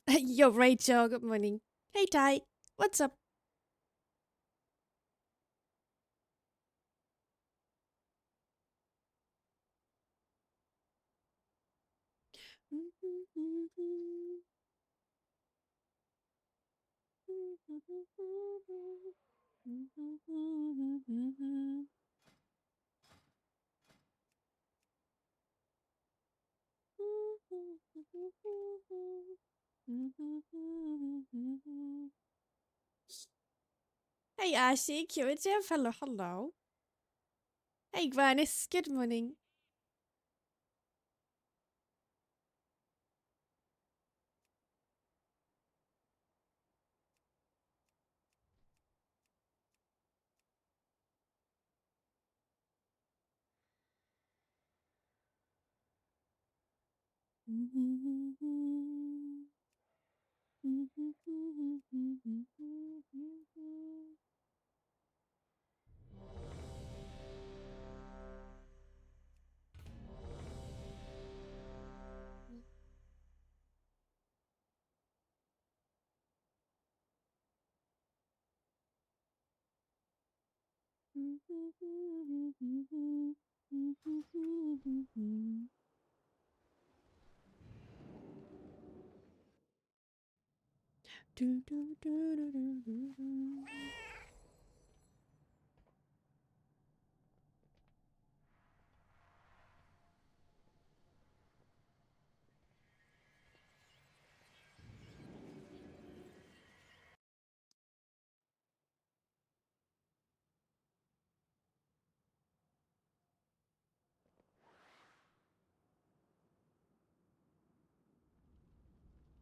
Yo, Rachel, good morning. Hey, Ty, what's up? Hey, Ashy, Curative, hello, hello. Hey, Grannis, good morning.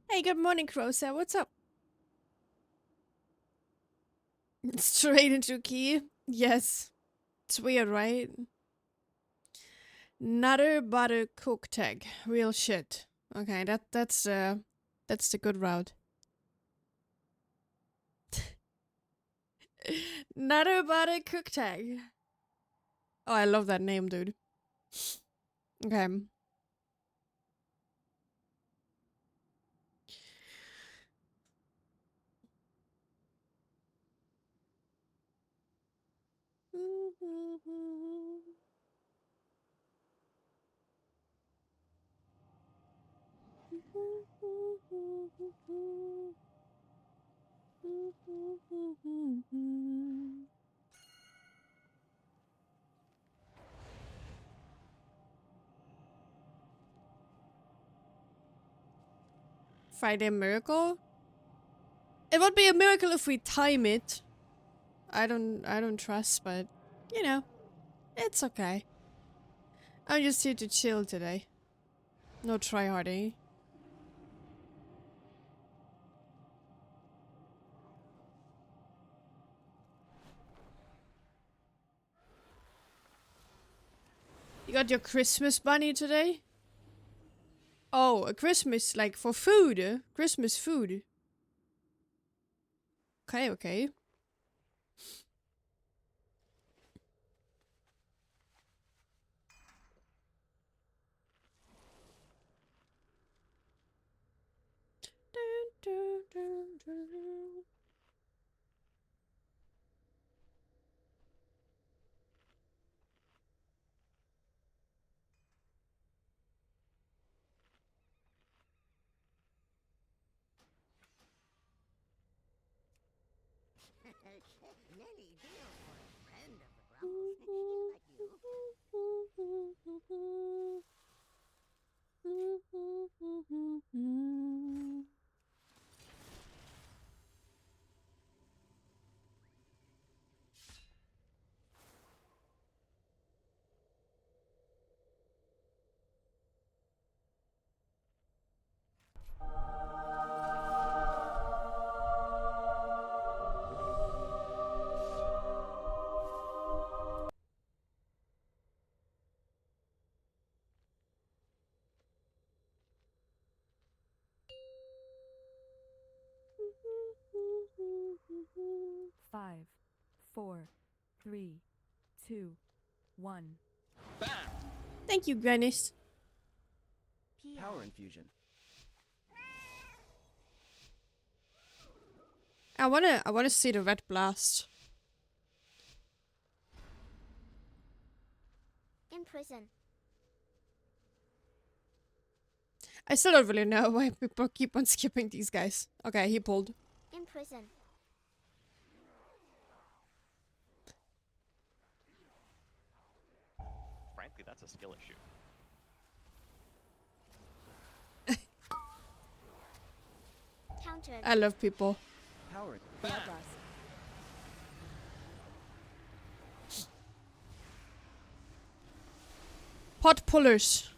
Hey, good morning, Crosa, what's up? Straight into key? Yes. It's weird, right? Nutter butter cook tag. Real shit. Okay, that's the good route. Nutter butter cook tag. Oh, I love that name, dude. Okay. Friday miracle? It would be a miracle if we time it. I don't trust, but you know, it's okay. I'm just here to chill today. No tryharding. You got your Christmas bunny today? Oh, a Christmas, like for food? Christmas food. Okay, okay. Five, four, three, two, one. Thank you, Grannis. Power infusion. I wanna see the red blast. Imprison. I still don't really know why people keep on skipping these guys. Okay, he pulled. Imprison. Frankly, that's a skill issue. Countered. I love people. Powered. Bloodlust. Pot pullers.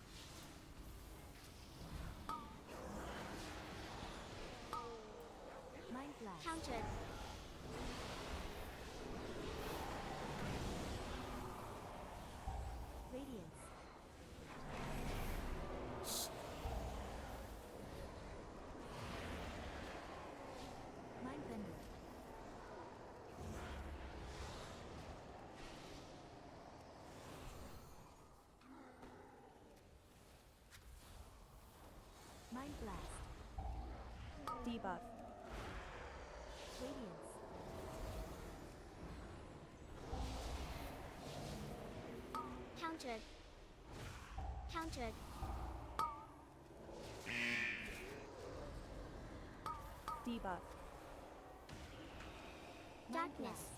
Mind blast. Countered. Radiance. Mind bender. Mind blast. Debuff. Radiance. Countered. Countered. Debuff. Mind Darkness. blast.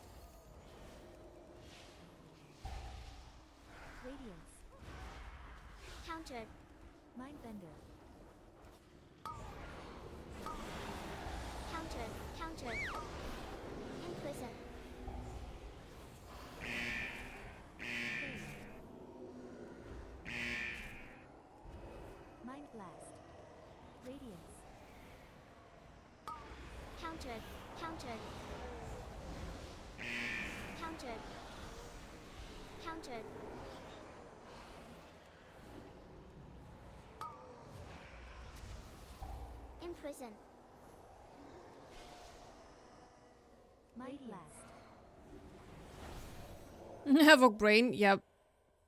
Radiance. Countered. Mind bender. Countered. Countered. Imprison. Mind blast. Radiance. Countered. Countered. Countered. Countered. Imprison. Mind blast. Havoc brain. Yep.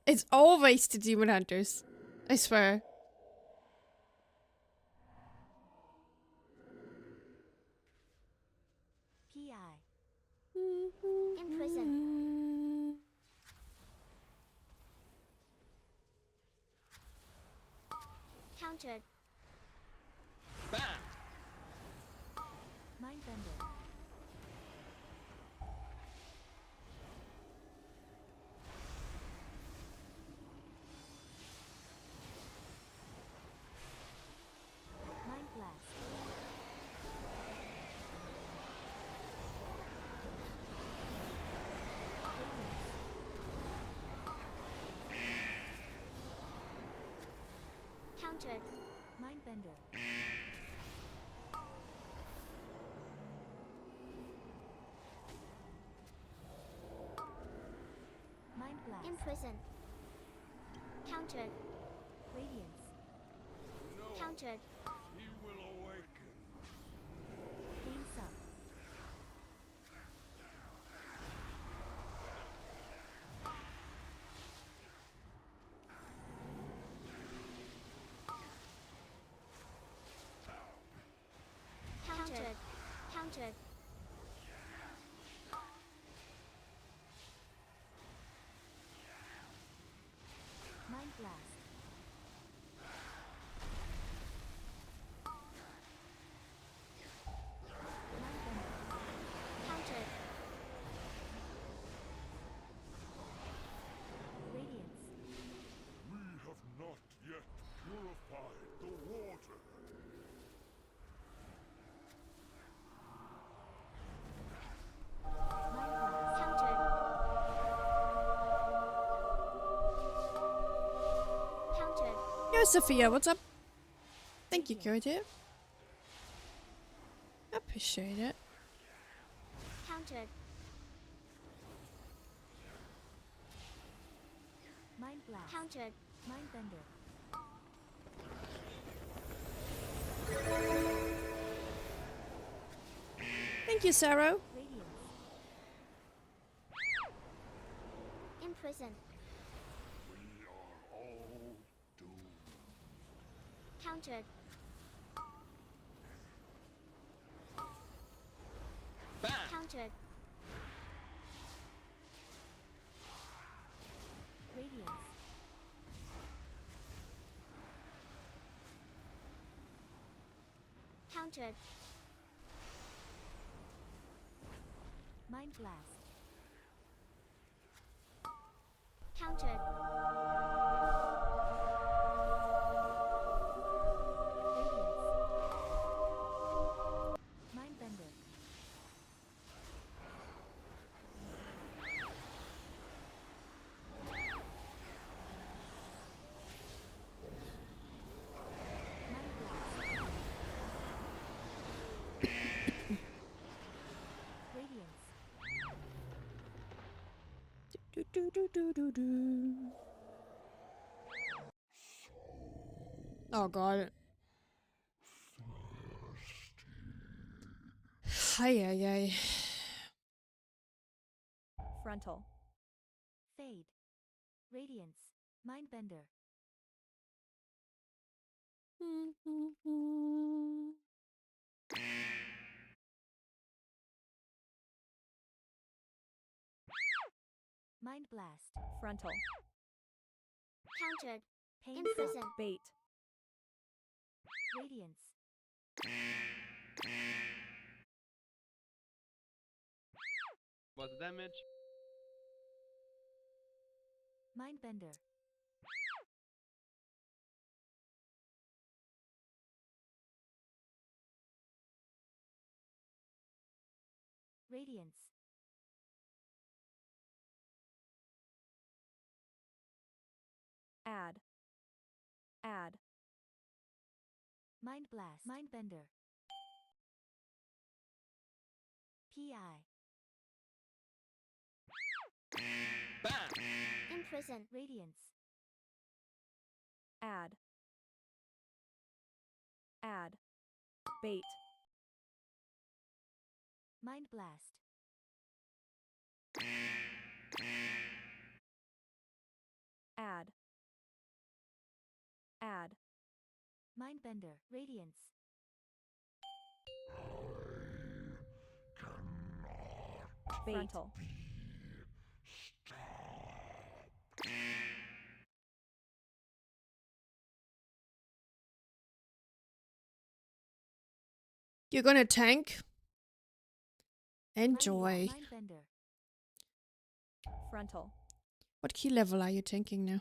It's always the demon hunters. I swear. PI. Imprison. Countered. Bam! Mind bender. Mind blast. Countered. Mind bender. Mind blast. Imprison. Countered. Radiance. Countered. He will awaken. Gain sub. Countered. Countered. Mind blast. Mind bender. Countered. Radiance. We have not yet purified the water. Mind blast. Countered. Countered. Yo, Sophia, what's up? Thank you, Curative. Appreciate it. Countered. Mind blast. Countered. Mind bender. Thank you, Sarah. Radiance. Imprison. We are all doomed. Countered. Countered. Radiance. Countered. Mind blast. Countered. Radiance. Mind bender. Mind blast. Radiance. Do, do, do, do, do, do. Oh god. Ay, ay, ay. Frontal. Fade. Radiance. Mind bender. Mind blast. Frontal. Countered. Pain Imprison. suck. Bait. Radiance. What's the damage? Mind bender. Radiance. Add. Add. Mind blast. Mind bender. PI. Bam! Imprison. Radiance. Add. Add. Bait. Mind blast. Add. Add. Mind bender. Radiance. Bait. Frontal. You're gonna tank? Mind Enjoy. Mind bender. Frontal. What key level are you tanking now?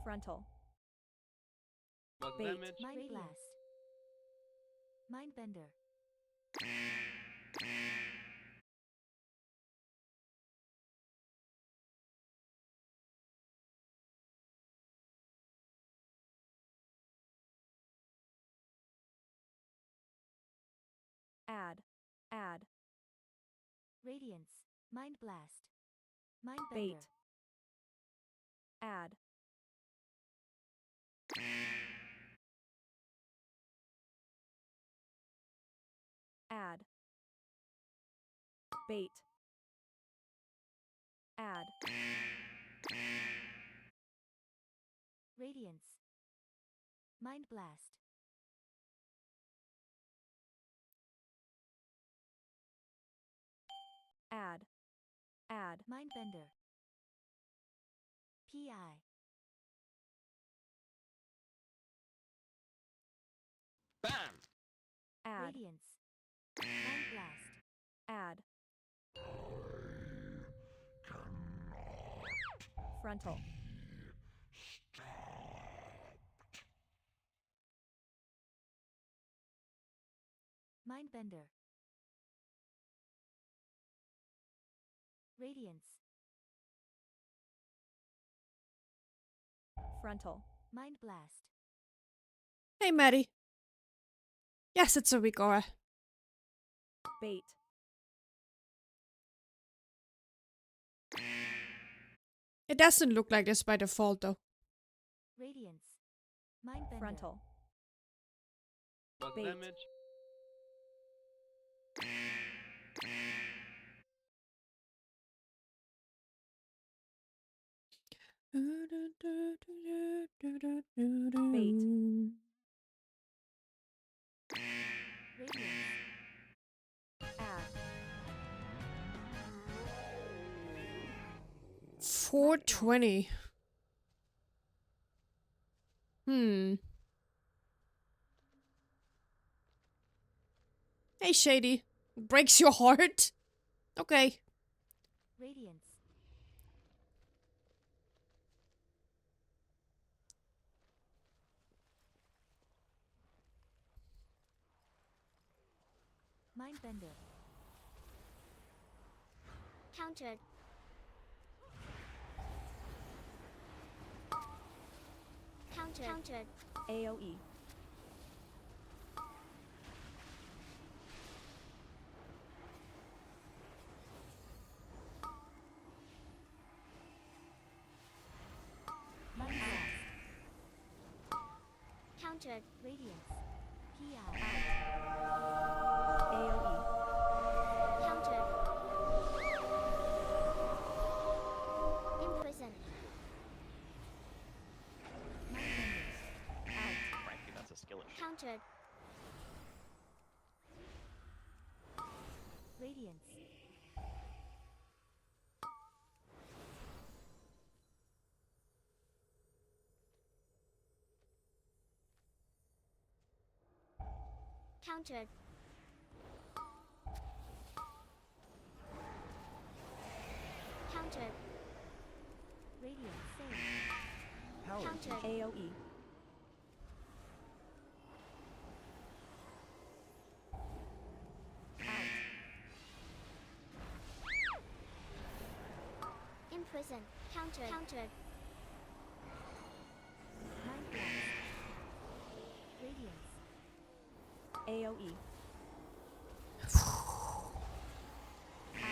Frontal. What's the Bait. damage? Mind blast. Mind bender. Add. Add. Radiance. Mind blast. Mind bender. Bait. Add. Add. Bait. Add. Radiance. Mind blast. Add. Add. Mind bender. PI. Bam! Add. Radiance. Mind blast. Add. Frontal. Mind bender. Radiance. Frontal. Mind blast. Hey, Maddie. Yes, it's a zygor. Bait. It doesn't look like this by default, though. Radiance. Mind bender. Frontal. What's the Bait. damage? Radiance. Add. 420. Hey, Shady. Breaks your heart? Okay. Radiance. Mindbender. Countered. Countered. AoE. Mind blast. Countered. Radiance. PI. AoE. Countered. Imprison. Mindbender. Out. Frankly, that's a skill issue. Countered. Radiance. Countered. Countered. Radiance. Save. Countered. AoE. Out. Imprison. Countered. Mind blast. Radiance. AoE. Out.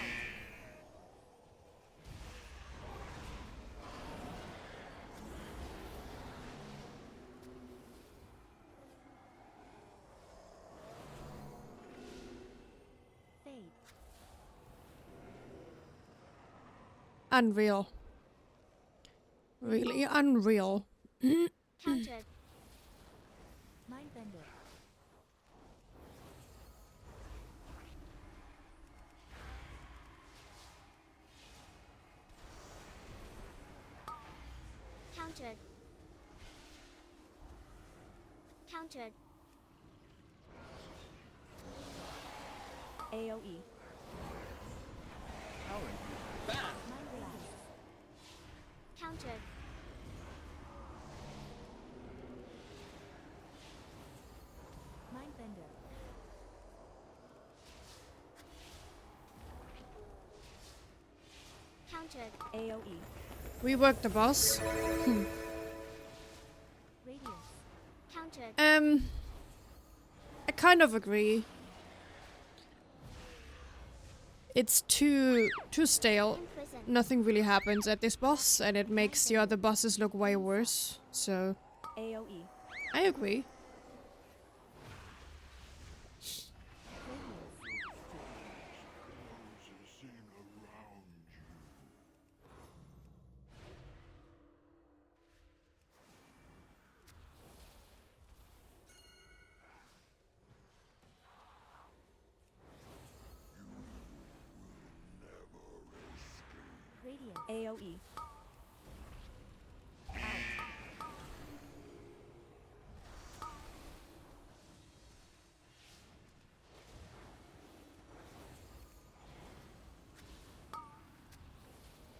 Fade. Unreal. Really unreal. Countered. Mindbender. Countered. Countered. AoE. Bam! Mind blast. Countered. Mindbender. Countered. AoE. We worked the boss. Radiance. Countered. I kind of agree. It's too stale. Imprison. Nothing really happens at this boss, and it makes the other bosses look way worse. So, AoE. I agree. Radiance. Seen around you. Radiance. AoE. Out.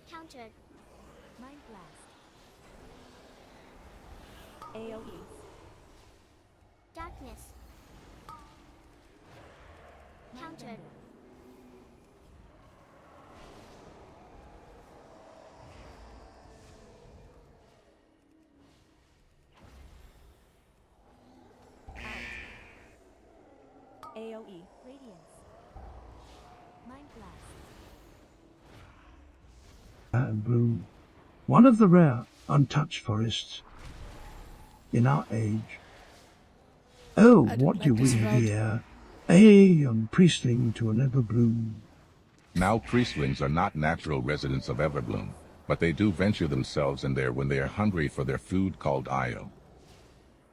Countered. Mind blast. AoE. Darkness. Countered. Mindbender. Out. AoE. Radiance. Mind blast. And bloom, one of the rare, untouched forests in our age. Oh, I don't what do like this we route. hear? A young priestling to an everbloom. Now priestlings are not natural residents of Everbloom. but they do venture themselves in there when they are hungry for their food called Io.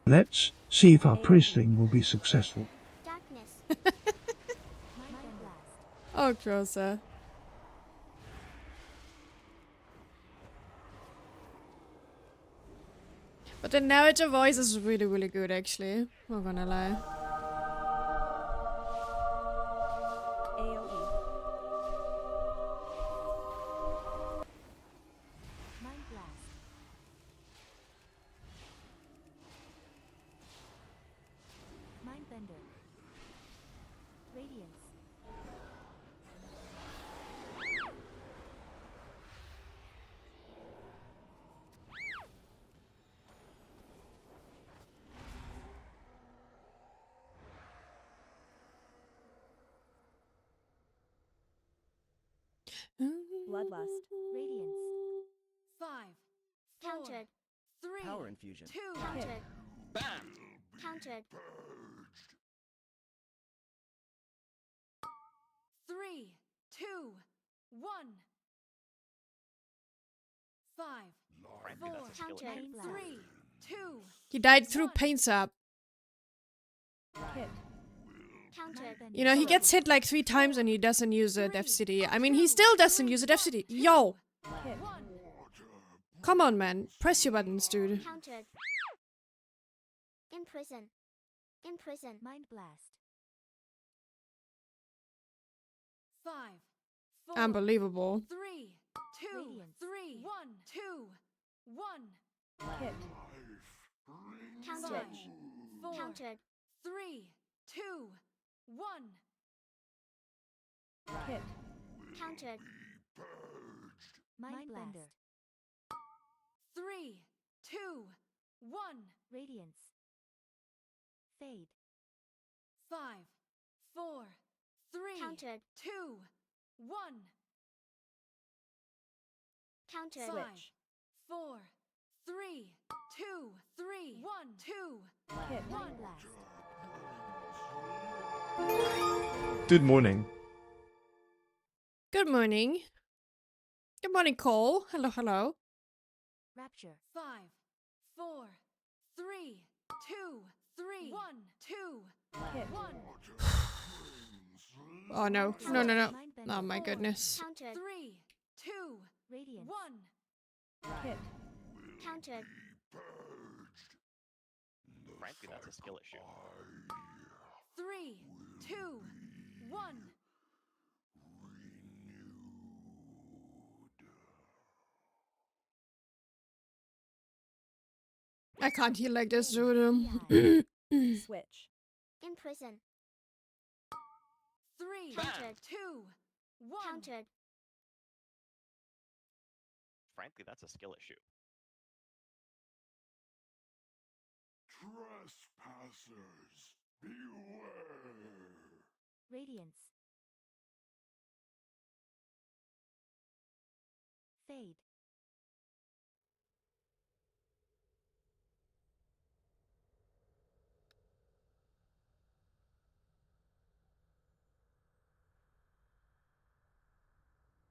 Let's see if our priesting will be successful. Darkness. Mind blast. Oh, Crowser. But the narrator voice is really, really good, actually. Not gonna lie. AoE. Mind blast. Mind bender. Radiance. Bloodlust. Radiance. 5, 4, Countered. 3, Power infusion. 2, Countered. Bam! Countered. 3, 2, 1. 5, Frankly, that's a skill Counter. issue. Mind blast. 3, 2. He died through pain sap. Hit. Countered. Mind bender. You know, he gets hit like 3 times and he doesn't use a Def City. I mean, he still doesn't use a Def City. Yo! Hit. 1. Come on, man. Press your buttons, dude. Countered. Imprison. Imprison. Mind blast. 5, 4, Unbelievable. 3, 2, Radiance. 3, 1, 2, 1. Hit. Countered. 4, Countered. 3, 2, 1. Hit. Countered. Mind bender. 3, 2, 1. Radiance. Fade. 5, 4, 3, Countered. 2, 1. Countered. 5, 4, 3, 2, 3, 1, 2. Hit. Mind blast. Good morning. Good morning. Good morning, Cole. Hello, hello. Rapture. 5, 4, 3, 2, 3, 1, 2. Hit. 1. Oh, no. No, no, no. Mind bender. Oh, my goodness. Countered. 3, 2, Radiance. 1. Hit. Countered. Frankly, that's a skill issue. 3, 2, 1. I can't heal like this, dude. Switch. Imprison. 3, Countered. 2, 1. Countered. Frankly, that's a skill issue. Trespassers, beware! Radiance. Fade.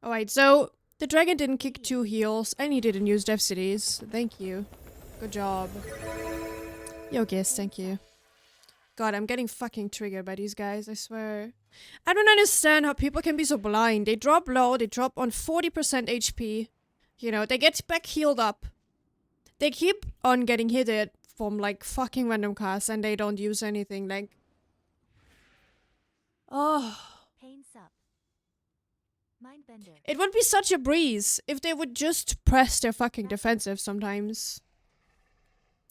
Alright, so the dragon didn't kick 2 heals and he didn't use Def Cities. Thank you. Good job. Yo, guess, thank you. God, I'm getting fucking triggered by these guys, I swear. I don't understand how people can be so blind. They drop low, they drop on 40% HP. You know, they get back healed up. They keep on getting hit from like fucking random casts and they don't use anything. Like, oh. Pain sup. Mind bender. It would be such a breeze if they would just press their fucking defensive sometimes.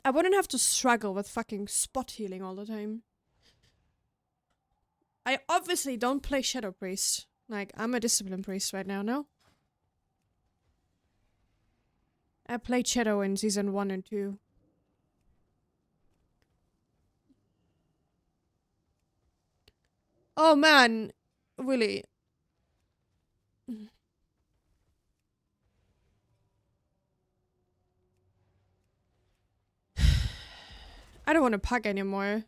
I wouldn't have to struggle with fucking spot healing all the time. I obviously don't play Shadow Priest. Like, I'm a Discipline Priest right now, no? I played Shadow in Season 1 and 2. Oh man, really. I don't want to pack anymore.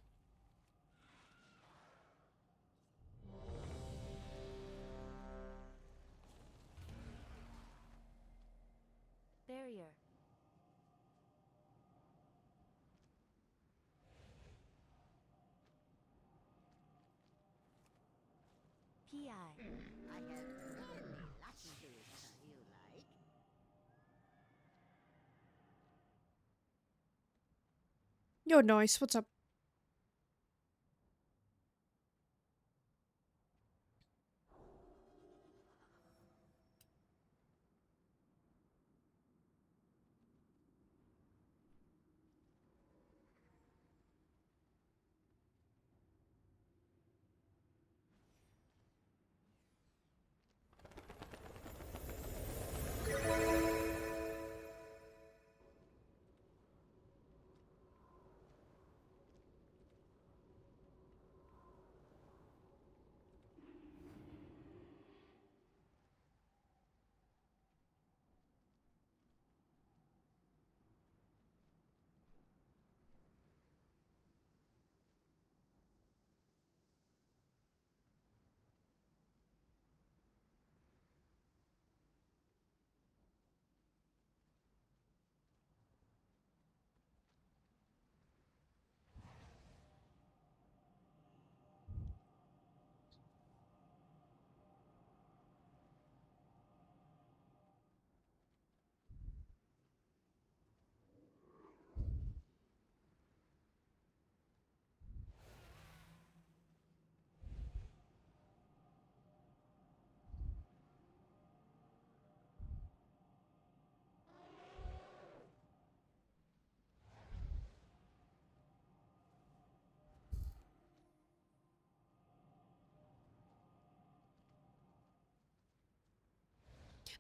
TI. Yo, Noise, what's up?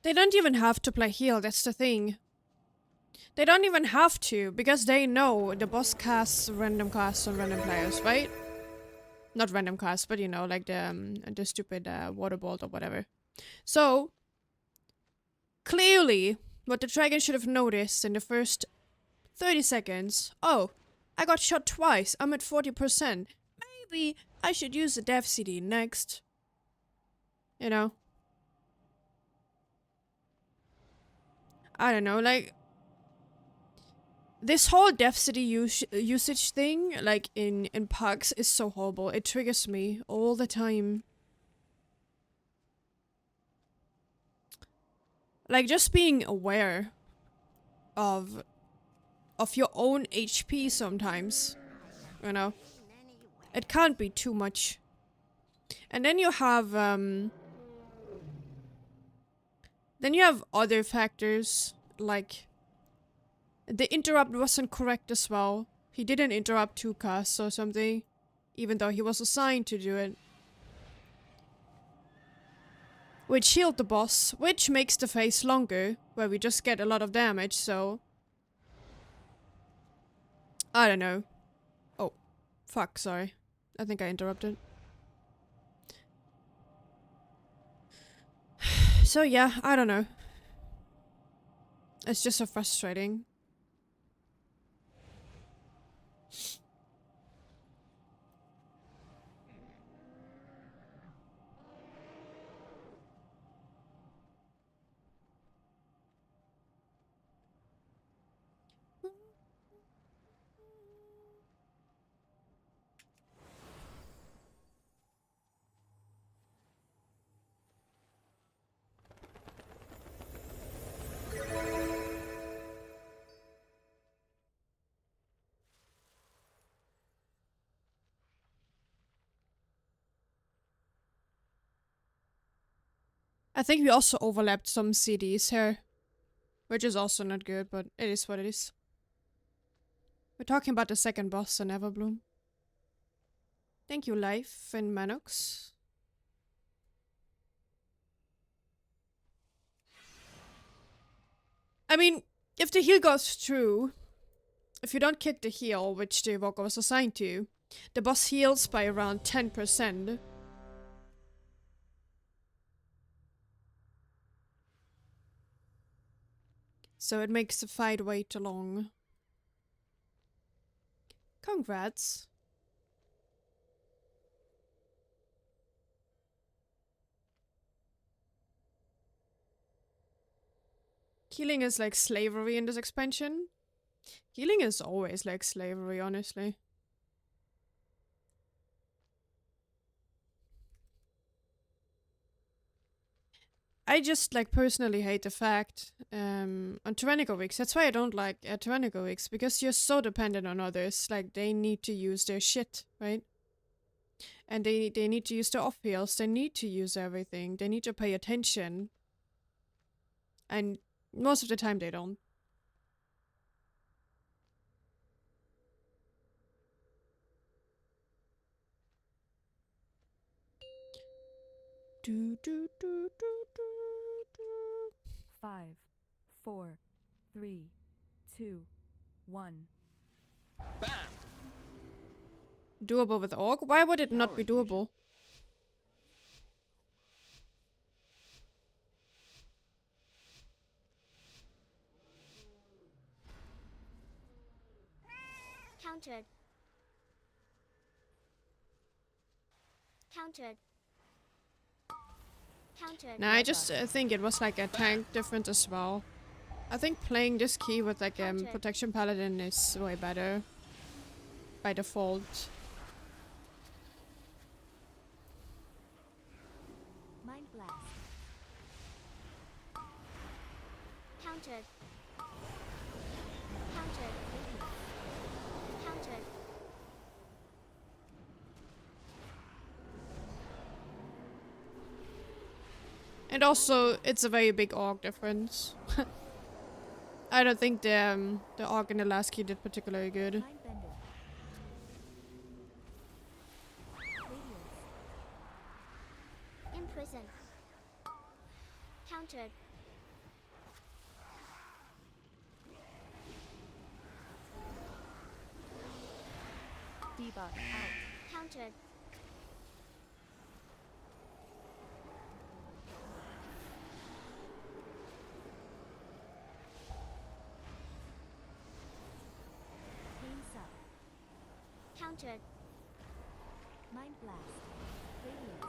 They don't even have to play heal, that's the thing. They don't even have to, because they know the boss casts random casts on random players, right? Not random casts, but you know, like the stupid water bolt or whatever. So, clearly, what the dragon should have noticed in the first 30 seconds, oh, I got shot twice, I'm at 40%. Maybe I should use the dev CD next. You know? I don't know, like... This whole dev city usage thing, like in pugs, is so horrible. It triggers me all the time. Like, just being aware of your own HP sometimes, you know? It can't be too much. And then you have other factors, like... The interrupt wasn't correct as well. He didn't interrupt 2 casts or something, even though he was assigned to do it. Which healed the boss, which makes the phase longer, where we just get a lot of damage, so... I don't know. Oh, fuck, sorry. I think I interrupted. So yeah, I don't know. It's just so frustrating. I think we also overlapped some CDs here. Which is also not good, but it is what it is. We're talking about the second boss on Everbloom. Thank you, Life and Manox. I mean, if the heal goes through, if you don't kick the heal, which the evoker was assigned to, the boss heals by around 10%. So it makes the fight way too long. Congrats. Healing is like slavery in this expansion. Healing is always like slavery, honestly. I just like personally hate the fact on tyrannical wigs. That's why I don't like tyrannical wigs, because you're so dependent on others. Like they need to use their shit, right? And they need to use their off heals. They need to use everything. They need to pay attention. And most of the time they don't. Do, do, do, do, do, do. 5, 4, 3, 2, 1. Bam! Doable with Orc? Why would it not be doable? Countered. Countered. Countered. Nah, I just think it was like a tank different as well. I think playing this key with like Protection Paladin is way better. By default. Mind blast. Countered. Countered. Countered. And also, it's a very big Orc difference. I don't think the Orc in the last key did particularly good. Mind bender. Radiance. Imprison. Countered. Debuff out. Countered. Pain sup. Countered. Mind blast. Radiance.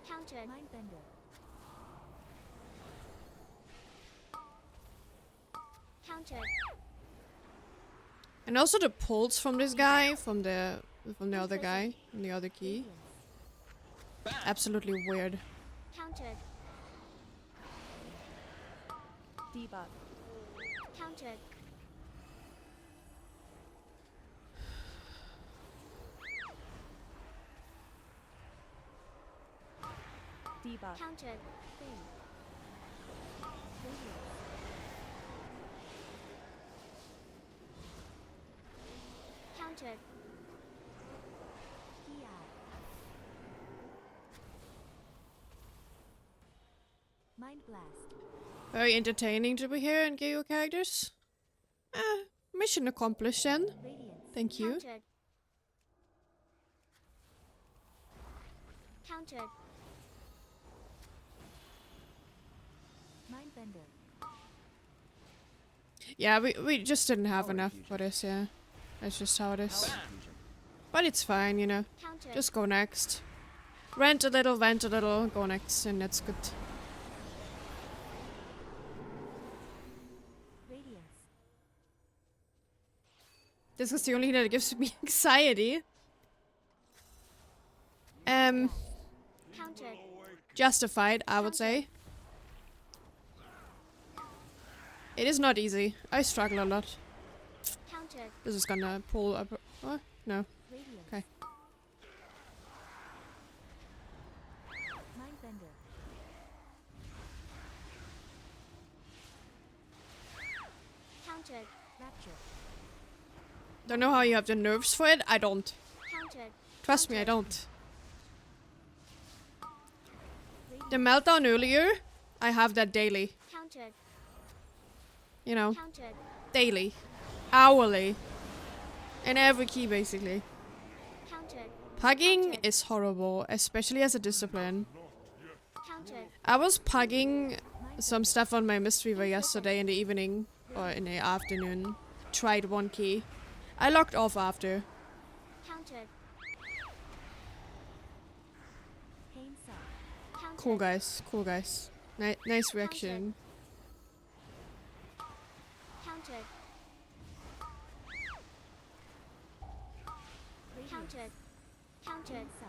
Countered. Mind bender. Countered. And also the pulse from this guy, from the other guy, from the other key. Radiance. Absolutely weird. Countered. Debuff. Countered. Debuff. Countered. Fade. Radiance. Countered. PI. Mind blast. Very entertaining to be here and get your characters. Mission accomplished then. Radiance. Thank you. Countered. Countered. Mind bender. Yeah, we just didn't have enough for this, yeah. That's just how it is. But it's fine, you know. Countered. Just go next. Rent a little, vent a little, go next, and that's good. Radiance. This is the only thing that gives me anxiety. Countered. Justified, I would say. It is not easy. I struggle a lot. Countered. This is gonna pull up. Oh, no. Radiance. Okay. Mind bender. Countered. Rapture. Don't know how you have the nerves for it. I don't. Countered. Trust me, I don't. The meltdown earlier, I have that daily. Countered. You know, Countered. daily. Hourly. In every key, basically. Countered. Pugging is horrible, especially as a discipline. Countered. I was pugging some stuff on my Mistweaver yesterday in the evening, or in the afternoon. Tried one key. I locked off after. Countered. Pain sup. Countered. Cool guys, cool guys. Nice reaction. Countered. Radiance. Countered. Countered. Pain sub.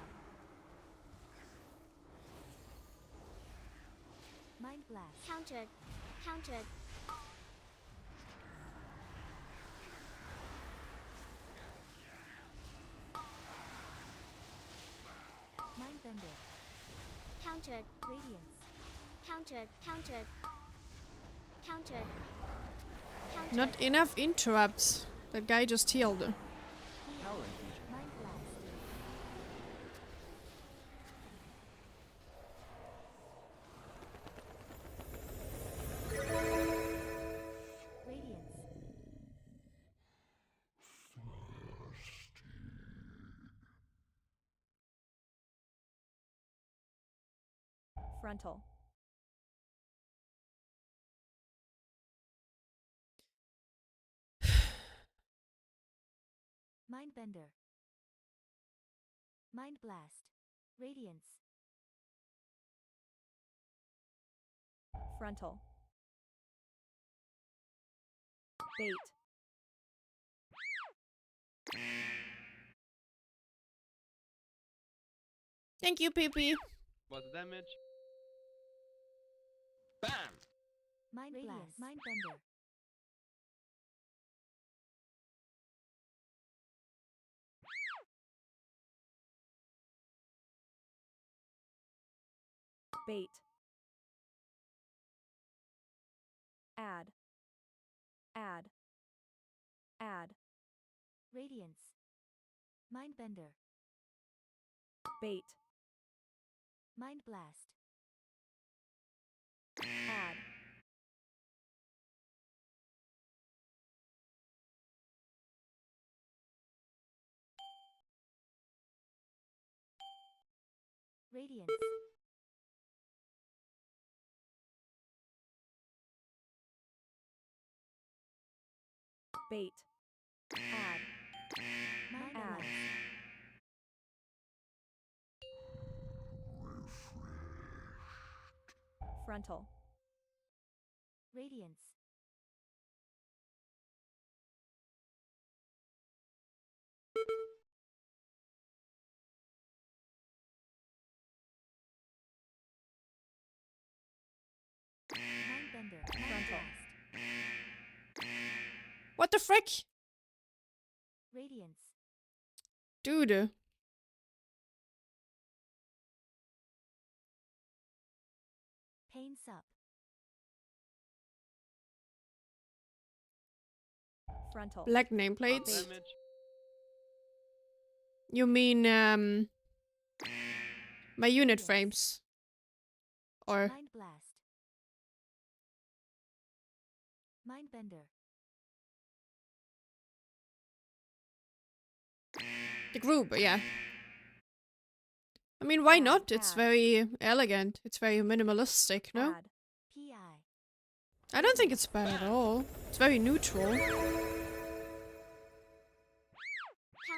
Mind blast. Countered. Countered. Mind bender. Countered. Radiance. Countered. Countered. Countered. Countered. Not enough interrupts. That guy just healed. Power infusion. Mind blast. Radiance. Frontal. Mind bender. Mind blast. Radiance. Frontal. Bait. Thank you, PP. What's the damage? Bam! Mind blast. Mind bender. Bait. Add. Add. Add. Radiance. Mind bender. Bait. Mind blast. Add. Radiance. Bait. Add. Mind add. Frontal. Radiance. Mind bender. Frontal. What the frick? Radiance. Dude. Pain sup. Frontal. Black What's nameplates? the damage? You mean, my unit Yes. frames? Or Mind blast. Mind bender. the group, yeah. I mean, why Add, not? It's add. very elegant. It's very minimalistic, no? Add. PI. I don't think it's bad at all. It's very neutral.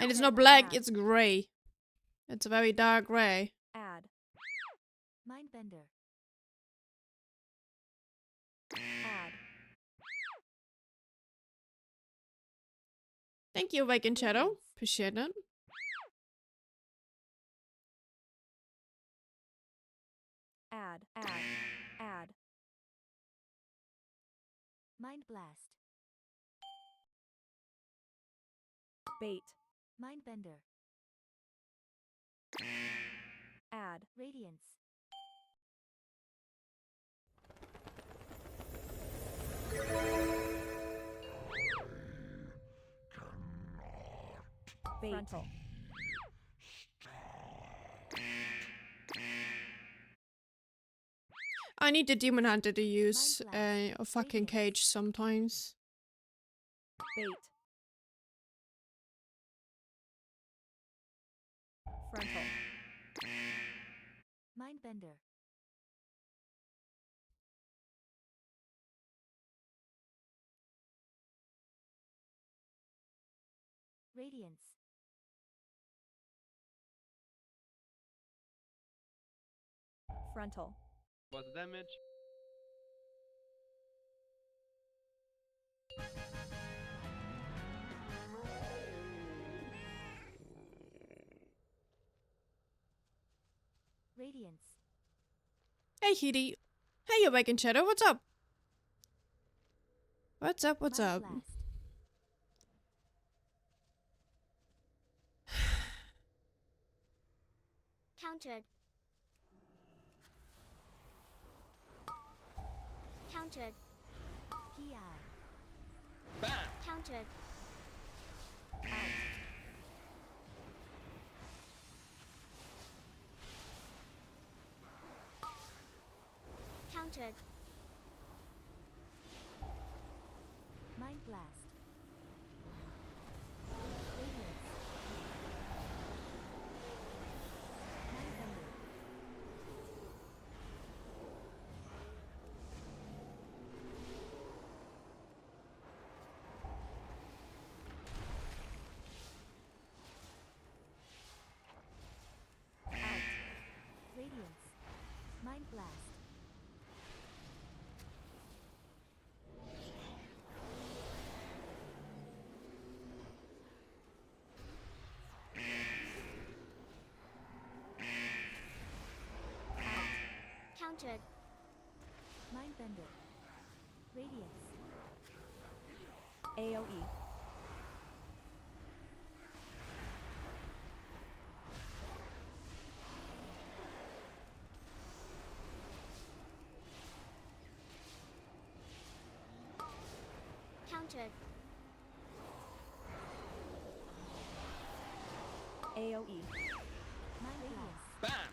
And it's not black, Add. it's grey. It's a very dark grey. Add. Mind bender. Add. Thank you, Vacant Shadow. Radiance. Appreciate it. Add. Add. Add. Mind blast. Bait. Mind bender. Add. Radiance. Bait. Frontal. I need the Demon Hunter to use Mind a fucking Radiance. cage sometimes. Bait. Frontal. Mind bender. Radiance. Frontal. What's the damage? Radiance. Hey, Heedy. Hey, Awakened Shadow. What's up? What's up? What's Mind up? Blast. Countered. Countered. PI. Bam! Countered. Out. Countered. Mind Blast. Radiance. Mind Thunder. Out. Radiance. Mind Blast. Countered. Mind Bender. Radiance. AoE. Countered. AoE. Mind Blast. Bam!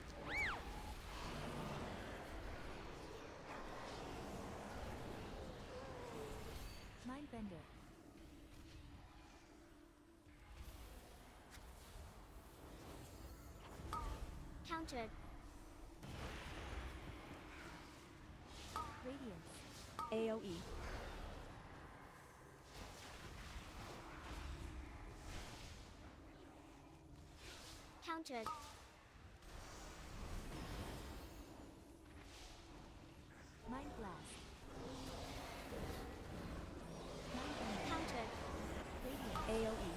Mind Bender. Countered. Radiance. AoE. Countered. Mind Blast. Mind Bender. Countered. Radiance. AoE.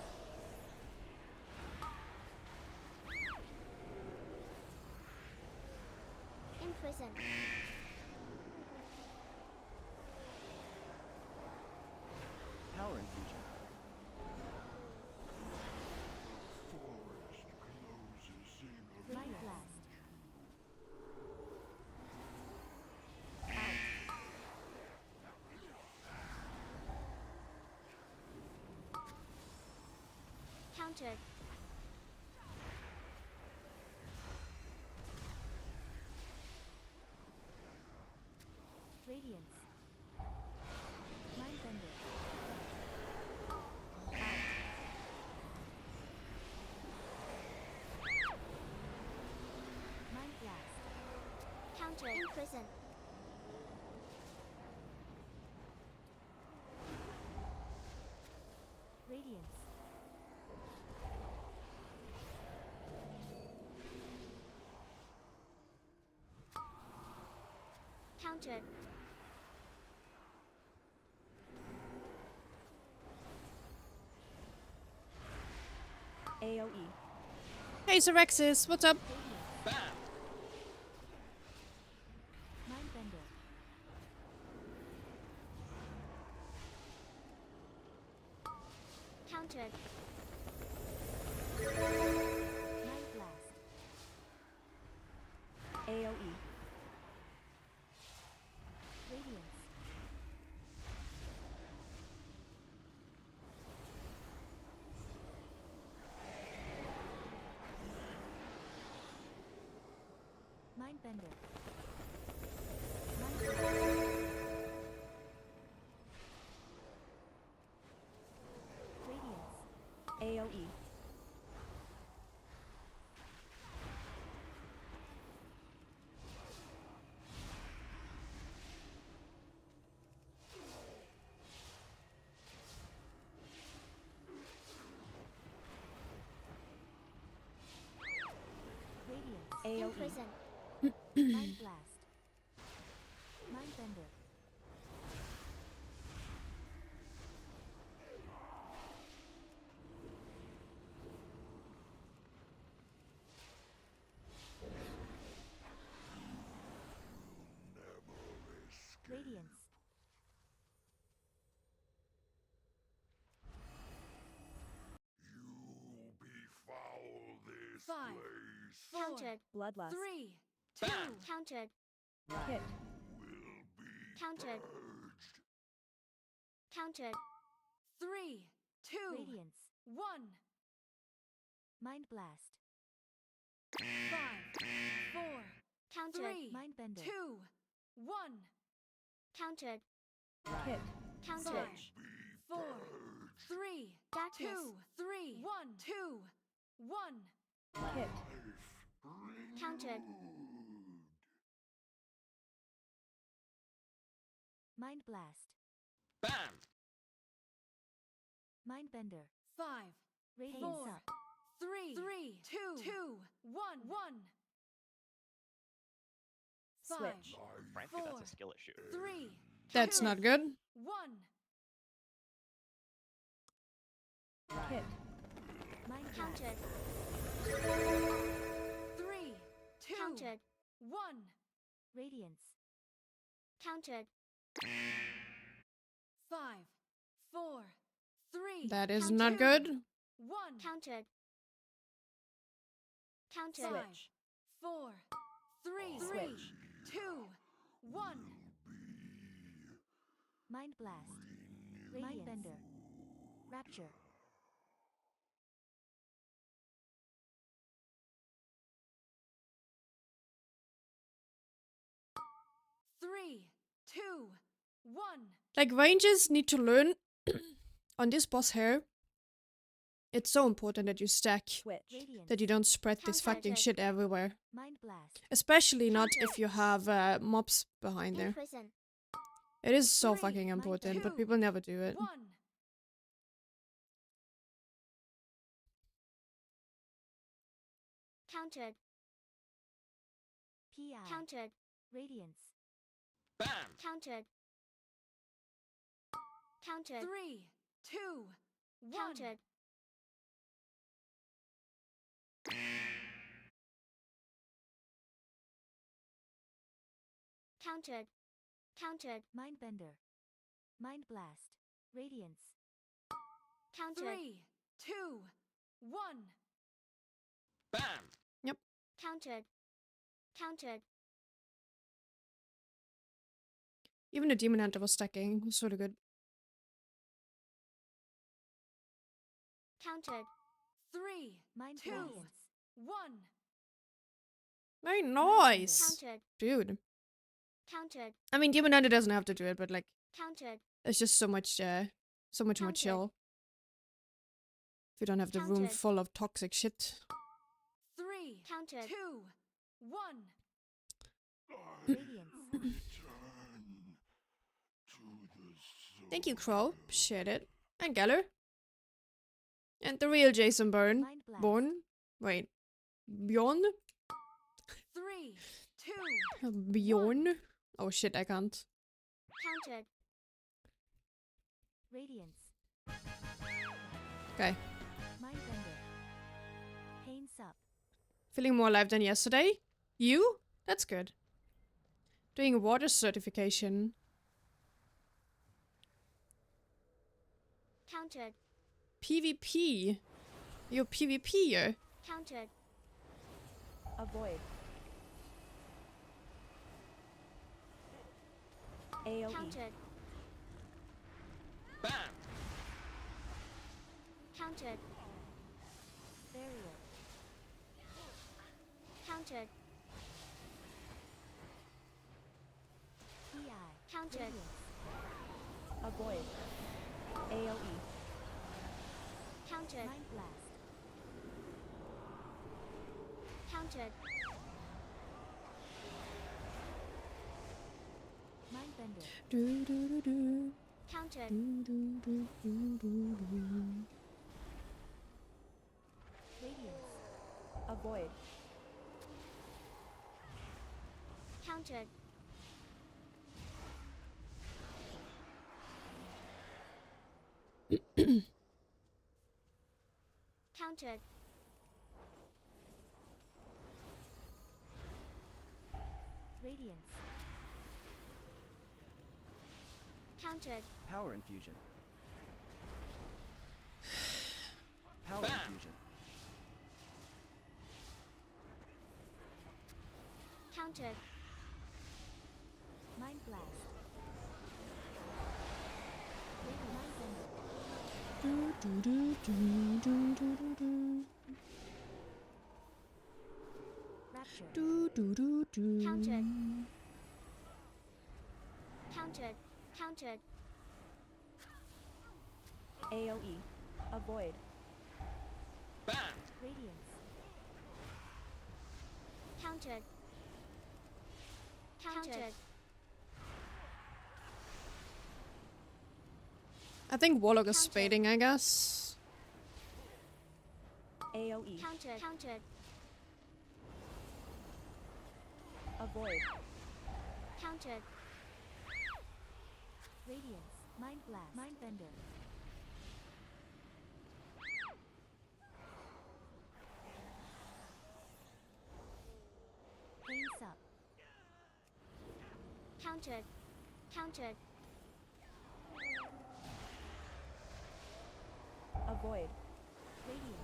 Imprison. Power infusion. Forest closes in a Mind Blast. Countered. Radiance. Mind Bender. Mind Blast. Countered. Imprison. Radiance. Countered. AoE. Hey, Sirexis. What's up? Bam! Mind Bender. Countered. Mind Blast. AoE. Radiance. Mind Bender. Mind Blast. Radiance. AoE. Radiance. AoE. Imprison. Mind Blast. Mind Bender. Radiance. You befoul this 5, place. 4, Countered. Bloodlust. 3, 2, Countered. Hit. Will be Countered. purged. Countered. 3, 2, Radiance. 1. Mind blast. 5, 4, Countered. 3, Mind bender. 2, 1. Countered. Hit. Countered. 5, 4, 3, 2, Darkness. 3, 1, 2, 1. Hit. Countered. Mind blast. Bam! Mind bender. 5, Radiance 4, up. 3, 2, 1, 1. 5, Switch. Frankly, that's 4, a skill issue. 3, That's 2, not good. 1. Hit. Mind blast. Countered. 3, 2, Countered. 1. Radiance. Countered. 5, 4, 3, That is Counter. not good. 1. Countered. Countered. 5, Switch. 4, 3, Switch. 2, 1. Mind blast. Mind bender. Rapture. Three, two, one. Like, rangers need to learn on this boss here. It's so important that you stack, Switch. Radiance. that you don't spread this fucking Counter-attack. shit everywhere. Mind blast. Especially not Counter. if you have mobs behind there. Imprison. It is so 3, fucking important, but two, people never do it. 1. Countered. PI. Countered. Radiance. Bam! Countered. Countered. 3, 2, 1. Countered. Countered. Countered. Mind bender. Mind blast. Radiance. Countered. 3, 2, 1. Bam! Countered. Countered. Even the Demon Hunter was stacking. It was sort of good. Countered. 3, Mind 2, radiance. 1. Very nice! Countered. Dude. Countered. I mean, Demon Hunter doesn't have to do it, but like, Countered. it's just so much more Countered. chill. If you don't have the room Countered. full of toxic shit. 3, Countered. 2, 1. Radiance. Return to the Thank you, Crow. Appreciate it. And Geller. And the real Jason Bourne. Mind blast. Bourne? Wait. Bjorn? 3, 2, Bjorn? Oh shit, I can't. Countered. Radiance. Okay. Mind bender. Pain sup. Feeling more alive than yesterday? You? That's good. Doing water certification. Countered. PvP. You're PvP. Countered. Avoid. AoE. Countered. Bam! Countered. Barrier. Countered. PI. Countered. Radiance. Avoid. AoE. Countered. Mind blast. Countered. Mind bender. Do, do, do, do. Countered. Do, do, do, do, do, do. Radiance. Avoid. Countered. Countered. Radiance. Countered. Power infusion. Power Bam. infusion. Countered. Mind blast. Mind bender. Rapture. Countered. Countered. Countered. AoE. Avoid. Bam. Radiance. Countered. Countered. I think Warlock is Counter. spading, I guess. AoE. Countered. Countered. Avoid. Countered. Radiance. Mind blast. Mind bender. Pain sub. Countered. Countered. Avoid. Radiance.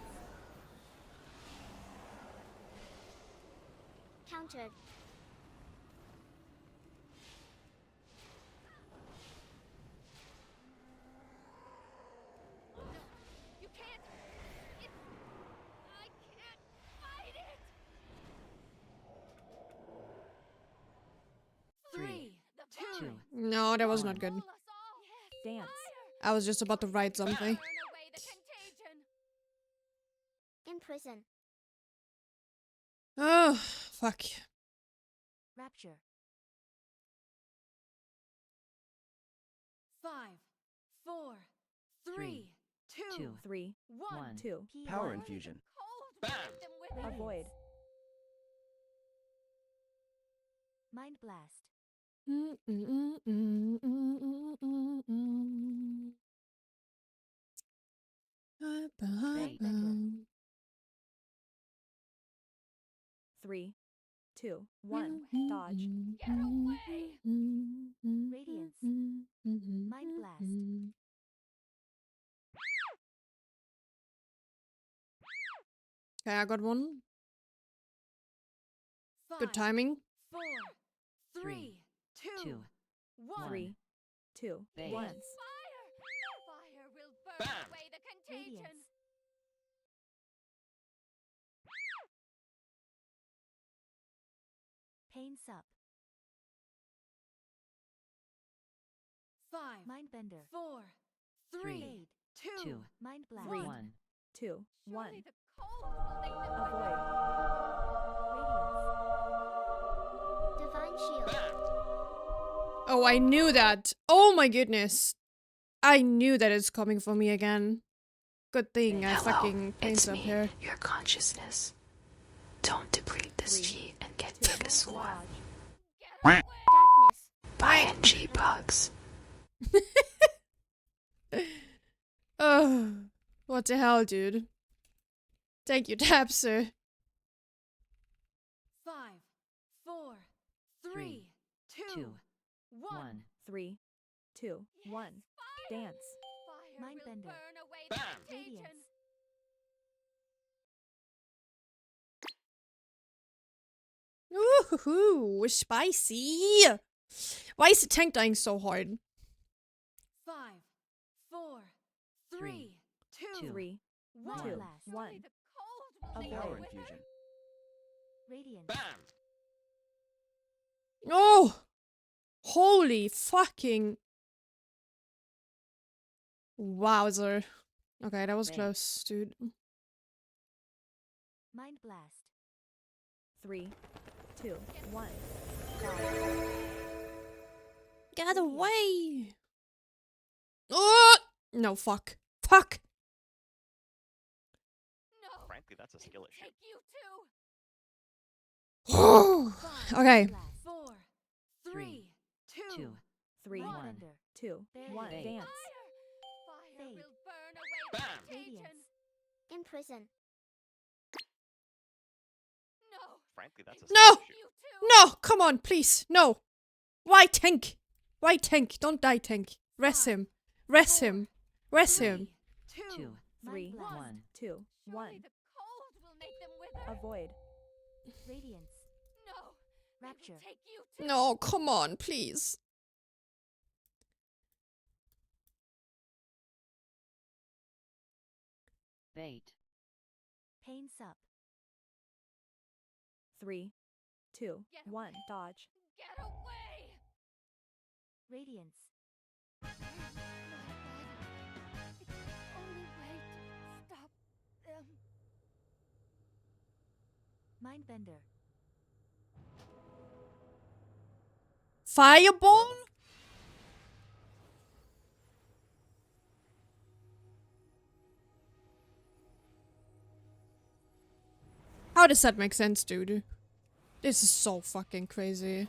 Countered. You can't. I can't fight it. 3, 2. No, that was not good. Pull us all. Dance. I was just about to write something. Burn away the contagion. Imprison. Oh, fuck. Rapture. 5, 4, 3, 2, 3, 1. 2. Power P1. infusion. Cold Bam. wisdom with it. Avoid. Mind blast. Fade. 3, 2, 1. Dodge. Get away. Radiance. Mind blast. Okay, I got one. 5, Good timing. 4, 3, 2, 1. 3, 2, Fade. 1. Fire! Fire will burn Bam. away the contagion. Radiance. Pain sub. 5, Mind bender. 4, 3, Fade. 2, Mind blast. 3, 2, 1. Surely the cold will make them Avoid. Radiance. Divine shield. Bam. Oh, I knew that. Oh my goodness. I knew that it's coming for me again. Good thing I fucking painted up here. Your consciousness. Don't deplete this 3, chi and get 2, Pegasus dodge. Get away. Darkness. by NG bugs. Oh, what the hell, dude? Thank you, Tapser. 5, 4, 3, 2, 1. 3, 2, 1. Dance. Fire Mind will bender. burn away Bam. the contagion. Radiance. Ooh, spicy. Why is the tank dying so hard? 5, 4, 3, 2, 3, 1. 2, blast. 1. Surely the cold will make Avoid. them Power wither. infusion. Radiance. Bam. Oh! Holy fucking... Wowzer. Okay, that was Dang. close, dude. Mind blast. 3, 2, 1. Get away! Oh! No, fuck. Fuck! No. Frankly, that's a skill issue. Take you too. 5, Okay. Blast. 4, 3, 2, 3, Mind 1. bender. 2, Barrier. 1. Fade. Dance. Fire Fade. will burn away the Bam. contagion. Radiance. Imprison. No. Frankly, that's a No! skill issue. You too. No! Come on, please. No! Why tank? Why tank? Don't die, tank. Res him. Res him. Res him. 2, Three, 1. 2, 1. Surely the cold will make them wither. Avoid. Radiance. No. They will Rapture. take you too. No, come on, please. Bait. Pain sup. 3, 2, Get 1. away. Dodge. Get away. Radiance. Not bad. It's the only way to stop them. Mindbender. Fireball? How does that make sense, dude? This is so fucking crazy.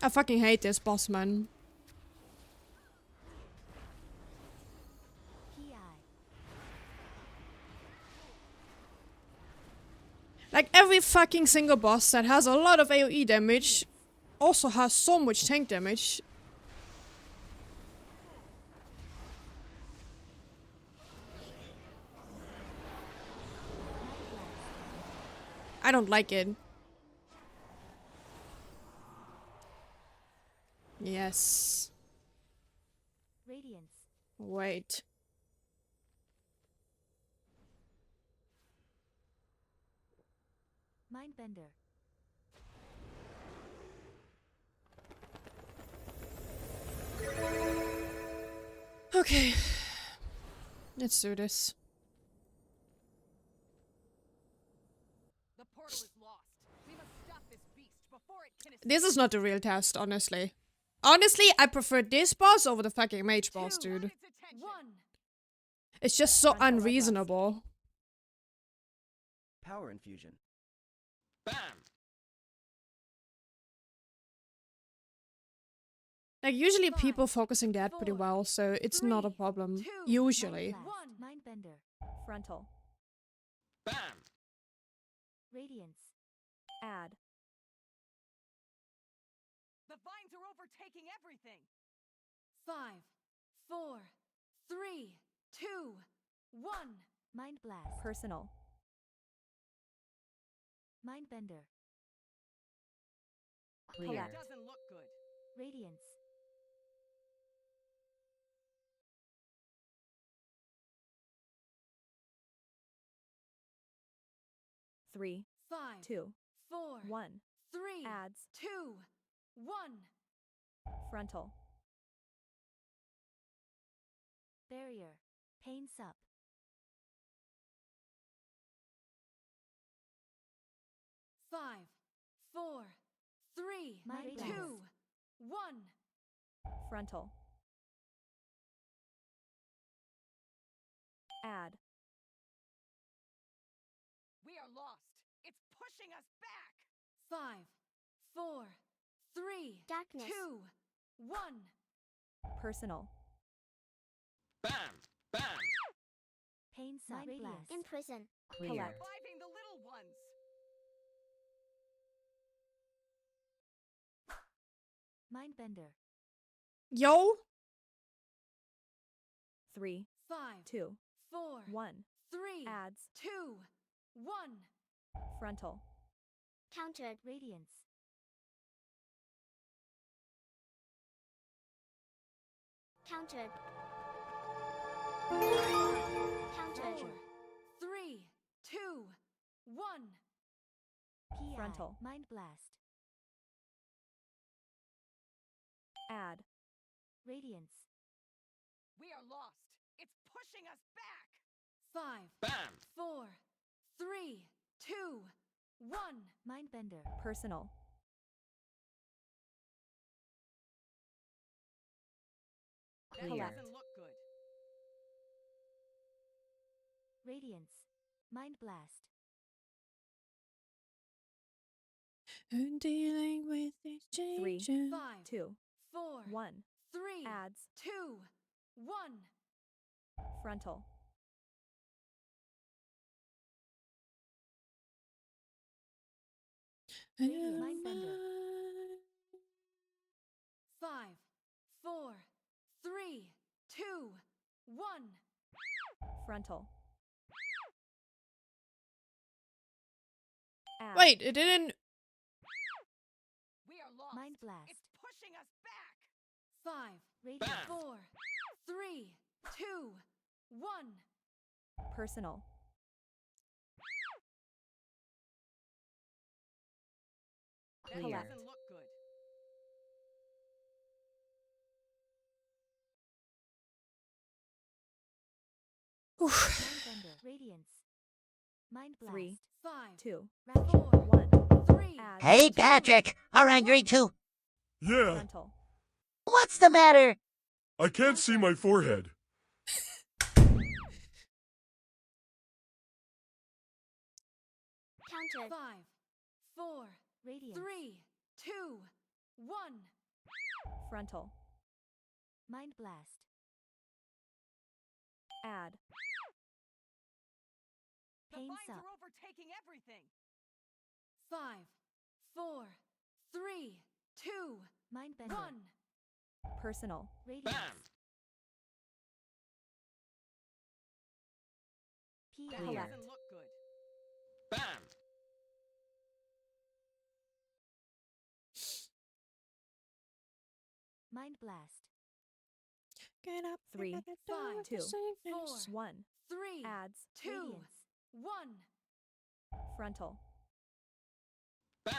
I fucking hate this boss, man. PI. Like every fucking single boss that has a lot of AoE damage also has so much tank damage. I don't like it. Yes. Radiance. Wait. Mindbender. Okay. Let's do this. The portal is lost. We must stop this beast before it can escape. This is not the real test, honestly. Honestly, I prefer this boss over the fucking mage boss, dude. One. It's just so Frontal unreasonable. Power infusion. Bam! Like, usually 5, people focusing that pretty 4, well, so it's not a 3, problem. 2, Usually. Blast. Mindbender. Frontal. Bam! Radiance. Add. The vines are overtaking everything. 5, 4, 3, 2, 1. Mind blast. Personal. Mindbender. Clear. Collect. Doesn't look good. Radiance. Three, 5, 2, 4, 1. 3, Adds. 2, 1. Frontal. Barrier. Pain sup. 5, 4, 3, Mind 2, blast. 1. Frontal. Add. We are lost. It's pushing us back. 5, 4, 3, Darkness. 2, 1. Personal. Bam! Bam! Pain sup. Mind Radiance. blast. Imprison. Clear. Collect. Reviving the little ones. Mindbender. Yo? 3, 5, 2, 4, 1. 3, Adds. 2, 1. Frontal. Countered. Radiance. Countered. 4, Countered. 3, 2, 1. PI. Frontal. Mind blast. Add. Radiance. We are lost. It's pushing us back. 5, Bam! 4, 3, 2, 1. Mindbender. Personal. That Clear. doesn't look good. Radiance. Mind blast. I'm dealing with these 3, changes. 5, 2, 4, 1. 3, Adds. 2, 1. Frontal. Mindbender. 5, 4, 3, 2, 1. Frontal. Add. Wait, it didn't. We are lost. Mind blast. It's pushing us back. 5, Radiant. 4, 3, 2, 1. Personal. That Collect. doesn't look good. Mindbender. Radiance. Mind blast. 3, 5, 2, Rapture. 1. 3. Add. Hey, Patrick, are angry too? Yeah, Frontal. What's the matter? I can't see my forehead. Countered. 5, 4, Radiance. 3, 2, 1. Frontal. Mind blast. Add. The Pain vines sup. are overtaking everything. 5, 4, 3, 2, Mindbender. 1. Personal. Radiance. Bam. P. That Collect. doesn't look good. Bam. Mind blast. Get up. 3, 5, 2, 4, 1. 3, Adds. 2, Radiance. 1. Frontal. Bam.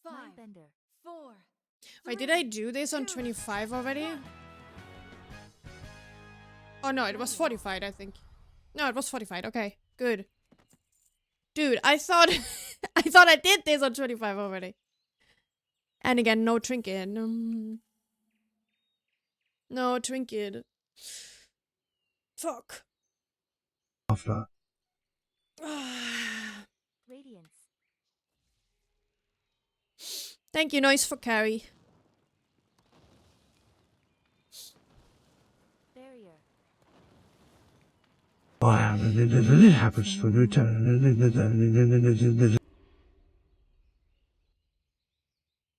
Mindbender. 4. Wait, did I do this on 25 already? Oh no, it was 45, I think. No, it was 45. Okay, good. Dude, I thought I thought I did this on 25 already. And again, no trinket. No trinket. Fuck. After. Radiance. Thank you, Noise, for carry. Barrier. It happens for return.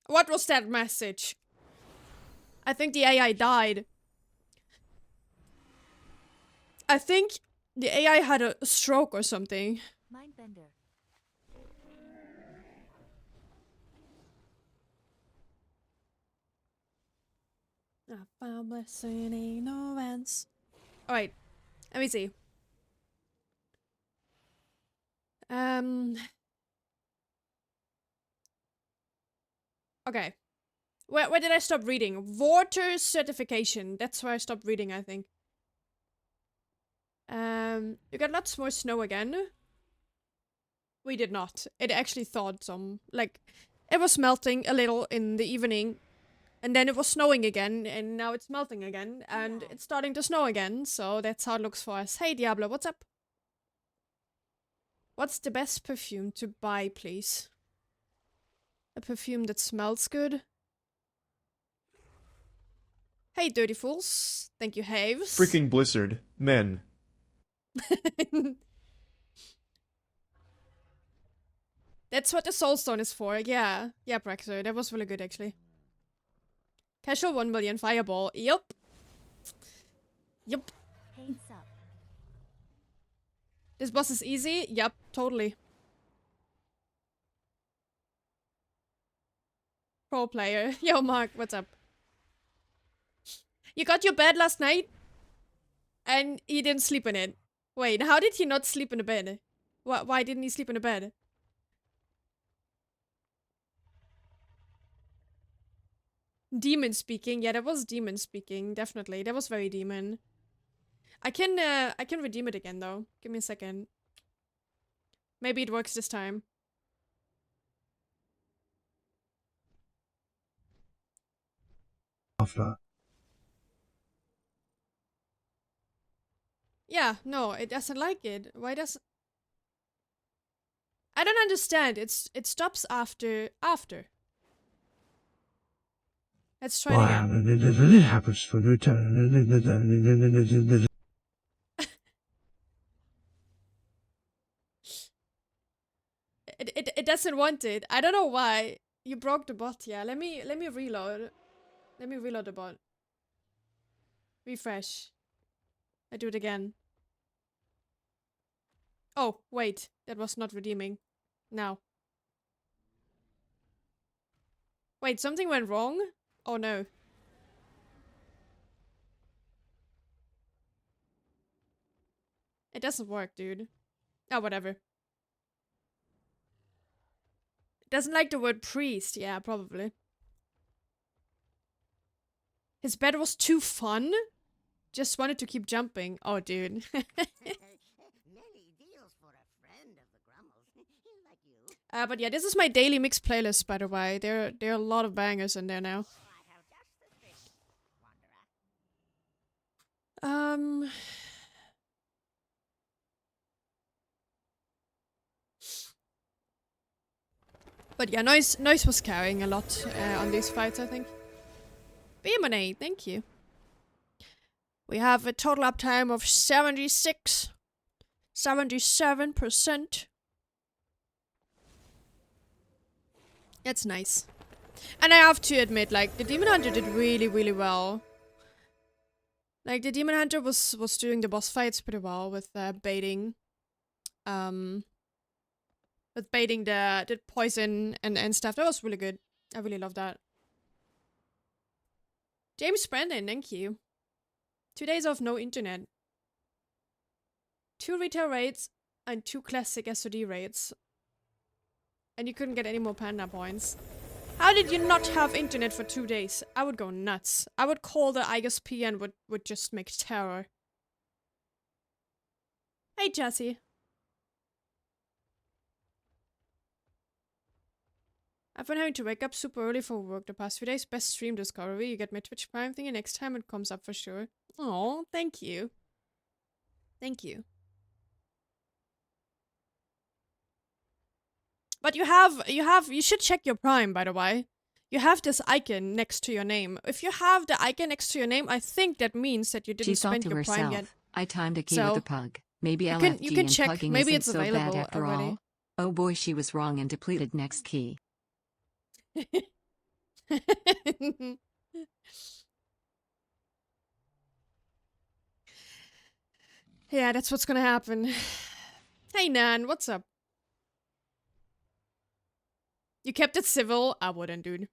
What was that message? I think the AI died. I think the AI had a stroke or something. Mindbender. I found blessing in ignorance. Alright, let me see. Okay. Where did I stop reading? Water certification. That's where I stopped reading, I think. You got lots more snow again. We did not. It actually thawed some. Like, it was melting a little in the evening. And then it was snowing again, and now it's melting again, and it's starting to snow again, so that's how it looks for us. Hey Diablo, what's up? What's the best perfume to buy, please? A perfume that smells good? Hey Dirty Fools. Thank you, Haves. Freaking Blizzard. Men. That's what the Soulstone is for, yeah. Yeah, Praxer, that was really good, actually. Casual 1 million fireball. Yup. Yup. Pain sup. This boss is easy? Yup, totally. Pro player. Yo, Mark, what's up? You got your bed last night? And he didn't sleep in it. Wait, how did he not sleep in the bed? Why didn't he sleep in the bed? Demon speaking. Yeah, that was demon speaking. Definitely. That was very demon. I can redeem it again though. Give me a second. Maybe it works this time. After. Yeah, no, it doesn't like it. Why does I don't understand. It stops after. Let's try it again. It happens for return. doesn't want it. I don't know why. You broke the bot, yeah. Let me reload. Let me reload the bot. Refresh. I do it again. Oh, wait. That was not redeeming. Now. Wait, something went wrong? Oh no. It doesn't work, dude. Oh, whatever. Doesn't like the word priest. Yeah, probably. His bed was too fun? Just wanted to keep jumping. Oh, dude. But yeah, this is my daily mix playlist, by the way. There are a lot of bangers in there now. But yeah, noise was carrying a lot on these fights, I think. BMNA, thank you. We have a total uptime of 77%. That's nice. And I have to admit, like, the Demon Hunter did really, really well. Like, the Demon Hunter was doing the boss fights pretty well with baiting. With baiting the poison and stuff. That was really good. I really love that. James Brandon, thank you. 2 days of no internet. 2 retail raids and 2 classic SOD raids. And you couldn't get any more panda points. How did you not have internet for 2 days? I would go nuts. I would call the ISP and would just make terror. Hey, Jesse. I've been having to wake up super early for work the past few days. Best stream discovery. You get my Twitch Prime thingy next time it comes up for sure. Oh, thank you. Thank you. But you should check your Prime, by the way. You have this icon next to your name. If you have the icon next to your name, I think that means that you didn't spend your Prime yet. I timed a key with a pug. Maybe LFG you can and check. pugging Maybe isn't it's so bad available after already. all. Oh boy, she was wrong and depleted next key. Yeah, that's what's gonna happen. Hey, Nan, what's up? You kept it civil? I wouldn't, dude.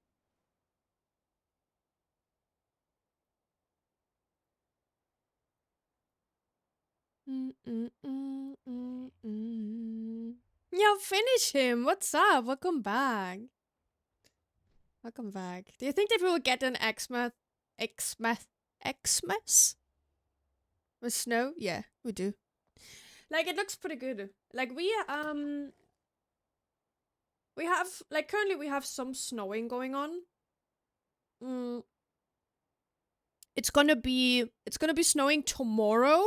Yo, finish him. What's up? Welcome back. Welcome back. Do you think that we will get an Xmas with snow? Yeah, we do. Like, it looks pretty good. Like, we have, like, currently we have some snowing going on. It's gonna be snowing tomorrow.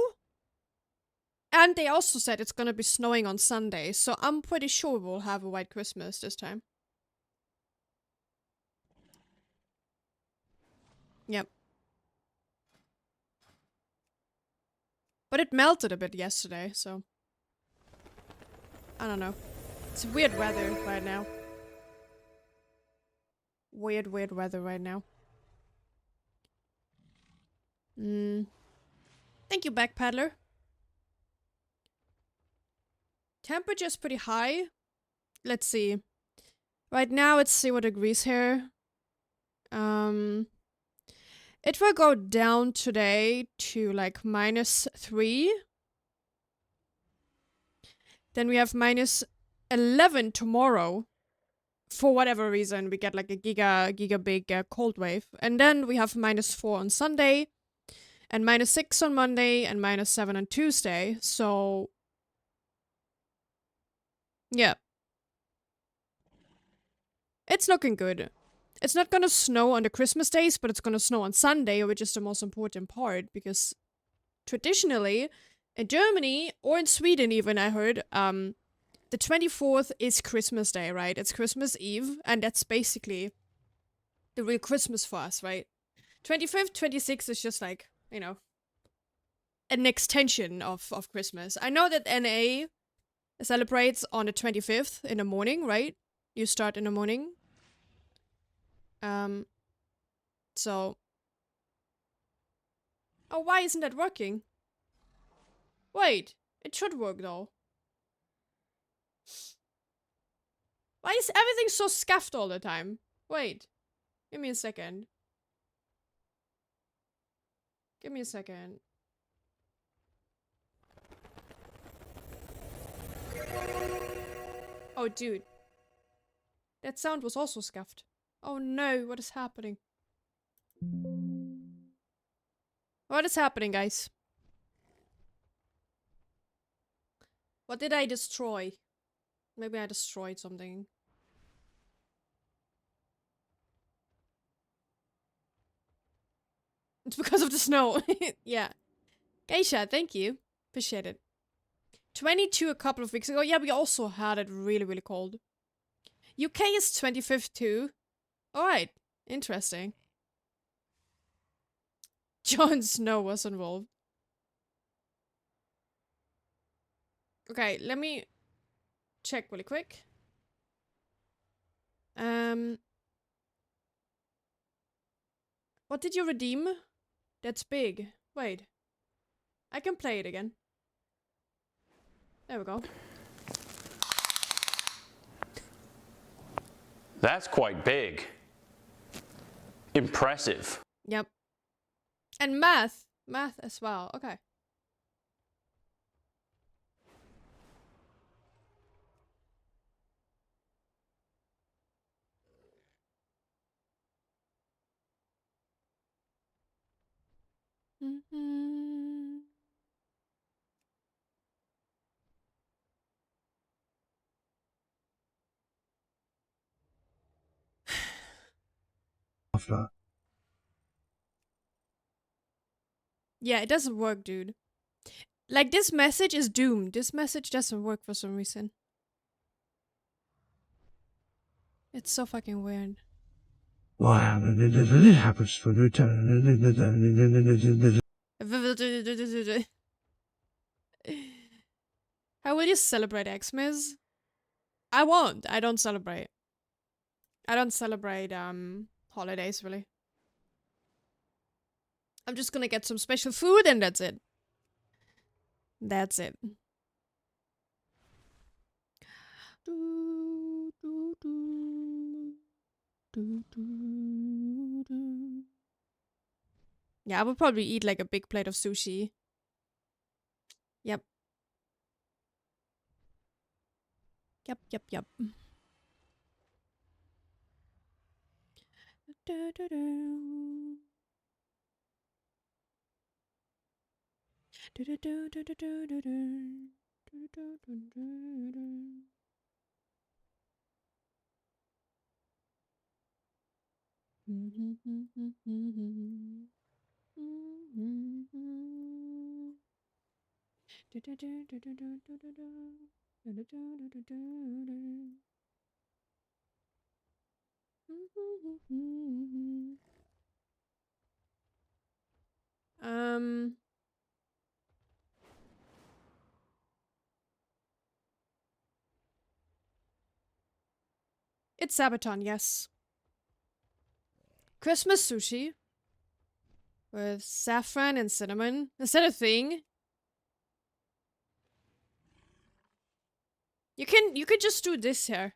And they also said it's gonna be snowing on Sunday, so I'm pretty sure we'll have a white Christmas this time. Yep. But it melted a bit yesterday, so... I don't know. It's weird weather right now. Weird weather right now. Thank you, Backpaddler. Temperature's pretty high. Let's see. Right now it's 0 degrees here. It will go down today to like -3. Then we have -11 tomorrow. For whatever reason, we get like a giga big cold wave. And then we have -4 on Sunday. And -6 on Monday. And -7 on Tuesday. So... yeah. It's looking good. It's not gonna snow on the Christmas days, but it's gonna snow on Sunday, which is the most important part, because traditionally, in Germany, or in Sweden even, I heard, the 24th is Christmas Day, right? It's Christmas Eve, and that's basically the real Christmas for us, right? 25th, 26th is just like, you know, an extension of Christmas. I know that NA celebrates on the 25th in the morning, right? you start in the morning. So... Oh, why isn't that working? Wait, it should work though. Why is everything so scuffed all the time? Wait, give me a second. Give me a second. Oh, dude. That sound was also scuffed. Oh no, what is happening? What is happening, guys? What did I destroy? Maybe I destroyed something. It's because of the snow. Yeah. Geisha, thank you. Appreciate it. 22 a couple of weeks ago. Yeah, we also had it really, really cold. UK is 25th too. Alright. Interesting. Jon Snow was involved. Okay, let me check really quick. What did you redeem? That's big. Wait. I can play it again. There we go. That's quite big. Impressive. Yep. And math. Math as well. Okay. After. Yeah, it doesn't work, dude. Like, this message is doomed. This message doesn't work for some reason. It's so fucking weird. Wow, it happens for the How will you celebrate Xmas? I won't. I don't celebrate. I don't celebrate holidays really. I'm just gonna get some special food and that's it. That's it. Yeah, I would probably eat like a big plate of sushi. Yep. Yep. It's Sabaton, yes. Christmas sushi with saffron and cinnamon. Is that a thing? You could just do this here.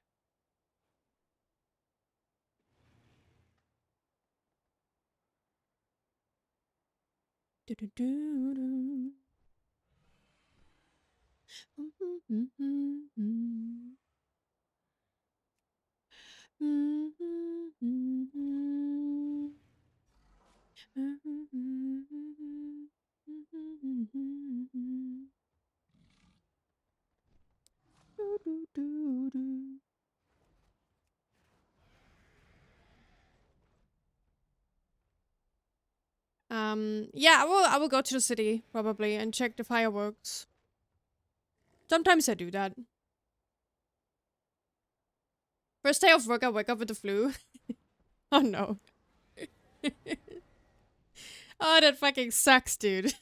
Yeah, I will go to the city probably and check the fireworks. Sometimes I do that. First day of work, I wake up with the flu. Oh no. Oh, that fucking sucks, dude.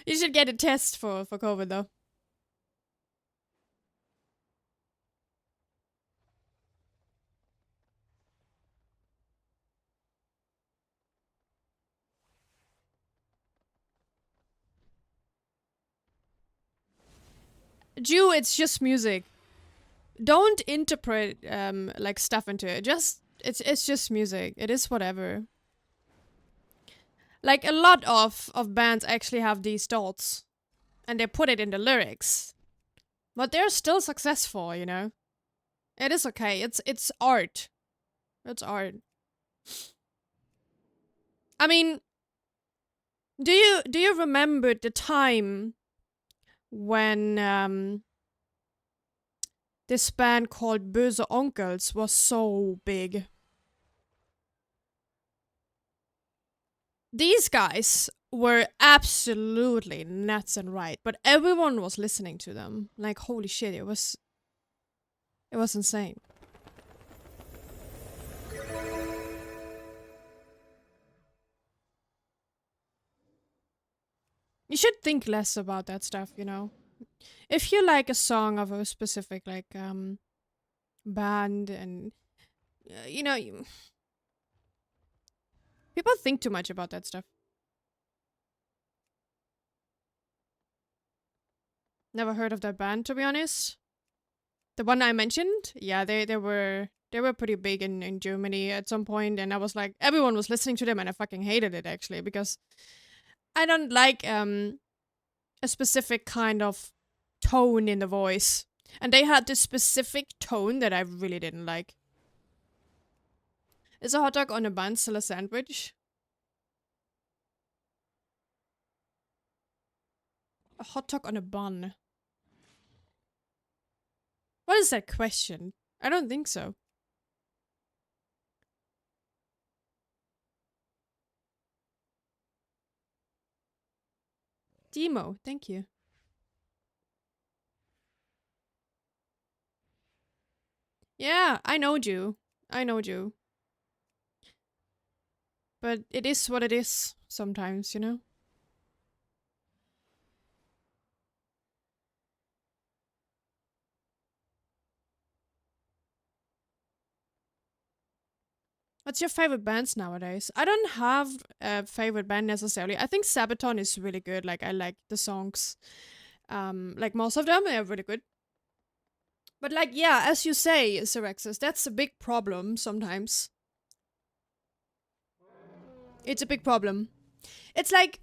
You should get a test for COVID though. Jew, it's just music. Don't interpret like stuff into it. It's just music. It is whatever. Like a lot of bands actually have these thoughts, and they put it in the lyrics, but they're still successful. You know, it is okay. It's art. It's art. I mean, do you remember the time when this band called Böse Onkels was so big? These guys were absolutely nuts and right, but everyone was listening to them. Like, holy shit, it was insane. You should think less about that stuff, you know? If you like a song of a specific, like, band and, you know, people think too much about that stuff. Never heard of that band, to be honest. The one I mentioned, yeah, they were pretty big in Germany at some point, and I was like, everyone was listening to them, and I fucking hated it actually because I don't like a specific kind of tone in the voice, and they had this specific tone that I really didn't like. Is a hot dog on a bun still a sandwich? A hot dog on a bun. What is that question? I don't think so. Demo, thank you. Yeah, I know you. I know you. But it is what it is sometimes, you know? What's your favorite bands nowadays? I don't have a favorite band necessarily. I think Sabaton is really good. Like, I like the songs. Like, most of them, they're really good. But, like, yeah, as you say, Syrexis, that's a big problem sometimes. It's a big problem. It's like,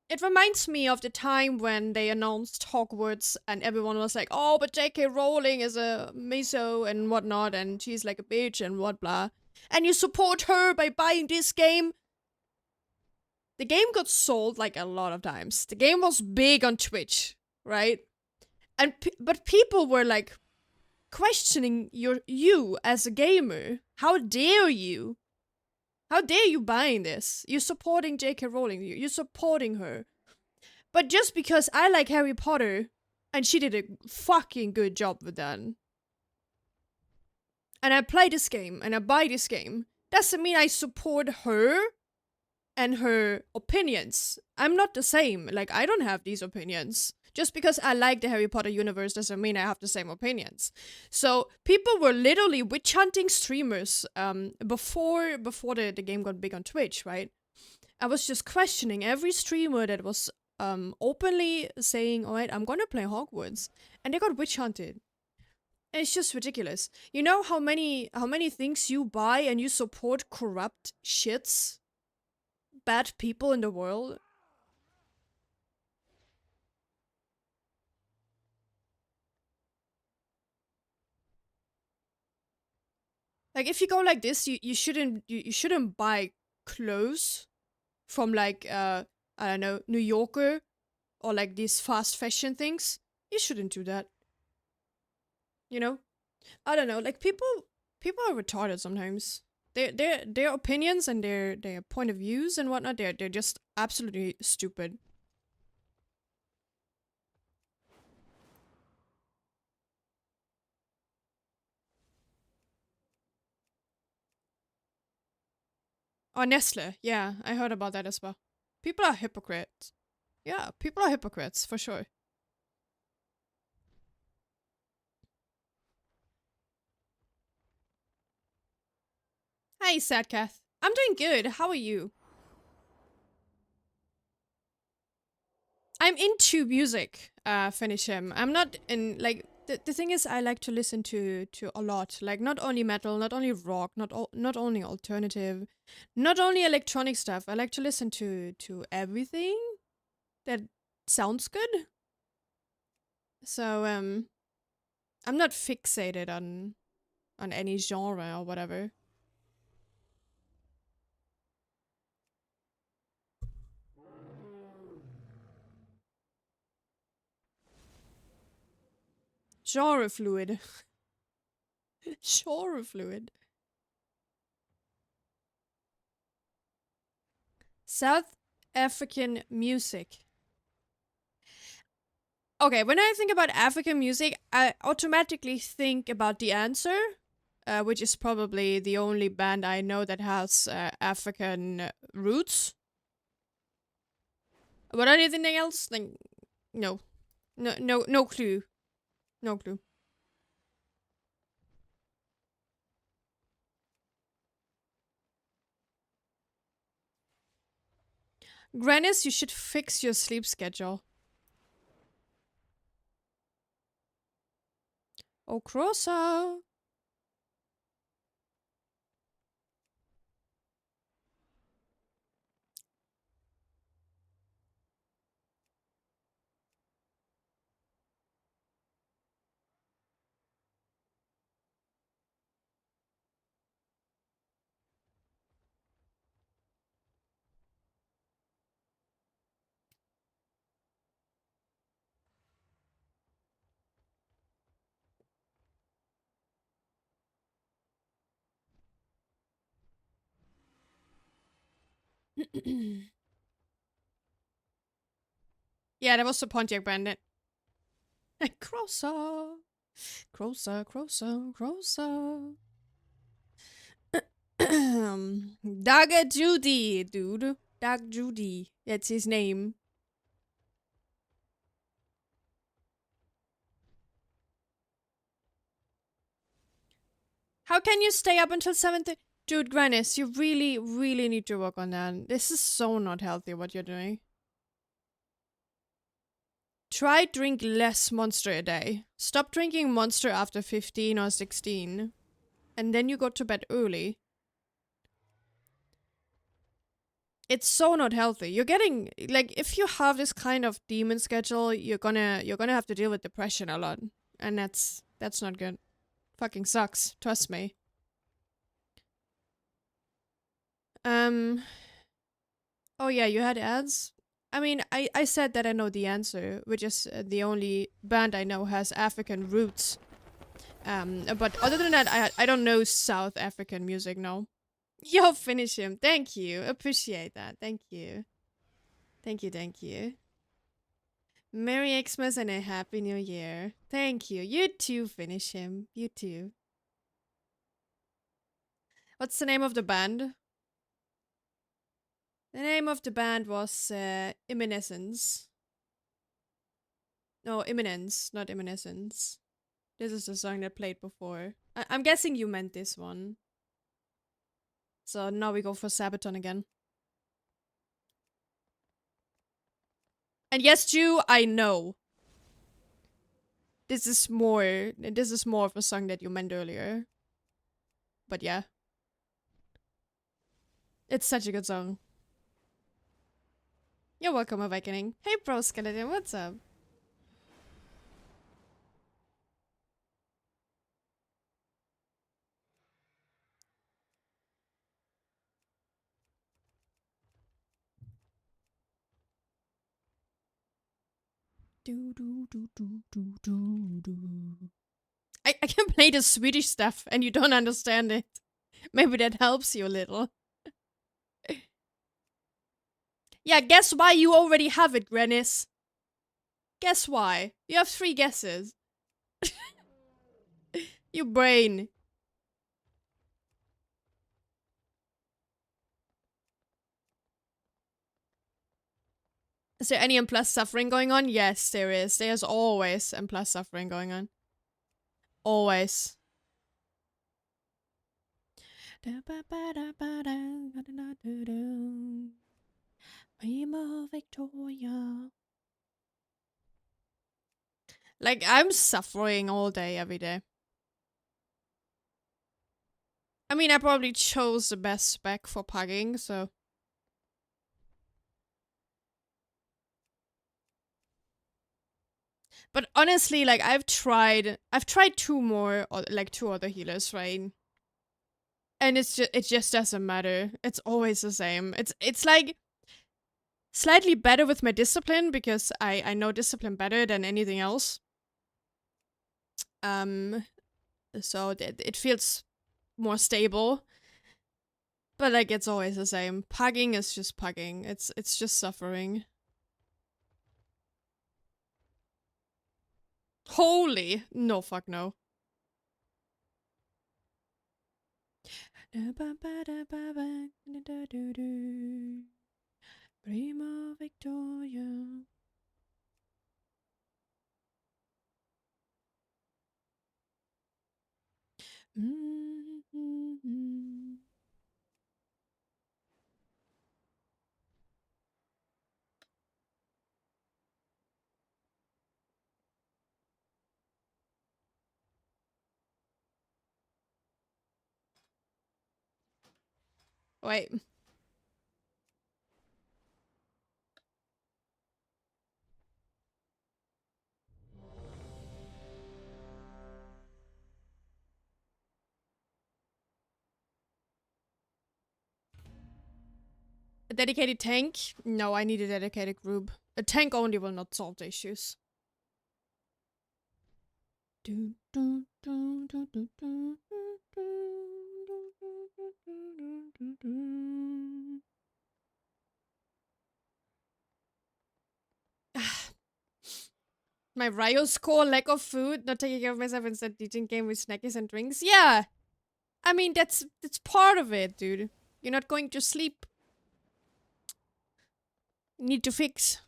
it reminds me of the time when they announced Hogwarts and everyone was like, oh, but J.K. Rowling is a miso and whatnot, and she's like a bitch and what blah. And you support her by buying this game. The game got sold like a lot of times. The game was big on Twitch, right? And but people were like questioning you as a gamer. How dare you? How dare you buying this? You're supporting J.K. Rowling. You're supporting her. But just because I like Harry Potter, and she did a fucking good job with that, and I play this game, and I buy this game, doesn't mean I support her and her opinions. I'm not the same. Like, I don't have these opinions. Just because I like the Harry Potter universe doesn't mean I have the same opinions. So people were literally witch hunting streamers before the game got big on Twitch, right? I was just questioning every streamer that was openly saying, all right, I'm gonna play Hogwarts, and they got witch hunted. And it's just ridiculous. You know how many things you buy and you support corrupt shits? Bad people in the world? Like, if you go like this, you shouldn't buy clothes from like I don't know, New Yorker or like these fast fashion things. You shouldn't do that. You know? I don't know, like people are retarded sometimes. Their opinions and their point of views and whatnot, they're just absolutely stupid. Oh, Nestle. Yeah, I heard about that as well. People are hypocrites. Yeah, people are hypocrites, for sure. Hey, Sadcath. I'm doing good. How are you? I'm into music, finish him. I'm not in, like, the thing is I like to listen to a lot. Like, not only metal, not only rock, not only alternative, not only electronic stuff. I like to listen to everything that sounds good. So, I'm not fixated on any genre or whatever. Genre fluid. Genre fluid. South African music. Okay, when I think about African music, I automatically think about The Answer, which is probably the only band I know that has African roots. But anything else? Then no. No clue. No clue. Grannis, you should fix your sleep schedule. Oh, Crossa. Yeah, that was the Pontiac Bandit. Crossa. Crossa, Crossa, Crossa. Doug Judy, dude. Doug Judy. That's his name. How can you stay up until 7:30? Dude, Grannis, you really, really need to work on that. This is so not healthy what you're doing. Try drink less Monster a day. Stop drinking Monster after 15 or 16. And then you go to bed early. It's so not healthy. You're getting, like, if you have this kind of demon schedule, you're gonna have to deal with depression a lot. And that's not good. Fucking sucks. Trust me. Oh yeah, you had ads? I mean, I said that I know The Answer, which is the only band I know has African roots. But other than that, I don't know South African music, no. Yo, finish him. Thank you. Appreciate that. Thank you. Thank you, thank you. Merry Xmas and a Happy New Year. Thank you. You too, finish him. You too. What's the name of the band? The name of the band was Imminescence. No, Imminence, not Imminescence. This is the song that played before. I'm guessing you meant this one. So now we go for Sabaton again. And yes, Jew, I know. This is more of a song that you meant earlier. But yeah. It's such a good song. You're welcome, Awakening. Hey, Pro Skeleton, what's up? Do do do do do do do. I can play the Swedish stuff and you don't understand it. Maybe that helps you a little. Yeah, guess why you already have it, Grannis? Guess why? You have 3 guesses. Your brain. Is there any M+ suffering going on? Yes, there is. There's always M+ suffering going on. Always. Prima Victoria. Like, I'm suffering all day, every day. I mean, I probably chose the best spec for pugging, so... But honestly, like, I've tried two other healers, right? And it just doesn't matter. It's always the same. It's like slightly better with my discipline because I know discipline better than anything else. So it feels more stable. But like it's always the same. Pugging is just pugging. It's just suffering. Holy no, fuck no. Prima Victoria. Wait. A dedicated tank? No, I need a dedicated group. A tank only will not solve the issues. My Ryo score, lack of food, not taking care of myself, instead eating game with snackies and drinks. Yeah! I mean, that's part of it, dude. You're not going to sleep. You need to fix.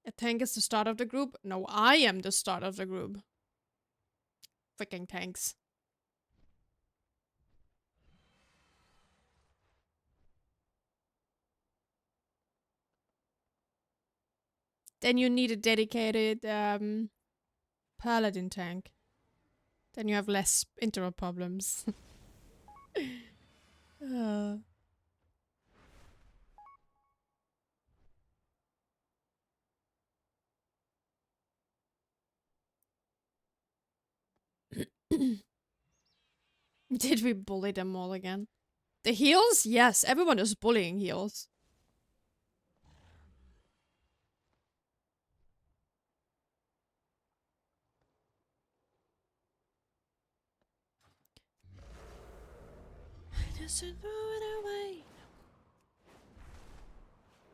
A tank is the start of the group? No, I am the start of the group. Freaking tanks. Then you need a dedicated paladin tank. Then you have less interrupt problems. Did we bully them all again? The heals? Yes, everyone is bullying heals.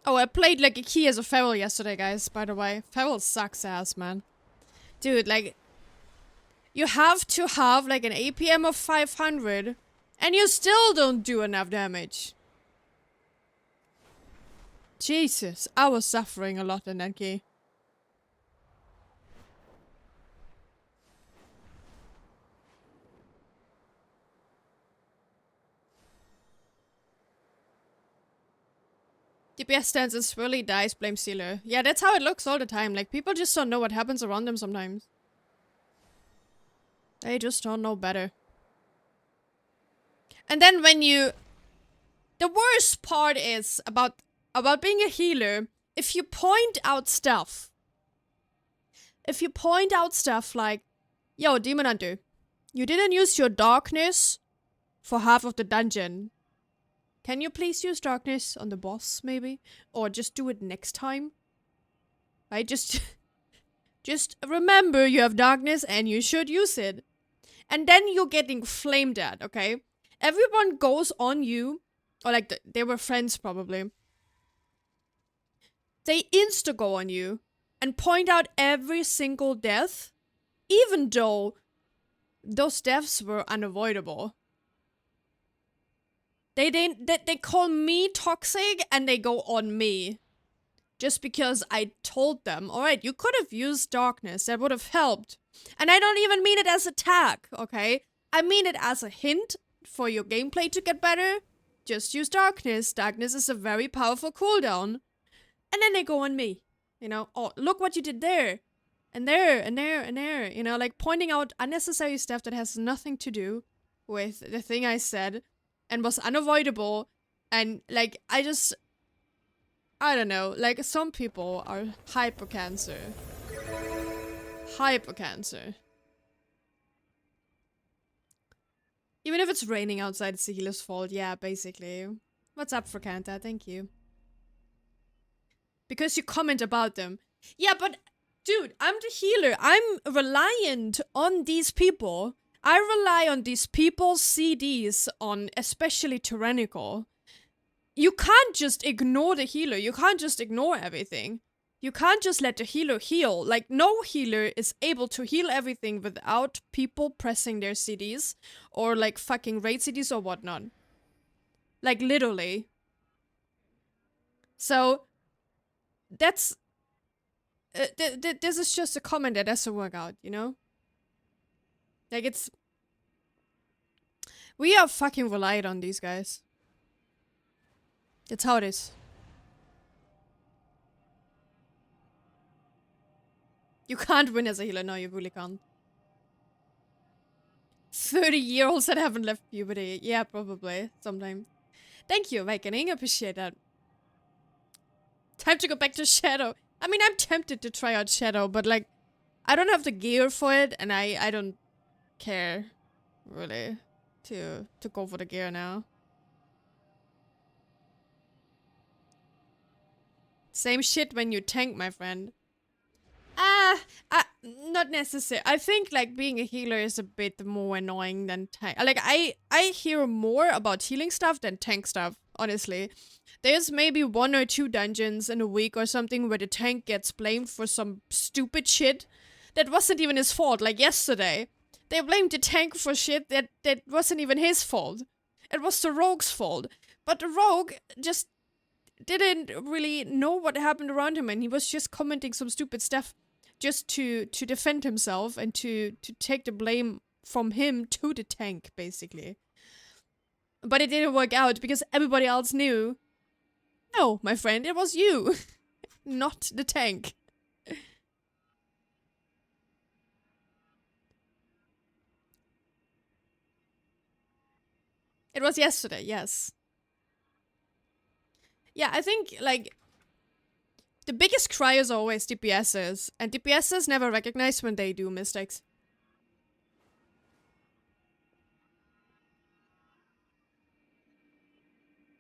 Oh, I played like a key as a feral yesterday, guys, by the way. Feral sucks ass, man. Dude, like... You have to have like an APM of 500, and you still don't do enough damage. Jesus, I was suffering a lot in that key. DPS stands and swirly dies, blame Stealer. Yeah, that's how it looks all the time. Like, people just don't know what happens around them sometimes. They just don't know better. And then when you... The worst part is about being a healer, if you point out stuff. If you point out stuff like, yo, Demon Hunter, you didn't use your darkness for half of the dungeon. Can you please use darkness on the boss, maybe? Or just do it next time? Right? Just remember you have darkness and you should use it. And then you're getting flamed at, okay? Everyone goes on you. Or like, they were friends probably. They insta-go on you. And point out every single death. Even though those deaths were unavoidable. They call me toxic and they go on me. Just because I told them, alright, you could have used darkness, that would have helped. And I don't even mean it as attack, okay? I mean it as a hint for your gameplay to get better. Just use darkness. Darkness is a very powerful cooldown. And then they go on me. You know, oh, look what you did there. And there, and there, and there. You know, like pointing out unnecessary stuff that has nothing to do with the thing I said. And was unavoidable. And, like, I don't know. Like, some people are hyper-cancer. Hyper-cancer. Even if it's raining outside, it's the healer's fault. Yeah, basically. What's up, Fracanta? Thank you. Because you comment about them. Yeah, but, dude, I'm the healer. I'm reliant on these people. I rely on these people's CDs on especially Tyrannical. You can't just ignore the healer. You can't just ignore everything. You can't just let the healer heal. Like, no healer is able to heal everything without people pressing their CDs. Or, like, fucking raid CDs or whatnot. Like, literally. So, that's... this is just a comment that has to work out, you know? Like, it's... We are fucking reliant on these guys. That's how it is. You can't win as a healer. No, you really can't. 30-year-olds that haven't left puberty. Yeah, probably. Sometime. Thank you, Awakening. Appreciate that. Time to go back to Shadow. I mean, I'm tempted to try out Shadow, but like, I don't have the gear for it, and I don't care, really, to go for the gear now. Same shit when you tank, my friend. Not necessary. I think, like, being a healer is a bit more annoying than tank. Like, I hear more about healing stuff than tank stuff, honestly. There's maybe 1 or 2 dungeons in a week or something where the tank gets blamed for some stupid shit that wasn't even his fault. Like, yesterday, they blamed the tank for shit that wasn't even his fault. It was the rogue's fault. But the rogue just didn't really know what happened around him, and he was just commenting some stupid stuff just to defend himself and to take the blame from him to the tank, basically. But it didn't work out because everybody else knew. No, my friend, it was you, not the tank. It was yesterday, yes. Yeah, I think, like, the biggest cry is always DPSs, and DPSs never recognize when they do mistakes.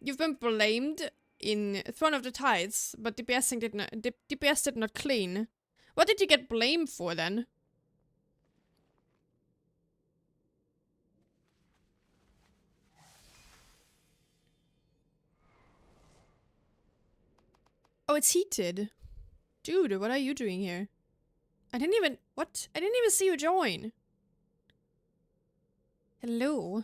You've been blamed in Throne of the Tides, but DPS did not clean. What did you get blamed for then? Oh, it's heated. Dude, what are you doing here? What? I didn't even see you join. Hello?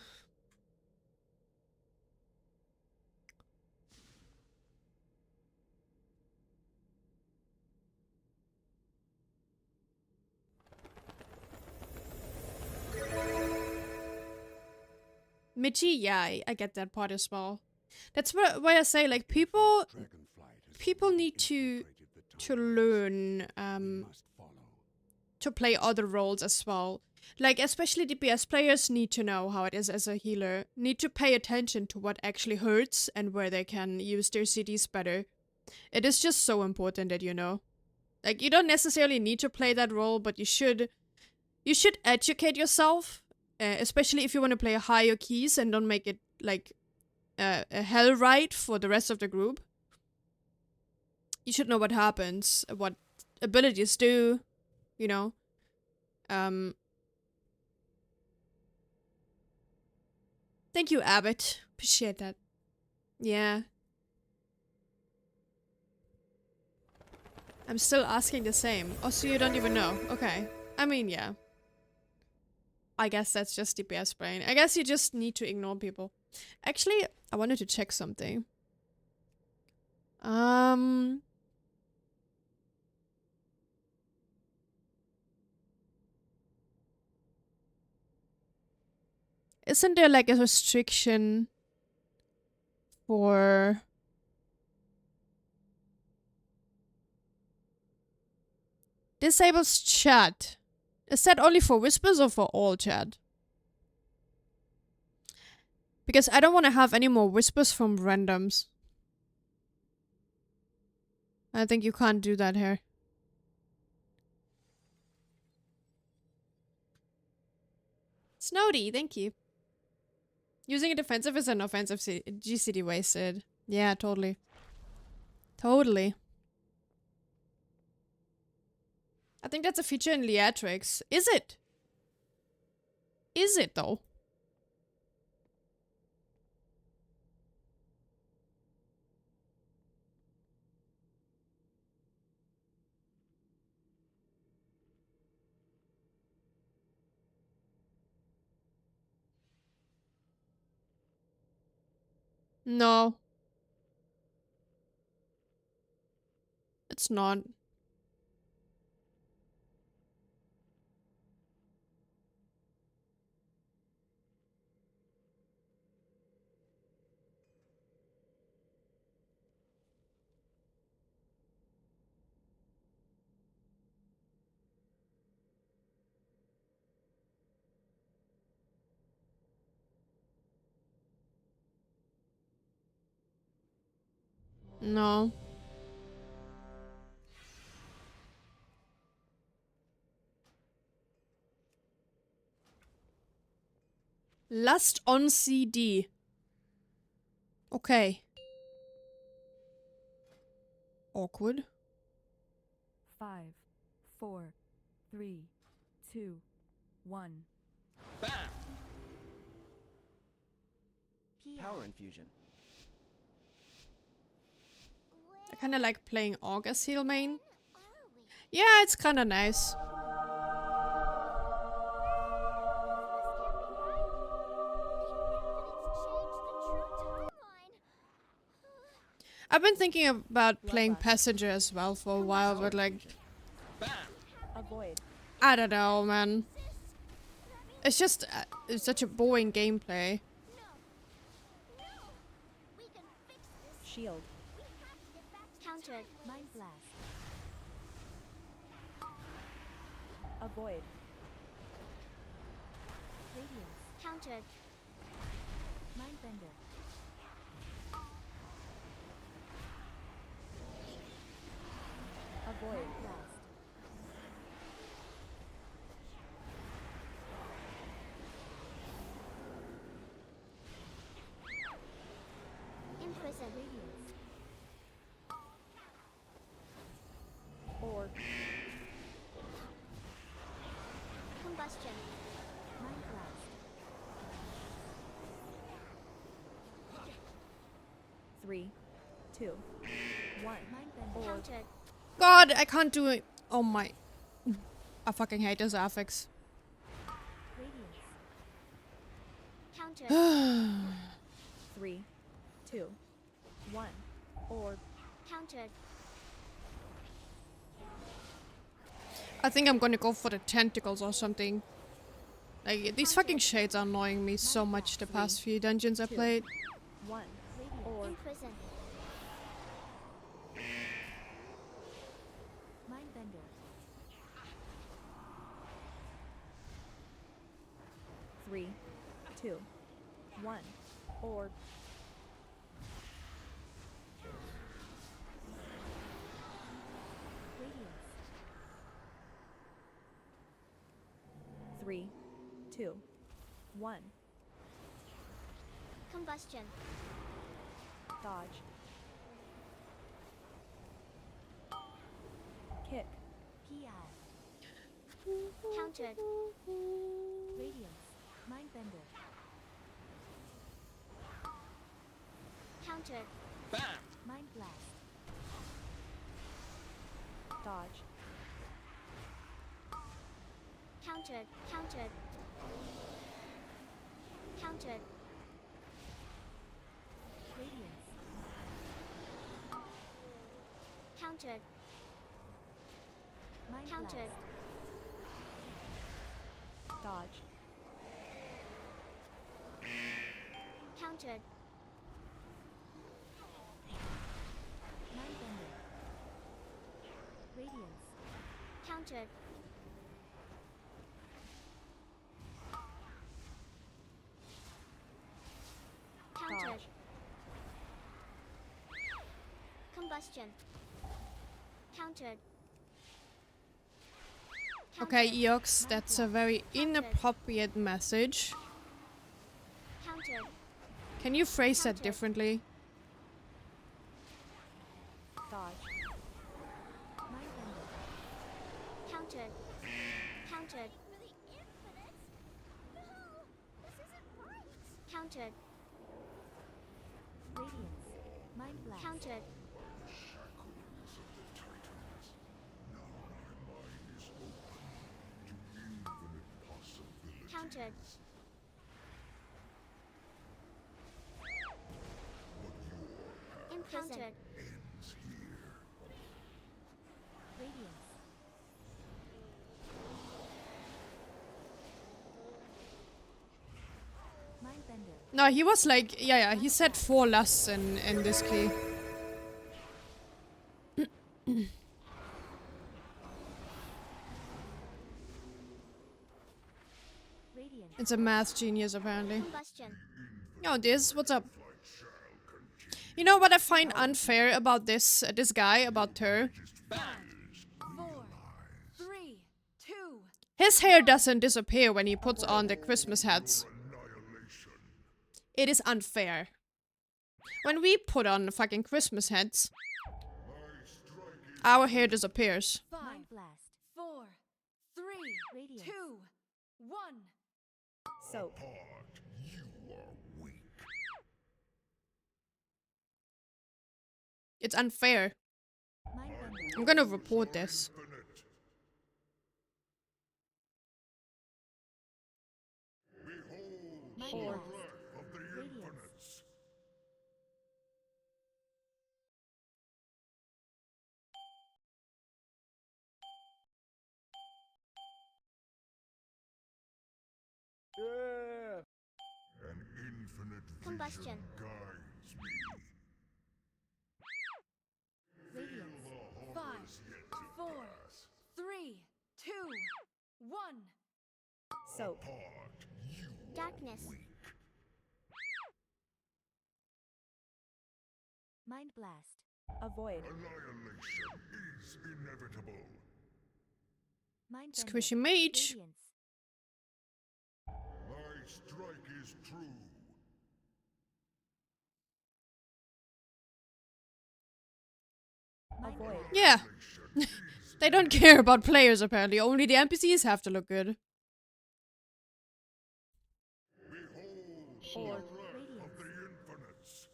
Michi, yeah, I get that part as well. That's why I say, like, people need to learn to play other roles as well. Like, especially DPS players need to know how it is as a healer. Need to pay attention to what actually hurts and where they can use their CDs better. It is just so important that you know. Like, you don't necessarily need to play that role, but you should educate yourself. Especially if you want to play higher keys and don't make it, like, a hell ride for the rest of the group. You should know what happens, what abilities do, you know. Thank you, Abbott. Appreciate that. Yeah. I'm still asking the same. Oh, so you don't even know. Okay. I mean, yeah. I guess that's just DPS brain. I guess you just need to ignore people. Actually, I wanted to check something. Isn't there like a restriction for disables chat? Is that only for whispers or for all chat? Because I don't want to have any more whispers from randoms. I think you can't do that here. Snowdy, thank you. Using a defensive is an offensive GCD wasted. Yeah, totally. Totally. I think that's a feature in Leatrix. Is it? Is it though? No. It's not. No. Lust on CD. Okay. Awkward. 5, 4, 3, 2, 1. Bam! Power infusion. I kind of like playing Aug as heal main. Yeah, it's kind of nice. I've been thinking about playing Passenger as well for a while, but like, Avoid. I don't know, man. It's just it's such a boring gameplay. Shield. Countered. Mind blast. Avoid. Radiance. Countered. Mind bender. Avoid. Mind blast. Imprison. Radiance. Orb. Combustion. Mind blast. 3, 2, 1. Mind bender. Orb. Countered. God, I can't do it. Oh my. I fucking hate this affix. Radiance. Countered. 3, 2, 1. Orb. Countered. I think I'm gonna go for the tentacles or something. Like, these fucking shades are annoying me so much the past few dungeons I played. 1. Radiant. Orb. Imprison. Mind bender. 3, 2, 1. Orb. Radiance. 3, 2, 1. Combustion. Dodge. Kick. PI. Countered. Radiance. Mind bender. Countered. Bam! Mind blast. Dodge. Countered. Countered. Countered. Countered. Mind Countered. blast. Dodge. Countered. Mind bender. Radiance. Countered. Countered. Dodge. Combustion. Countered. Okay, Countered. Eox, that's a very inappropriate message. Countered. Can you phrase that Countered. differently? Dodge. Mind bender. Countered. Countered. For the infinite? No! This isn't right! Countered. Radiance. Mind blast. Countered. Countered. Imprisoned. Radiance. Mind bender. No, he was like, yeah, he said 4 lusts in this key. Radiance. It's a math genius, apparently. Combustion. Oh, this, what's up? You know what I find unfair about this guy, about her? 5, 4, 3, 2. His hair doesn't disappear when he puts on the Christmas hats. It is unfair. When we put on the fucking Christmas hats, our hair disappears. 5, Mind blast. 4, 3, Radiance. 2, 1. Soap. It's unfair. Mind bender. I'm gonna report this. Mind Orb. blast. Radiance. An infinite Combustion. vision guides me. Radiance. 5, 4, 3, 2, 1. Soap. Darkness. Mind blast. Avoid. Annihilation is inevitable. Mind bender. Squishy mage. Radiance. My strike is true. Mind Avoid. blast. Yeah. They don't care about players, apparently. Only the NPCs have to look good. Behold, Orb. the wrath of Radiance. the infinites.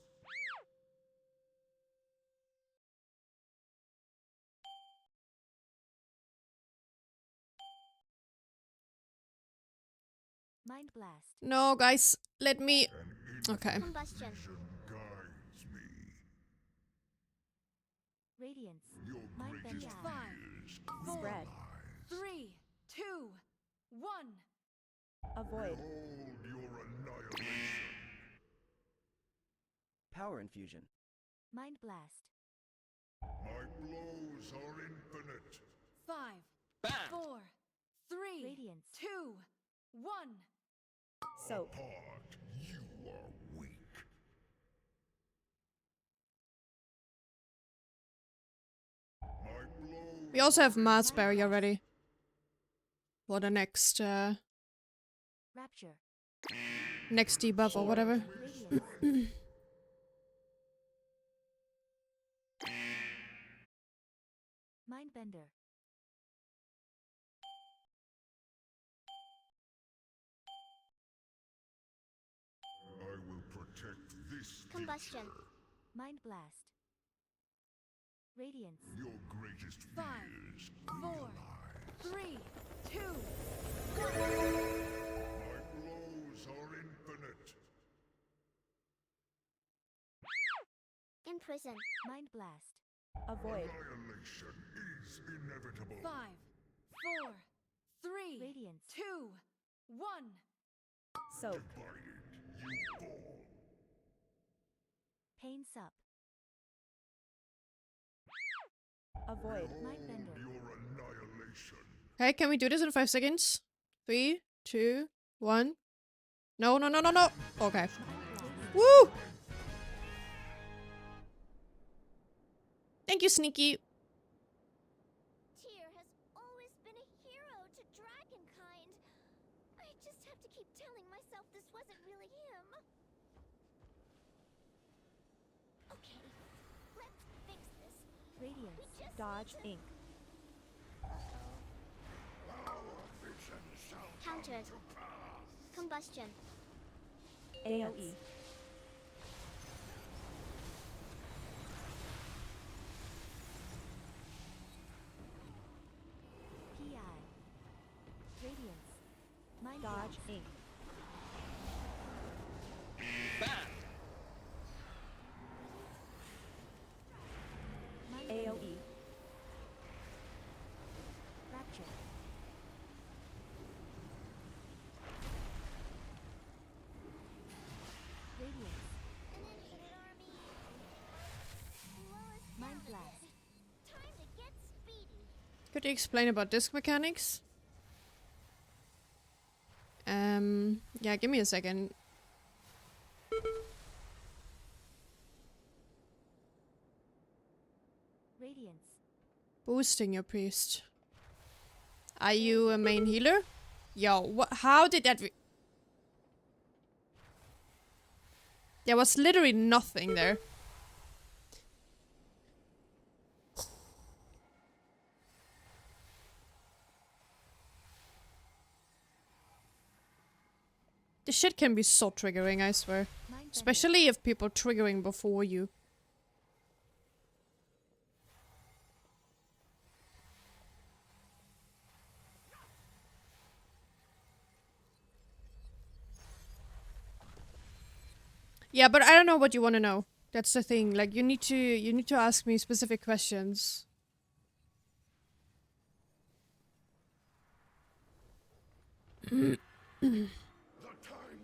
Mind blast. No, guys, let me... An Okay. Combustion. vision guides me. Radiance. Your Mind greatest bender. 5, fears 4, Spread. 3, 2, 1. Avoid. Behold your annihilation. Power infusion. Mind blast. My blows are infinite. 5, Bam! 4, 3, Radiance. 2, 1. Soap. Apart, you are weak. My blows We also have Mass Barrier ready. For the next, Rapture. next debuff or whatever. Radiance. Mind bender. I will protect this Combustion. future. Mind blast. Radiance. Your greatest 5, fears 4, realized. 3, 2. My blows are infinite. Imprison. Mind blast. Avoid. Annihilation is inevitable. 5, 4, 3, Radiance. 2, 1. Soak. Divided, you fall. Pain sup. Avoid. Mindbender. Your annihilation. Okay, can we do this in 5 seconds? 3, 2, 1. No, no, no, no, no. Okay. Woo! Thank you, Sneaky. Tyr has always been a hero to dragonkind. I just have to keep telling myself this wasn't really him. Okay, let's fix this. Radiance. We just Dodge need ink. Countered. Combustion. AoE. PI. Radiance. Mind Dodge blast. ink. Bam! Mind AoE. bender. Rapture. Radiance. An infinite army. Lowest Mind down blast. again. Time to get speedy. Could you explain about disc mechanics? Yeah, give me a second. Radiance. Boosting your priest. Are you a main healer? Yo, how did that There was literally nothing there. This shit can be so triggering, I swear. Mind bender. Especially if people triggering before you. Yeah, but I don't know what you want to know. That's the thing. Like you need to ask me specific questions. The time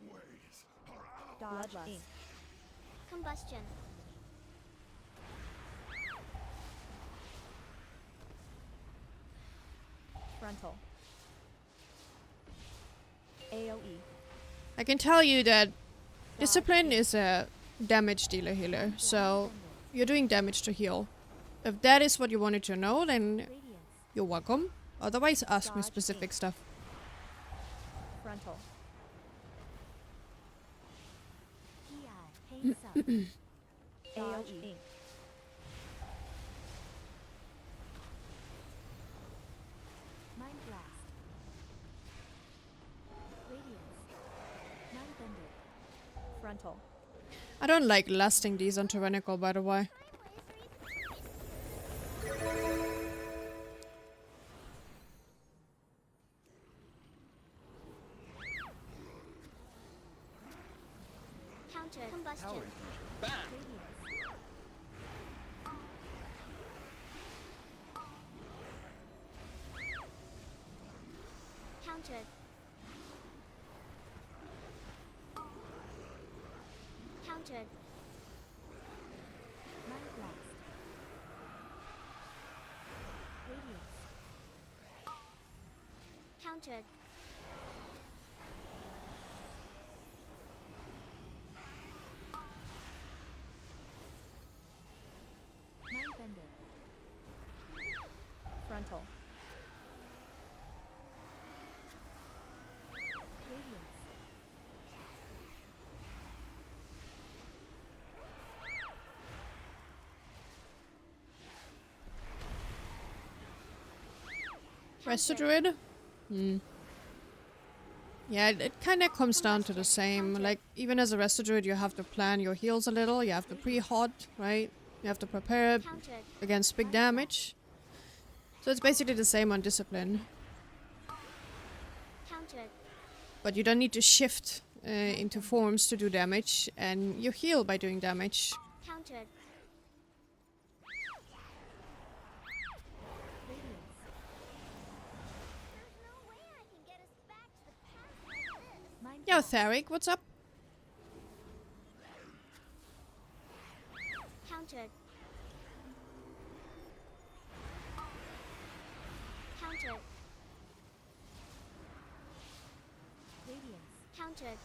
waves are out. Dodge Bloodlust. ink. Combustion. Frontal. AoE. I can tell you that Dodge Discipline ink. is a damage dealer healer, so Bender. you're doing damage to heal. If that is what you wanted to know, then Radiance. you're welcome. Otherwise, ask me Dodge specific ink. stuff. Frontal. PI. Pain sup. Dodge ink. Mind blast. Radiance. Mind bender. Frontal. I don't like lasting these on Tyrannical, by the way. Countered. Combustion. Power infusion. Bam! Radiance. Countered. Countered. Mind blast. Radiance. Countered. Mind bender. Frontal. Radiance. Resto Druid? Hmm. Yeah, it kind of comes down to the same. Like, even as a Resto Druid, you have to plan your heals a little. You have to pre-hot, right? You have to prepare Countered. against big damage. So it's basically the same on Discipline. Countered. But you don't need to shift into forms to do damage. And you heal by doing damage. Countered. Yo, Theric, what's up? Countered. Countered. Radiance. Countered.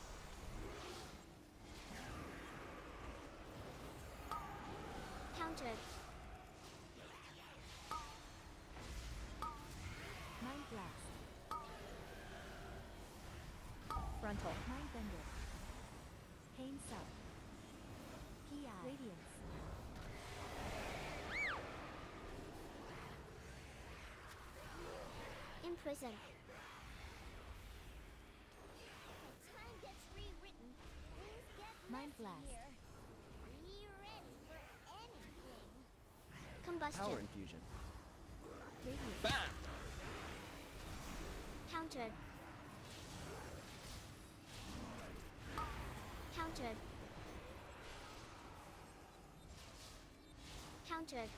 Countered. Mind blast. Frontal. Mind bender. Pain sub. PI. Radiance. Imprison. Time gets rewritten. Things get Mind messy blast. here. Be ready for anything. Combustion. Power infusion. Radiance. Bam! Countered. Countered. Countered.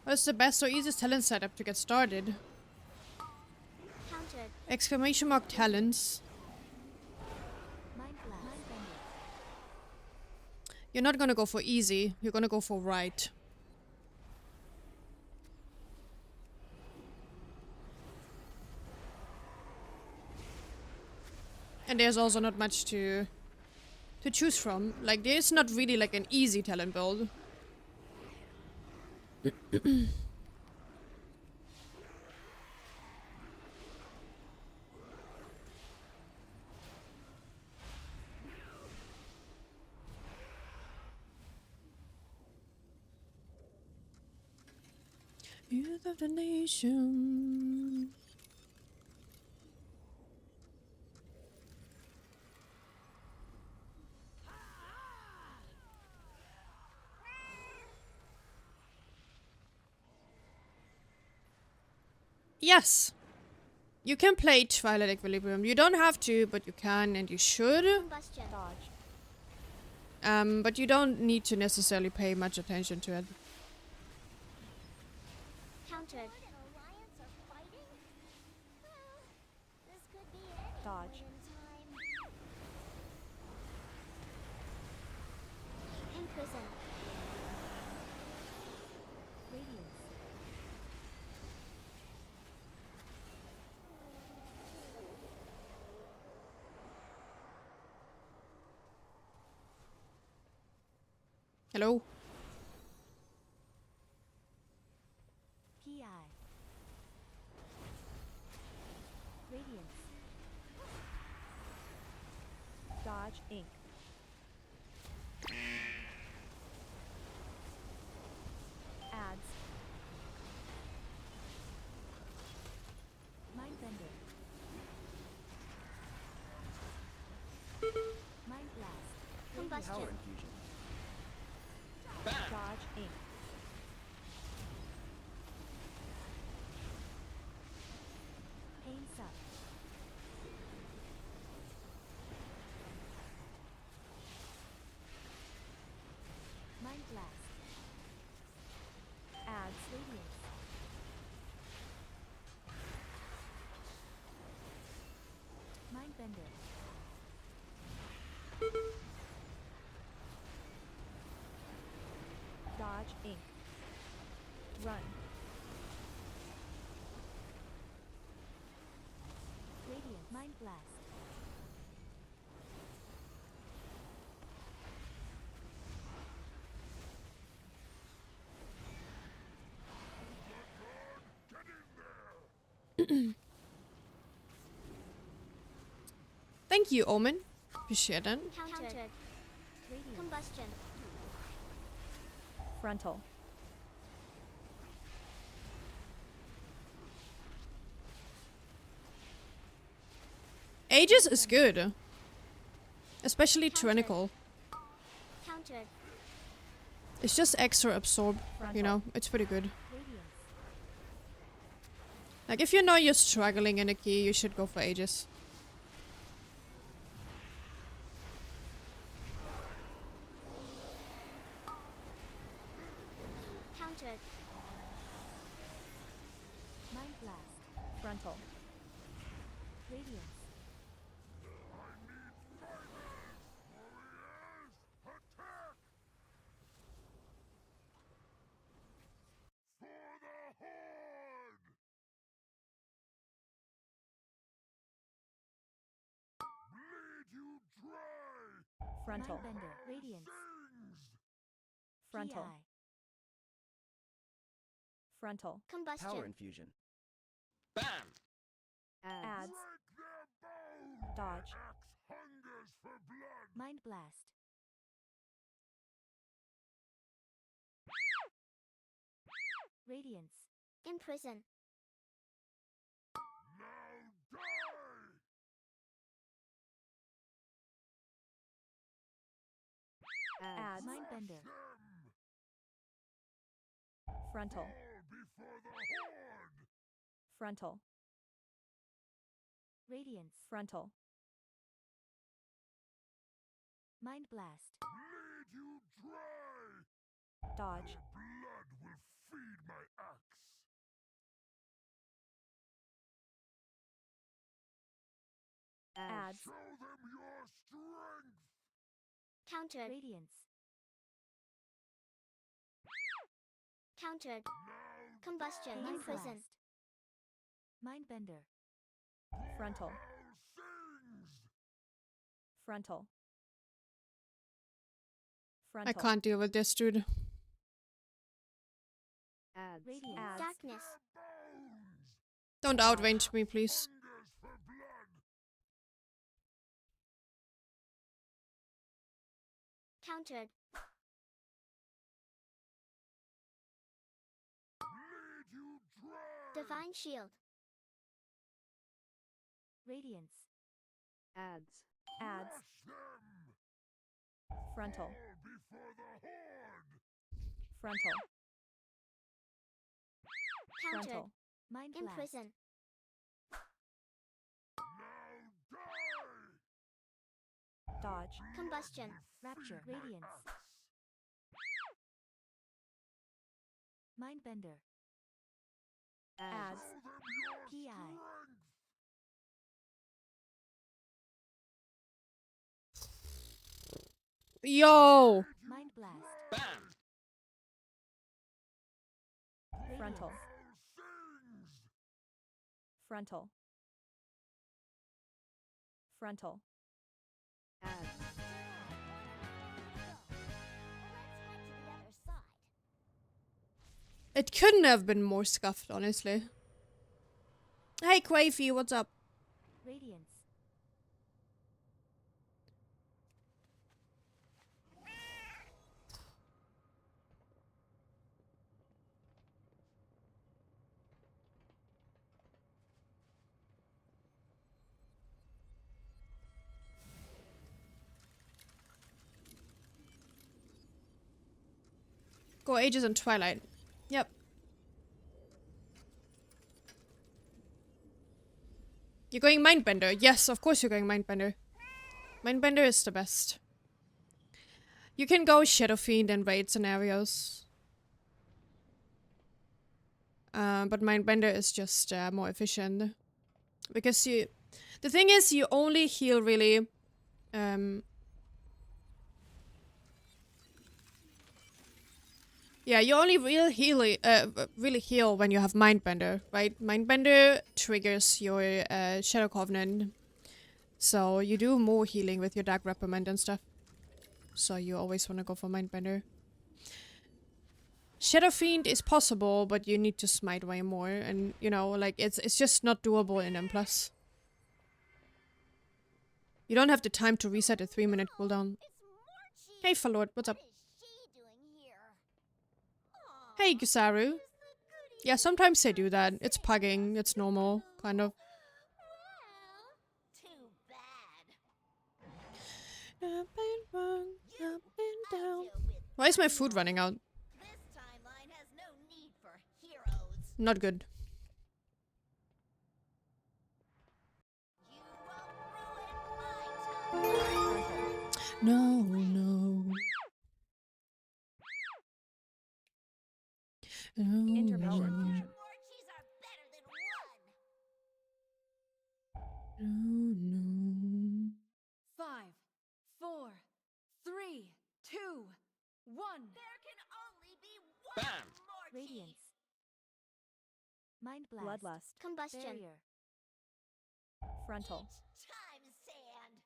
What's the best or easiest talent setup to get started? Countered. Exclamation mark talents. Mind blast. Mind bender. You're not gonna go for easy, you're gonna go for right. And there's also not much to choose from. Like, there's not really like an easy talent build. Youth of the nation. Yes. You can play Twilight Equilibrium. You don't have to, but you can and you should. Combustion. Dodge. But you don't need to necessarily pay much attention to it. Countered. An alliance are fighting? Well, this could be any Dodge. point in time. Imprison. Radiance. Hello? PI. Radiance. Dodge Inc. Ads. Mind bender. Mind blast. Combustion. Power infusion. Bam! Dodge Inc. Pain sub. Mind blast. Ads. Radiance. Mind bender. Dodge Inc. Run. Radiant. Mind blast. Thank you, Omen. Appreciate it. Countered. Radiant. Combustion. Frontal. Aegis is good. Especially tyrannical. Countered. It's just extra absorb, Frontal. you know, it's pretty good. Radiance. Like, if you know you're struggling in a key, you should go for Aegis. Countered. Mind blast. Frontal. Radiance. Frontal. Mindbender. Radiance. Frontal. PI. Frontal. Combustion. Power infusion. Bam! Ads. Dodge. Hungers for blood. Mind Blast. Radiance. Imprison. Now die. Ads. Mindbender. Them. Frontal. Fall before the horde. Frontal. Radiance. Frontal. Mind Blast. Bleed you dry. Dodge. Your blood will feed my axe. Ads. Show them your strength. Countered. Radiance. Countered. Now Combustion. Mind Imprison. Blast. Mindbender. Frontal. all sings. Frontal. I Frontal. can't deal with this, dude. Ads. Radiance. Ads. Darkness. Bones. Don't outrange me, please. Hungers for blood. Countered. Bleed you dry. Divine Shield. Radiance. Ads. Ads. Crush them. Frontal. Fall before the horde. Frontal. Countered. Frontal. Mind Blast. Imprison. Now die. Dodge. Combustion. Rapture. Feed my Radiance. axe. Mindbender. Ads. Show them your PI. strength. Yo! Mind Blast. Bam! Frontal. All sings. Frontal. Frontal. Ads. Let's head to the other side. It couldn't have been more scuffed, honestly. Hey, Quafey, what's up? Radiance. Go Ages and Twilight. Yep. You're going Mindbender. Yes, of course you're going Mindbender. Mindbender is the best. You can go Shadow Fiend and raid scenarios. But Mindbender is just more efficient. Because you... The thing is, you only heal really... Yeah, you only really heal when you have Mindbender, right? Mindbender triggers your Shadow Covenant. So you do more healing with your Dark Reprimand and stuff. So you always want to go for Mindbender. Shadow Fiend is possible, but you need to smite way more. And, you know, like, it's just not doable in M+. You don't have the time to reset a 3-minute cooldown. Hey, Falord, what's up? Hey, Gusaru. Yeah, sometimes they do that. It's pugging. It's normal, kind of. Too bad. Up and wrong, up and down. Why is my food running out? This timeline has no need for heroes. Not good. You won't ruin my time. No, no. No, Intermission. no, Orgies are better than one. no. 5, 4, 3, 2, 1. There can only be one Bam! Morty. Radiance. Mind Blast. Bloodlust. Combustion. Barrier. Frontal. Time sand.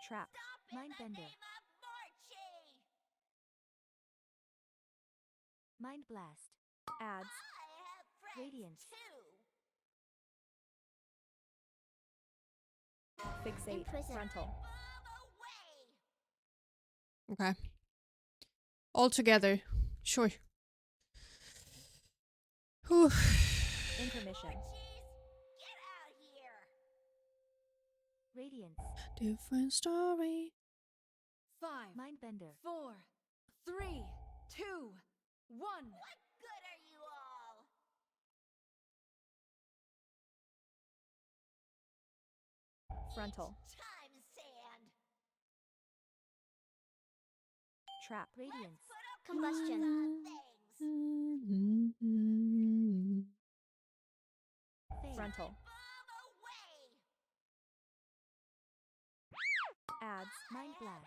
Trap. Mindbender. Mind Blast. Ads. Radiance. Fixate. Frontal. Okay. All together. Sure. Whew. Intermission. Radiance. Different story. 5, Mindbender. 4, 3, 2, 1. Frontal. Trap. Radiance. Combustion. Fade. Frontal. Ads. Mind Blast.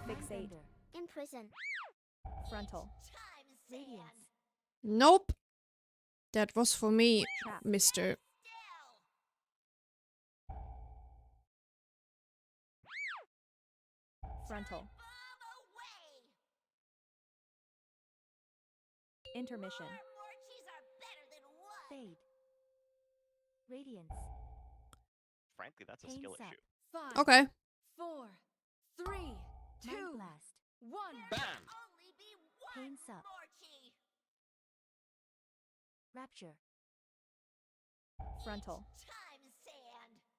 Fixate. Mindbender. Imprison. Frontal. Radiance. Nope. That was for me, Trap. mister. Frontal. Intermission. Fade. Radiance. Frankly, that's a Pain skill suck. issue. 5, Okay. 4, 3, 2, Mind Blast. 1. Bam! Pain Sup. Rapture. Frontal.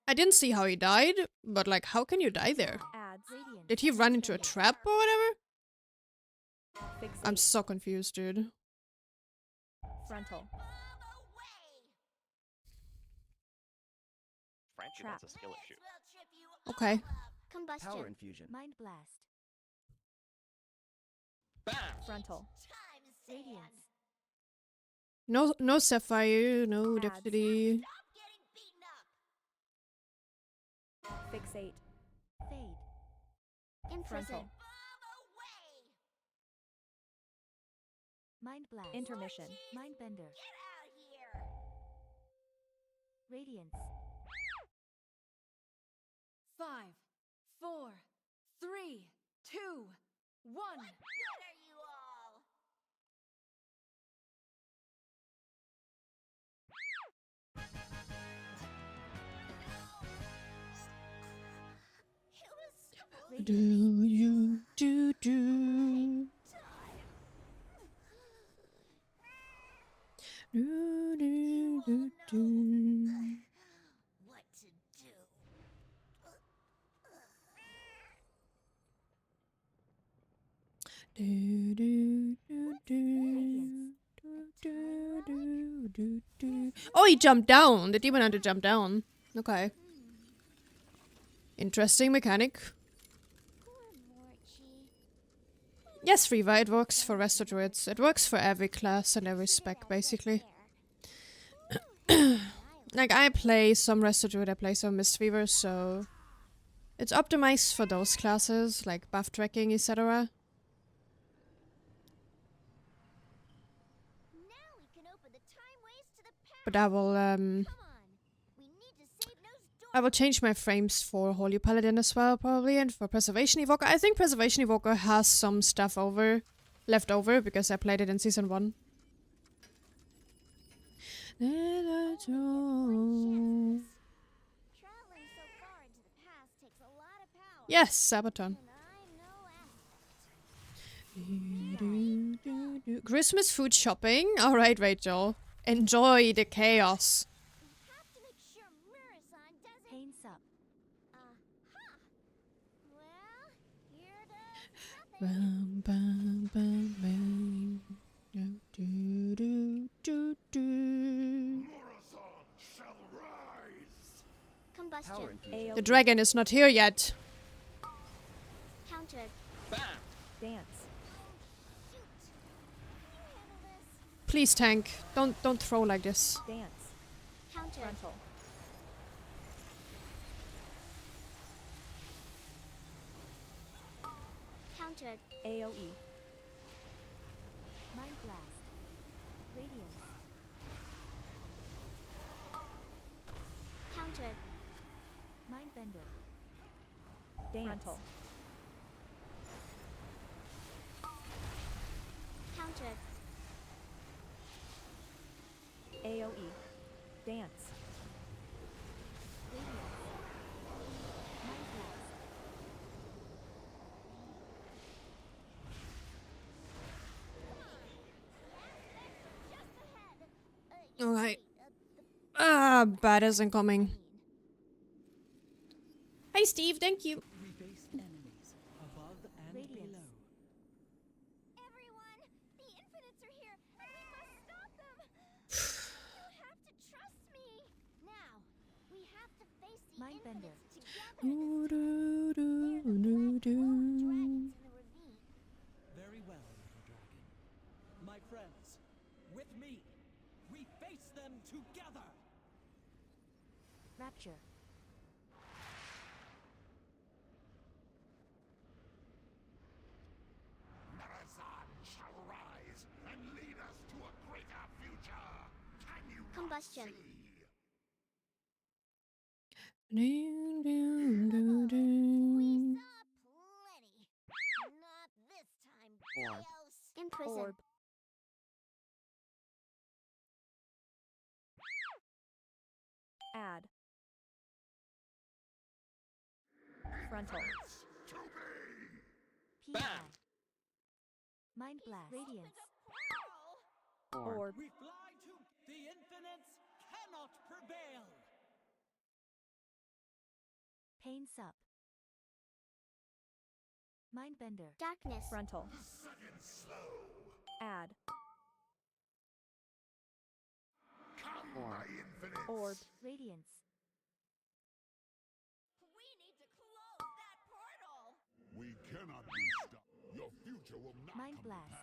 I didn't see how he died, but like, how can you die there? Ads. Radiance. Did he run into a trap or whatever? Fixate. I'm so confused, dude. Frontal. Frankly, Trap. that's a skill issue. Okay. Combustion. Power infusion. Mind Blast. Bam! Frontal. Radiance. No Sapphire, no Ads. Deputy. Fixate. Fade. Imprison. Frontal. Mind Blast. Intermission. Mindbender. Radiance. 5, 4, 3, 2, 1. Do you do? Do do do do. What to do? Do do do do. Do, do, do, do. Oh, he jumped down. The demon had to jump down. Okay. Interesting mechanic. Yes, Riva, it works for Resto Druids. It works for every class and every spec, basically. Like, I play some Resto Druid, I play some Mistweaver, so... It's optimized for those classes, like buff tracking, etc. But I will change my frames for Holy Paladin as well, probably, and for Preservation Evoker. I think Preservation Evoker has some stuff left over, because I played it in Season 1. Yes, Sabaton. Christmas food shopping? Alright, Rachel. Enjoy the chaos. Pain Sup. Bam, bam, bam, bam. Do, do, do, do, do. Marathon shall rise. Combustion. Power infusion. The dragon is not here yet. Countered. Bam! Dance. Please, tank. Don't throw like this. Dance. Countered. Frontal. Countered. AoE. Mind Blast. Radiance. Countered. Mindbender. Dance. Frontal. Counter. AoE. Dance. Radiance. Mind blast. Alright. Ah, bad isn't coming. Hey Steve, thank you. We face enemies above and Radiance. below. Everyone, the infinites are here, and we must stop them. You have to trust me. Now, we have to face the Mindbender. infinites together this time. They're the black clone dragons in the ravine. Very well, little dragon. My friends, with me, we face them together. Rapture. Marazan shall rise and lead us to a greater future. Can you not Combustion. see? We saw plenty. Not this time, Chaos. In prison. Orb. Add. Frontal. To be! PI. Mind blast. Radiance. Orb. We fly to the infinites cannot prevail. Pain sup. Mindbender. Darkness. Frontal. Second slow. Add. Come, my infinites. Orb. Radiance. We need to close that portal. We cannot be stopped. Your future will not Mind come blast. to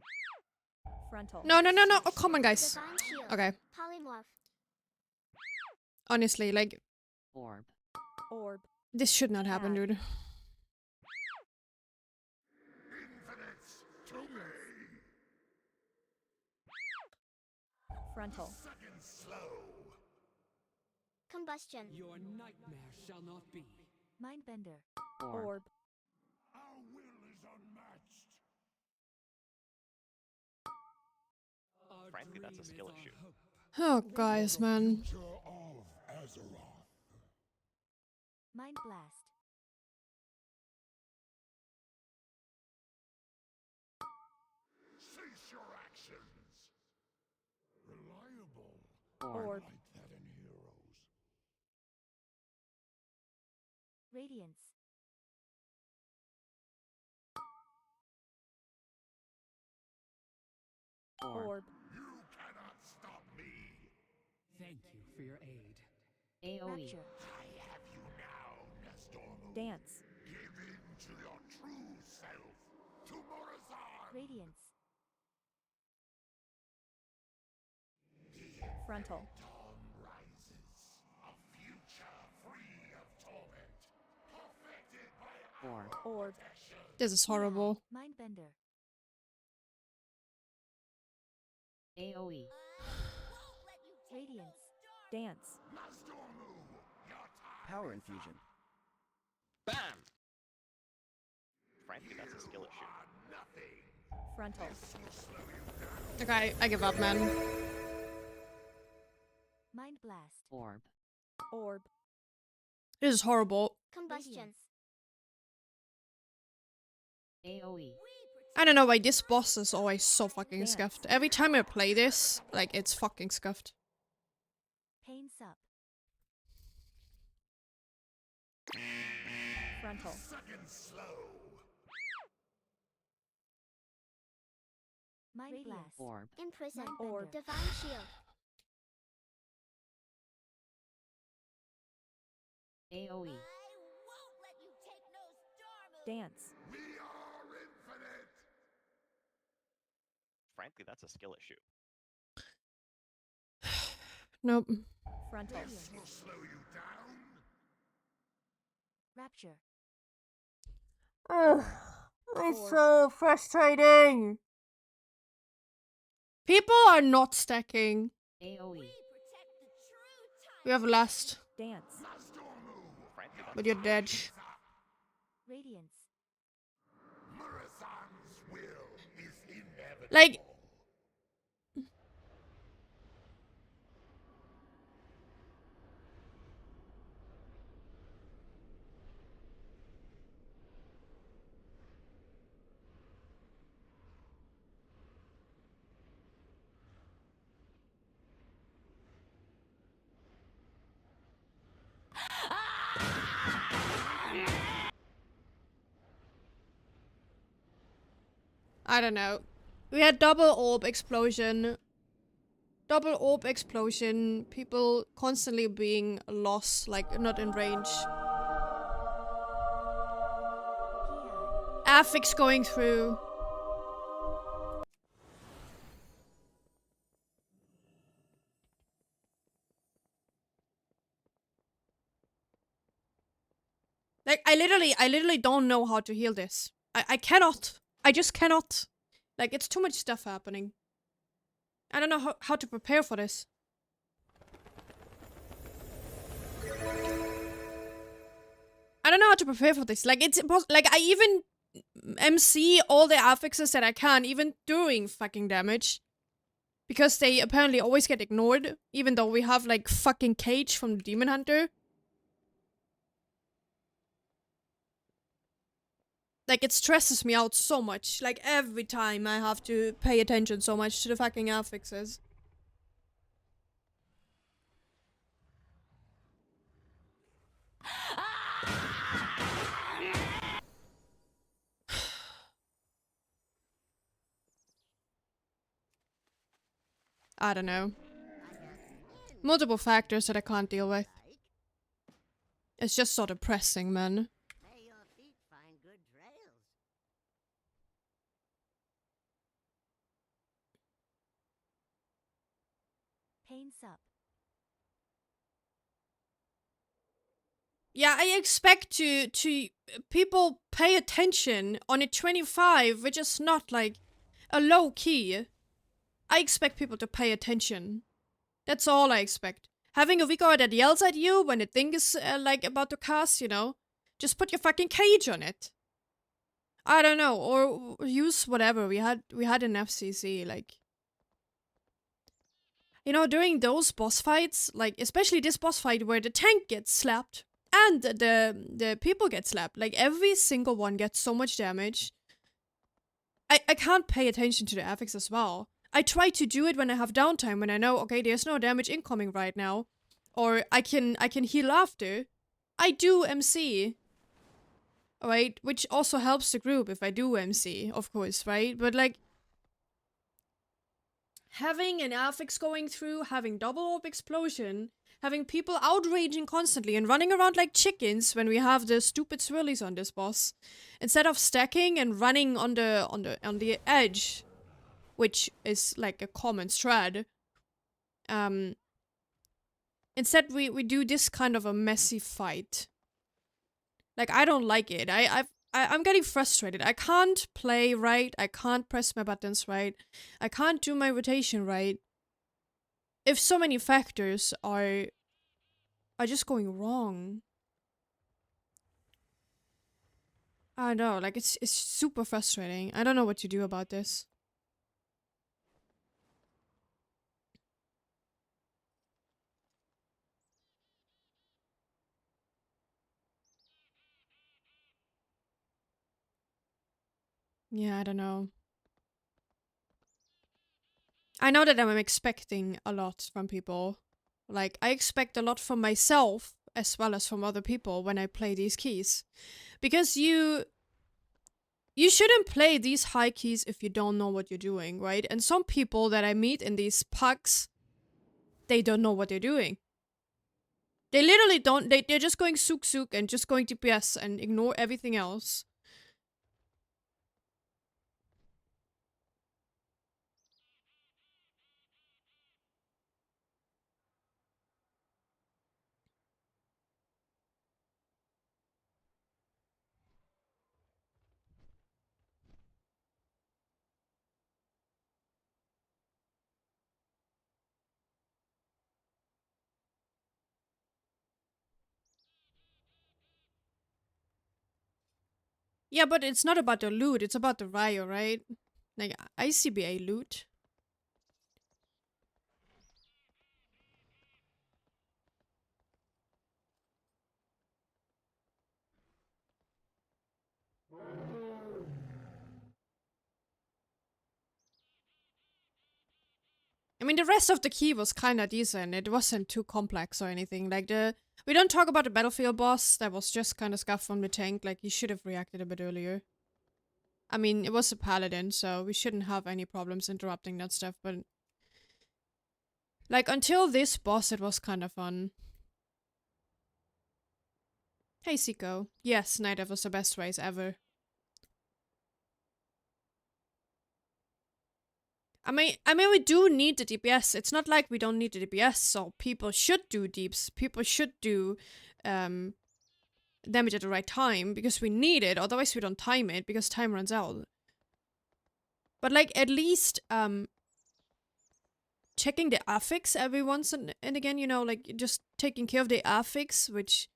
pass. Frontal. No, no, no, no. Oh, come on, guys. Divine shield. Okay. Polymorph. Honestly, like, Orb. Orb. this should not happen, dude. Infinites, to Radiance. Frontal. second slow. Combustion. Your nightmare shall not be. Mindbender. Orb. Our will is unmatched. Our Frankly, that's a dream skill is our issue. hope. Oh, guys, man. Future of Azeroth. Mind blast. Cease your actions. Reliable. Orb. Like that in heroes. Radiance. Orb. You cannot stop me. Thank you for your aid. Rapture. I have you now, Nestormu. Dance. Give in to your true self. To Morazan. Radiance. Frontal. Dawn rises. A future free of torment. Perfected by our Orb. protection. This is horrible. Mindbender. AoE. Radiance. Dance. Nestormu, your time. Power infusion. Bam! Frankly, that's a skill issue. Nothing. Frontal. Okay, I give up, man. Mind blast. Orb. Orb. This is horrible. Combustion. AoE. I don't know why this boss is always so fucking scuffed. Every time I play this, like, it's fucking scuffed. Pain sup. Frontal. Second slow. Mind Radiance. blast. Orb. Imprison. Orb. Divine shield. AoE. I won't let you take no Starmove. Dance. We are infinite. Frankly, that's a skill issue. Nope. Frontal. This will slow you down. Rapture. Ugh, it's so frustrating. People are not stacking. AoE. We protect the true time. We have last. Dance. Nestormu, But you're dead. Radiance. Marathon's will is inevitable. Like, I don't know. We had double orb explosion. Double orb explosion. People constantly being lost, like not in range. Affix going through. Like, I literally don't know how to heal this. I cannot. I just cannot. Like, it's too much stuff happening. I don't know how to prepare for this. I don't know how to prepare for this. Like, it's impossible. Like, I even MC all the affixes that I can, even during fucking damage. Because they apparently always get ignored, even though we have, like, fucking Cage from the Demon Hunter. Like, it stresses me out so much. Like, every time I have to pay attention so much to the fucking affixes. I don't know. Multiple factors that I can't deal with. It's just so depressing, man. May your feet find good trails. Pain sup. Yeah, I expect to people pay attention on a 25, which is not like a low key. I expect people to pay attention. That's all I expect. Having a Vigor that yells at you when the thing is like about to cast, you know, just put your fucking cage on it. I don't know, or use whatever we had in FCC, like, you know, during those boss fights, like especially this boss fight where the tank gets slapped and the people get slapped, like every single one gets so much damage. I can't pay attention to the affix as well. I try to do it when I have downtime, when I know, okay, there's no damage incoming right now, or I can heal after. I do MC, right? Which also helps the group if I do MC, of course, right? But like, having an affix going through, having double orb explosion, having people outraging constantly and running around like chickens when we have the stupid swirlies on this boss, instead of stacking and running on the edge, which is like a common strat. Instead we do this kind of a messy fight. Like, I don't like it. I'm getting frustrated. I can't play right. I can't press my buttons right. I can't do my rotation right. If so many factors are just going wrong. I don't know, like it's super frustrating. I don't know what to do about this. Yeah, I don't know. I know that I'm expecting a lot from people. Like, I expect a lot from myself as well as from other people when I play these keys. Because you shouldn't play these high keys if you don't know what you're doing, right? And some people that I meet in these pucks, they don't know what they're doing. They literally don't, they're just going sook sook and just going TPS and ignore everything else. Yeah, but it's not about the loot, it's about the Rio, right? Like, ICBA loot. I mean, the rest of the key was kinda decent. It wasn't too complex or anything. Like, we don't talk about the battlefield boss. That was just kinda scuffed from the tank. Like, he should have reacted a bit earlier. I mean, it was a paladin, so we shouldn't have any problems interrupting that stuff, but... Like, until this boss, it was kinda fun. Hey, Siko. Yes, Night Elf was the best race ever. I mean, we do need the DPS. It's not like we don't need the DPS, so people should do deeps. People should do damage at the right time, because we need it, otherwise we don't time it, because time runs out. But, like, at least, checking the affix every once and again, you know, like, just taking care of the affix, which,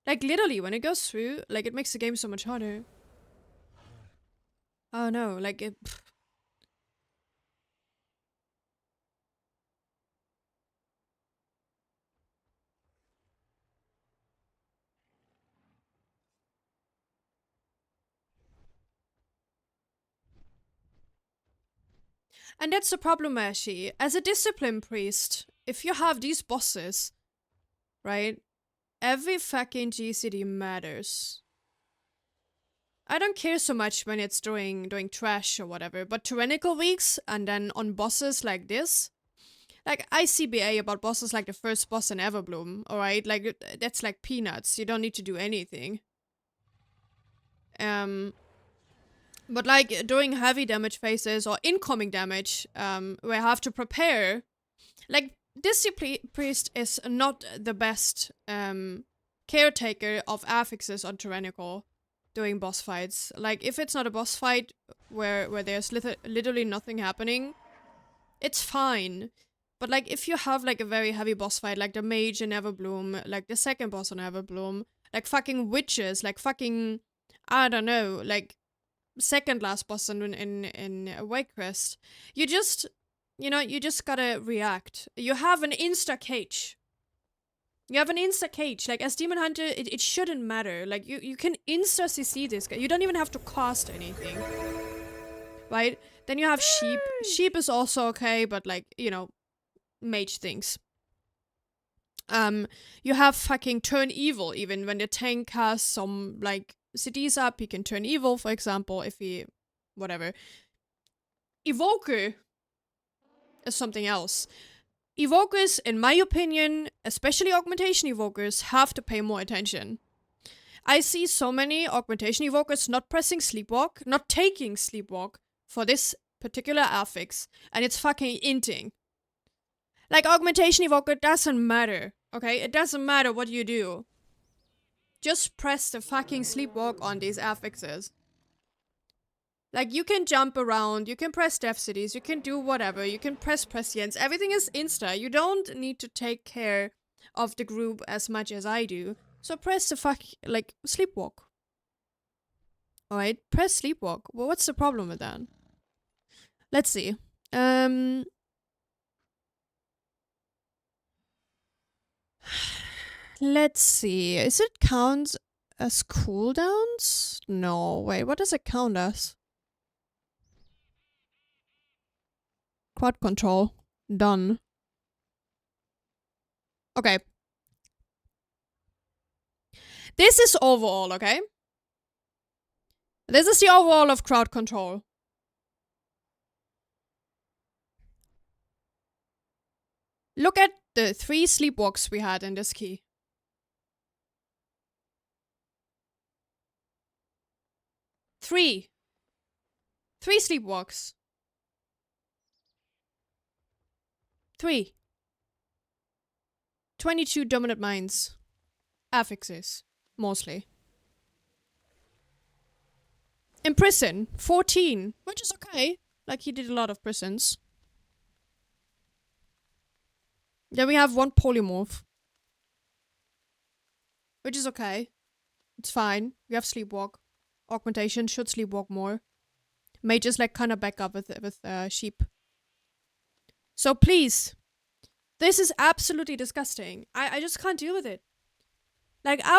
like, literally, when it goes through, like, it makes the game so much harder. Oh no, like, it... And that's the problem, Ashi. As a discipline priest, if you have these bosses, right? Every fucking GCD matters. I don't care so much when it's doing trash or whatever, but tyrannical weeks and then on bosses like this, like ICBA about bosses like the first boss in Everbloom, alright? Like, that's like peanuts. You don't need to do anything. But like during heavy damage phases or incoming damage, we have to prepare. Like, Discipline Priest is not the best caretaker of affixes on Tyrannical during boss fights. Like, if it's not a boss fight where there's literally nothing happening, it's fine. But like, if you have like a very heavy boss fight, like the mage in Everbloom, like the second boss on Everbloom, like fucking witches, like fucking, I don't know, like second last boss in Wakecrest, you just gotta react. You have an insta cage. Like, as Demon Hunter, it shouldn't matter. Like, you can insta CC this guy. You don't even have to cast anything. Right? Then you have Sheep. Sheep is also okay, but like, you know, mage things. You have fucking Turn Evil, even when the tank has some, like, CDs up, he can turn evil, for example, if he... whatever. Evoker is something else. Evokers, in my opinion, especially augmentation evokers, have to pay more attention. I see so many augmentation evokers not pressing sleepwalk, not taking sleepwalk for this particular affix, and it's fucking inting. Like, augmentation evoker doesn't matter, okay? It doesn't matter what you do. Just press the fucking sleepwalk on these affixes. Like, you can jump around, you can press Death Cities, you can do whatever, you can press Prescience, everything is insta. You don't need to take care of the group as much as I do. So press the sleepwalk. Alright, press sleepwalk. Well, what's the problem with that? Let's see. Let's see. Is it count as cooldowns? No, wait, what does it count as? Quad control. Done. Okay. This is overall, okay? This is the overall of crowd control. Look at the 3 sleepwalks we had in this key. 3 sleepwalks. 3. 22 dominant minds. Affixes, mostly. In prison, 14, which is okay. Like, he did a lot of prisons. Then we have 1 polymorph, which is okay. It's fine. We have sleepwalk. augmentation should sleepwalk more. Mages like kind of back up with sheep. So please, this is absolutely disgusting. I just can't deal with it. Like I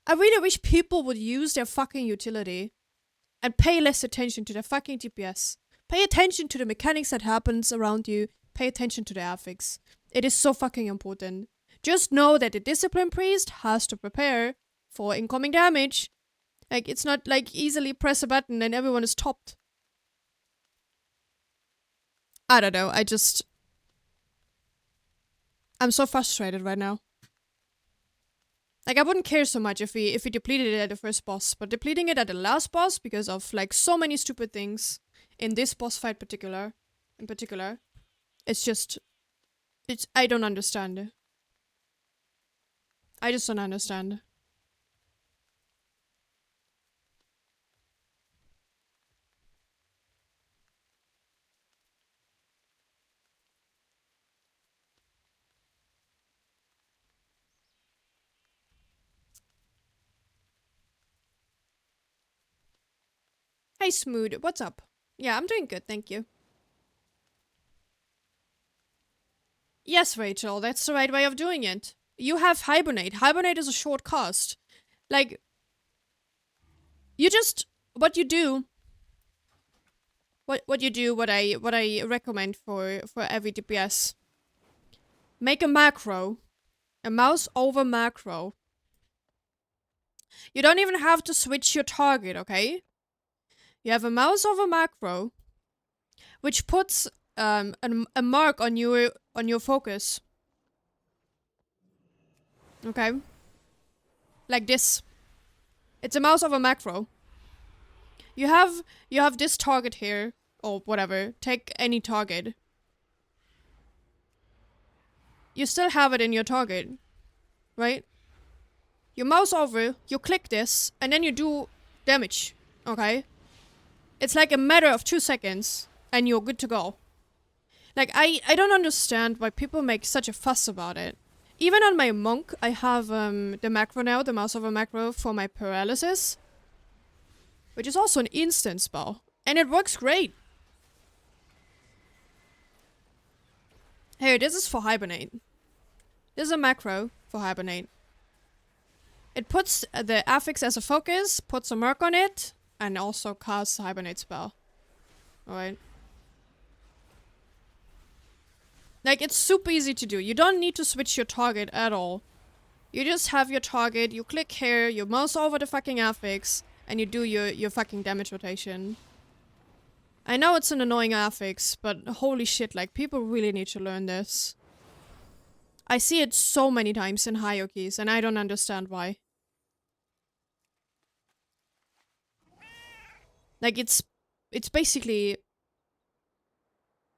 really wish people would use their fucking utility and pay less attention to their fucking TPS. Pay attention to the mechanics that happens around you. Pay attention to the affix. It is so fucking important. Just know that the Discipline Priest has to prepare for incoming damage. Like, it's not like easily press a button and everyone is topped. I don't know, I'm so frustrated right now. Like, I wouldn't care so much if we depleted it at the first boss, but depleting it at the last boss because of, like, so many stupid things in this boss fight in particular, I don't understand. I just don't understand. Hey, Smooth, what's up? Yeah, I'm doing good, thank you. Yes, Rachel, that's the right way of doing it. You have Hibernate. Hibernate is a short cast. Like, what I recommend for every DPS. Make a macro. A mouse over macro. You don't even have to switch your target, okay? You have a mouse over macro, which puts a mark on your focus. Okay? Like this. It's a mouse over macro. You have this target here, or whatever. Take any target. You still have it in your target, right? You mouse over, you click this, and then you do damage, okay? It's like a matter of 2 seconds, and you're good to go. Like, I don't understand why people make such a fuss about it. Even on my monk, I have the macro now, the mouse over macro for my paralysis. Which is also an instant spell. And it works great. Here, this is for Hibernate. This is a macro for Hibernate. It puts the affix as a focus, puts a mark on it, and also casts a Hibernate spell. Alright. Like, it's super easy to do. You don't need to switch your target at all. You just have your target, you click here, you mouse over the fucking affix, and you do your fucking damage rotation. I know it's an annoying affix, but holy shit, like, people really need to learn this. I see it so many times in hierarchies, and I don't understand why. Like, it's basically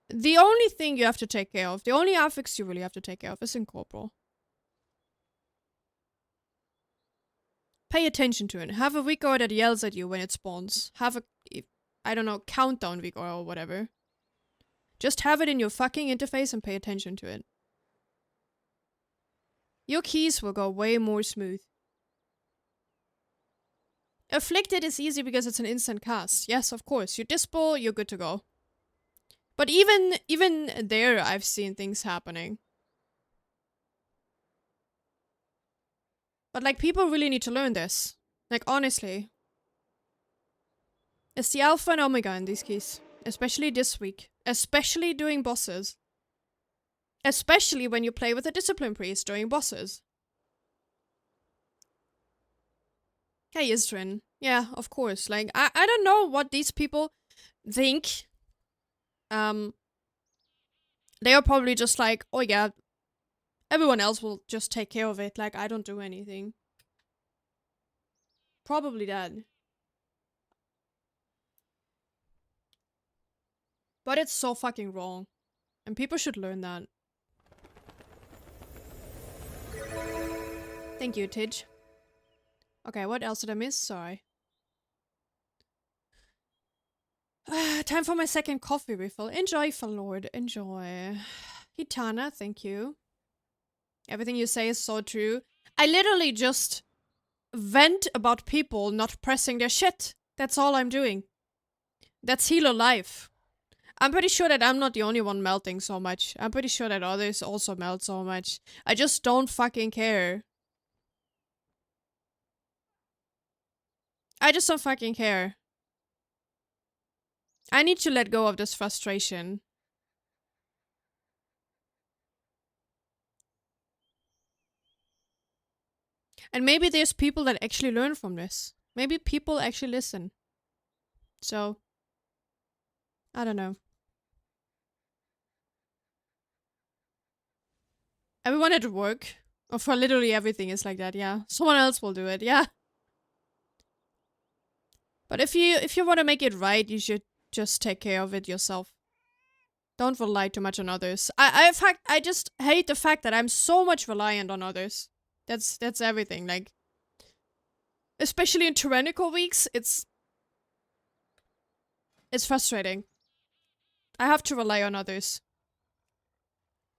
the only thing you have to take care of, the only affix you really have to take care of is Incorporeal. Pay attention to it. Have a Vigor that yells at you when it spawns. Have a, I don't know, countdown Vigor or whatever. Just have it in your fucking interface and pay attention to it. Your keys will go way more smooth. Afflicted is easy because it's an instant cast. Yes, of course. You dispel, you're good to go. But even there, I've seen things happening. But, like, people really need to learn this. Like, honestly. It's the alpha and omega in these keys. Especially this week. Especially doing bosses. Especially when you play with a Discipline Priest during bosses. Hey, Isrin. Yeah, of course. Like, I don't know what these people think. They are probably just like, oh yeah, everyone else will just take care of it. Like, I don't do anything. Probably that. But it's so fucking wrong. And people should learn that. Thank you, Tidge. Okay, what else did I miss? Sorry. Time for my second coffee refill. Enjoy, Lord. Enjoy. Hitana, thank you. Everything you say is so true. I literally just vent about people not pressing their shit. That's all I'm doing. That's healer life. I'm pretty sure that I'm not the only one melting so much. I'm pretty sure that others also melt so much. I just don't fucking care. I just don't fucking care. I need to let go of this frustration. And maybe there's people that actually learn from this. Maybe people actually listen. So, I don't know. Everyone at work, or for literally everything is like that, yeah. Someone else will do it, yeah. But if you want to make it right, you should just take care of it yourself. Don't rely too much on others. I just hate the fact that I'm so much reliant on others. That's everything. Like, especially in tyrannical weeks, it's frustrating. I have to rely on others.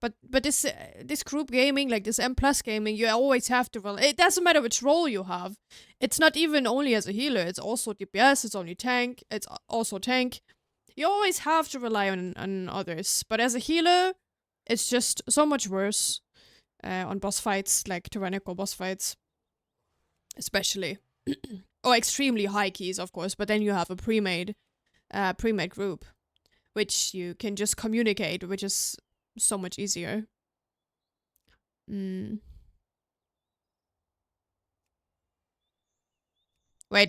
But this group gaming, like this M+ gaming, you always have to rely. It doesn't matter which role you have. It's not even only as a healer. It's also DPS. It's only tank. It's also tank. You always have to rely on others. But as a healer, it's just so much worse on boss fights, like tyrannical boss fights, especially, or extremely high keys, of course. But then you have a pre-made group, which you can just communicate, which is so much easier. Wait,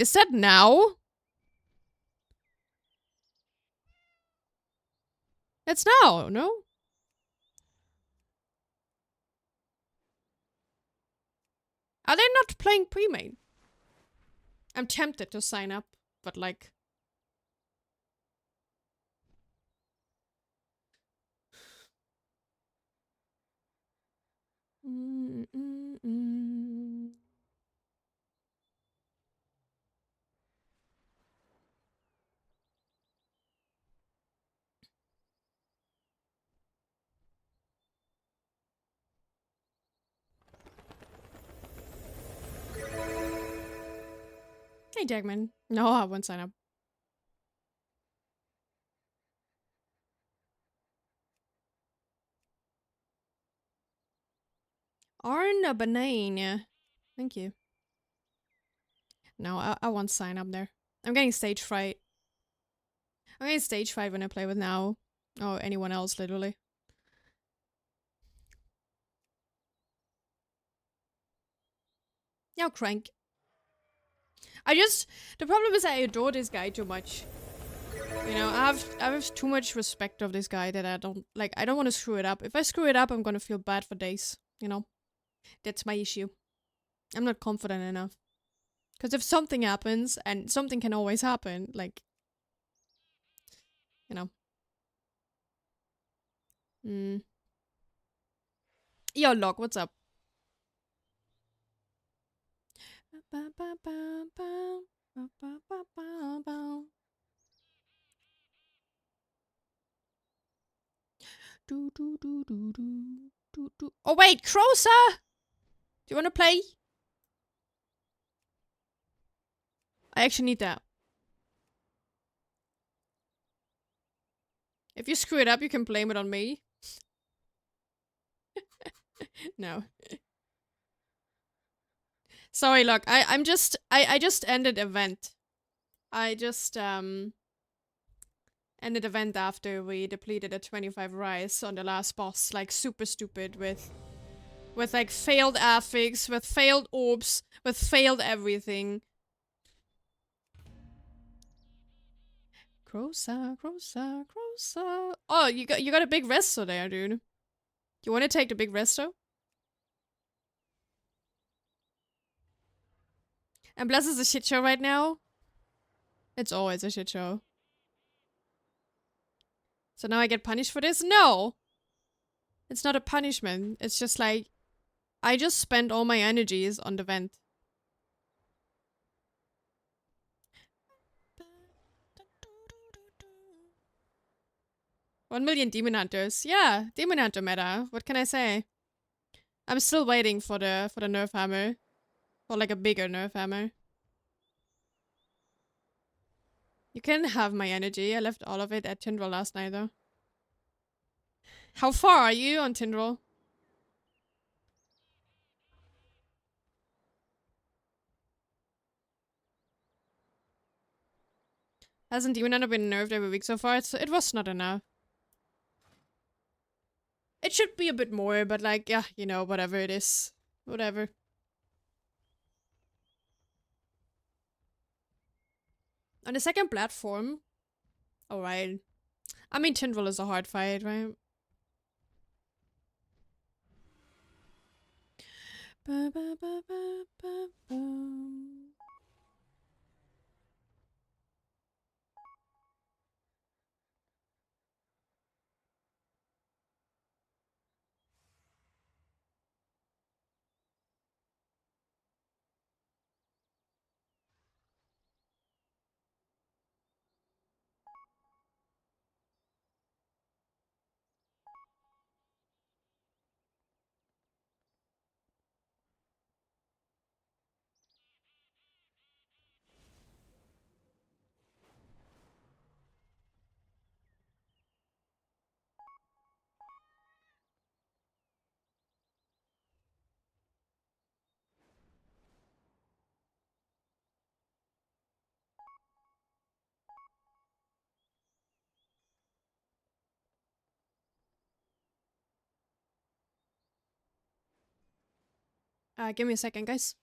is that now? It's now, no? Are they not playing pre-made? I'm tempted to sign up, but like... Hey, Jackman. No, I won't sign up. Arna Banane. Thank you. No, I won't sign up there. I'm getting stage fright. I'm getting stage fright when I play with Now. Or anyone else, literally. Yeah, crank. The problem is I adore this guy too much. You know, I have too much respect of this guy that I don't want to screw it up. If I screw it up, I'm gonna feel bad for days, you know? That's my issue. I'm not confident enough. Because if something happens, and something can always happen, like, you know. Yo, Log, what's up? Oh wait, Crowser! Do you wanna play? I actually need that. If you screw it up, you can blame it on me. No. Sorry, look, I just ended event. I just ended event after we depleted a 25 rise on the last boss, like super stupid with like failed affix, with failed orbs, with failed everything. Crowser. Oh, you got a big resto there, dude. You want to take the big resto? And Bless is a shit show right now. It's always a shit show. So now I get punished for this? No! It's not a punishment. It's just like, I just spent all my energies on the vent. $1 million Demon Hunters. Yeah, Demon Hunter meta. What can I say? I'm still waiting for the nerf hammer. Or like a bigger nerf ammo. You can have my energy. I left all of it at Tyndall last night though. How far are you on Tyndall? Hasn't Demon Hunter been nerfed every week so far? It was not enough. It should be a bit more, but like, yeah, you know, whatever it is. Whatever. On the second platform. Alright. I mean, Tyndall is a hard fight, right? Ba, ba, ba, ba, ba, ba. Give me a second, guys.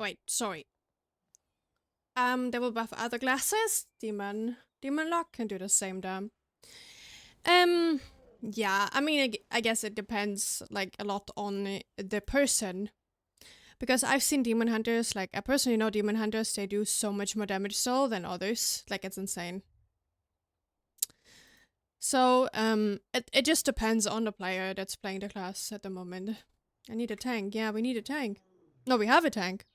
Wait, sorry. They will buff other classes. Demon Lock can do the same damn. Yeah, I mean, I guess it depends, like, a lot on the person. Because I've seen Demon Hunters, like, I personally know Demon Hunters, they do so much more damage still than others. Like, it's insane. So, it just depends on the player that's playing the class at the moment. I need a tank. Yeah, we need a tank. No, we have a tank.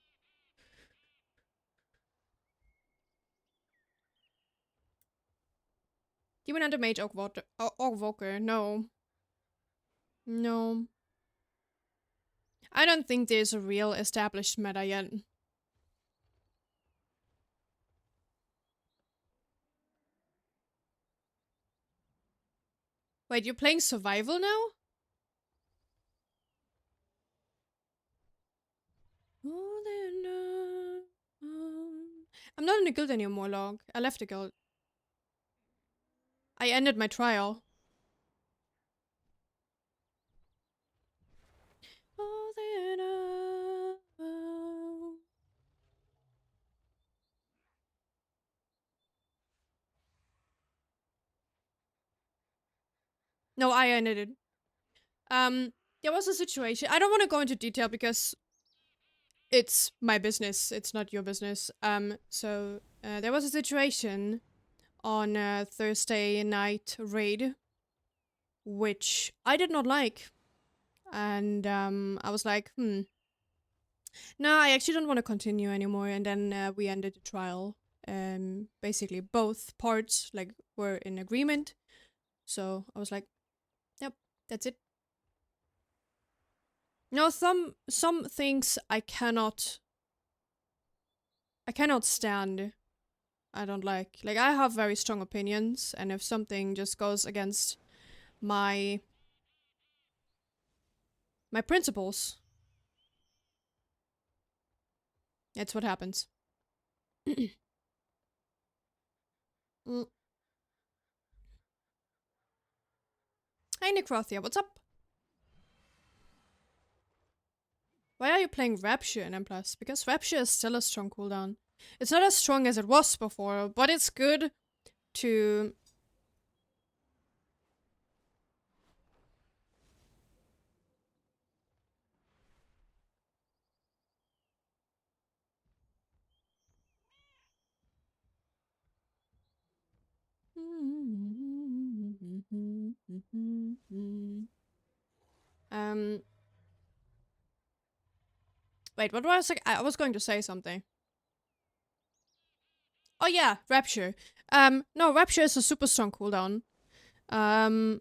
Demon Hunter Mage Orc Walker. No. No. I don't think there's a real established meta yet. Wait, you're playing survival now? I'm not in the guild anymore, Log. I left the guild. I ended my trial. No, I ended it. There was a situation. I don't want to go into detail because it's my business. It's not your business. So there was a situation on a Thursday night raid, which I did not like. And I was like, no, I actually don't want to continue anymore. And then we ended the trial. Basically both parts like were in agreement. So I was like, yep, that's it. No, some things I cannot stand. I don't like. Like, I have very strong opinions, and if something just goes against my principles, that's what happens. Mm. Hey Necrothia, what's up? Why are you playing Rapture in M+? Because Rapture is still a strong cooldown. It's not as strong as it was before, but it's good to... Wait, what was I was going to say something. Oh yeah, Rapture. No, Rapture is a super strong cooldown. Not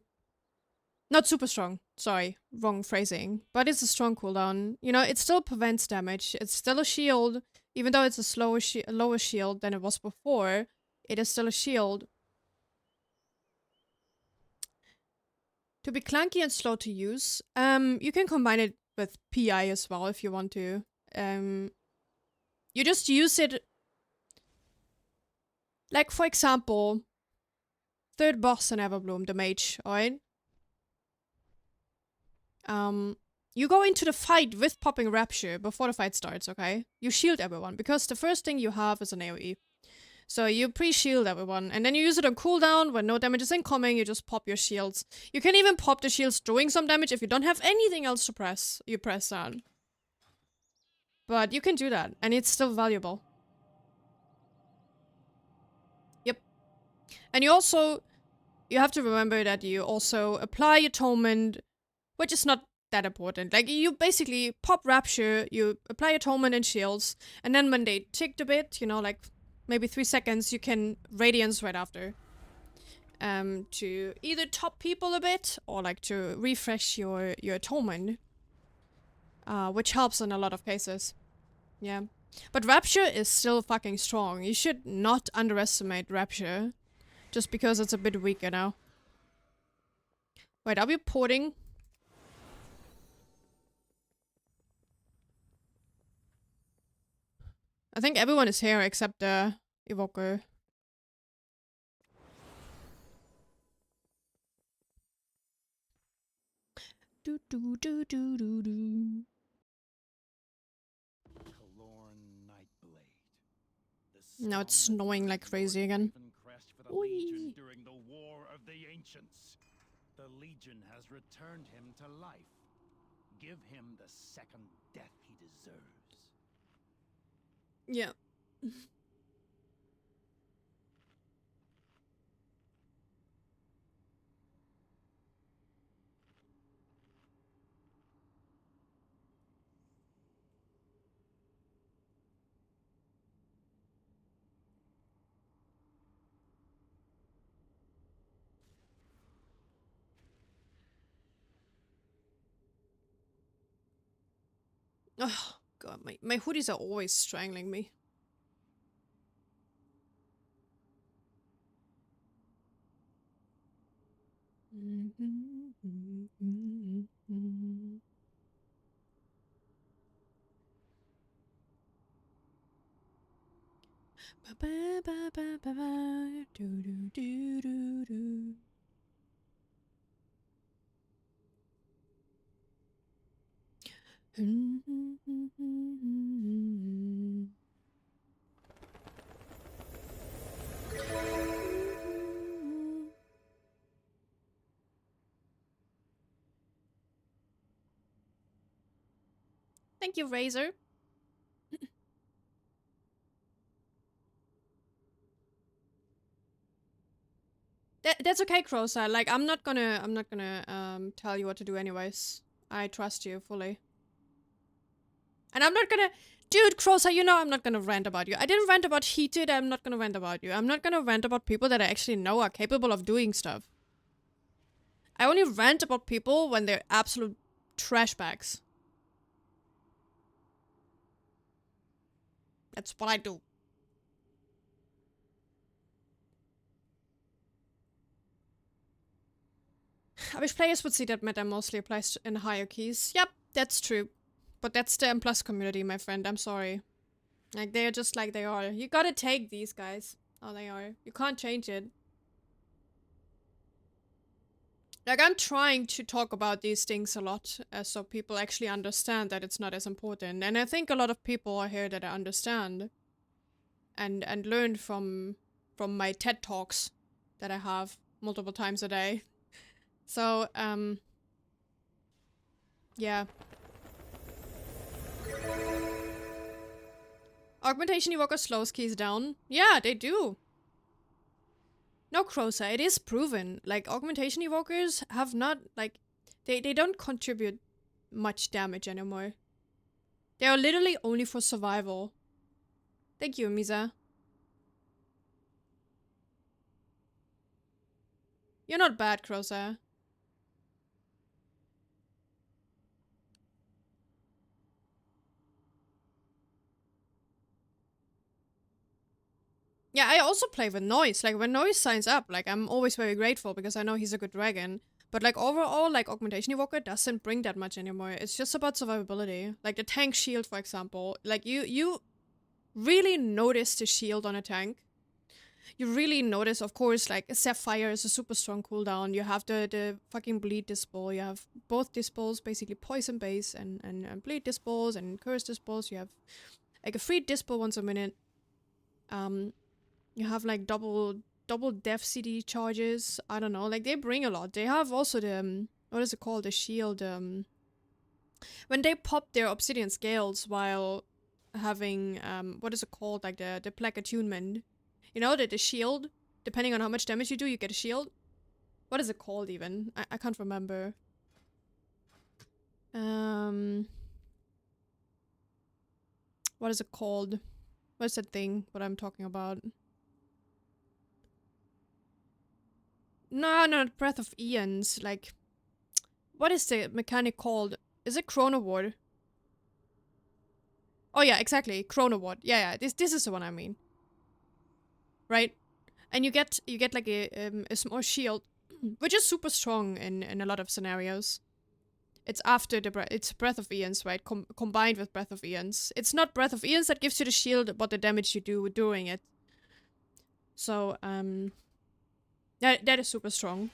super strong. Sorry, wrong phrasing. But it's a strong cooldown. You know, it still prevents damage. It's still a shield, even though it's a lower shield than it was before. It is still a shield. To be clunky and slow to use, you can combine it with PI as well if you want to. You just use it, like for example, third boss in Everbloom, the mage, alright? You go into the fight with popping Rapture before the fight starts, okay? You shield everyone, because the first thing you have is an AoE. So you pre-shield everyone, and then you use it on cooldown when no damage is incoming, you just pop your shields. You can even pop the shields doing some damage if you don't have anything else to press. You press down. But you can do that, and it's still valuable. Yep. And you have to remember that you also apply Atonement, which is not that important. Like, you basically pop Rapture, you apply Atonement and shields, and then when they ticked a bit, you know, like maybe 3 seconds, you can Radiance right after. To either top people a bit, or like to refresh your Atonement. Which helps in a lot of cases. Yeah. But Rapture is still fucking strong. You should not underestimate Rapture. Just because it's a bit weaker now. Wait, are we porting? I think everyone is here except the Evoker. Do do do do do do. Now it's snowing like crazy again. Whee. During the War of the Ancients, the Legion has returned him to life. Give him the second death he deserves. Yeah. Oh god, my hoodies are always strangling me. Ba ba ba ba ba do do do do do. Thank you, Razor. That's okay, Crosa. Like, I'm not gonna tell you what to do anyways. I trust you fully. And I'm not gonna... Dude, Crosa, you know I'm not gonna rant about you. I didn't rant about Heated, I'm not gonna rant about you. I'm not gonna rant about people that I actually know are capable of doing stuff. I only rant about people when they're absolute trash bags. That's what I do. I wish players would see that meta mostly applies in hierarchies. Yep, that's true. But that's the M+ community, my friend. I'm sorry. Like, they're just like they are. You gotta take these guys. how they are. You can't change it. Like, I'm trying to talk about these things a lot, so people actually understand that it's not as important. And I think a lot of people are here that I understand and learn from my TED Talks that I have multiple times a day. So, yeah. Augmentation Evoker slows keys down. Yeah, they do. No, Crosa, it is proven. Like, augmentation evokers have not, like, they don't contribute much damage anymore. They are literally only for survival. Thank you, Misa. You're not bad, Crosa. Yeah, I also play with Noise. Like, when Noise signs up, like, I'm always very grateful because I know he's a good dragon. But, like, overall, like, Augmentation Evoker doesn't bring that much anymore. It's just about survivability. Like, the tank shield, for example. Like, you really notice the shield on a tank. You really notice, of course, like, Sapphire is a super strong cooldown. You have the fucking Bleed Dispel. You have both Dispels, basically Poison Base and Bleed Dispels and Curse Dispels. You have, like, a free Dispel once a minute. You have, like, double death CD charges. I don't know. Like, they bring a lot. They have also the, what is it called? The shield, when they pop their Obsidian Scales while having, what is it called? Like, the Plague Attunement. You know, the shield, depending on how much damage you do, you get a shield. What is it called, even? I can't remember. What is it called? What's that thing? What I'm talking about? No, not Breath of Eons. Like, what is the mechanic called? Is it Chrono Ward? Oh yeah, exactly, Chrono Ward. Yeah, this is the one I mean. Right? And you get like a small shield, which is super strong in a lot of scenarios. It's after it's Breath of Eons, right? Combined with Breath of Eons. It's not Breath of Eons that gives you the shield, but the damage you do during it. So, that is super strong.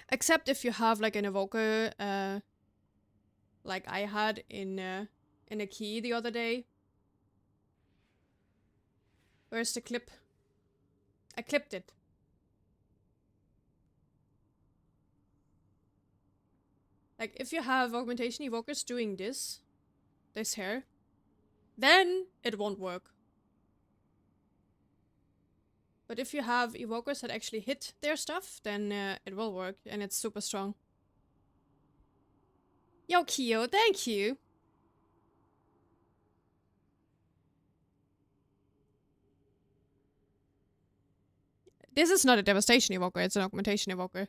Except if you have, like, an evoker, like I had in a key the other day. Where's the clip? I clipped it. Like, if you have augmentation evokers doing this here, then it won't work. But if you have evokers that actually hit their stuff, then it will work, and it's super strong. Yo, Kyo, thank you! This is not a devastation evoker, it's an augmentation evoker.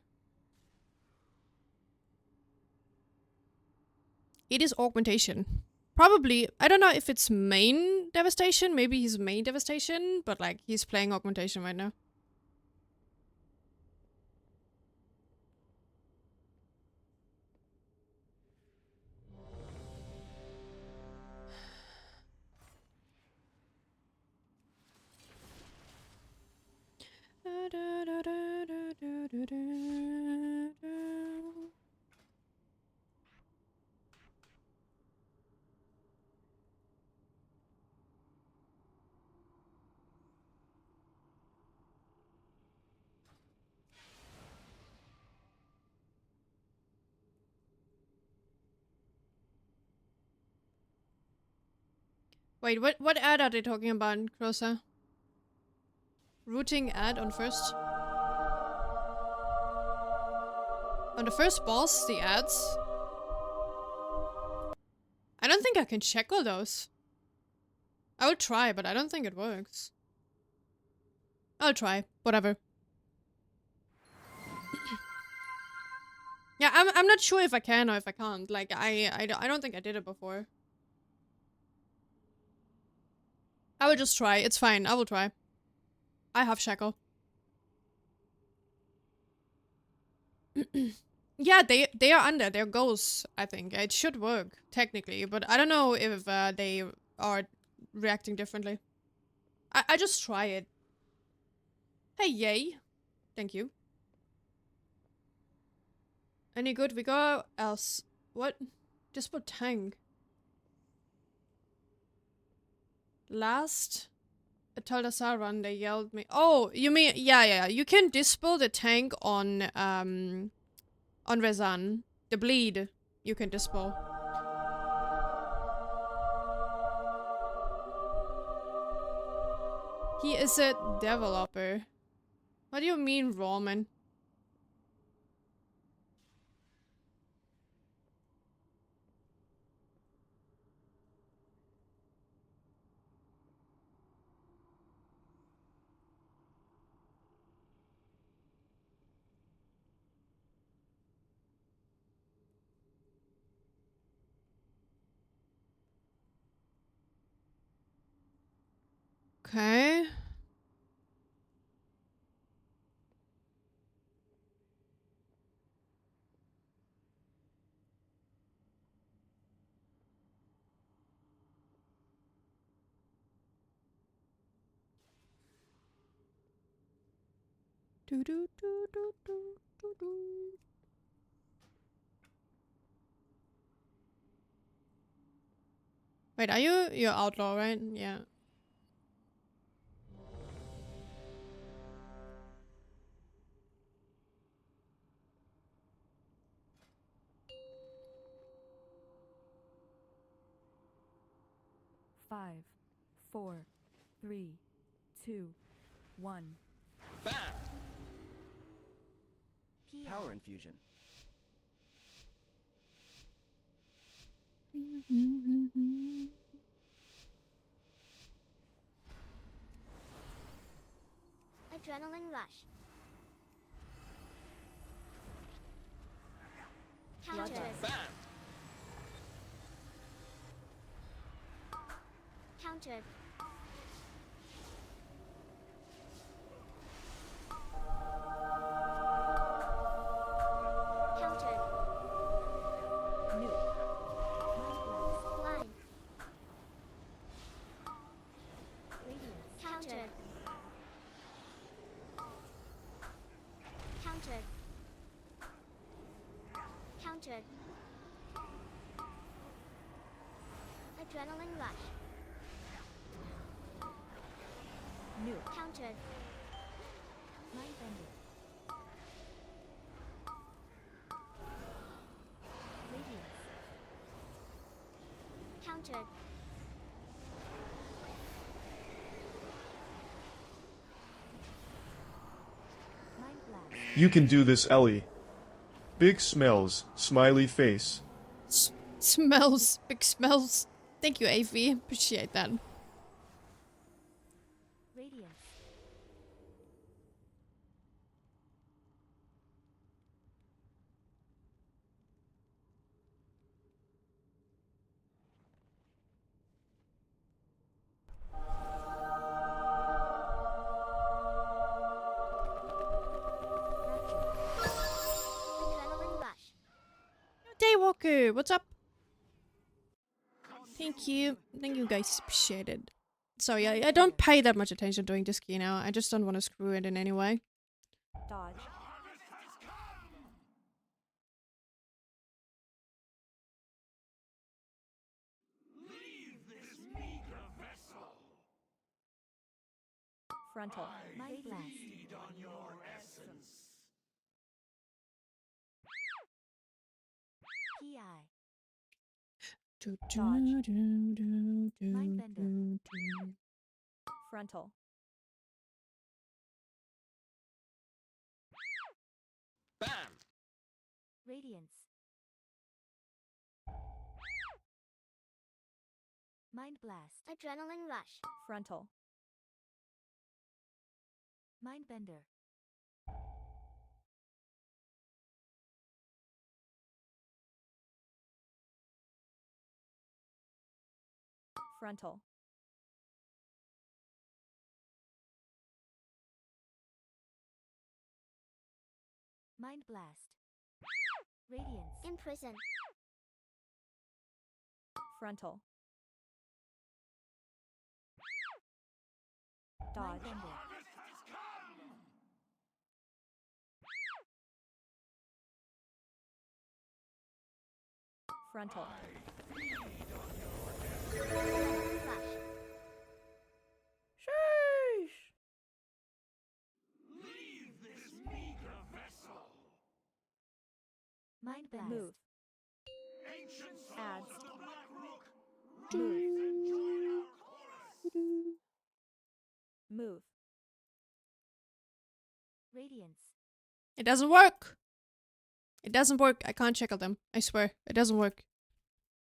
It is augmentation. Probably, I don't know if it's main devastation, maybe he's main devastation, but, like, he's playing augmentation right now. Wait, what ad are they talking about, Crosa? Routing ad on first? On the first boss, the ads? I don't think I can check all those. I will try, but I don't think it works. I'll try. Whatever. Yeah, I'm not sure if I can or if I can't. Like, I don't think I did it before. I will just try. It's fine. I will try. I have Shackle. Yeah, they are under. They're ghosts, I think. It should work, technically. But I don't know if they are reacting differently. I just try it. Hey, yay. Thank you. Any good vigor else? What? Just for tank. Last Taldasar run, they yelled me. Oh, you mean yeah. You can dispel the tank on Rezan. The bleed you can dispel. He is a developer. What do you mean, Roman? Okay. Do do do do do do do. Wait, are you're outlaw, right? Yeah. Five, 4, 3, 2, 1. Bam! Power infusion. Adrenaline rush. Counter. Bam! Counter. Counter. Nuke. Blind. Radiance. Counter. Counter. Counter. Adrenaline rush. Nuke. Counter. Mindbender. Radiance. Counter. Mind blast. You can do this, Ellie. Big smells, smiley face. Smells. Big smells. Thank you, AV. Appreciate that. Radiance. Adrenaline rush. Daywalker, what's up? Thank you. Thank you guys. Appreciate it. Sorry, I don't pay that much attention during this key now. I just don't want to screw it in any way. Dodge. Frontal. Mind blast. PI. Dodge. Mindbender. Frontal. Bam! Radiance. Mind blast. Adrenaline rush. Frontal. Mindbender. Frontal. Mind blast. Radiance. Imprison. Frontal. Dodge. Mindbender. Frontal. Flash. Sheesh. Mind blast. Move. Ads. Move. Radiance. It doesn't work. It doesn't work. I can't check them. I swear. It doesn't work.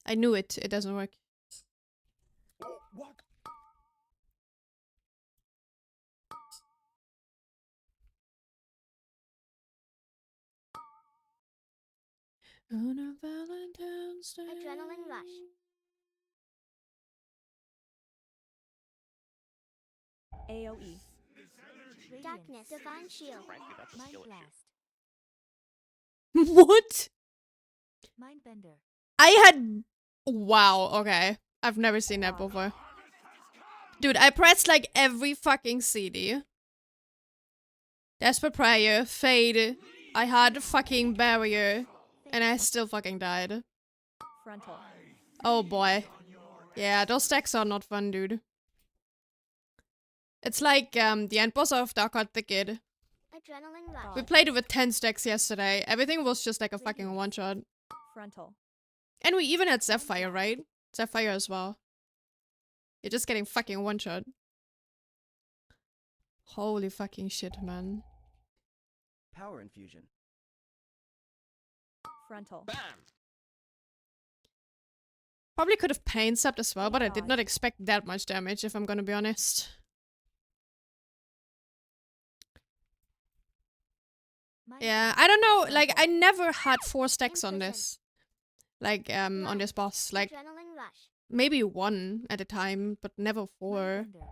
I knew it. It doesn't work. What? On a Valentine's Day. Adrenaline rush. AoE. Radiance. Darkness. Divine shield. Frankly, that's a Mind skill issue. blast. What? Mind bender. I had... Wow, okay. I've never seen that before. Dude, I pressed like every fucking CD. Desperate Prayer, Fade. I had fucking Barrier. And I still fucking died. Frontal. Oh boy. Yeah, those stacks are not fun, dude. It's like the end boss of Dark Heart the Kid. Adrenaline rush. We played it with 10 stacks yesterday. Everything was just like a fucking one-shot. Frontal. And we even had Sapphire, right? Sapphire as well. You're just getting fucking one-shot. Holy fucking shit, man. Power infusion. Frontal. Bam! Probably could have pain sapped as well, but I did not expect that much damage, if I'm gonna be honest. Mind Yeah, blast. I don't know, like, I never had 4 stacks on this. Like, on Light. this boss. Like, Adrenaline rush. maybe 1 at a time, but never 4. Mind bender.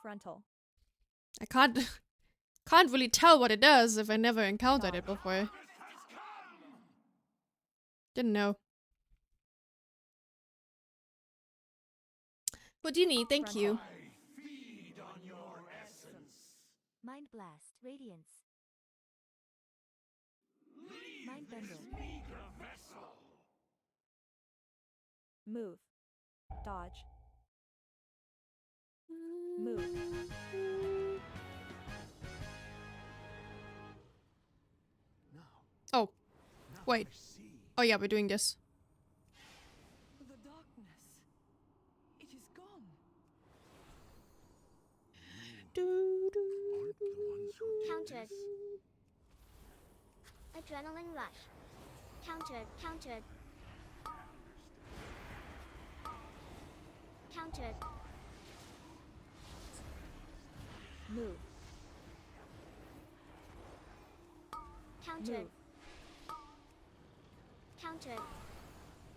Frontal. I can't really tell what it does if I never encountered it before. Didn't know. Houdini, thank you. Mind blast. Radiance. Mind bender. Move. Dodge. Move. Oh, wait. Oh yeah, we're doing this. The darkness. It is gone. Countered. Adrenaline rush. Countered. Countered. Countered. Move. Countered. Move. Countered.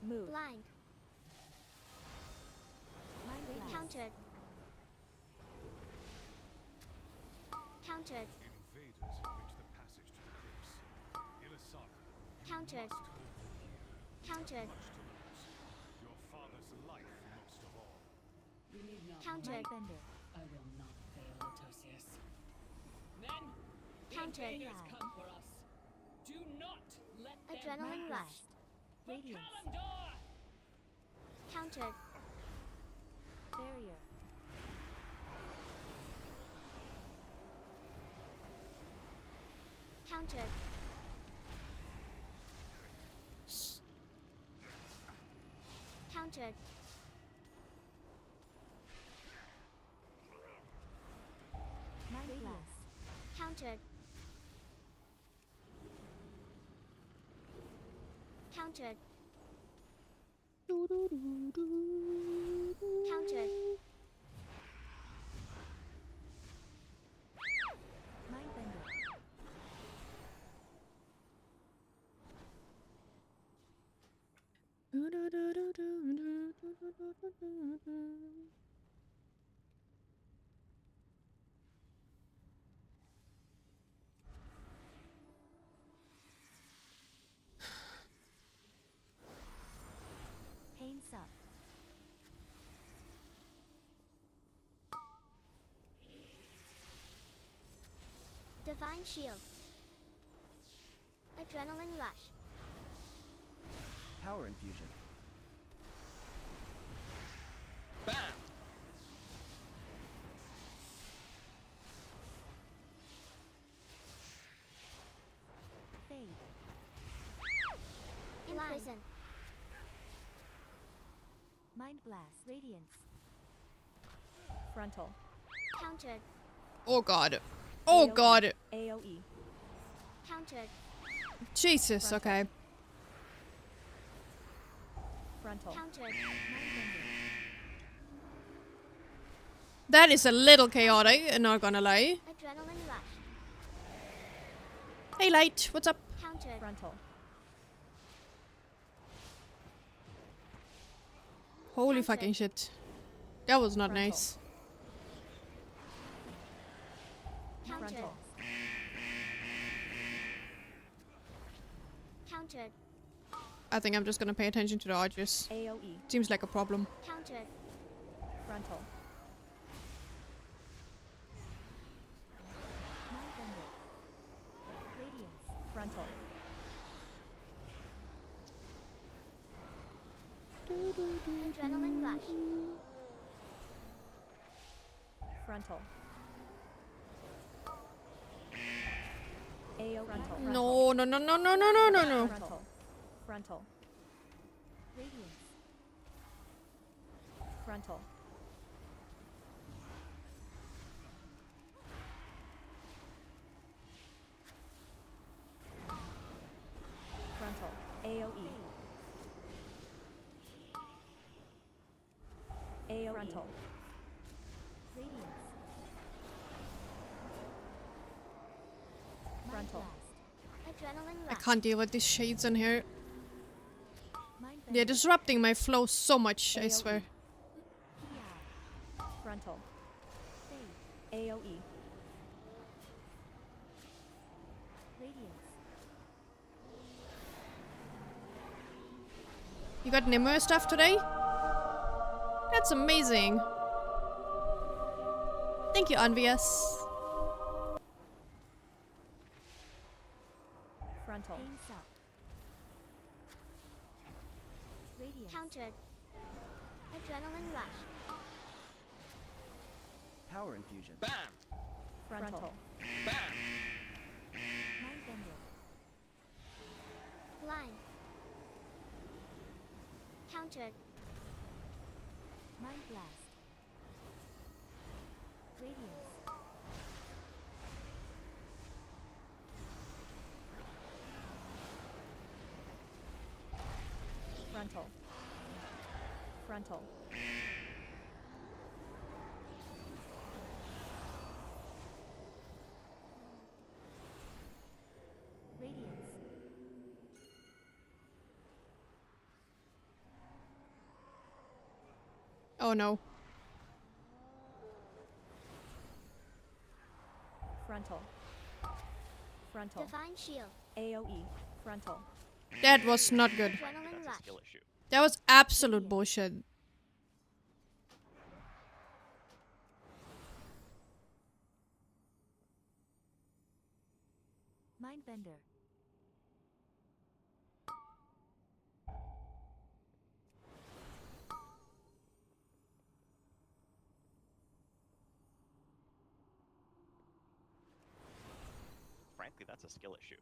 Move. Blind. Mind blast. Countered. Countered. Countered. Countered. Countered. Mind bender. I will not fail, Otosius. Men, Countered. Invaders come for us. Do not let Adrenaline Mind rush. blast. Radiance. Countered. Barrier. Countered. Countered. Mind blast. Countered. Countered. Countered. Mind bender. Pain sup. Divine shield. Adrenaline rush. Power infusion. Bam! Fade. Imprison. Mind blast. Radiance. Frontal. Countered. Oh god. Oh god. AoE. Countered. Jesus, okay. Frontal. Countered. That is a little chaotic, not gonna lie. Adrenaline rush. Hey Light, what's up? Countered. Frontal. Holy fucking shit. That was not Frontal. nice. Countered. Frontal. Countered. I think I'm just gonna pay attention to the archers. AoE. Seems like a problem. Countered. Frontal. Mind bender. Radiance. Frontal. Adrenaline rush. Frontal. AO frontal. No, no, no, no, no, no, no, no, no. Frontal. Frontal. Radiance. Frontal. Frontal. AoE. AoE. Frontal. Radiance. Mind Frontal. blast. Adrenaline I rush. can't deal with these shades in here. Mind They're bender. disrupting my flow so much, I AoE. swear. Kia. Frontal. Fade. AoE. Radiance. You got Nimue stuff today? That's amazing. Thank you, Anvias. Frontal. Pain suck. Radiance. Countered. Adrenaline rush. Power infusion. Bam! Frontal. Bam! Mind bender. Blind. Countered. Mind blast. Radiance. Frontal. Frontal. Radiance. Oh no. Frontal. Frontal. Divine shield. AoE. Frontal. That was not good. Adrenaline That's a rush. skill issue. That was absolute bullshit. Mind bender. Frankly, that's a skill issue.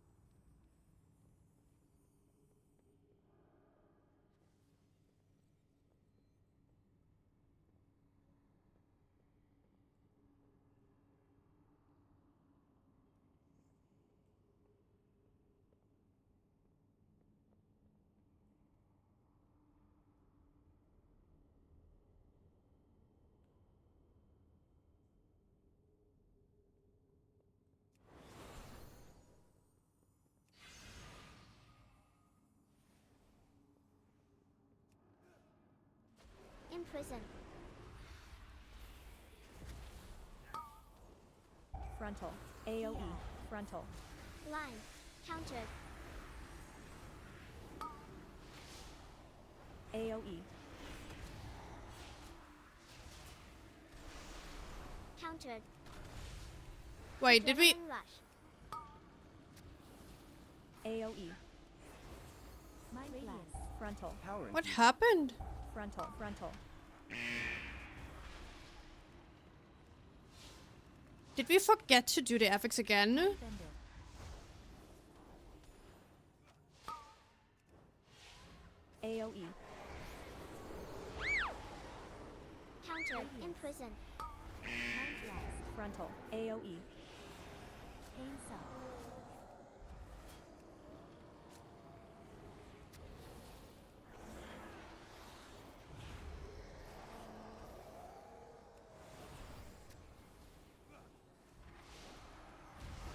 Imprison. Frontal. AoE. Frontal. Blind. Countered. AoE. Countered. Wait, did we? Adrenaline rush. AOE. Mind blast. Frontal. Power What infusion. happened? Frontal. Frontal. Did we forget to do the affix again? Bender. AOE. Countered. Imprison. Mind blast. Frontal. AOE. Pain sub.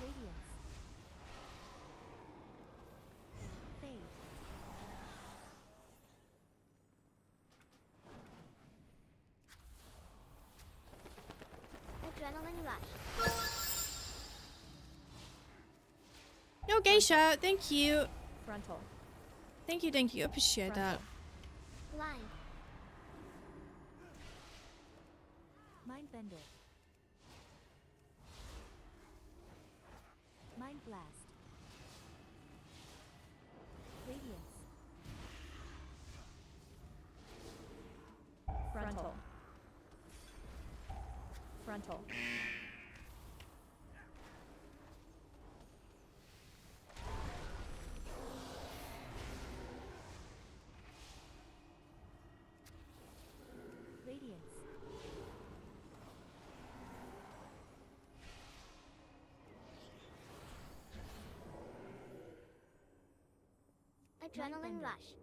Radiance. Fade. Adrenaline rush. No geisha, thank you. Frontal. Thank you, appreciate that. Blind. Mind bender. Mind blast. Radiance. Frontal. Frontal. Radiance. Adrenaline bender. rush.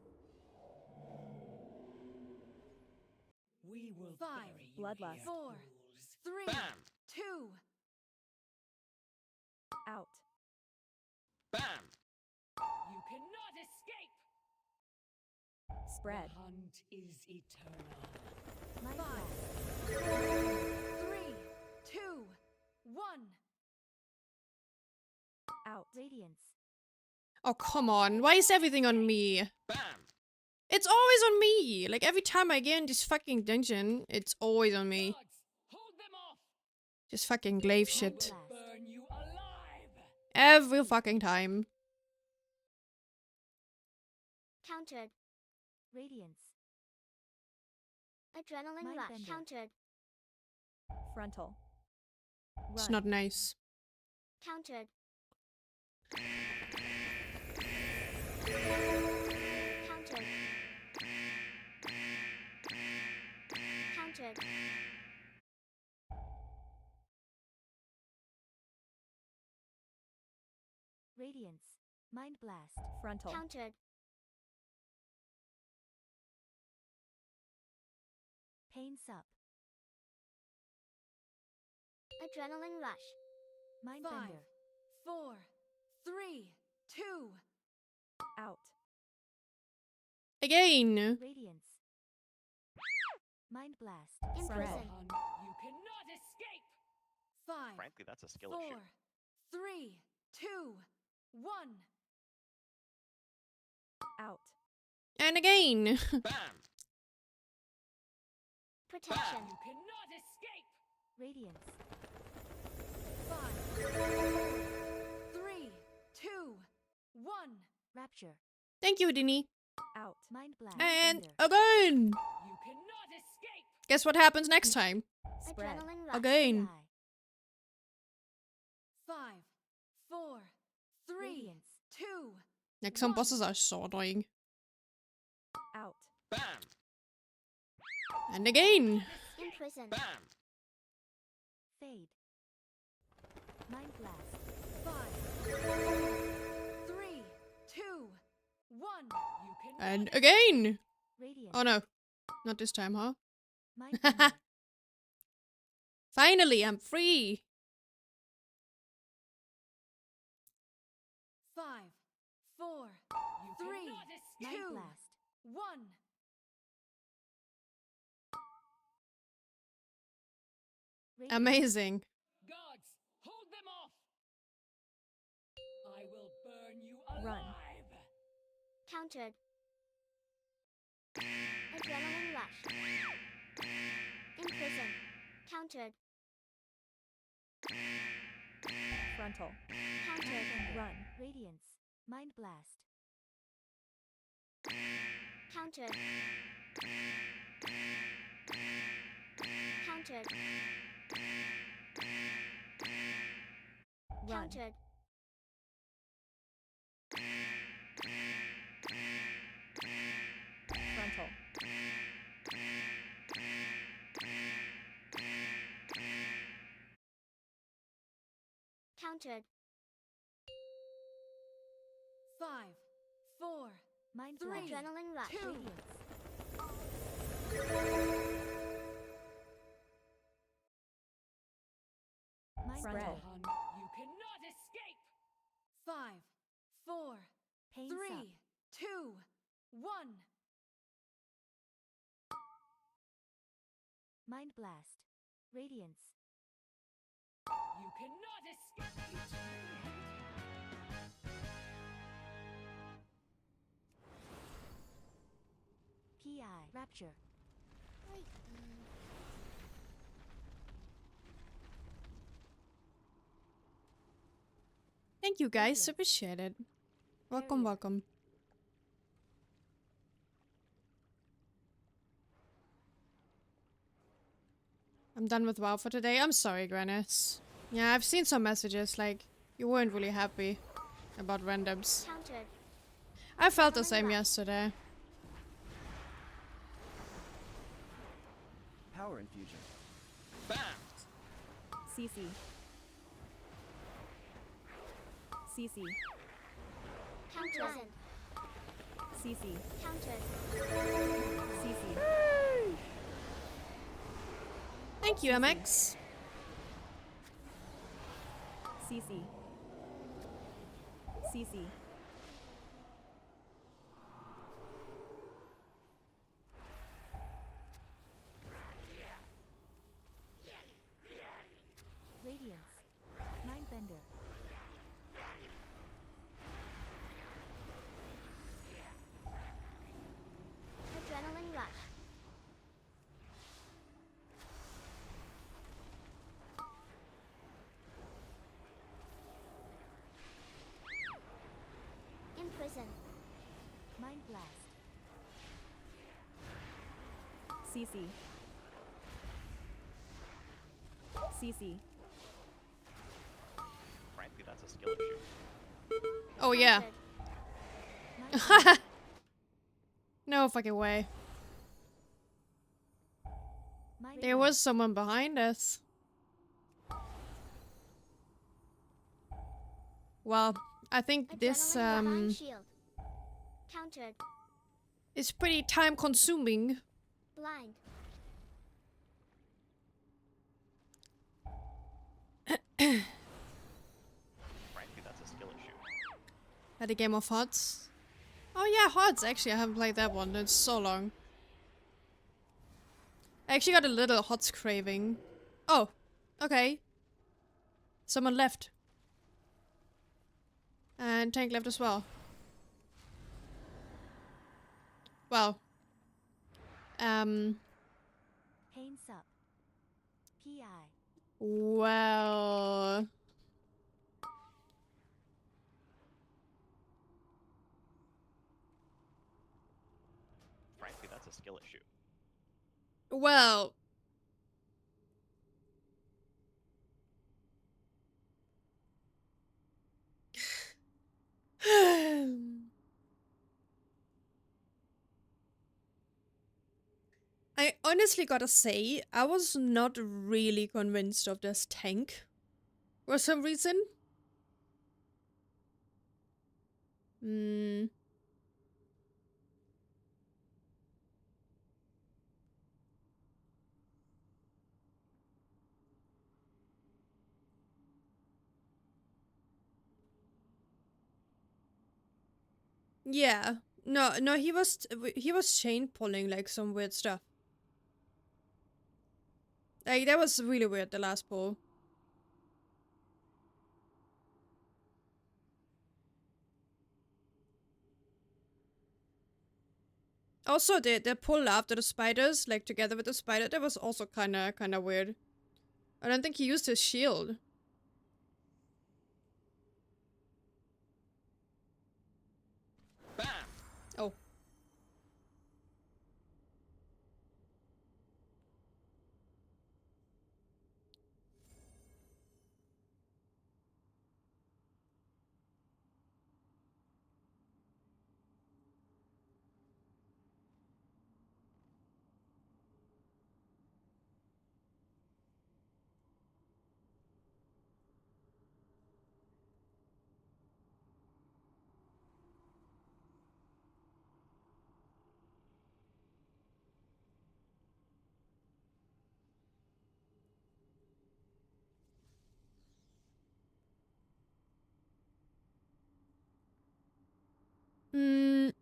We will 5. bury you Bloodlust. here, 4. fools. 3. Bam! 2. Out. Bam! You cannot escape! Spread. The hunt is eternal. Mind 5. blast. 4. 3. 2. 1. Out. Radiance. Oh, come on. Why is everything on me? Bam! It's always on me. Like, every time I get in this fucking dungeon, it's always on me. Gods, hold them off! Just fucking glaive shit. Blast. Burn you alive! Every fucking time. Countered. Radiance. Adrenaline Mind rush. bender. Countered. Frontal. It's Run. not nice. Countered. Countered. Countered. Radiance. Mind blast. Frontal. Countered. Pain sub. Adrenaline rush. Mind 5. bender. 4. 3. 2. Out. Again. Radiance. Mind blast. Imprison. Hunt, you cannot escape! 5. Frankly, that's a skill 4. issue. 3. 2. 1. Out. And again. Bam! Protection. You cannot escape! Radiance. 5. 3. 2. 1. Rapture. Thank you, Dini. Out. Mind blast. And Bender. again. You cannot escape! Guess what happens next time? Spread. Adrenaline rush. Again. Die. 5. 4. 3. Radiance. 2. Like, some 1. bosses are so annoying. Out. Bam! And again. Imprison. Bam! Fade. Mind blast. 5. 3. 2. 1. You cannot And again. Radiance. Oh no. Not this time, huh? Mind bender. Finally, I'm free. 5. 4. You 3. cannot escape! Mind 2. blast. 1. Radiance. Amazing. Gods, hold them off! I will burn you alive! Run. Countered. Adrenaline rush. Imprison. Countered. Frontal. Countered. Run. Radiance. Mind Blast. Countered. Countered. Run. Countered. Frontal. Countered. 5, 4, Mind 3, Blast. Adrenaline rush. 2. Mind Frontal. Blast. You cannot escape! 5, 4, Pain 3, Sub. 2, 1. Mind Blast. Radiance. You cannot escape! PI. Rapture. Thank you guys, appreciate it. Welcome, welcome. I'm done with WoW for today. I'm sorry, Grannis. Yeah, I've seen some messages, like, you weren't really happy about randoms. Countered. I felt the same yesterday. Power infusion. Bam! CC. CC. Countered. CC. Countered. CC. Thank you, MX. CC. CC. Radiance. Mindbender. Adrenaline rush. Imprison. Mind Blast. CC. CC. Frankly, that's a skill issue. Oh, yeah. Mind Blast. No fucking way. Mind There was someone behind us. Well, I think this Adrenaline shield. Countered. is pretty time consuming. Blind. Frankly, that's a skill issue. At a game of HOTS. Oh yeah, HOTS. Actually, I haven't played that one. It's so long. I actually got a little HOTS craving. Oh, okay. Someone left. And Tank left as well. Well. Pain Sub. PI. Well. Frankly, that's a skill issue. Well. I honestly gotta say, I was not really convinced of this tank. For some reason. Yeah. No, he was chain pulling like some weird stuff. Like that was really weird, the last pull. Also the pull after the spiders, like together with the spider, that was also kinda weird. I don't think he used his shield.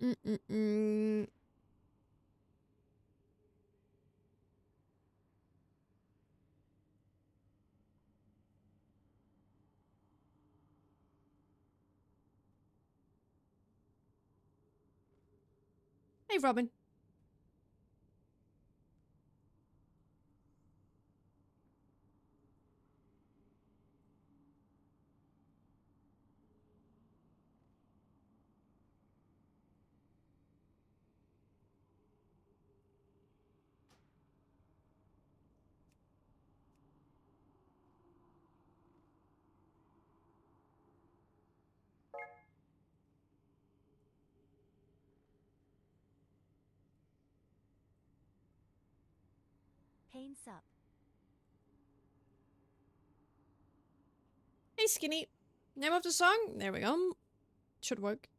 Mm-mm-mm-mm. Hey, Robin. Pain sup. Hey, Skinny. Name of the song? There we go. Should work.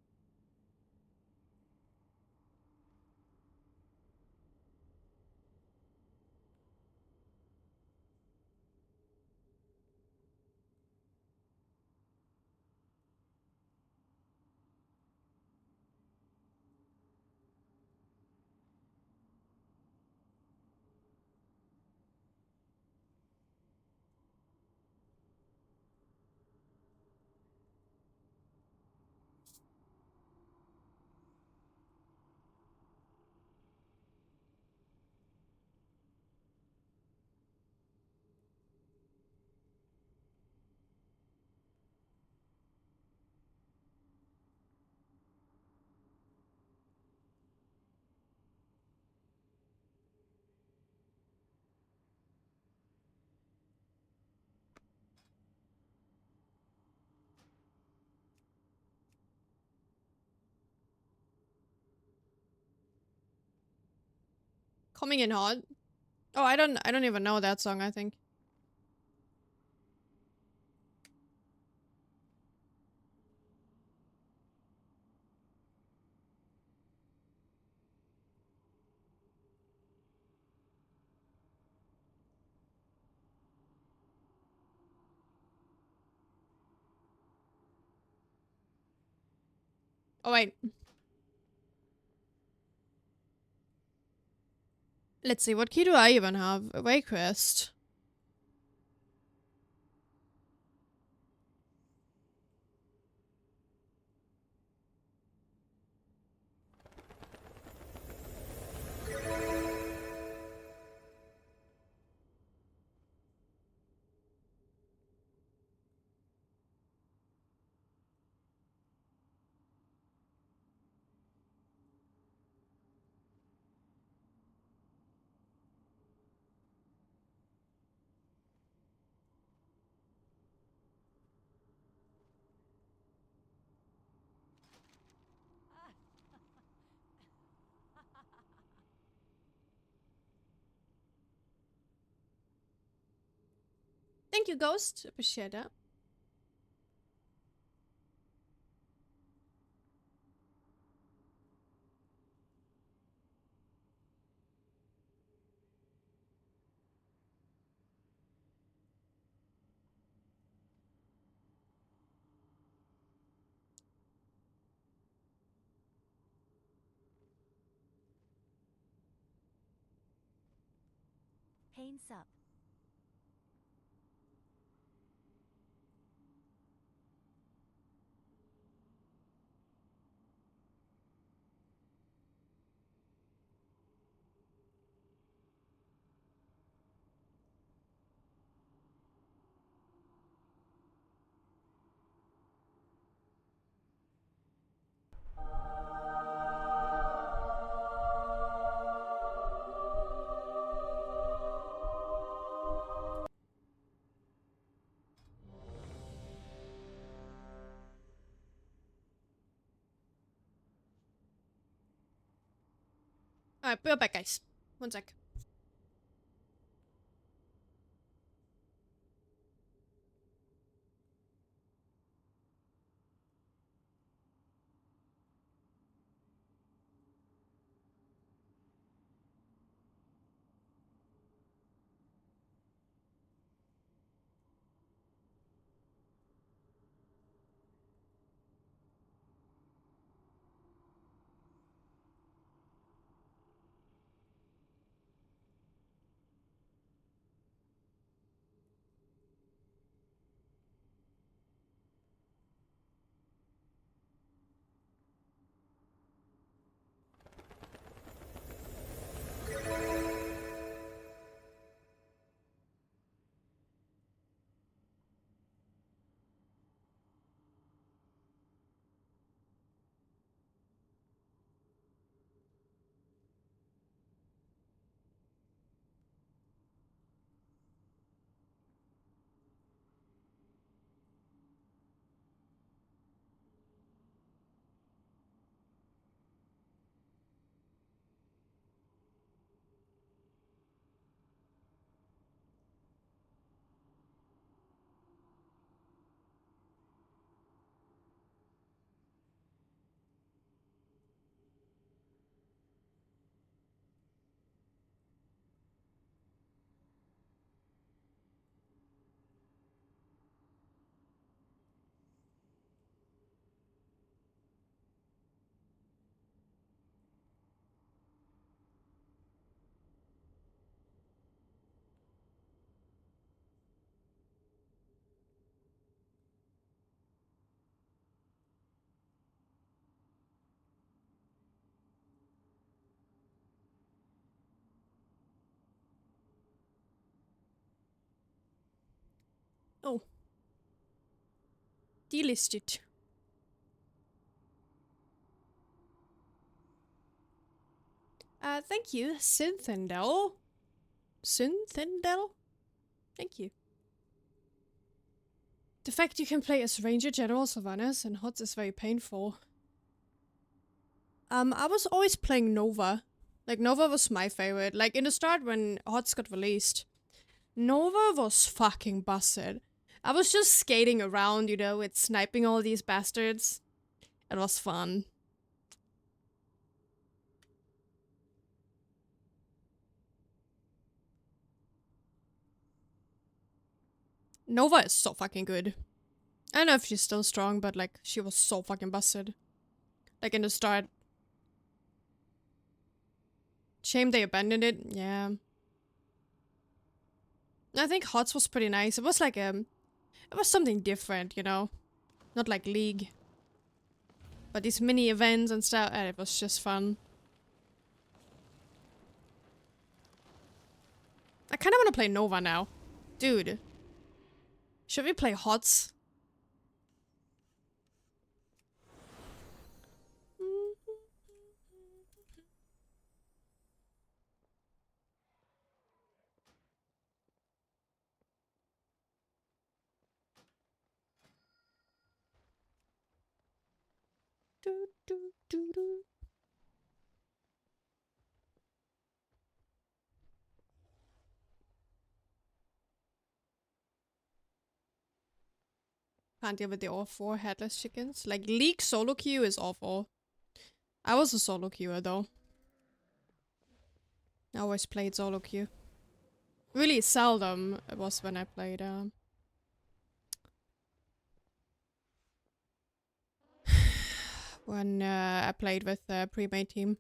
Coming in hot. Oh, I don't even know that song, I think. Oh, wait. Let's see, what key do I even have? Away quest. Thank you, Ghost. Appreciate that. Pain sup. Alright, we're back, guys. One sec. Oh. Delisted. Thank you, Synthindel. Synthindel? Thank you. The fact you can play as Ranger, General, Sylvanas, and HOTS is very painful. I was always playing Nova. Like, Nova was my favorite. Like, in the start when HOTS got released, Nova was fucking busted. I was just skating around, you know, with sniping all these bastards. It was fun. Nova is so fucking good. I don't know if she's still strong, but like, she was so fucking busted. Like, in the start. Shame they abandoned it, yeah. I think HOTS was pretty nice. It was like, it was something different, you know? Not like League. But these mini events and stuff, it was just fun. I kinda wanna play Nova now. Dude. Should we play HOTS? Do, do, do, do. Can't deal with the all-4 headless chickens. Like, League solo queue is awful. I was a solo queuer though. I always played solo queue. Really seldom it was when I played, when I played with the pre-made team.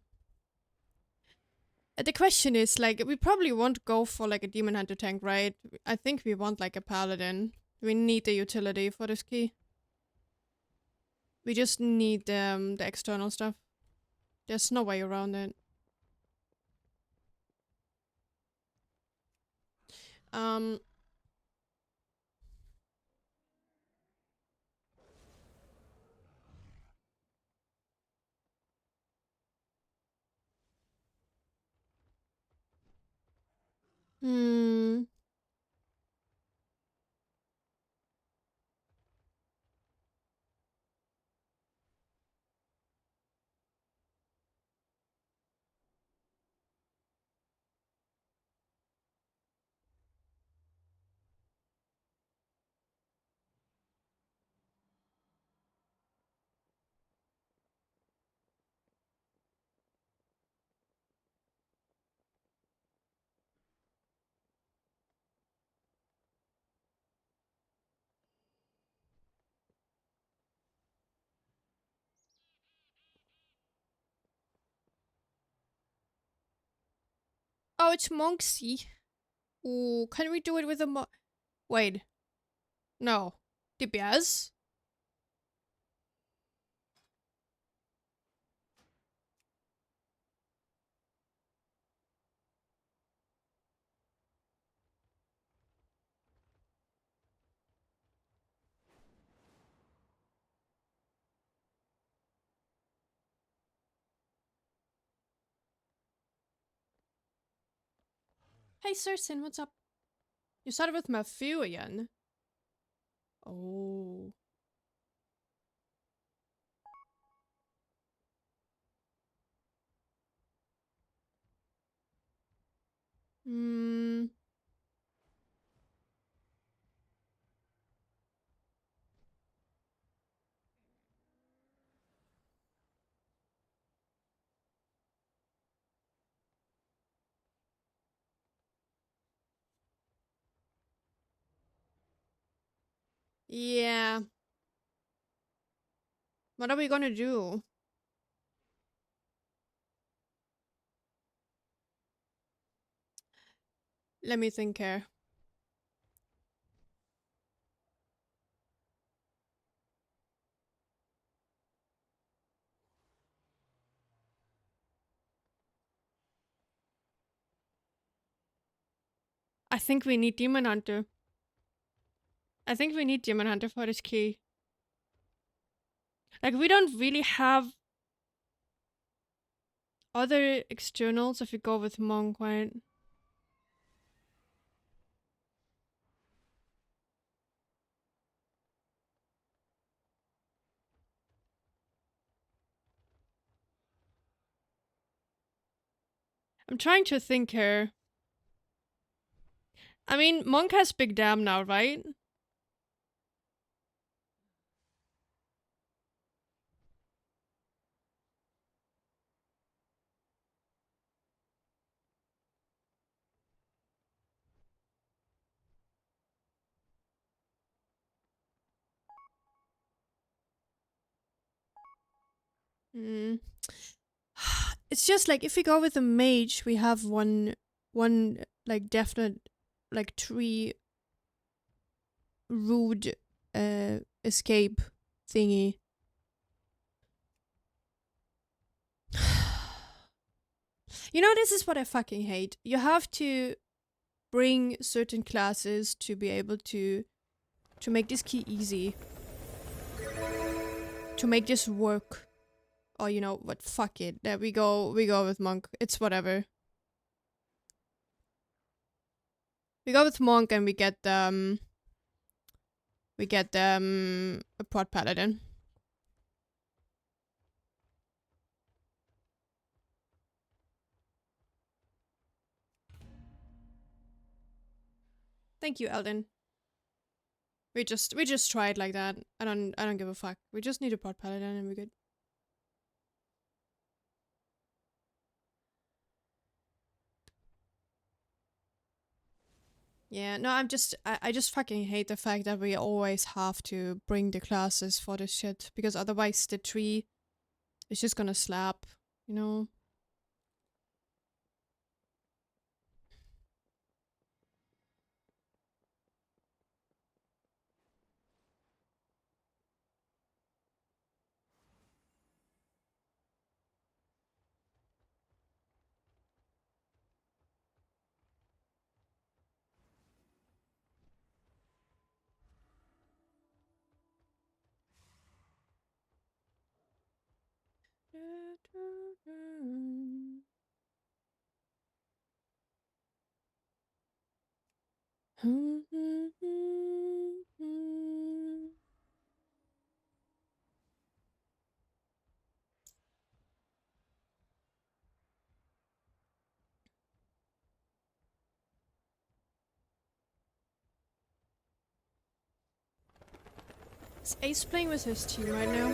The question is, like, we probably won't go for like a Demon Hunter tank, right? I think we want like a Paladin. We need the utility for this key. We just need the external stuff. There's no way around it. Um... Hmm... Oh, it's Monksy. Ooh, can we do it with a Wait. No. TTS? Hey, Sursin, what's up? You started with Matthew again. Oh. Hmm. Yeah. What are we gonna do? Let me think here. I think we need Demon Hunter. I think we need Demon Hunter for this key. Like, we don't really have other externals if we go with Monk, right? I'm trying to think here. I mean, Monk has Big Dam now, right? Hmm. It's just like if we go with a mage, we have one like definite like 3 rude escape thingy. You know, this is what I fucking hate. You have to bring certain classes to be able to make this key easy. To make this work. Or you know what, fuck it. There we go with Monk. It's whatever. We go with Monk and we get a Prot Paladin. Thank you, Eldon. We just tried like that. I don't give a fuck. We just need a Prot Paladin and we're good. Yeah, no, I just fucking hate the fact that we always have to bring the classes for this shit, because otherwise the tree is just gonna slap, you know? Is Ace playing with his team right now?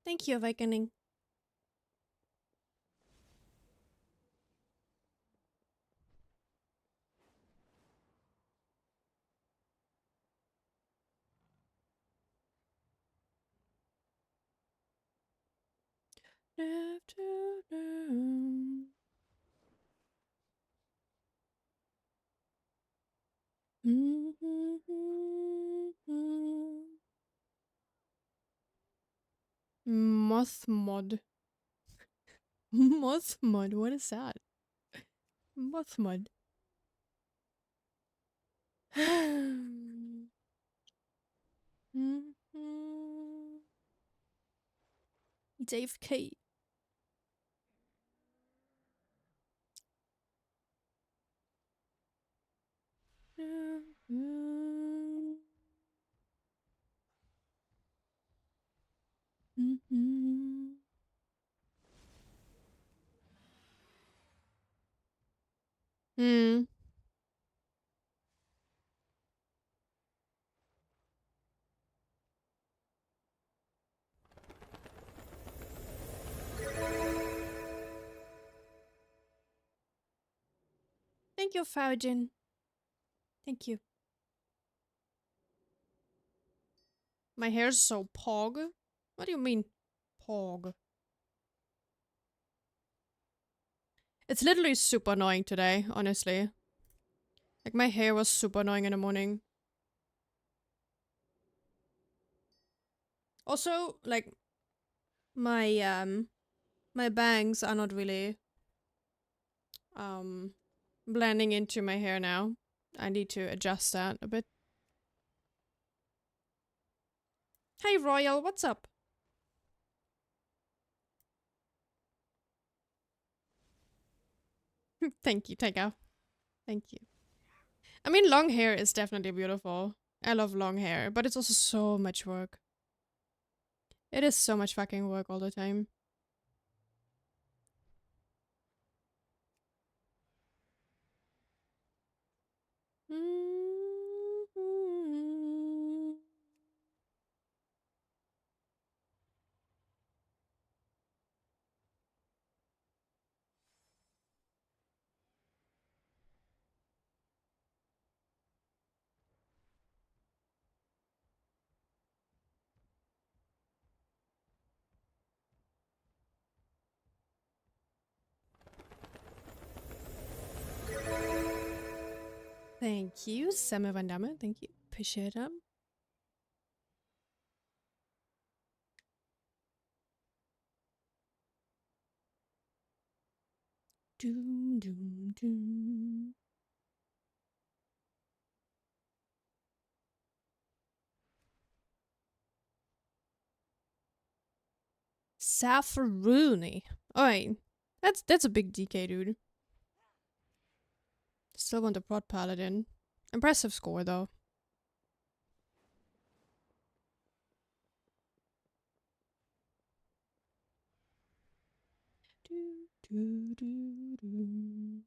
Thank you, Awakening. Moth mod. Moth mod, what is that? Moth mod. Dave K. Hmm. Thank you, Faujin. Thank you. My hair's so pog. What do you mean, pog? It's literally super annoying today, honestly. Like, my hair was super annoying in the morning. Also, like, my bangs are not really, blending into my hair now. I need to adjust that a bit. Hey, Royal, what's up? Thank you, Taika. Thank you. I mean, long hair is definitely beautiful. I love long hair, but it's also so much work. It is so much fucking work all the time. Thank you, Samme Van Damme. Thank you. Appreciate that. Doom, doom, doom. Saffaruni. Alright. That's a big DK, dude. Still want the Prod Paladin. Impressive score, though. Do, do, do, do.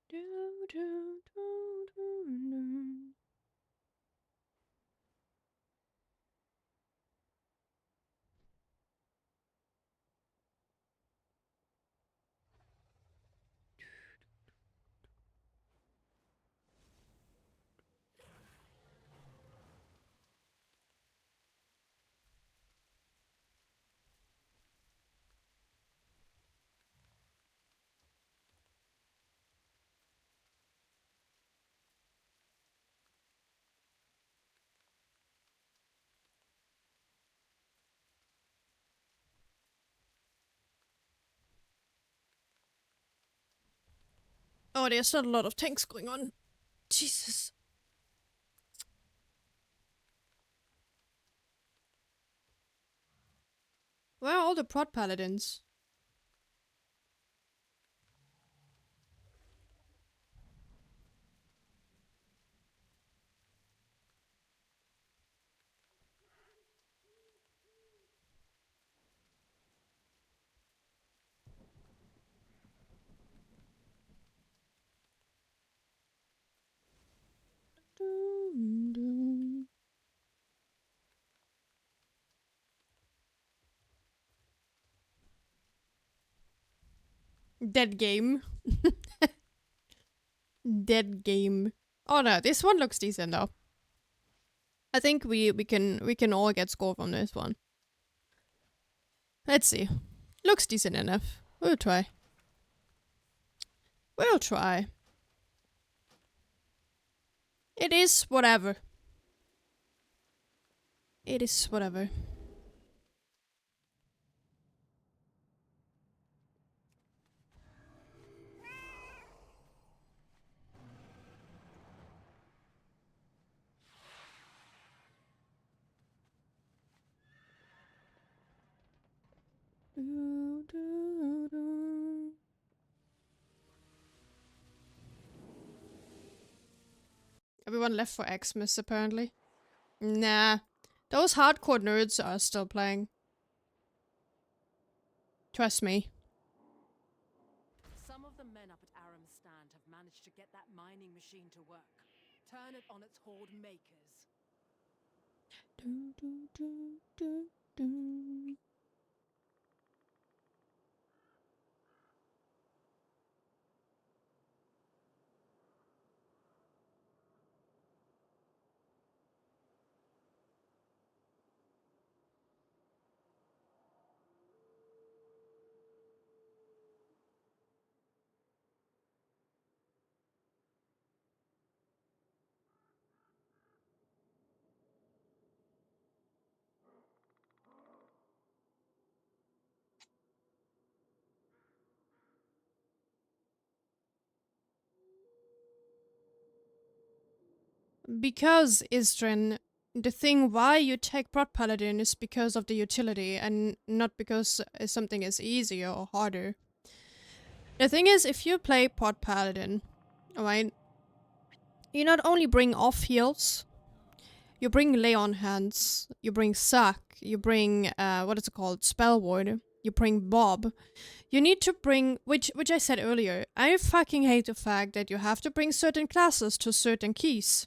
Do, do, do, do, do. Oh, there's not a lot of tanks going on. Jesus. Where are all the Prod Paladins? Doom, doom. Dead game. Dead game. Oh no, this one looks decent though. I think we can all get score from this one. Let's see. Looks decent enough. We'll try. We'll try. It is whatever. It is whatever. Do, do, do. everyone left for Xmas, apparently. Nah. Those hardcore nerds are still playing. Trust me. Some of the men up at Aram's stand have managed to get that mining machine to work. Turn it on its horde makers. Do, do, do, do, do. Because, Istrin, the thing why you take Prot Paladin is because of the utility and not because something is easier or harder. The thing is, if you play Prot Paladin, alright, you not only bring off heals, you bring Lay on Hands, you bring Suck, you bring, what is it called, Spell Ward, you bring Bob. You need to bring, which I said earlier, I fucking hate the fact that you have to bring certain classes to certain keys.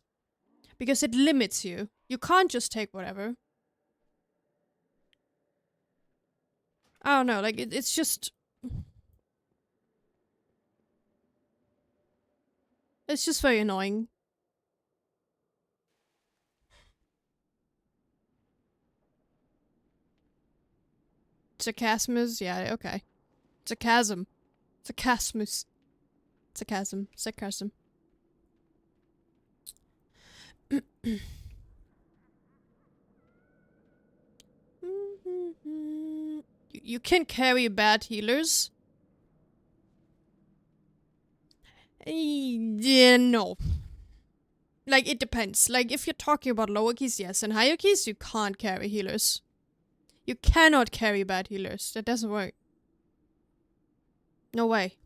Because it limits you. You can't just take whatever. I don't know, like, it's just... It's just very annoying. Sarcasmus? Yeah, okay. Sarcasm. Sarcasmus. Sarcasm. Sarcasm. You can carry bad healers. Yeah, no. Like, it depends. Like, if you're talking about lower keys, yes. And higher keys, you can't carry healers. You cannot carry bad healers. That doesn't work. No way.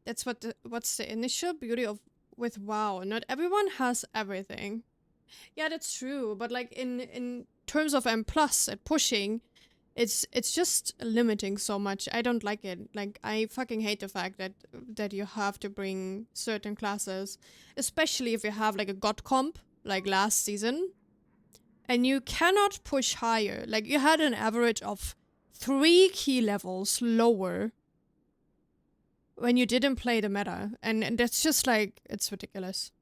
That's what's the initial beauty of with WoW. Not everyone has everything. Yeah, that's true. But like in terms of M plus at pushing, it's just limiting so much. I don't like it. Like I fucking hate the fact that you have to bring certain classes, especially if you have like a god comp like last season, and you cannot push higher. Like you had an average of 3 key levels lower when you didn't play the meta, and that's just like, it's ridiculous.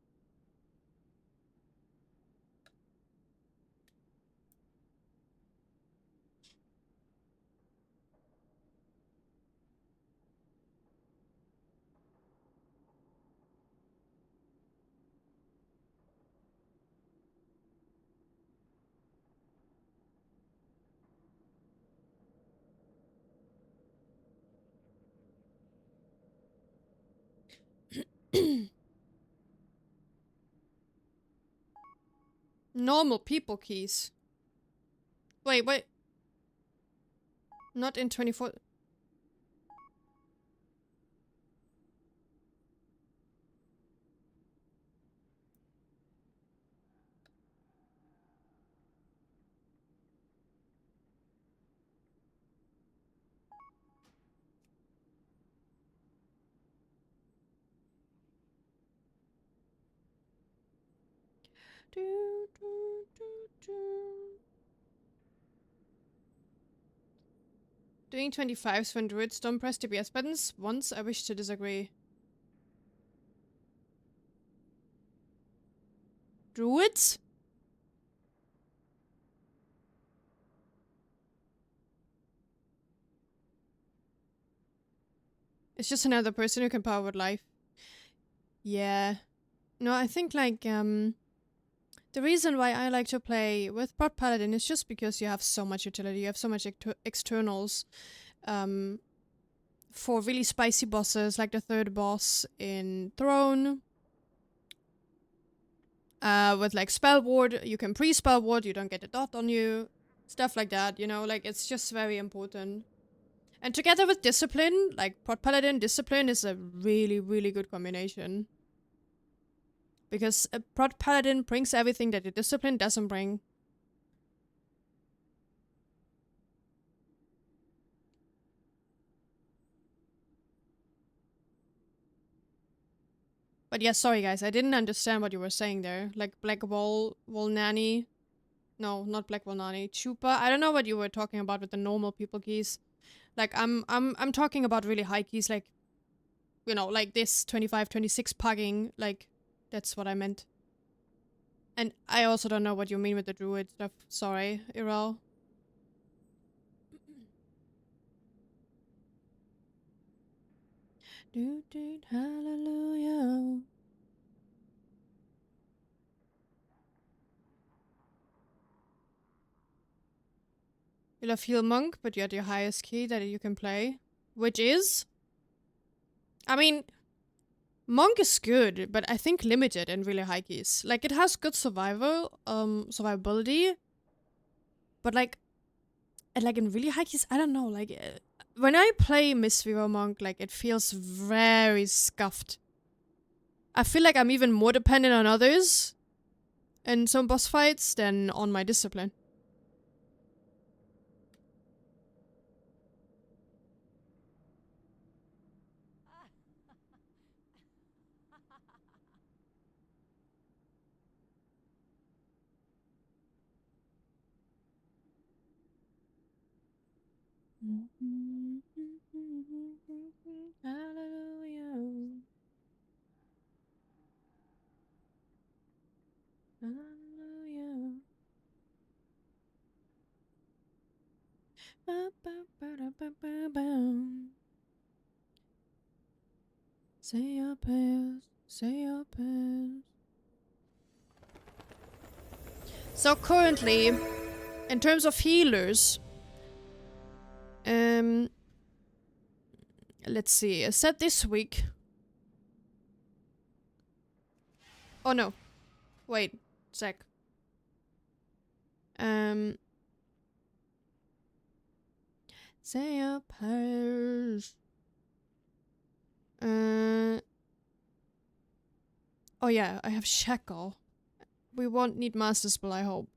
Normal people keys. Wait. Not in 24. Doing 25s when druids don't press TPS buttons? Once I wish to disagree. Druids? It's just another person who can power with life. Yeah. No, I think like, the reason why I like to play with Prot Paladin is just because you have so much utility, you have so much externals. For really spicy bosses, like the third boss in Throne. With like Spell Ward, you can pre-Spell Ward, you don't get a dot on you. Stuff like that, you know, like it's just very important. And together with discipline, like Prot Paladin discipline is a really, really good combination. Because a Prot Paladin brings everything that the discipline doesn't bring. But yeah, sorry guys, I didn't understand what you were saying there. Like Black Wall Nanny. No, not Black Wall Nanny. Chupa. I don't know what you were talking about with the normal people keys. Like I'm talking about really high keys, like, you know, like this 25, 26 pugging, like that's what I meant. And I also don't know what you mean with the druid stuff. Sorry, Iral. Hallelujah. You'll have Heal Monk, but you're at your highest key that you can play. Which is? I mean, Monk is good, but I think limited in really high keys. Like, it has good survivability. But like, and like in really high keys, I don't know, like, when I play Mistweaver Monk, like, it feels very scuffed. I feel like I'm even more dependent on others in some boss fights than on my discipline. Hallelujah. Hallelujah. Say your prayers, say your prayers. So currently, in terms of healers, let's see, I said this week. Oh no, wait, sec. Say your prayers. Oh yeah, I have Shackle. We won't need Master Spell, I hope.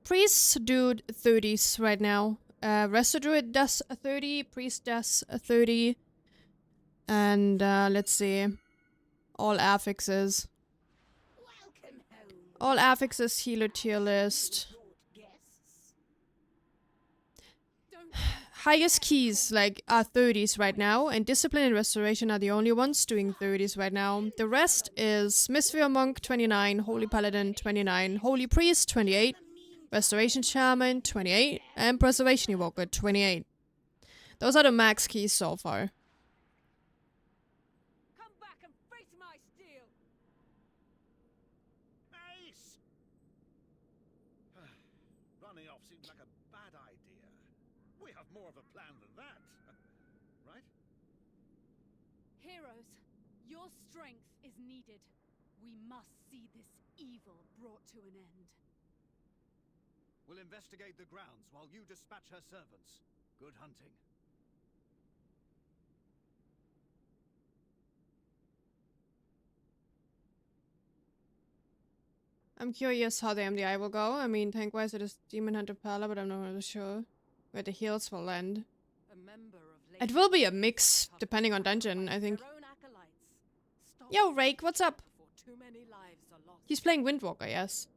Priests do 30s right now. Resto Druid does a 30, Priest does a 30. And, let's see. All affixes. All affixes healer tier list. Highest keys, like, are 30s right now, and Discipline and Restoration are the only ones doing 30s right now. The rest is Mistweaver Monk, 29, Holy Paladin, 29, Holy Priest, 28, Restoration Shaman, 28, and Preservation Evoker, 28. Those are the max keys so far. Come back and face my steel. Ace! Running off seems like a bad idea. We have more of a plan than that. Right? Heroes, your strength is needed. We must see this evil brought to an end. We'll investigate the grounds while you dispatch her servants. Good hunting. I'm curious how the MDI will go. I mean, tank-wise it is Demon Hunter Pala, but I'm not really sure where the heals will land. It will be a mix, depending on dungeon, I think. Yo, Rake, what's up? He's playing Windwalker, yes.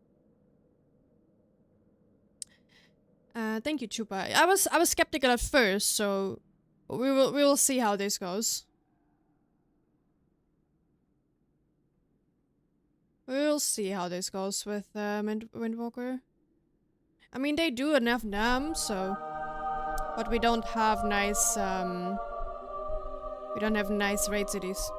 Thank you, Chupa. I was skeptical at first, so we will see how this goes. We'll see how this goes with Windwalker. I mean, they do enough NAM, so... But we don't have nice, we don't have nice raid cities.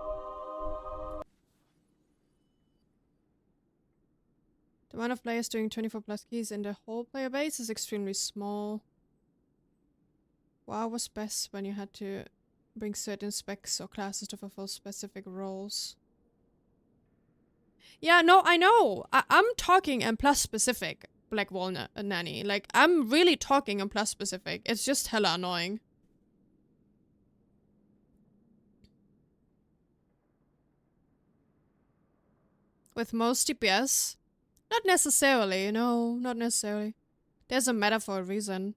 The amount of players doing 24 plus keys in the whole player base is extremely small. WoW was best when you had to bring certain specs or classes to fulfill specific roles. Yeah, no, I know. I'm talking M plus specific, Black Walnut Nanny. Like, I'm really talking M plus specific. It's just hella annoying. With most TPS? Not necessarily, no, not necessarily. There's a meta for a reason.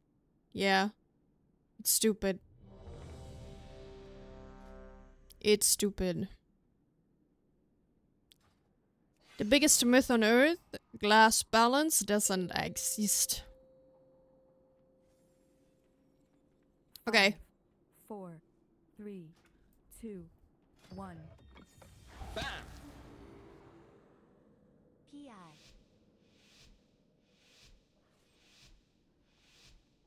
Yeah. It's stupid. It's stupid. The biggest myth on Earth, glass balance, doesn't exist. Okay. 5, 4, 3, 2, 1. Bam! PI.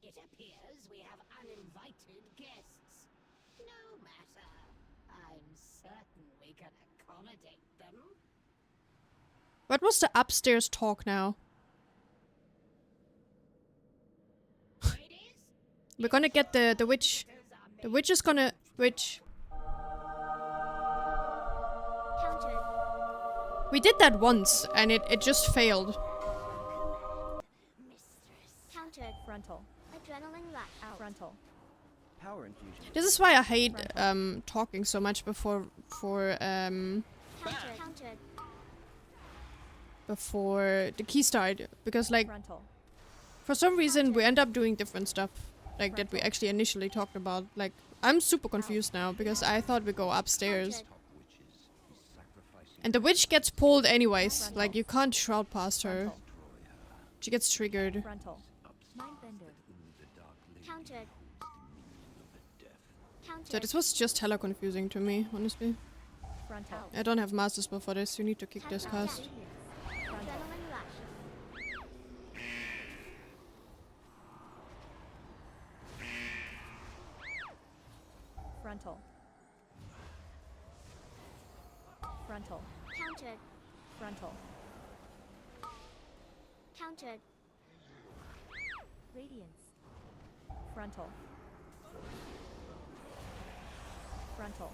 It appears we have uninvited guests. No matter. I'm certain we can accommodate them. What was the upstairs talk now? We're gonna get the witch. The witch is gonna... Witch. Countered. We did that once, and it just failed. Mistress. Countered. Frontal. Adrenaline rush. Out. Frontal. Power infusion. This is why I hate talking so much before Countered. Countered. before the key start, because like Frontal. for some reason we end up doing different stuff like that we actually initially talked about. Like, I'm super confused now because I thought we go upstairs. And the witch gets pulled anyways. Like, you can't shroud past her. Frontal. She gets triggered. Frontal. Mindbender. Countered. Countered. So this was just hella confusing to me, honestly. Frontal. I don't have master spell for this. You need to kick this cast. Adrenaline rush. Frontal. Frontal. Countered. Frontal. Countered. Radiance. Frontal. Frontal.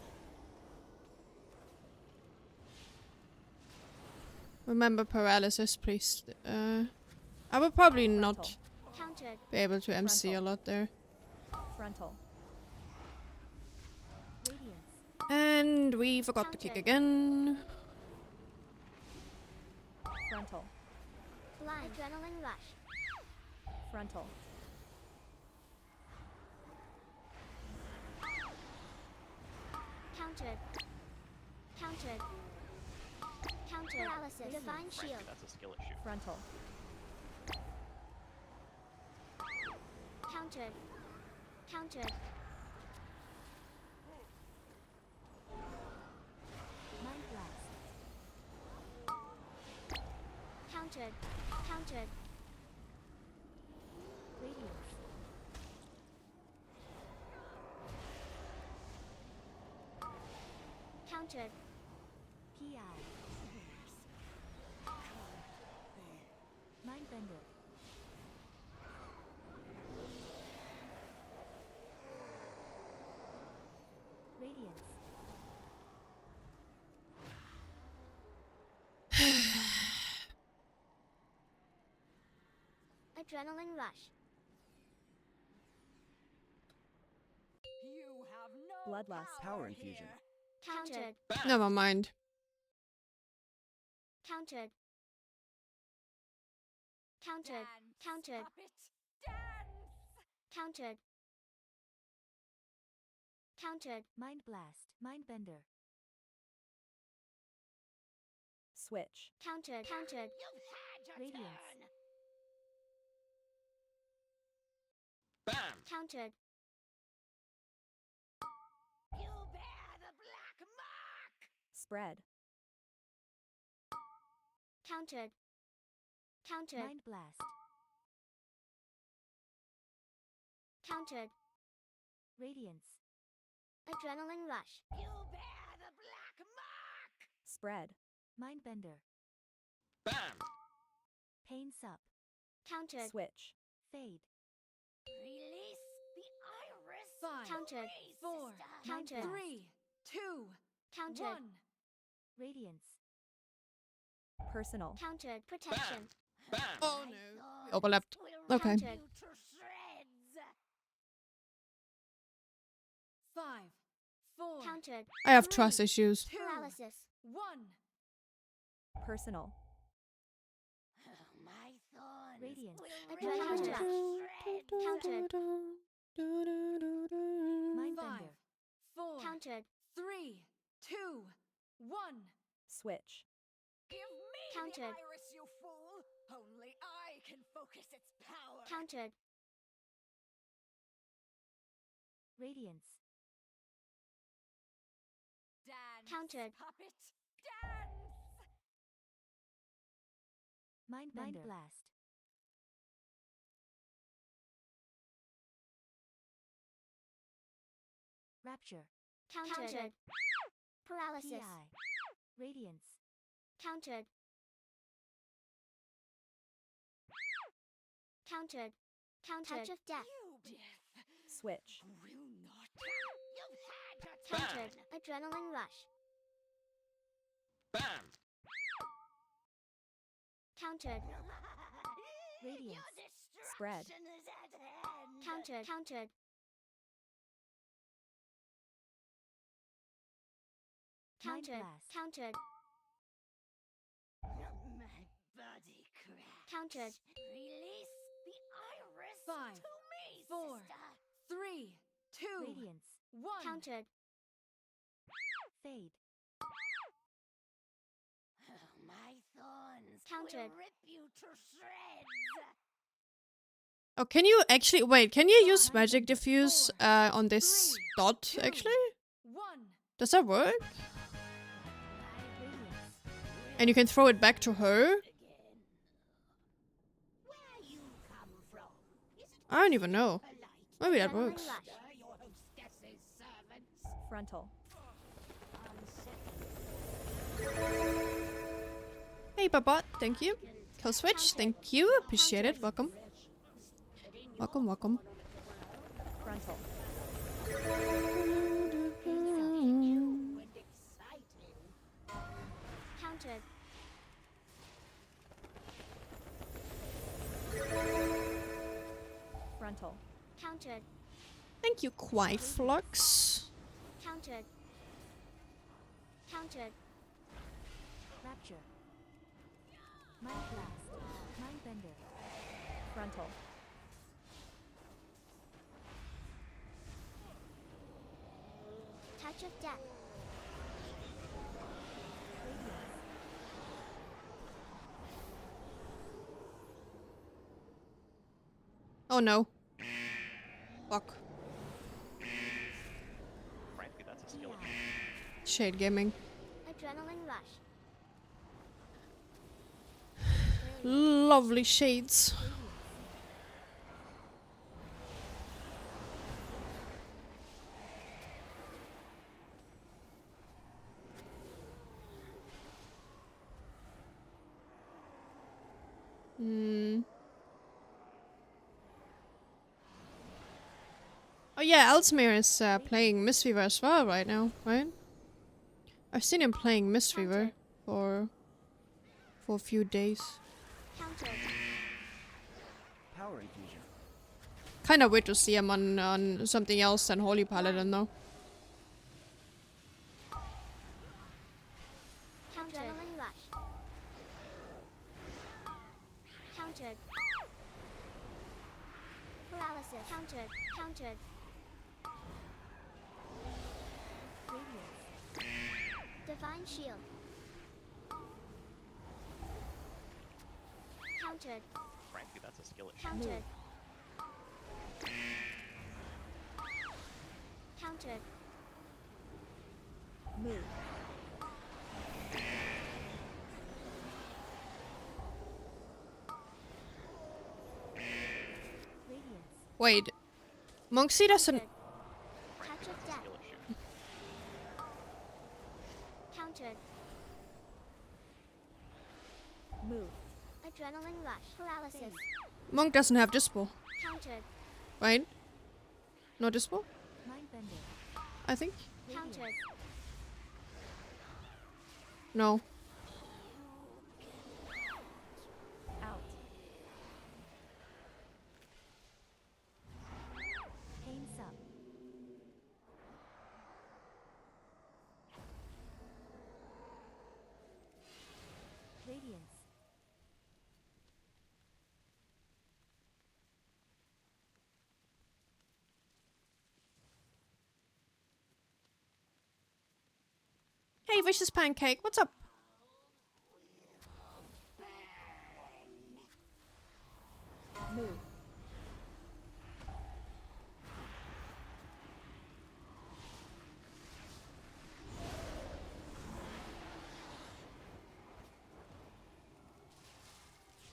Remember paralysis, please. I will probably not Countered. be able to MC a lot there. Frontal. Radiance. And we forgot to kick again. Frontal. Blind. Adrenaline rush. Frontal. Countered. Countered. Countered. Paralysis. Divine shield. Frankly, that's a skill issue. Frontal. Countered. Countered. Mind blast. Countered. Countered. Radiance. Countered. PI. Mindbender. Radiance. Adrenaline rush. You have no Bloodlust. Power infusion. Countered. Never mind. Countered. Countered. Countered. Countered. Countered. Mind blast. Mindbender. Switch. Countered. Countered. Radiance. Bam! Countered. You bear the black mark. Spread. Countered. Countered. Mind blast. Countered. Radiance. Adrenaline rush. You bear the black mark. Spread. Mindbender. Bam! Pain sup. Countered. Switch. Fade. Release the iris. 5, Countered. 4, Countered. 3, 2, Countered. 1. Radiance. Personal. Countered. Protection. Bam! Oh no. Overlapped. Okay. Countered. 5, 4, Countered. I have trust issues. 2, Paralysis. 1. Personal. My thorns. Radiance. Adrenaline rush. Countered. Mindbender. 4, Countered. 3, 2, 1. Switch. Give me Countered. the iris, you fool! Only I can focus its power. Countered. Radiance. Dance, Countered. puppet, dance! Mindbender. Mind blast. Rapture. Countered. Paralysis. PI. Radiance. Countered. Countered. Touch of death. Switch. Will not. You've had your Countered. Adrenaline rush. Bam! Countered. Radiance. Spread. Countered. Countered. Mind Countered. blast. Countered. My body cracks. Countered. Release the iris 5, to me, 4, 3, 2, Radiance. 1. Countered. Fade. My thorns Countered. will rip you to shreds. Oh, can you actually wait? Can you use magic diffuse on this dot? Actually, 1. does that work? Radiance. And you can throw it back to her. I don't even know. Maybe that Adrenaline works. rush. Frontal. Hey, Babot, thank you. Kill switch, thank you. Appreciate it. Welcome. Welcome, welcome. Frontal. Countered. Frontal. Countered. Thank you, Quiflux. Countered. Countered. Rapture. Mind blast. Mindbender. Frontal. Touch of death. Radiance. Oh no. Fuck. Frankly, that's a skill issue. Shade gaming. Adrenaline rush. Lovely shades. Oh yeah, Alzmir is playing Mistweaver as well right now, right? I've seen him playing Mistweaver for a few days. Countered. Power infusion. Kinda weird to see him on something else than Holy Paladin though. Adrenaline rush. Countered. Paralysis. Countered. Countered. Radiance. Divine shield. Countered. Frankly, that's a skill issue. Countered. Countered. Move. Radiance. Wait. Monksy doesn't... Touch Frankly, of that's a death. skill issue. Countered. Move. Adrenaline rush. Paralysis. Monk doesn't have Dispo. Countered. Right? No Dispo? Mind bender. I think. Countered. No. Out. Pain sub. Radiance. Hey, Vicious Pancake, what's up? Move.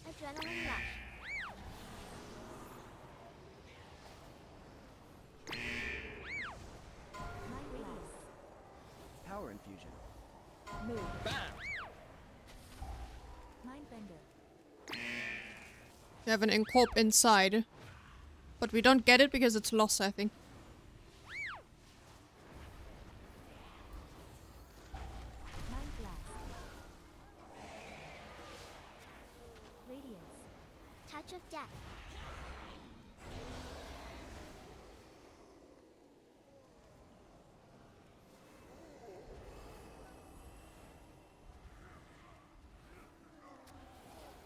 Adrenaline rush. Mind blast. Power infusion. Move. Bam! Mind bender. We have an incorp inside. But we don't get it because it's lost, I think. Mind blast. Radiance. Touch of death.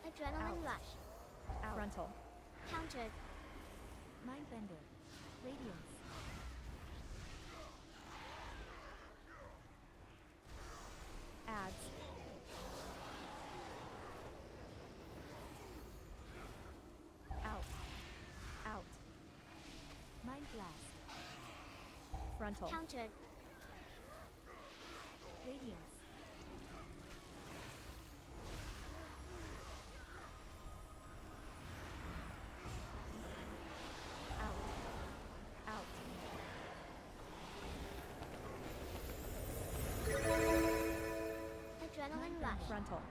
Adrenaline rush. Out. Frontal. Countered. Mind bender. Radiance. Adds. Out. Out. Mind blast. Frontal. Countered. Radiance. Out. Out. Adrenaline rush. Frontal.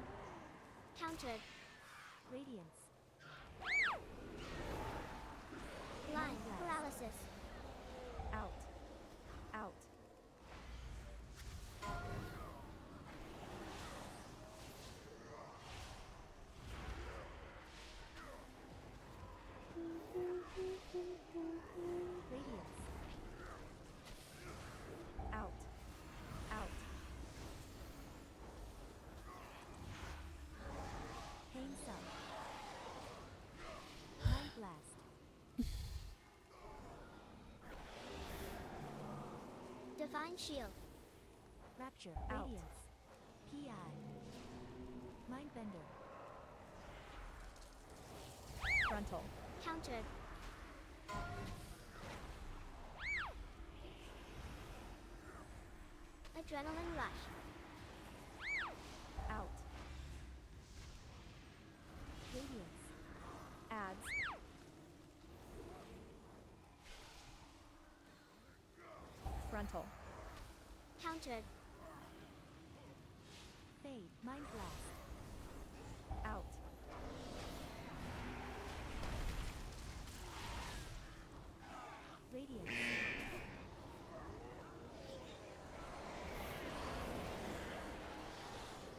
Countered. Radiance. Blind paralysis. Out. Out. Radiance. Out. Out. Pain sub. Mind blast. Divine shield. Rapture. Radiance. PI. Mind bender. Frontal. Countered. Adrenaline rush. Out. Radiance. Adds. Frontal. Countered. Fade. Mind blast. Out. Radiance.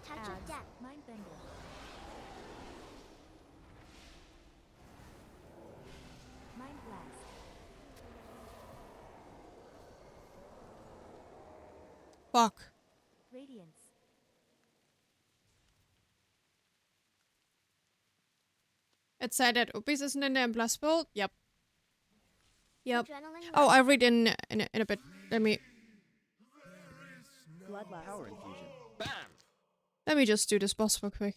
Touch Adds. of death. Mind bender. Mind blast. Fuck. Radiance. It said that Ubis isn't in the impossible. Yep. Yep. Adrenaline Oh, rush. I'll read in a bit. Let me Bloodlust. Power infusion. let me just do this boss real quick.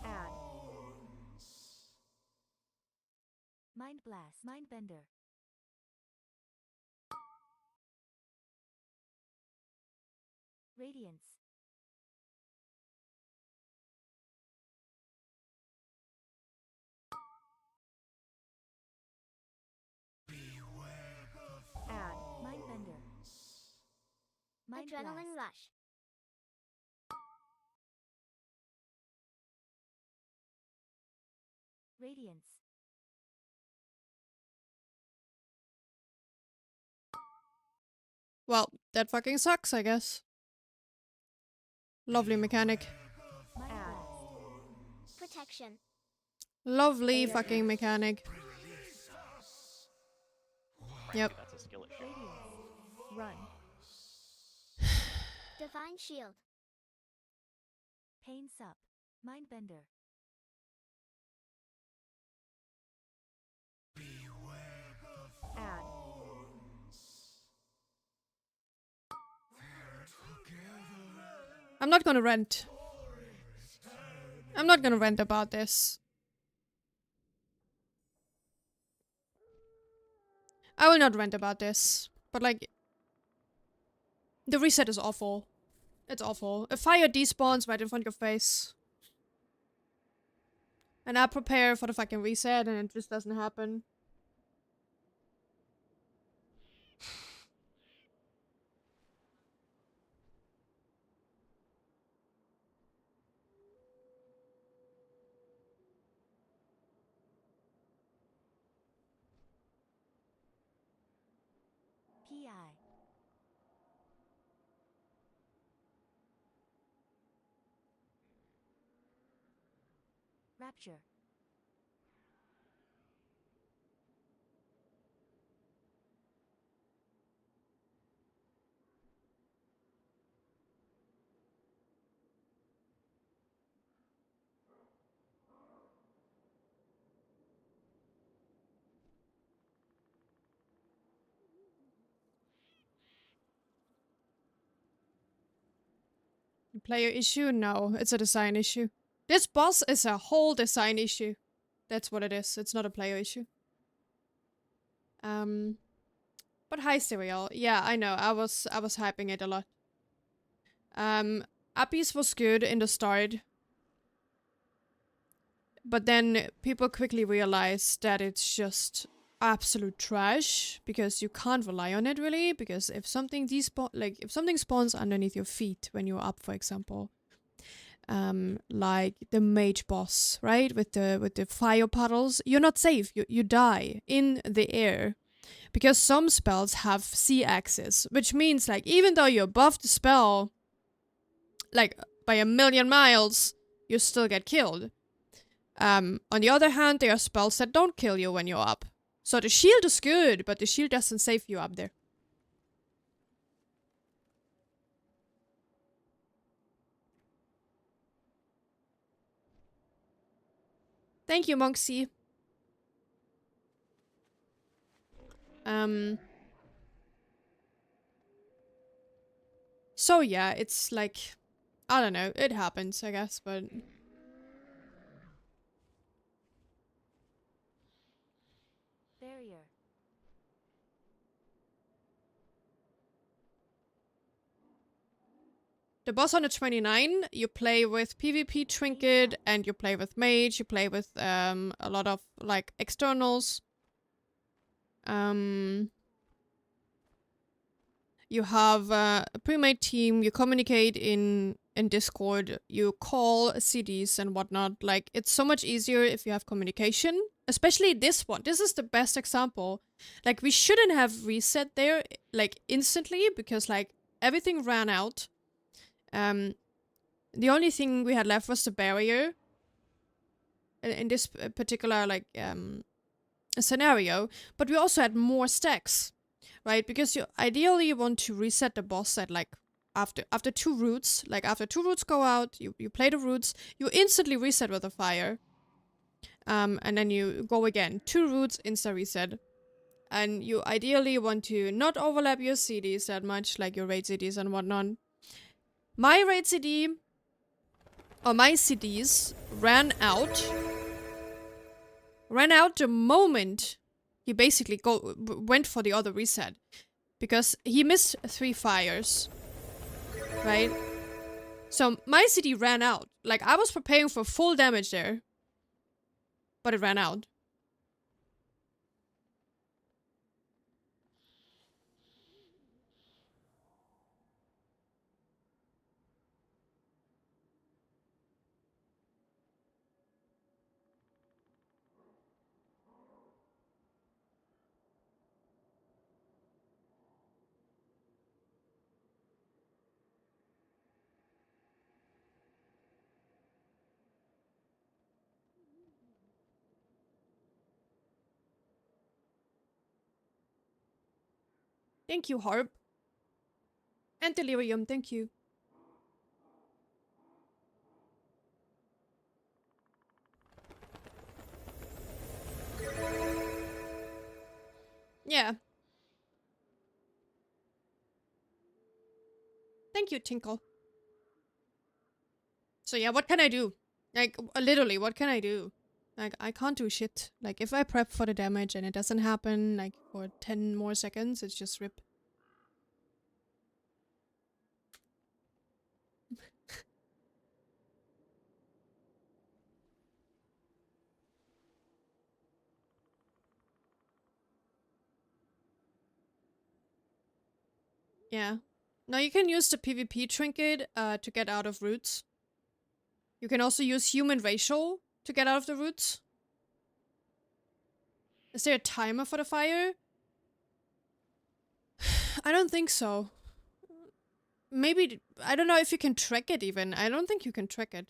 Add. Mind blast. Mind bender. Radiance. Add. Mind bender. Mind Adrenaline blast. rush. Radiance. Well, that fucking sucks, I guess. Lovely mechanic. Mind Add. Blast. Protection. Lovely fucking mechanic. Yep. Frankly, that's a skill issue. Radiance. Run. Divine shield. Pain Sup. Mindbender. Add. I'm not gonna rant. I'm not gonna rant about this. I will not rant about this. But like, the reset is awful. It's awful. A fire despawns right in front of your face. And I prepare for the fucking reset and it just doesn't happen. PI. Rapture. Player issue? No, it's a design issue. This boss is a whole design issue. That's what it is. It's not a player issue. But hi, Serial. Yeah, I know. I was hyping it a lot. Appies was good in the start. But then people quickly realized that it's just absolute trash because you can't rely on it really, because if something if something spawns underneath your feet when you're up, for example, like the mage boss, right, with the fire puddles, you're not safe. You die in the air because some spells have C-axis, which means like even though you're above the spell like by a million miles, you still get killed. On the other hand, there are spells that don't kill you when you're up. So the shield is good, but the shield doesn't save you up there. Thank you, Monksy. So yeah, it's like, I don't know, it happens, I guess, but... Barrier. The boss on the 29, you play with PvP Trinket, and you play with Mage, you play with a lot of, like, externals. You have a pre-made team, you communicate in Discord, you call CDs and whatnot. Like, it's so much easier if you have communication. Especially this one. This is the best example. Like, we shouldn't have reset there, like, instantly, because, like, everything ran out. The only thing we had left was the barrier. In this particular, like, scenario. But we also had more stacks. Right, because you ideally want to reset the boss at like after 2 roots. Like after 2 roots go out, you play the roots, you instantly reset with a fire. And then you go again. 2 roots, insta reset. And you ideally want to not overlap your CDs that much, like your raid CDs and whatnot. My raid CD or my CDs ran out the moment he basically went for the other reset. Because he missed 3 fires. Right? So my CD ran out. Like, I was preparing for full damage there. But it ran out. Thank you, Harp. And Delirium, thank you. Yeah. Thank you, Tinkle. So yeah, what can I do? Like, literally, what can I do? Like, I can't do shit. Like, if I prep for the damage and it doesn't happen, like, for 10 more seconds, it's just rip. Yeah. Now you can use the PvP trinket to get out of roots. You can also use human racial to get out of the roots. Is there a timer for the fire? I don't think so. Maybe, I don't know if you can track it even. I don't think you can track it.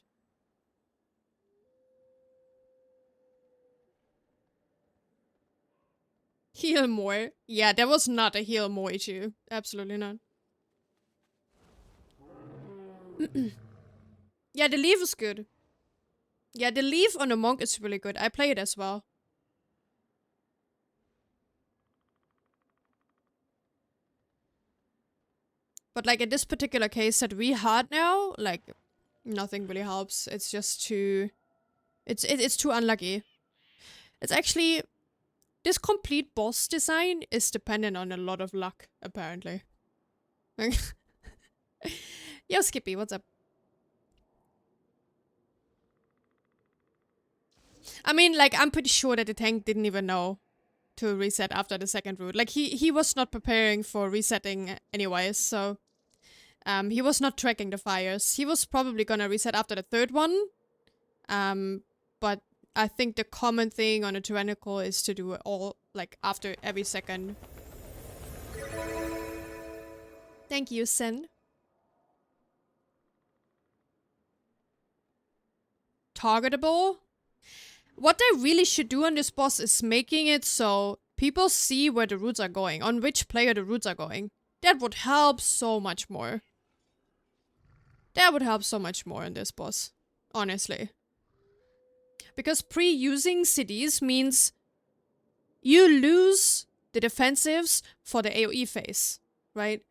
Heal more. Yeah, there was not a heal more issue. Absolutely not. Yeah, the leaf is good. Yeah, the leaf on the monk is really good. I play it as well. But like in this particular case that we had now, like nothing really helps. It's just too... It's too unlucky. It's actually... This complete boss design is dependent on a lot of luck, apparently. Yo, Skippy, what's up? I mean, like, I'm pretty sure that the tank didn't even know to reset after the second route. Like, he was not preparing for resetting anyways, so... he was not tracking the fires. He was probably gonna reset after the third one. But I think the common thing on a tyrannical is to do it all, like, after every second. Thank you, Sen. Targetable? What they really should do on this boss is making it so people see where the roots are going, on which player the roots are going. That would help so much more. That would help so much more in this boss, honestly. Because pre-using cities means you lose the defensives for the AoE phase, right?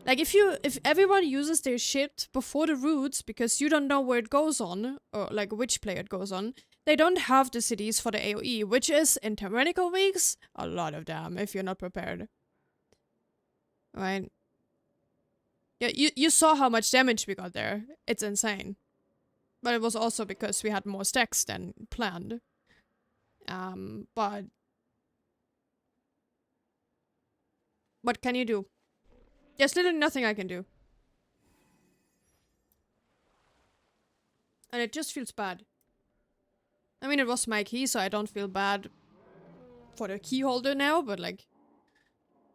Like if everyone uses their shit before the roots because you don't know where it goes on, or like which player it goes on, they don't have the cities for the AoE, which is, in tyrannical weeks, a lot of damn if you're not prepared. Right? Yeah, you saw how much damage we got there. It's insane. But it was also because we had more stacks than planned. But... What can you do? There's literally nothing I can do. And it just feels bad. I mean, it was my key, so I don't feel bad for the key holder now, but like...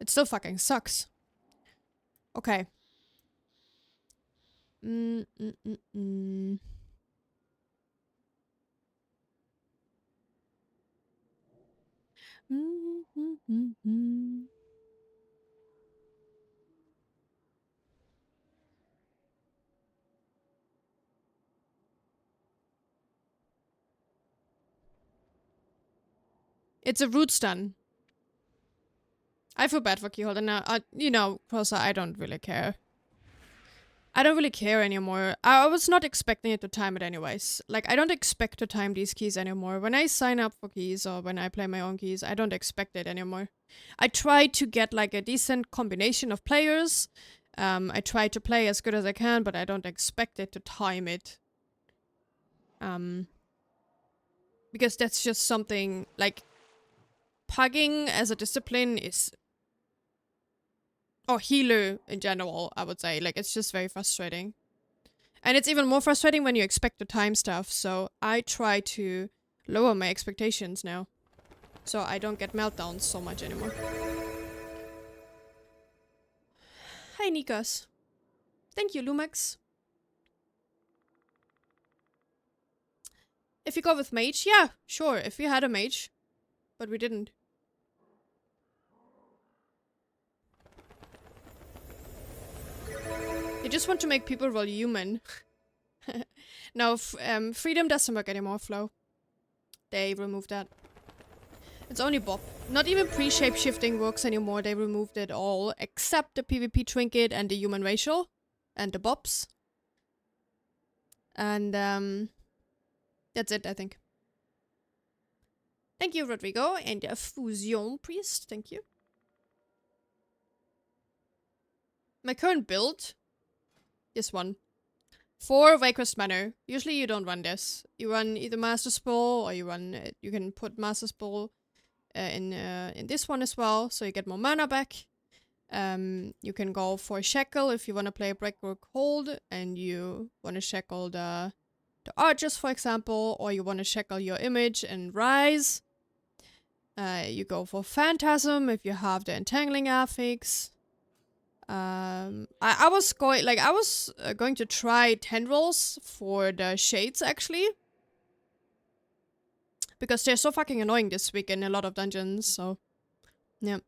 It still fucking sucks. Okay. It's a root stun. I feel bad for Keyholder now. You know, Crossa, I don't really care. I don't really care anymore. I was not expecting it to time it anyways. Like, I don't expect to time these keys anymore. When I sign up for keys or when I play my own keys, I don't expect it anymore. I try to get like a decent combination of players. I try to play as good as I can, but I don't expect it to time it. Because that's just something, like, pugging as a discipline is... Or healer in general, I would say. Like, it's just very frustrating. And it's even more frustrating when you expect to time stuff, so I try to lower my expectations now. So I don't get meltdowns so much anymore. Hi, Nikos. Thank you, Lumax. If you go with mage, yeah, sure, if we had a mage. But we didn't. You just want to make people roll human. No, freedom doesn't work anymore, Flo. They removed that. It's only Bob. Not even pre-shapeshifting works anymore. They removed it all, except the PvP trinket and the human racial. And the Bobs. And, that's it, I think. Thank you, Rodrigo. And a Fusion Priest. Thank you. My current build. This one. For Vagrant Manor. Usually you don't run this. You run either Master Spell or you run... you can put Master Spell in this one as well. So you get more mana back. You can go for Shackle if you want to play Breakwork Hold. And you want to Shackle the Archers, for example. Or you want to Shackle your Image and Rise. You go for Phantasm if you have the Entangling Affix. I was going to try Tendrils for the Shades, actually. Because they're so fucking annoying this week in a lot of dungeons, so... Yeah.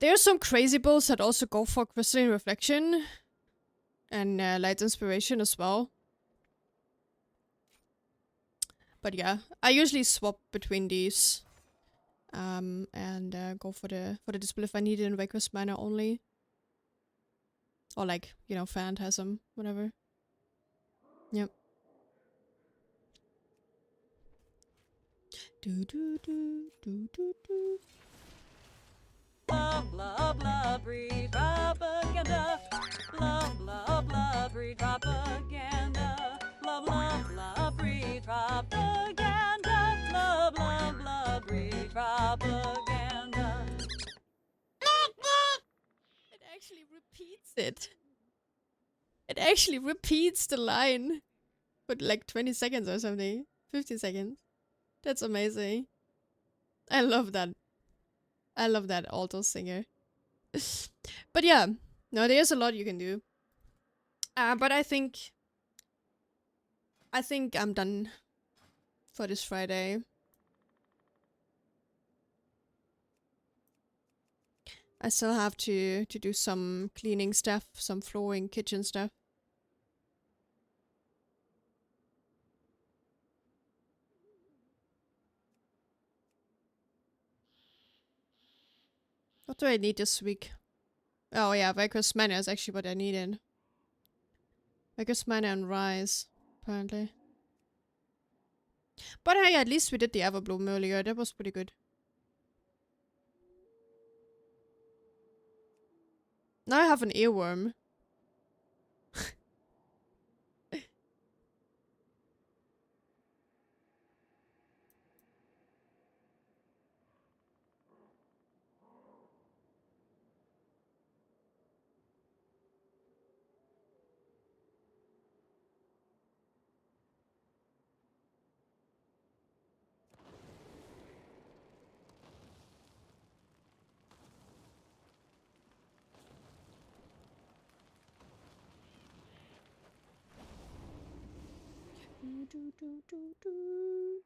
There's some crazy builds that also go for Crystalline Reflection. And Light Inspiration as well. But yeah, I usually swap between these. And go for the Dispel if I need it in Vagrant Manor only. Or like, you know, Phantasm, whatever. Yep. Do do do do do do. Blah blah blah, breed propaganda. Blah blah blah, breed propaganda. Blah blah blah, breed propaganda. Blah blah blah, breed propaganda. It actually repeats it. It actually repeats the line for like 20 seconds or something. 15 seconds. That's amazing. I love that. I love that alto singer. But yeah, no, there's a lot you can do. But I think I'm done for this Friday. I still have to do some cleaning stuff, some flooring, kitchen stuff. What do I need this week? Oh yeah, Vagrant Manor is actually what I needed. Vagrant Manor and Rise, apparently. But hey, at least we did the Everbloom earlier. That was pretty good. Now I have an earworm. Do, do, do, do.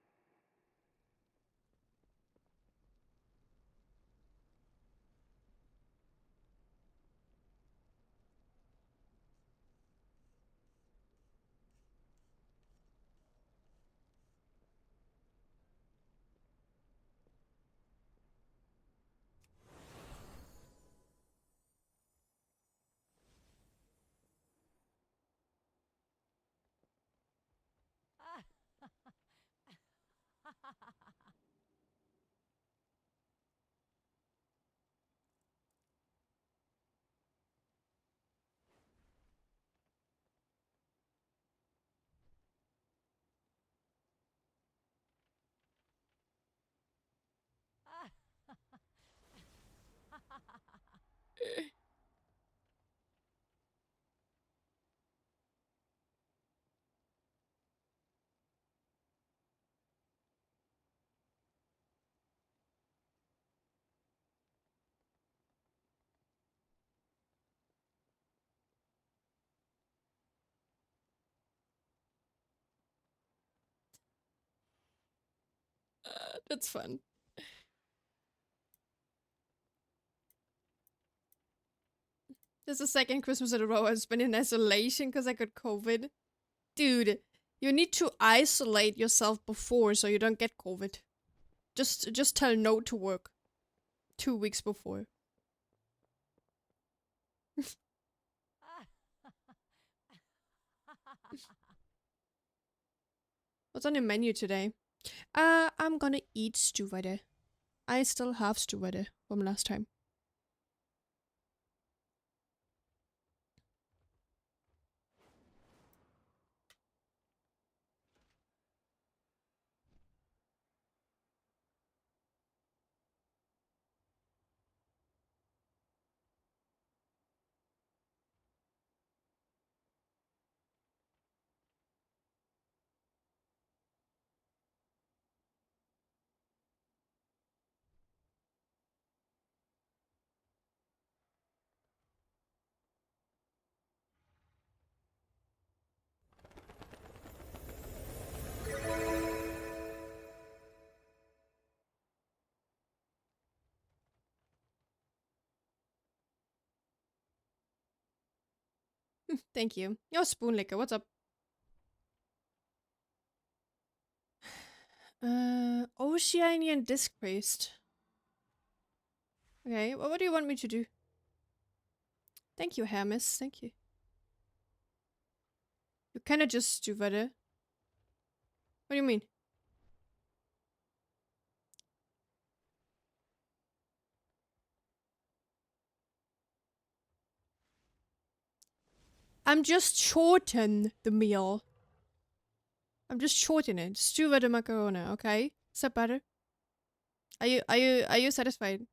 That's fun. This is the second Christmas in a row I've been in isolation because I got COVID. Dude, you need to isolate yourself before so you don't get COVID. Just tell no to work 2 weeks before. What's on the menu today? I'm gonna eat stuvade. I still have stuvade from last time. Thank you. Yo, Spoonlicker, what's up? Oceanian disc paste. Okay, well, what do you want me to do? Thank you, Hermes. Thank you. You kinda just do better. What do you mean? I'm just shorten the meal. I'm just shortening it. Stew the macaroni, okay? Is that better? Are you satisfied?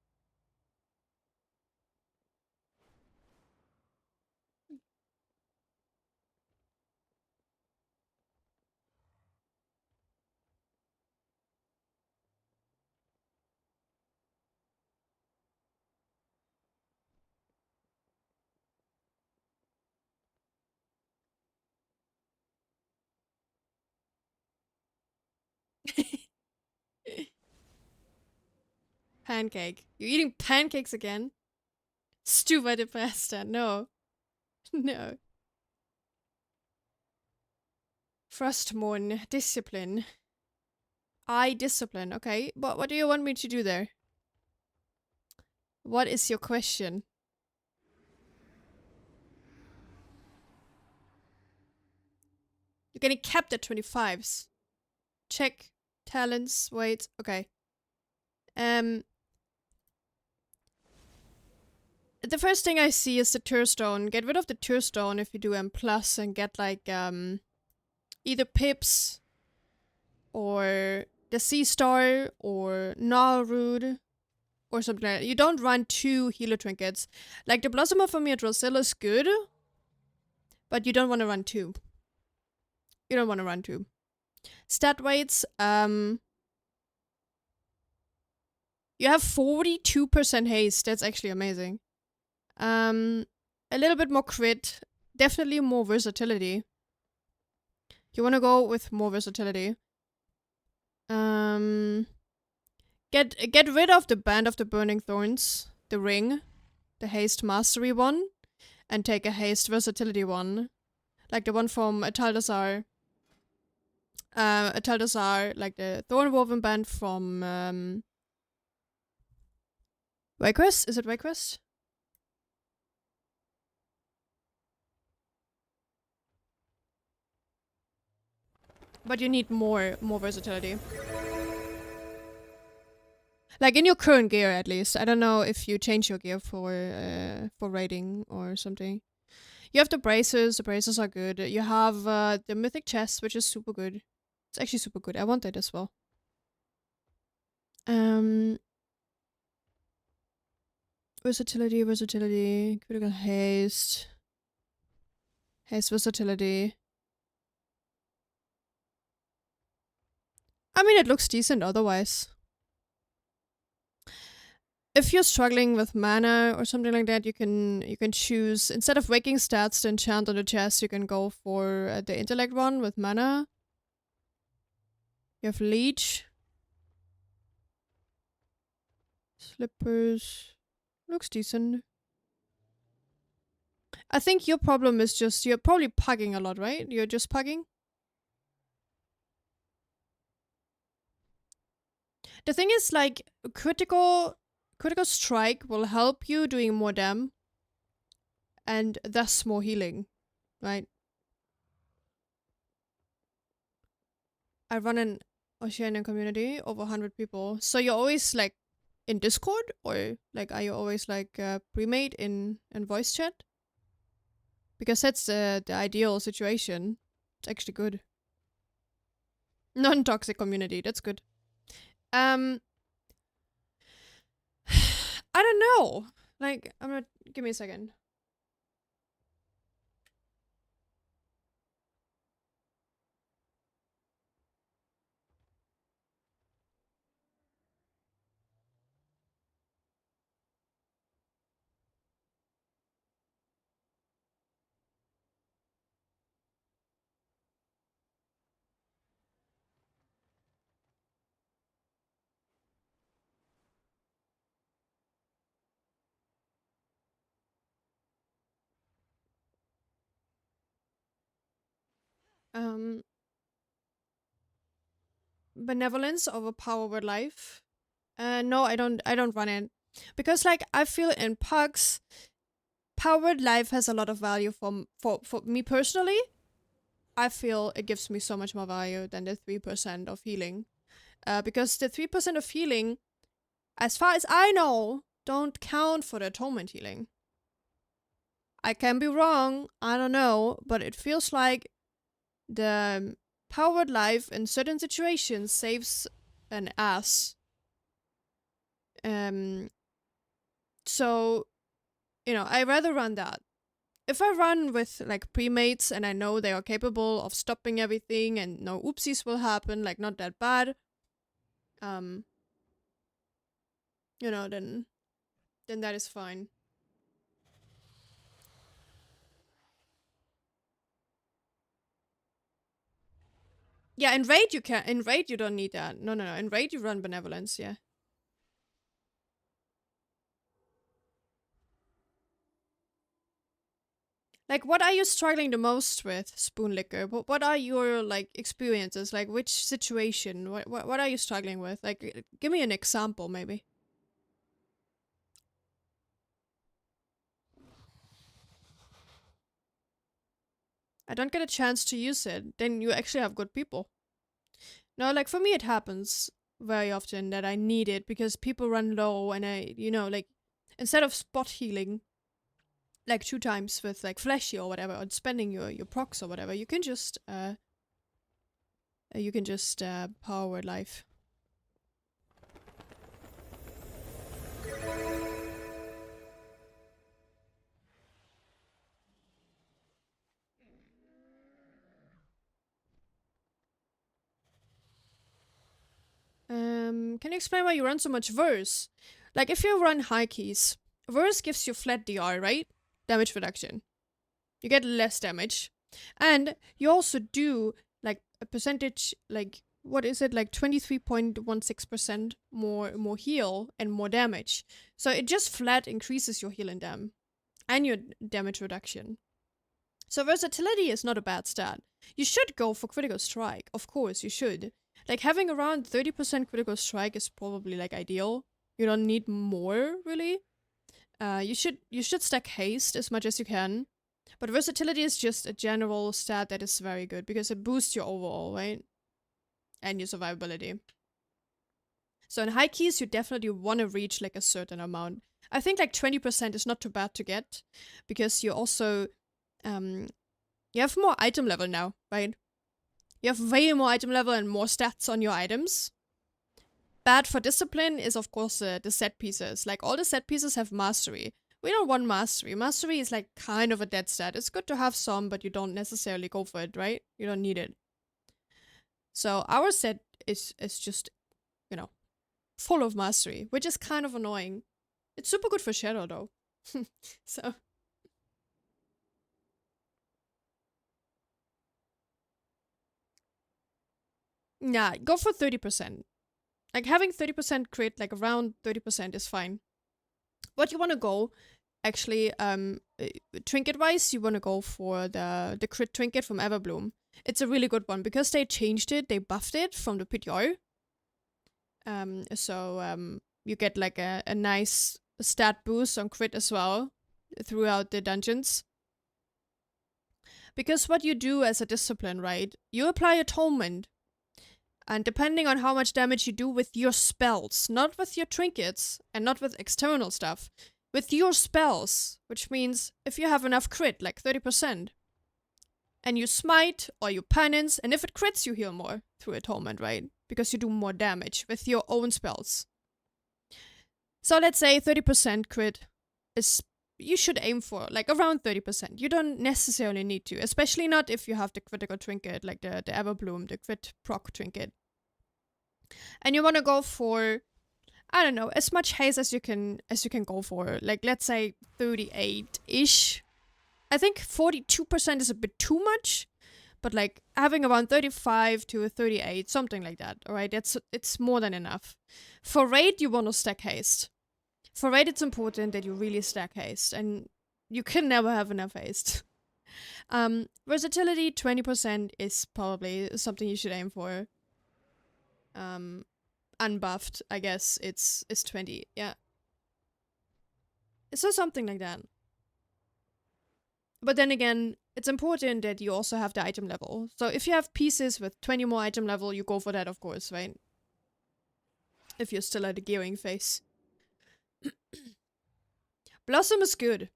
Pancake. You're eating pancakes again? Stupid pasta. No. No. Frostmourne. Discipline. I discipline. Okay. But what do you want me to do there? What is your question? You're getting capped at 25s. Check. Talents. Wait. Okay. The first thing I see is the Tearstone. Get rid of the Tearstone if you do M+, and get like, either Pips, or the Sea Star, or Gnarlroot, or something like that. You don't run 2 healer trinkets. Like, the Blossom of Amir Drosilla is good, but you don't want to run 2. You don't want to run 2. Stat weights, you have 42% haste. That's actually amazing. A little bit more crit. Definitely more versatility. You want to go with more versatility. Get rid of the Band of the Burning Thorns, the ring, the haste mastery one, and take a haste versatility one, like the one from Ataldazar. Ataldazar, like the Thornwoven Band from Wayquest? Is it Wayquest? But you need more versatility. Like in your current gear, at least. I don't know if you change your gear for raiding or something. You have the braces. The braces are good. You have the mythic chest, which is super good. It's actually super good. I want that as well. Versatility, critical haste, haste versatility. I mean, it looks decent otherwise. If you're struggling with mana or something like that, you can choose, instead of waking stats to enchant on the chest, you can go for the intellect one with mana. You have leech. Slippers. Looks decent. I think your problem is just you're probably pugging a lot, right? You're just pugging? The thing is, like, critical strike will help you doing more dam and thus more healing, right? I run an Oceanian community, over 100 people. So you're always like in Discord, or like are you always like pre-made in voice chat? Because that's the ideal situation. It's actually good. Non-toxic community, that's good. I don't know. Like, I'm not. Give me a second. Benevolence over power with life. No, I don't run it. Because like I feel in pugs, powered life has a lot of value for me personally. I feel it gives me so much more value than the 3% of healing. Because the 3% of healing, as far as I know, don't count for the atonement healing. I can be wrong, I don't know, but it feels like the powered life in certain situations saves an ass. So, you know, I rather run that. If I run with like pre-mates and I know they are capable of stopping everything and no oopsies will happen, like not that bad, you know, then that is fine. Yeah, in raid you can. In raid you don't need that. No. In raid you run benevolence. Yeah. Like, what are you struggling the most with, Spoon Liquor? What are your like experiences? Like, which situation? What are you struggling with? Like, give me an example, maybe. I don't get a chance to use it. Then you actually have good people. No, like for me, it happens very often that I need it because people run low, and I, you know, like instead of spot healing like 2 times with like flashy or whatever, or spending your procs or whatever, you can just power word life. Can you explain why you run so much verse? Like if you run high keys, verse gives you flat DR, right? Damage reduction. You get less damage. And you also do like a percentage, like what is it, like 23.16% more heal and more damage. So it just flat increases your heal and dam and your damage reduction. So versatility is not a bad stat. You should go for critical strike, of course you should. Like having around 30% critical strike is probably like ideal. You don't need more really. You should stack haste as much as you can. But versatility is just a general stat that is very good because it boosts your overall, right? And your survivability. So in high keys, you definitely want to reach like a certain amount. I think like 20% is not too bad to get because you also, you have more item level now, right? You have way more item level and more stats on your items. Bad for discipline is of course the set pieces. Like all the set pieces have mastery. We don't want mastery. Mastery is like kind of a dead stat. It's good to have some, but you don't necessarily go for it, right? You don't need it. So our set is just, you know, full of mastery, which is kind of annoying. It's super good for Shadow though. So. Yeah, go for 30%. Like having 30% crit, like around 30% is fine. What you want to go actually, trinket-wise, you want to go for the crit trinket from Everbloom. It's a really good one because they changed it, they buffed it from the PTR. So you get like a nice stat boost on crit as well throughout the dungeons. Because what you do as a discipline, right? You apply atonement. And depending on how much damage you do with your spells, not with your trinkets and not with external stuff, with your spells, which means if you have enough crit, like 30%, and you smite or you penance, and if it crits, you heal more through atonement, right? Because you do more damage with your own spells. So let's say 30% crit is, you should aim for, like around 30%. You don't necessarily need to, especially not if you have the critical trinket, like the Everbloom, the crit proc trinket. And you want to go for, I don't know, as much haste as you can go for. Like, let's say 38-ish. I think 42% is a bit too much, but like having around 35 to 38, something like that, alright? It's more than enough. For raid, you want to stack haste. For raid, it's important that you really stack haste, and you can never have enough haste. Versatility, 20% is probably something you should aim for. Unbuffed, I guess it's 20, yeah. So something like that. But then again, it's important that you also have the item level. So if you have pieces with 20 more item level, you go for that, of course, right? If you're still at the gearing phase. Blossom is good.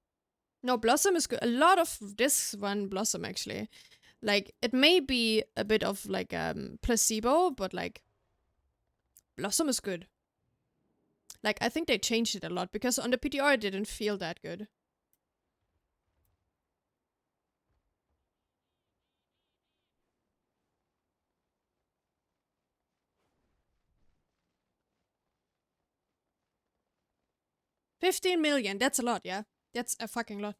No, Blossom is good. A lot of this one Blossom, actually. Like, it may be a bit of, like, placebo, but, like, Blossom is good. Like, I think they changed it a lot, because on the PTR it didn't feel that good. $15 million, that's a lot, yeah? That's a fucking lot.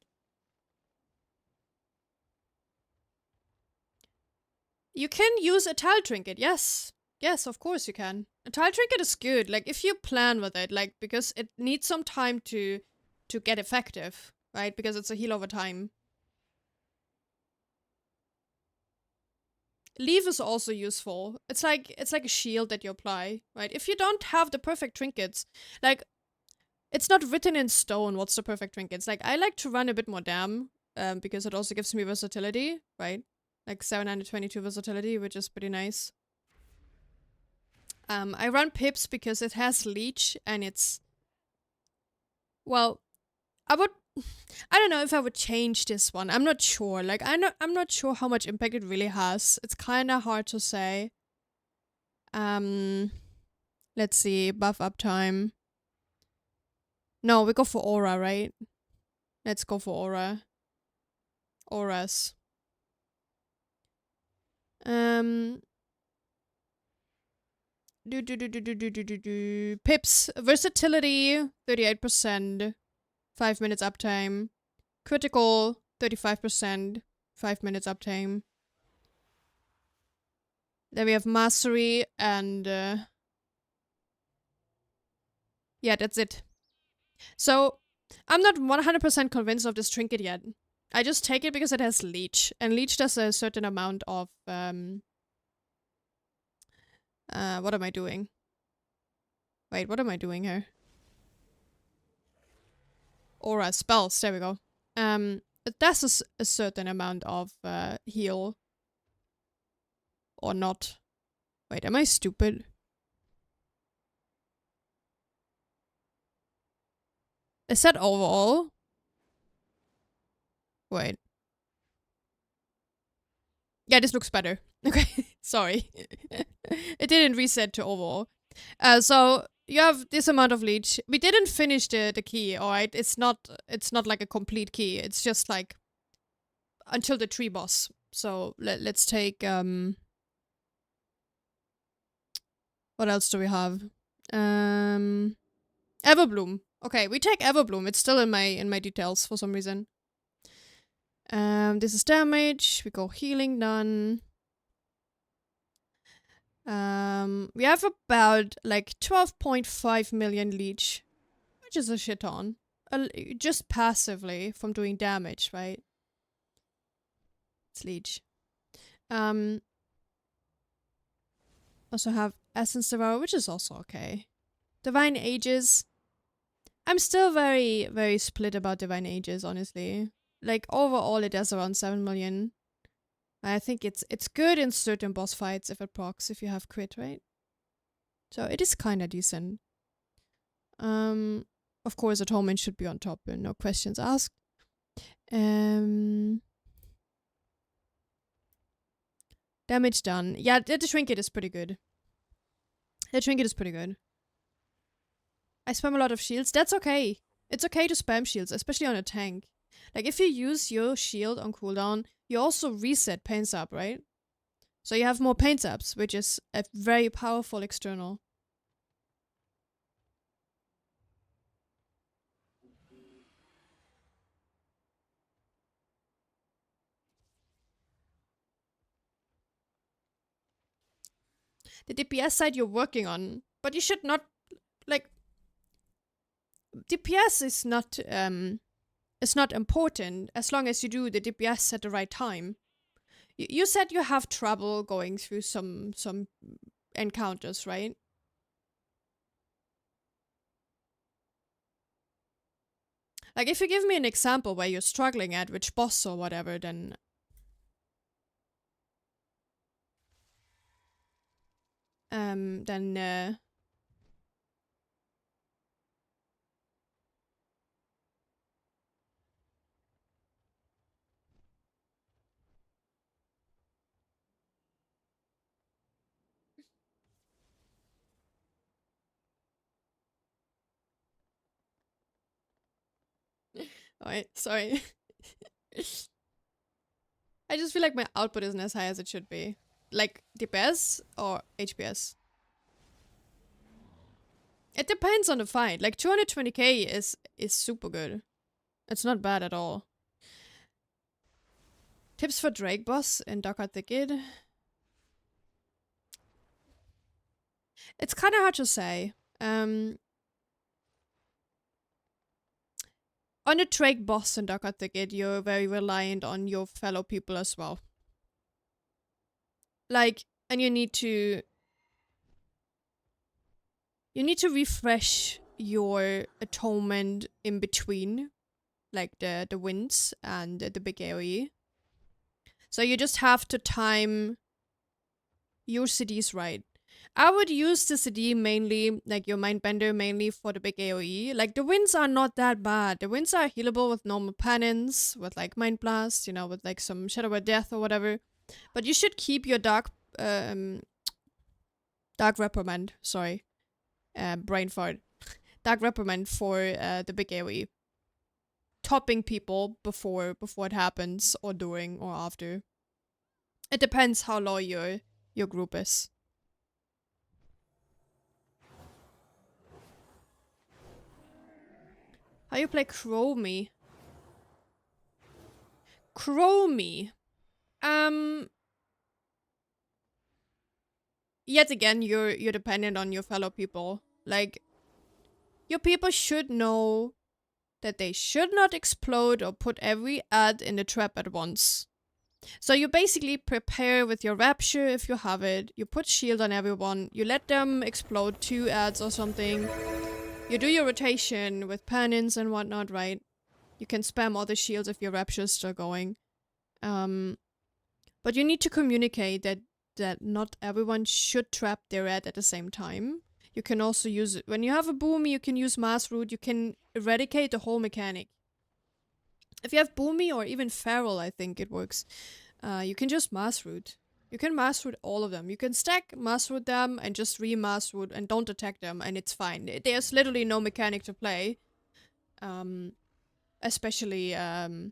You can use a tile trinket, yes. Yes, of course you can. A tile trinket is good, like, if you plan with it, like, because it needs some time to get effective, right? Because it's a heal over time. Leaf is also useful. It's like a shield that you apply, right? If you don't have the perfect trinkets, like, it's not written in stone what's the perfect trinkets. Like, I like to run a bit more dam, because it also gives me versatility, right? Like 722 versatility, which is pretty nice. I run pips because it has leech and it's, well, I don't know if I would change this one. I'm not sure. Like, I'm not sure how much impact it really has. It's kind of hard to say. Let's see, buff uptime. No, we go for aura, right? Let's go for aura. Auras. Pips. Versatility, 38%. 5 minutes uptime. Critical, 35%. 5 minutes uptime. Then we have mastery and... yeah, that's it. So, I'm not 100% convinced of this trinket yet. I just take it because it has leech. And leech does a certain amount of... what am I doing? Wait, what am I doing here? Aura spells, there we go. It does a certain amount of heal. Or not. Wait, am I stupid? Is that overall? Wait. Yeah, this looks better. Okay, sorry. It didn't reset to overall. So you have this amount of leech. We didn't finish the key, alright? It's not like a complete key. It's just like until the tree boss. So let's take what else do we have? Everbloom. Okay, we take Everbloom. It's still in my details for some reason. This is damage. We go healing done. We have about like 12.5 million leech, which is a shit ton. just passively from doing damage, right? It's leech. Also have Essence Devour, which is also okay. Divine Ages. I'm still very, very split about Divine Ages, honestly. Like, overall it does around 7 million. I think it's good in certain boss fights if it procs, if you have crit, right? So it is kinda decent. Of course, Atonement should be on top, and no questions asked. Damage done. Yeah, the Trinket is pretty good. The Trinket is pretty good. I spam a lot of shields. That's okay. It's okay to spam shields, especially on a tank. Like, if you use your shield on cooldown, you also reset pain sap, right? So you have more pain saps, which is a very powerful external. The DPS side you're working on, but you should not, like, DPS is not important as long as you do the DPS at the right time. You said you have trouble going through some encounters, right? Like, if you give me an example where you're struggling at which boss or whatever, then alright, sorry. I just feel like my output isn't as high as it should be. Like, DPS or HPS? It depends on the fight. Like, 220k is super good. It's not bad at all. Tips for Drake boss in Dark Heart Thicket? It's kind of hard to say. On a Drake boss in Dark Heart Thicket, you're very reliant on your fellow people as well. Like, and you need to refresh your atonement in between, like the winds and the big AoE. So you just have to time your CDs right. I would use the CD mainly, like your Mindbender mainly for the big AoE. Like, the winds are not that bad. The winds are healable with normal penance, with like Mind Blast, you know, with like some Shadow of Death or whatever. But you should keep your Dark Reprimand, sorry. Brain fart. Dark Reprimand for the big AoE. Topping people before it happens, or during, or after. It depends how low your group is. How you play Chromie? Chromie. Yet again, you're dependent on your fellow people. Like, your people should know that they should not explode or put every ad in the trap at once. So you basically prepare with your Rapture if you have it. You put shield on everyone. You let them explode 2 ads or something. You do your rotation with penance and whatnot, right? You can spam other shields if your Rapture is still going. But you need to communicate that not everyone should trap their ad at the same time. You can also use it. When you have a Boomy, you can use Mass Root. You can eradicate the whole mechanic. If you have Boomy or even Feral, I think it works. You can just Mass Root. You can Mass Root all of them. You can stack Mass Root them and just re-Mass Root and don't attack them, and it's fine. There's literally no mechanic to play. Especially, no,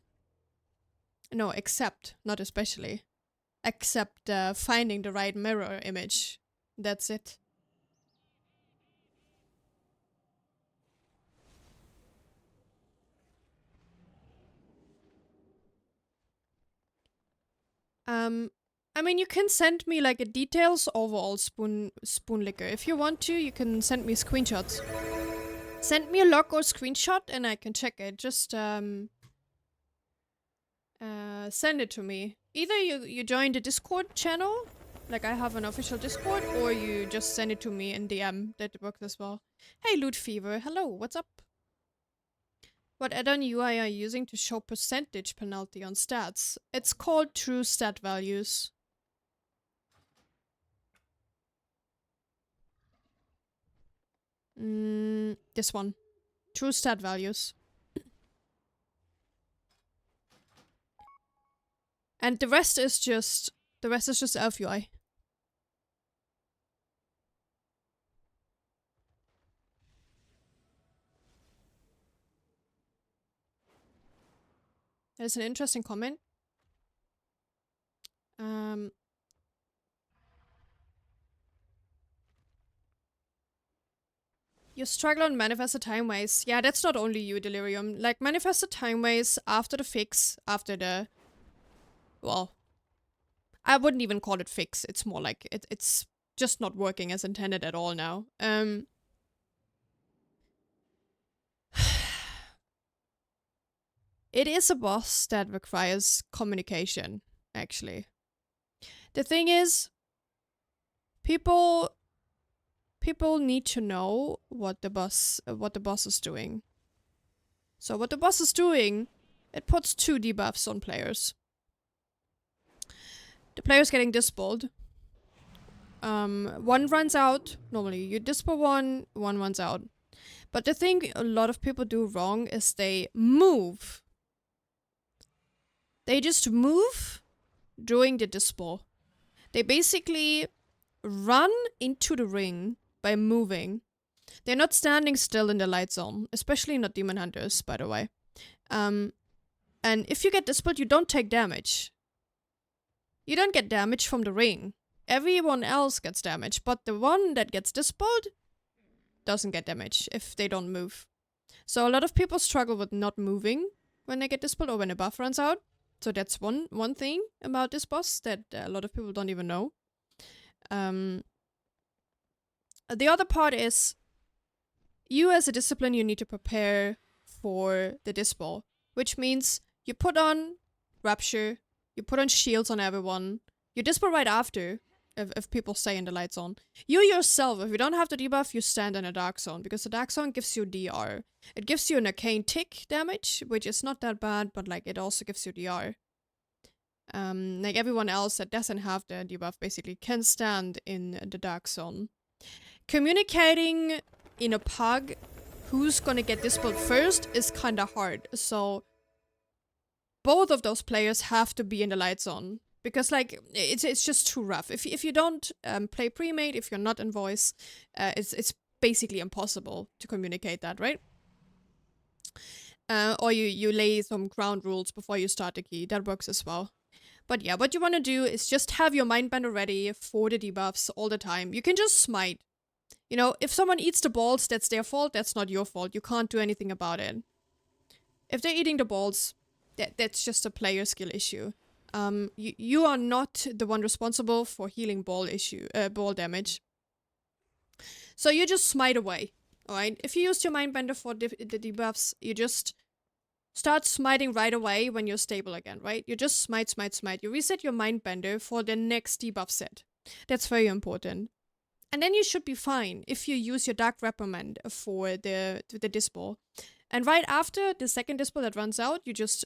except, not especially. Except finding the right mirror image. That's it. I mean, you can send me like a details overall spoon liquor. If you want to, you can send me screenshots. Send me a log or screenshot and I can check it. Just send it to me. Either you join the Discord channel, like I have an official Discord, or you just send it to me in DM. That works as well. Hey, Loot Fever. Hello, what's up? What add-on UI are you using to show percentage penalty on stats? It's called True Stat Values. This one. True Stat Values. And the rest is just Elf UI. There's an interesting comment. You struggle on Manifested Timeways. Yeah, that's not only you, Delirium. Like, Manifested Timeways after the fix, after the... Well, I wouldn't even call it fix. It's more like it's just not working as intended at all now. It is a boss that requires communication, actually. The thing is, people need to know what the boss is doing. So what the boss is doing, it puts 2 debuffs on players. The player's getting dispelled. One runs out. Normally you dispel one runs out. But the thing a lot of people do wrong is they move. They just move during the dispel. They basically run into the ring by moving. They're not standing still in the light zone, especially not demon hunters, by the way. And if you get dispelled, you don't take damage. You don't get damage from the ring. Everyone else gets damage, but the one that gets dispelled doesn't get damage if they don't move. So a lot of people struggle with not moving when they get dispelled or when a buff runs out. So that's one thing about this boss that a lot of people don't even know. The other part is, you as a discipline, you need to prepare for the dispel, which means you put on Rapture, you put on shields on everyone, you dispel right after, if people stay in the light zone. You yourself, if you don't have the debuff, you stand in a dark zone, because the dark zone gives you DR. It gives you an arcane tick damage, which is not that bad, but like it also gives you DR. Like everyone else that doesn't have the debuff basically can stand in the dark zone. Communicating in a pug who's gonna get dispelled first is kinda hard, so both of those players have to be in the light zone. Because, like, it's just too rough. If you don't play pre-made, if you're not in voice, it's basically impossible to communicate that, right? Or you lay some ground rules before you start the key. That works as well. But yeah, what you want to do is just have your Mindbender ready for the debuffs all the time. You can just smite. You know, if someone eats the balls, that's their fault. That's not your fault. You can't do anything about it. If they're eating the balls, that's just a player skill issue. You are not the one responsible for healing ball damage. So you just smite away, alright? If you used your Mindbender for the debuffs, you just start smiting right away when you're stable again, right? You just smite. You reset your Mindbender for the next debuff set. That's very important. And then you should be fine if you use your Dark Reprimand for the dispel. And right after the second dispel that runs out, you just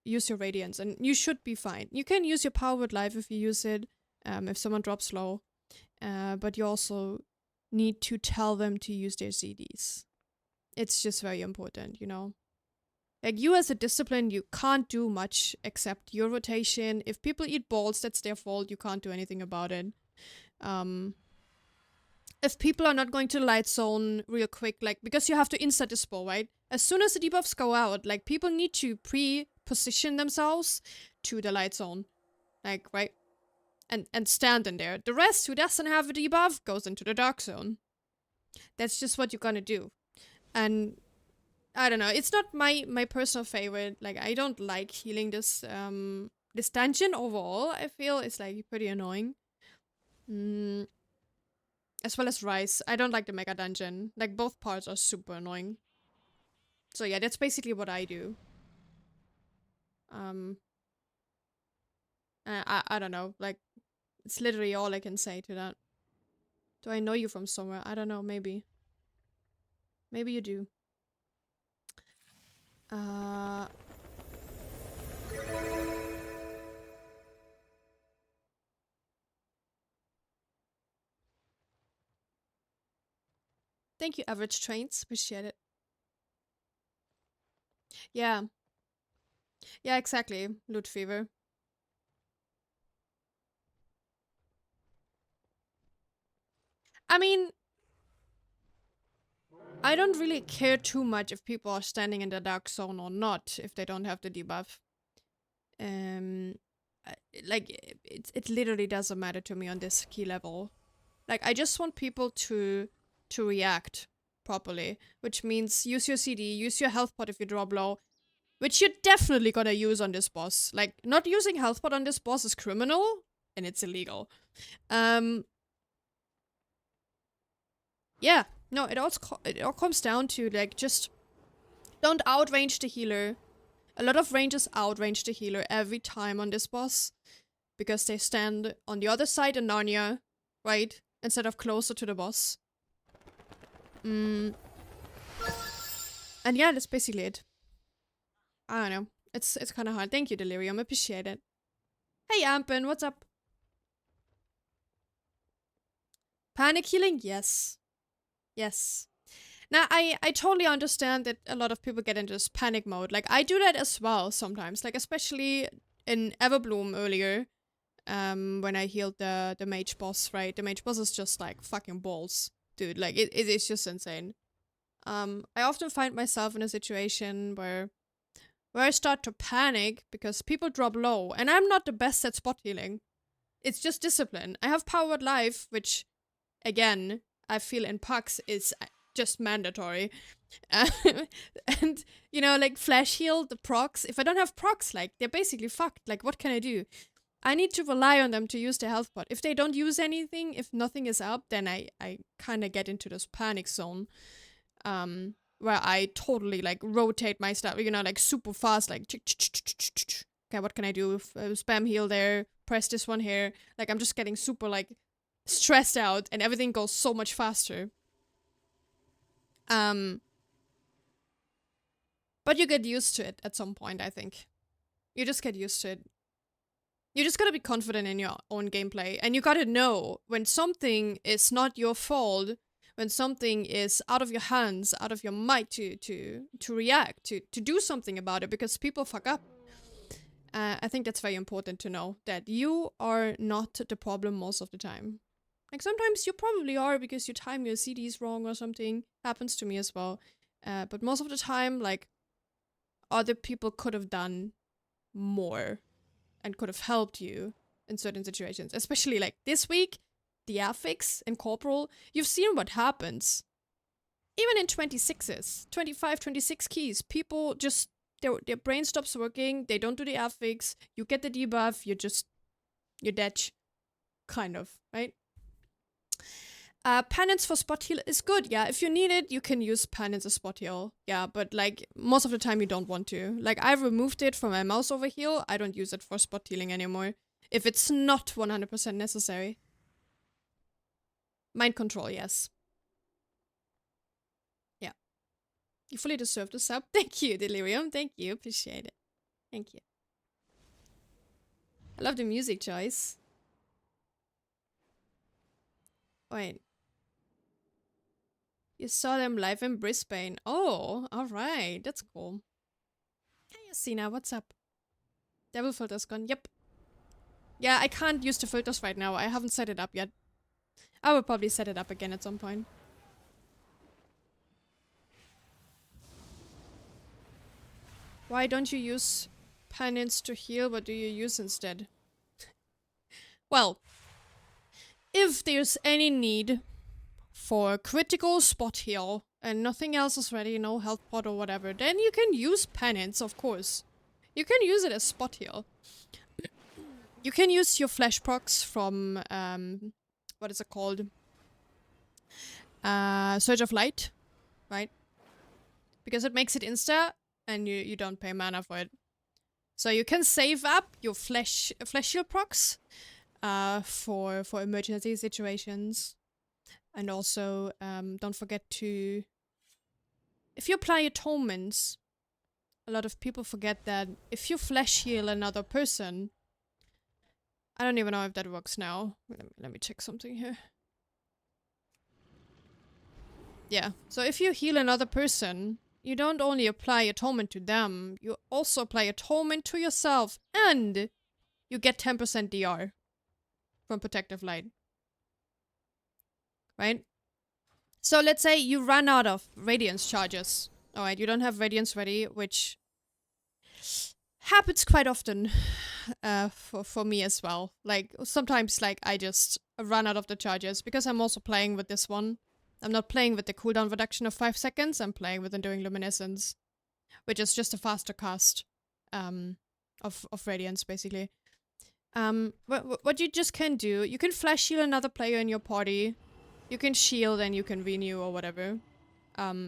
use your Radiance, and you should be fine. You can use your Power with Life if you use it, if someone drops low. But you also need to tell them to use their CDs. It's just very important, you know? Like, you as a discipline, you can't do much except your rotation. If people eat balls, that's their fault. You can't do anything about it. If people are not going to the light zone real quick, like, because you have to insta dispel, right? As soon as the debuffs go out, like, people need to position themselves to the light zone, like, right, and stand in there. The rest who doesn't have a debuff goes into the dark zone. That's just what you're gonna do. And I don't know, it's not my personal favorite. Like, I don't like healing this this dungeon overall. I feel it's like pretty annoying. As well as Rise. I don't like the Mega Dungeon. Like, both parts are super annoying. So yeah, that's basically what I do. I don't know. Like, it's literally all I can say to that. Do I know you from somewhere? I don't know, maybe. Maybe you do. Thank you, Average Trains. Appreciate it. Yeah. Yeah, exactly. Loot Fever. I mean, I don't really care too much if people are standing in the dark zone or not, if they don't have the debuff. Like, it literally doesn't matter to me on this key level. Like, I just want people to react properly, which means use your CD, use your health pot if you drop low, which you're definitely gonna use on this boss. Like, not using health pot on this boss is criminal, and it's illegal. Yeah, no, it all comes down to, like, just don't outrange the healer. A lot of rangers outrange the healer every time on this boss, because they stand on the other side in Narnia, right? Instead of closer to the boss. And yeah, that's basically it. I don't know. It's kind of hard. Thank you, Delirium. Appreciate it. Hey, Ampen, what's up? Panic healing? Yes. Yes. Now, I totally understand that a lot of people get into this panic mode. Like, I do that as well sometimes. Like, especially in Everbloom earlier, when I healed the mage boss, right? The mage boss is just, like, fucking balls. Dude, like, it is just insane. I often find myself in a situation where I start to panic because people drop low, and I'm not the best at spot healing. It's just discipline. I have powered life, which, again, I feel in pucks is just mandatory. And, you know, like, flash heal, the procs, if I don't have procs, like, they're basically fucked. Like, what can I do? I need to rely on them to use the health pot. If they don't use anything, if nothing is up, then I kind of get into this panic zone. Where I totally, like, rotate my stuff, you know, like, super fast, like, okay, what can I do? Spam heal there, press this one here. Like, I'm just getting super, like, stressed out, and everything goes so much faster. But you get used to it at some point, I think. You just get used to it. You just gotta be confident in your own gameplay, and you gotta know when something is not your fault, when something is out of your hands, out of your might to react, to do something about it, because people fuck up. I think that's very important to know, that you are not the problem most of the time. Like, sometimes you probably are because you time your CDs wrong or something. Happens to me as well. But most of the time, like, other people could have done more and could have helped you in certain situations. Especially, like, this week, the affix in Corporal, you've seen what happens. Even in 26s, 25, 26 keys, people just, their brain stops working, they don't do the affix, you get the debuff, you're dead. Kind of, right? Penance for spot heal is good, yeah. If you need it, you can use penance as spot heal. Yeah, but, like, most of the time you don't want to. Like, I've removed it from my mouse over heal, I don't use it for spot healing anymore. If it's not 100% necessary. Mind control, yes. Yeah. You fully deserve the sub. Thank you, Delirium. Thank you. Appreciate it. Thank you. I love the music choice. Wait. You saw them live in Brisbane. Oh, alright. That's cool. Hey, Yasina, what's up? Devil filter's gone. Yep. Yeah, I can't use the filters right now. I haven't set it up yet. I will probably set it up again at some point. Why don't you use penance to heal? What do you use instead? Well, if there's any need for critical spot heal and nothing else is ready, no health pot or whatever, then you can use penance, of course. You can use it as spot heal. You can use your flash procs from, what is it called? Surge of Light, right? Because it makes it insta, and you don't pay mana for it. So you can save up your flesh shield procs for emergency situations. And also, don't forget to... If you apply atonements, a lot of people forget that if you flesh heal another person... I don't even know if that works now. Let me check something here. Yeah, so if you heal another person, you don't only apply atonement to them, you also apply atonement to yourself, and you get 10% DR from Protective Light. Right? So let's say you run out of Radiance charges. Alright, you don't have Radiance ready, which happens quite often for me as well. Like, sometimes like I just run out of the charges, because I'm also playing with this one. I'm not playing with the cooldown reduction of 5 seconds, I'm playing with Enduring Luminescence, which is just a faster cast of Radiance, basically. What you just can do, you can flash heal another player in your party, you can shield and you can renew or whatever.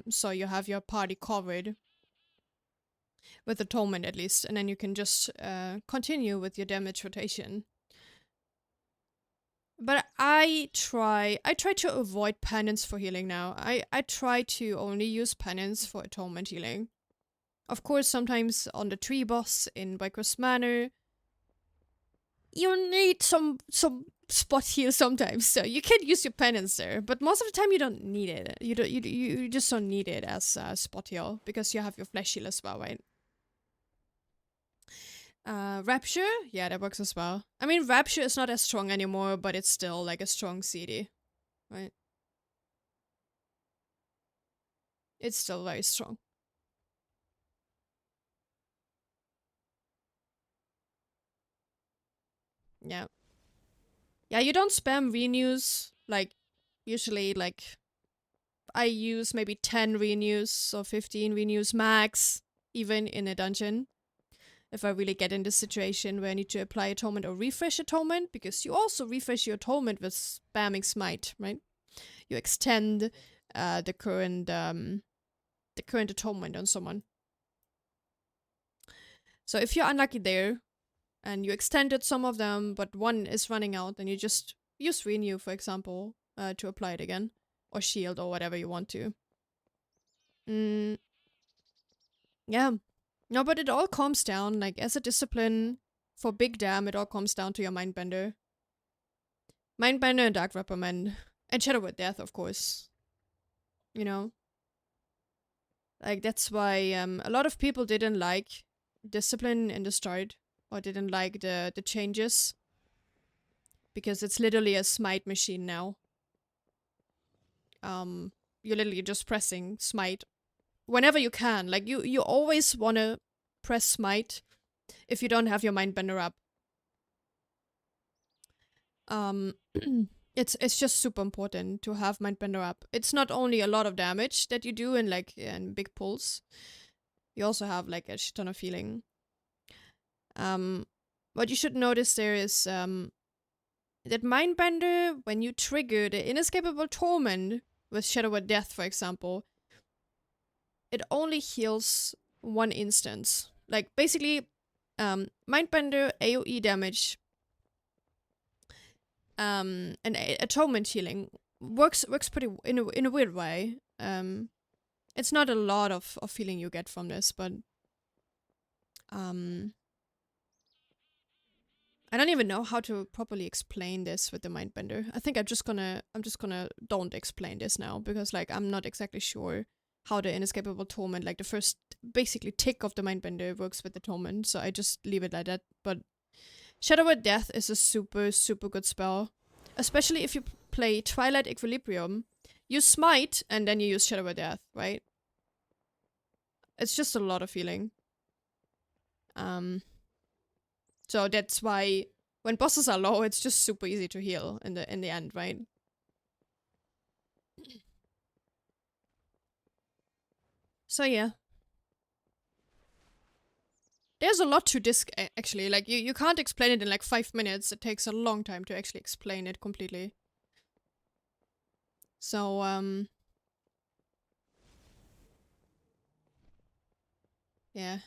So you have your party covered with atonement at least, and then you can just continue with your damage rotation. But I try to avoid penance for healing now. I try to only use penance for atonement healing. Of course, sometimes on the tree boss in Vicross Manor, you need some spot heal sometimes, so you can use your penance there. But most of the time, you don't need it. You just don't need it as spot heal, because you have your flesh heal as well, right? Rapture? Yeah, that works as well. I mean, Rapture is not as strong anymore, but it's still like a strong CD, right? It's still very strong. Yeah. Yeah, you don't spam renews, like, usually, like, I use maybe 10 renews or 15 renews max, even in a dungeon. If I really get in this situation where I need to apply atonement or refresh atonement, because you also refresh your atonement with spamming smite, right? You extend the current atonement on someone. So if you're unlucky there, and you extended some of them, but one is running out, then you just use renew, for example, to apply it again, or shield, or whatever you want to. Yeah. No, but it all comes down, like, as a discipline, for big dam, it all comes down to your Mindbender. Mindbender and Dark Reprimand. And Shadow Word Death, of course. You know? Like, that's why a lot of people didn't like discipline in the start, or didn't like the changes. Because it's literally a smite machine now. You're literally just pressing smite whenever you can. Like, you always want to press smite if you don't have your Mindbender up. It's just super important to have Mindbender up. It's not only a lot of damage that you do in, like, in big pulls. You also have, like, a shit ton of healing. What you should notice there is that Mindbender, when you trigger the Inescapable Torment with Shadow Word Death, for example, it only heals one instance. Like, basically, Mindbender AoE damage and atonement healing works pretty in a weird way. It's not a lot of healing you get from this, but I don't even know how to properly explain this with the Mindbender. I think I'm just gonna don't explain this now, because, like, I'm not exactly sure how the Inescapable Torment, like the first basically tick of the Mindbender, works with the Torment, so I just leave it like that. But Shadow Word Death is a super, super good spell. Especially if you play Twilight Equilibrium. You smite, and then you use Shadow Word Death, right? It's just a lot of healing. So that's why when bosses are low, it's just super easy to heal in the end, right? So yeah. There's a lot to disc, actually. Like, you can't explain it in like 5 minutes. It takes a long time to actually explain it completely. So, yeah.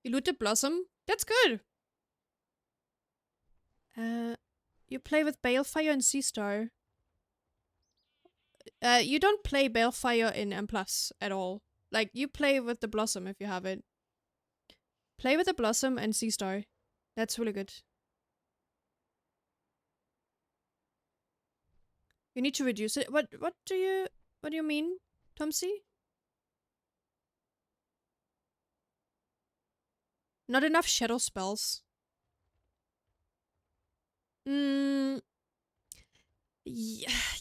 You loot the blossom? That's good! You play with Balefire and Sea Star. You don't play Balefire in M+ at all. Like, you play with the blossom if you have it. Play with the blossom and Sea Star. That's really good. You need to reduce it. What do you mean, Tomsy? Not enough shadow spells.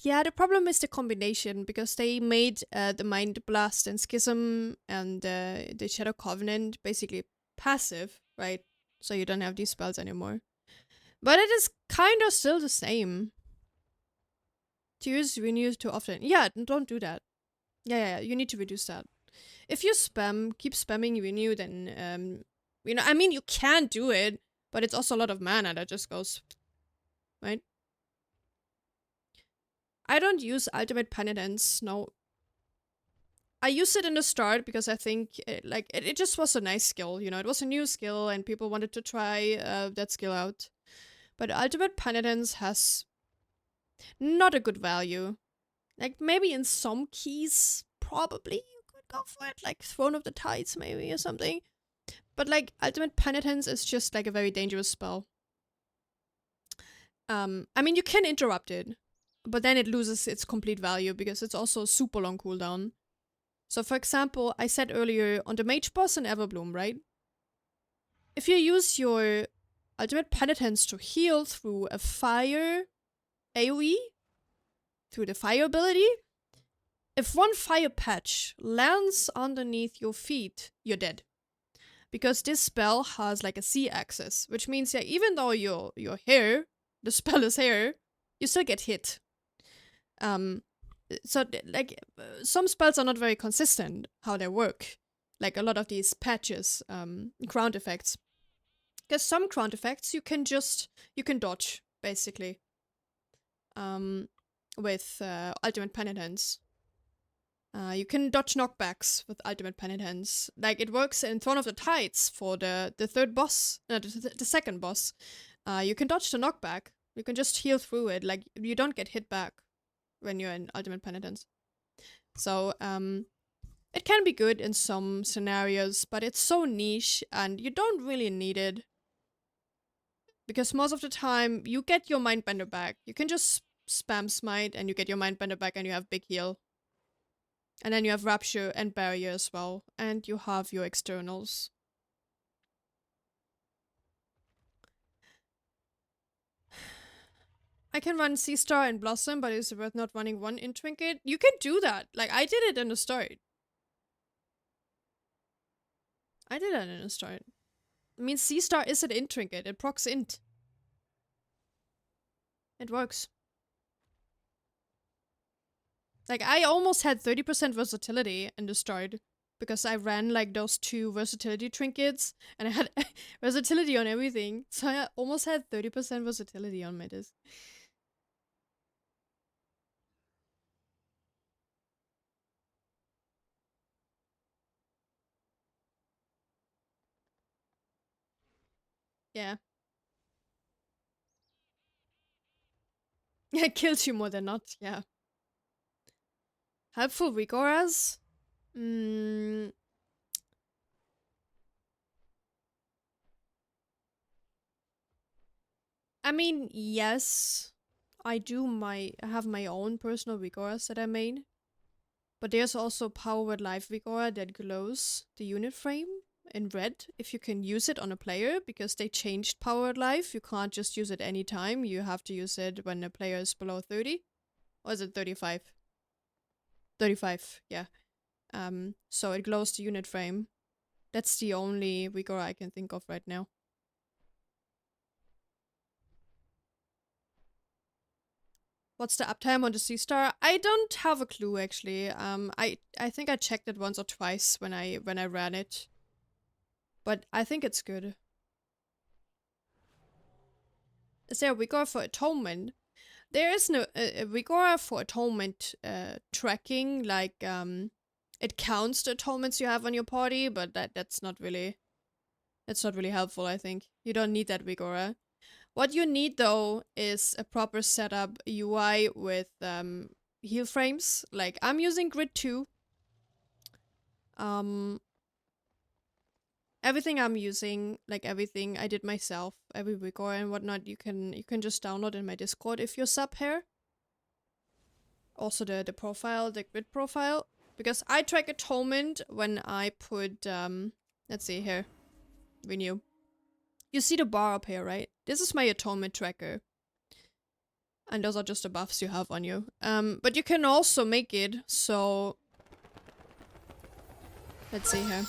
Yeah, the problem is the combination, because they made the Mind Blast and Schism and the Shadow Covenant basically passive, right? So you don't have these spells anymore. But it is kind of still the same. To use Renew too often. Yeah, don't do that. Yeah, you need to reduce that. If you keep spamming Renew, then, you know, I mean, you can do it, but it's also a lot of mana that just goes, right? I don't use Ultimate Penitence, no. I used it in the start because I think, it just was a nice skill, you know? It was a new skill and people wanted to try that skill out. But Ultimate Penitence has not a good value. Like, maybe in some keys, probably you could go for it. Like, Throne of the Tides, maybe, or something. But, like, Ultimate Penitence is just, like, a very dangerous spell. I mean, you can interrupt it, but then it loses its complete value because it's also super long cooldown. So, for example, I said earlier, on the Mage boss in Everbloom, right? If you use your Ultimate Penitence to heal through a fire AoE, through the fire ability, if one fire patch lands underneath your feet, you're dead. Because this spell has like a Z-axis, which means that even though you're here, the spell is here, you still get hit. So, like, some spells are not very consistent how they work. Like a lot of these patches, ground effects. There's some ground effects you can dodge, basically. With Ultimate Penitence. You can dodge knockbacks with Ultimate Penitence. Like, it works in Throne of the Tides for the third boss, the second boss. You can dodge the knockback. You can just heal through it. Like, you don't get hit back when you're in Ultimate Penitence. So, it can be good in some scenarios, but it's so niche and you don't really need it. Because most of the time, you get your Mindbender back. You can just spam Smite and you get your Mindbender back and you have big heal. And then you have Rapture and Barrier as well. And you have your externals. I can run Sea Star and Blossom, but it's worth not running one in Trinket. You can do that. Like, I did it in the start. I did that in the start. I mean, Sea Star is an int trinket. It procs int. It works. Like, I almost had 30% versatility in the start because I ran, like, those 2 versatility trinkets and I had versatility on everything. So I almost had 30% versatility on my disc. Yeah. It kills you more than not, yeah. Helpful Rigoras? I mean, yes. I have my own personal Rigoras that I made. But there's also Power Word Life Vigora that glows the unit frame in red if you can use it on a player, because they changed Power Word Life. You can't just use it anytime. You have to use it when the player is below 30. Or is it 35? 35, yeah. So it glows the unit frame. That's the only Vigora I can think of right now. What's the uptime on the Sea Star? I don't have a clue actually. I think I checked it once or twice when I ran it, but I think it's good. Is there a Vigor for atonement? There is no a Vigor for atonement tracking, like it counts the atonements you have on your party, but that's not really helpful. I think you don't need that Vigor. What you need though is a proper setup UI with heal frames. Like I'm using Grid 2. Everything I'm using, like everything I did myself, every Vigor and whatnot, you can just download in my Discord if you're sub here. Also the profile, the grid profile. Because I track atonement when I put let's see here. Renew. You see the bar up here, right? This is my atonement tracker. And those are just the buffs you have on you. But you can also make it so... Let's see here.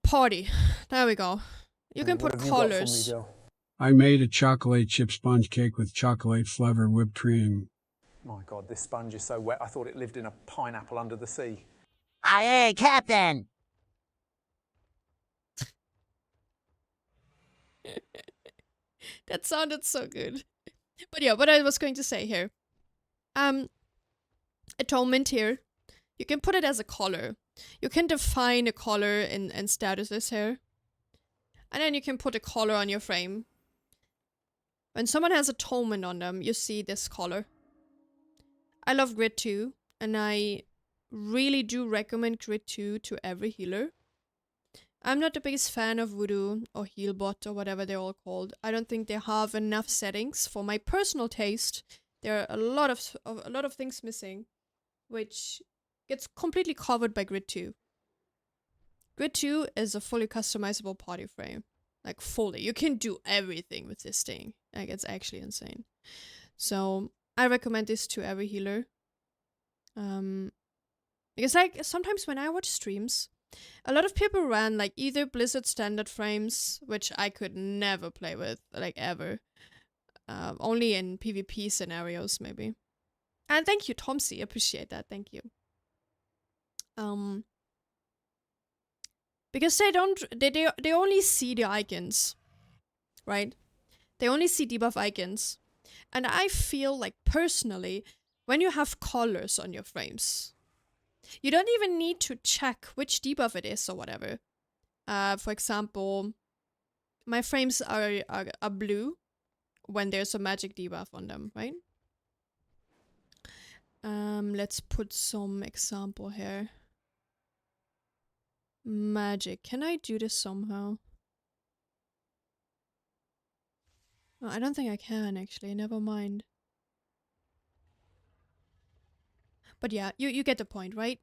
Party. There we go. You can put colors. I made a chocolate chip sponge cake with chocolate flavor whipped cream. My God, this sponge is so wet. I thought it lived in a pineapple under the sea. Aye, Captain. That sounded so good. But yeah, what I was going to say here. Atonement here. You can put it as a color. You can define a color and statuses here. And then you can put a color on your frame. When someone has atonement on them, you see this color. I love Grid 2, and I really do recommend Grid 2 to every healer. I'm not the biggest fan of Voodoo or Healbot or whatever they're all called. I don't think they have enough settings for my personal taste. There are a lot of things missing, which gets completely covered by Grid 2. Grid 2 is a fully customizable party frame. Like fully. You can do everything with this thing. Like it's actually insane. So I recommend this to every healer. Because like sometimes when I watch streams, a lot of people ran like either Blizzard standard frames, which I could never play with, like ever. Only in PvP scenarios maybe. And thank you, Tomsy. Appreciate that. Thank you. Because they only see the icons, right? They only see debuff icons. And I feel like personally, when you have colors on your frames, you don't even need to check which debuff it is or whatever. For example, my frames are blue when there's a magic debuff on them, right? Let's put some example here. Magic. Can I do this somehow? Oh, I don't think I can actually. Never mind. But yeah, you get the point, right?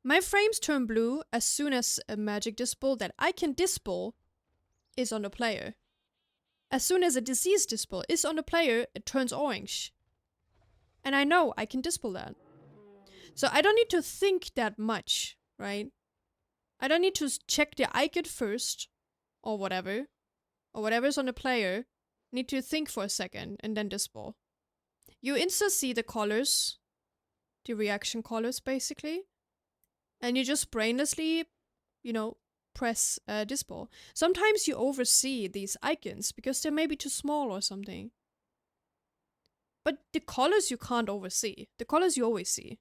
My frames turn blue as soon as a magic dispel that I can dispel is on the player. As soon as a disease dispel is on the player, it turns orange. And I know I can dispel that. So I don't need to think that much, right? I don't need to check the icon first, or whatever's on the player. Need to think for a second, and then dispel. You insta see the colors, the reaction colors basically, and you just brainlessly, press dispel. Sometimes you oversee these icons because they may be too small or something. But the colors you can't oversee. The colors you always see.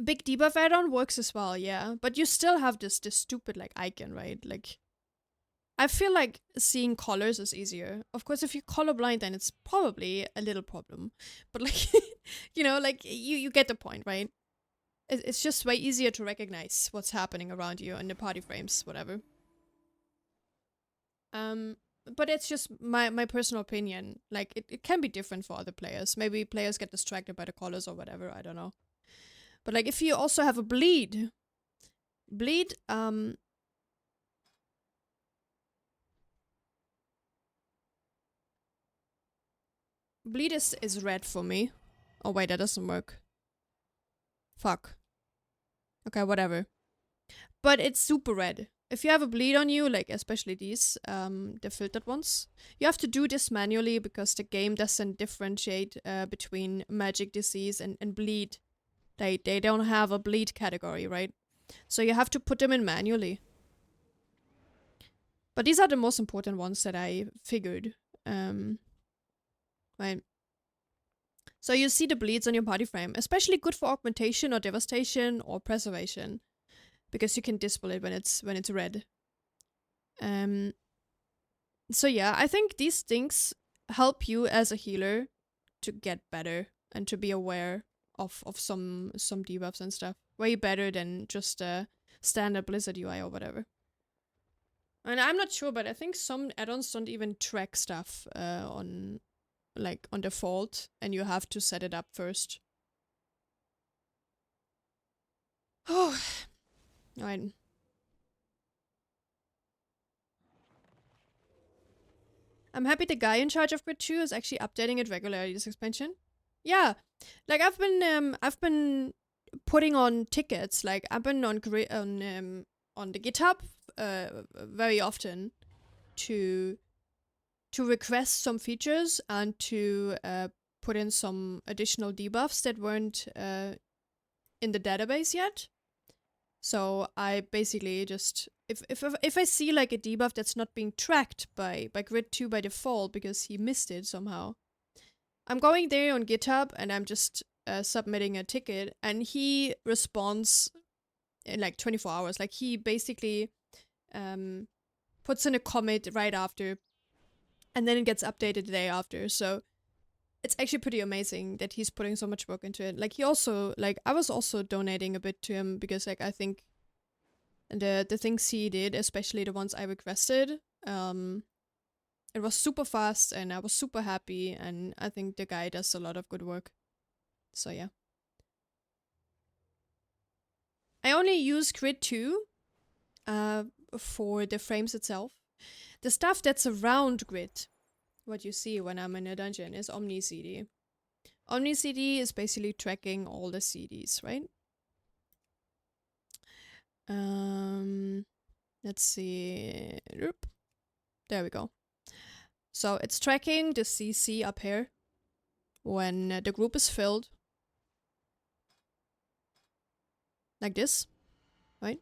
Big debuff add-on works as well, yeah. But you still have this stupid like icon, right? Like, I feel like seeing colors is easier. Of course, if you're colorblind, then it's probably a little problem. But like, you get the point, right? It's just way easier to recognize what's happening around you in the party frames, whatever. But it's just my personal opinion. Like, it can be different for other players. Maybe players get distracted by the colors or whatever, I don't know. But like, if you also have a bleed, bleed is red for me. Oh wait, that doesn't work. Fuck. Okay, whatever. But it's super red. if you have a bleed on you, like especially these, the filtered ones, you have to do this manually because the game doesn't differentiate between magic disease and bleed. They don't have a bleed category, right? So you have to put them in manually. But these are the most important ones that I figured. Right. So you see the bleeds on your body frame, especially good for augmentation or devastation or preservation, because you can dispel it when it's red. So yeah, I think these things help you as a healer to get better and to be aware of some debuffs and stuff. Way better than just a standard Blizzard UI or whatever. And I'm not sure, but I think some add-ons don't even track stuff on default, and you have to set it up first. Oh, right. I'm happy the guy in charge of Grid 2 is actually updating it regularly this expansion. Yeah, like I've been putting on tickets. Like I've been on the GitHub very often to request some features and to put in some additional debuffs that weren't in the database yet. So I basically just if I see like a debuff that's not being tracked by Grid 2 by default because he missed it somehow, I'm going there on GitHub and I'm just submitting a ticket, and he responds in like 24 hours. Like he basically puts in a commit right after, and then it gets updated the day after. So it's actually pretty amazing that he's putting so much work into it. Like he also, like I was also donating a bit to him because like I think the things he did, especially the ones I requested, it was super fast and I was super happy, and I think the guy does a lot of good work. So yeah. I only use Grid 2 for the frames itself. The stuff that's around Grid, what you see when I'm in a dungeon, is Omni CD. Omni CD is basically tracking all the CDs, right? Let's see. There we go. So it's tracking the CC up here when the group is filled. Like this, right?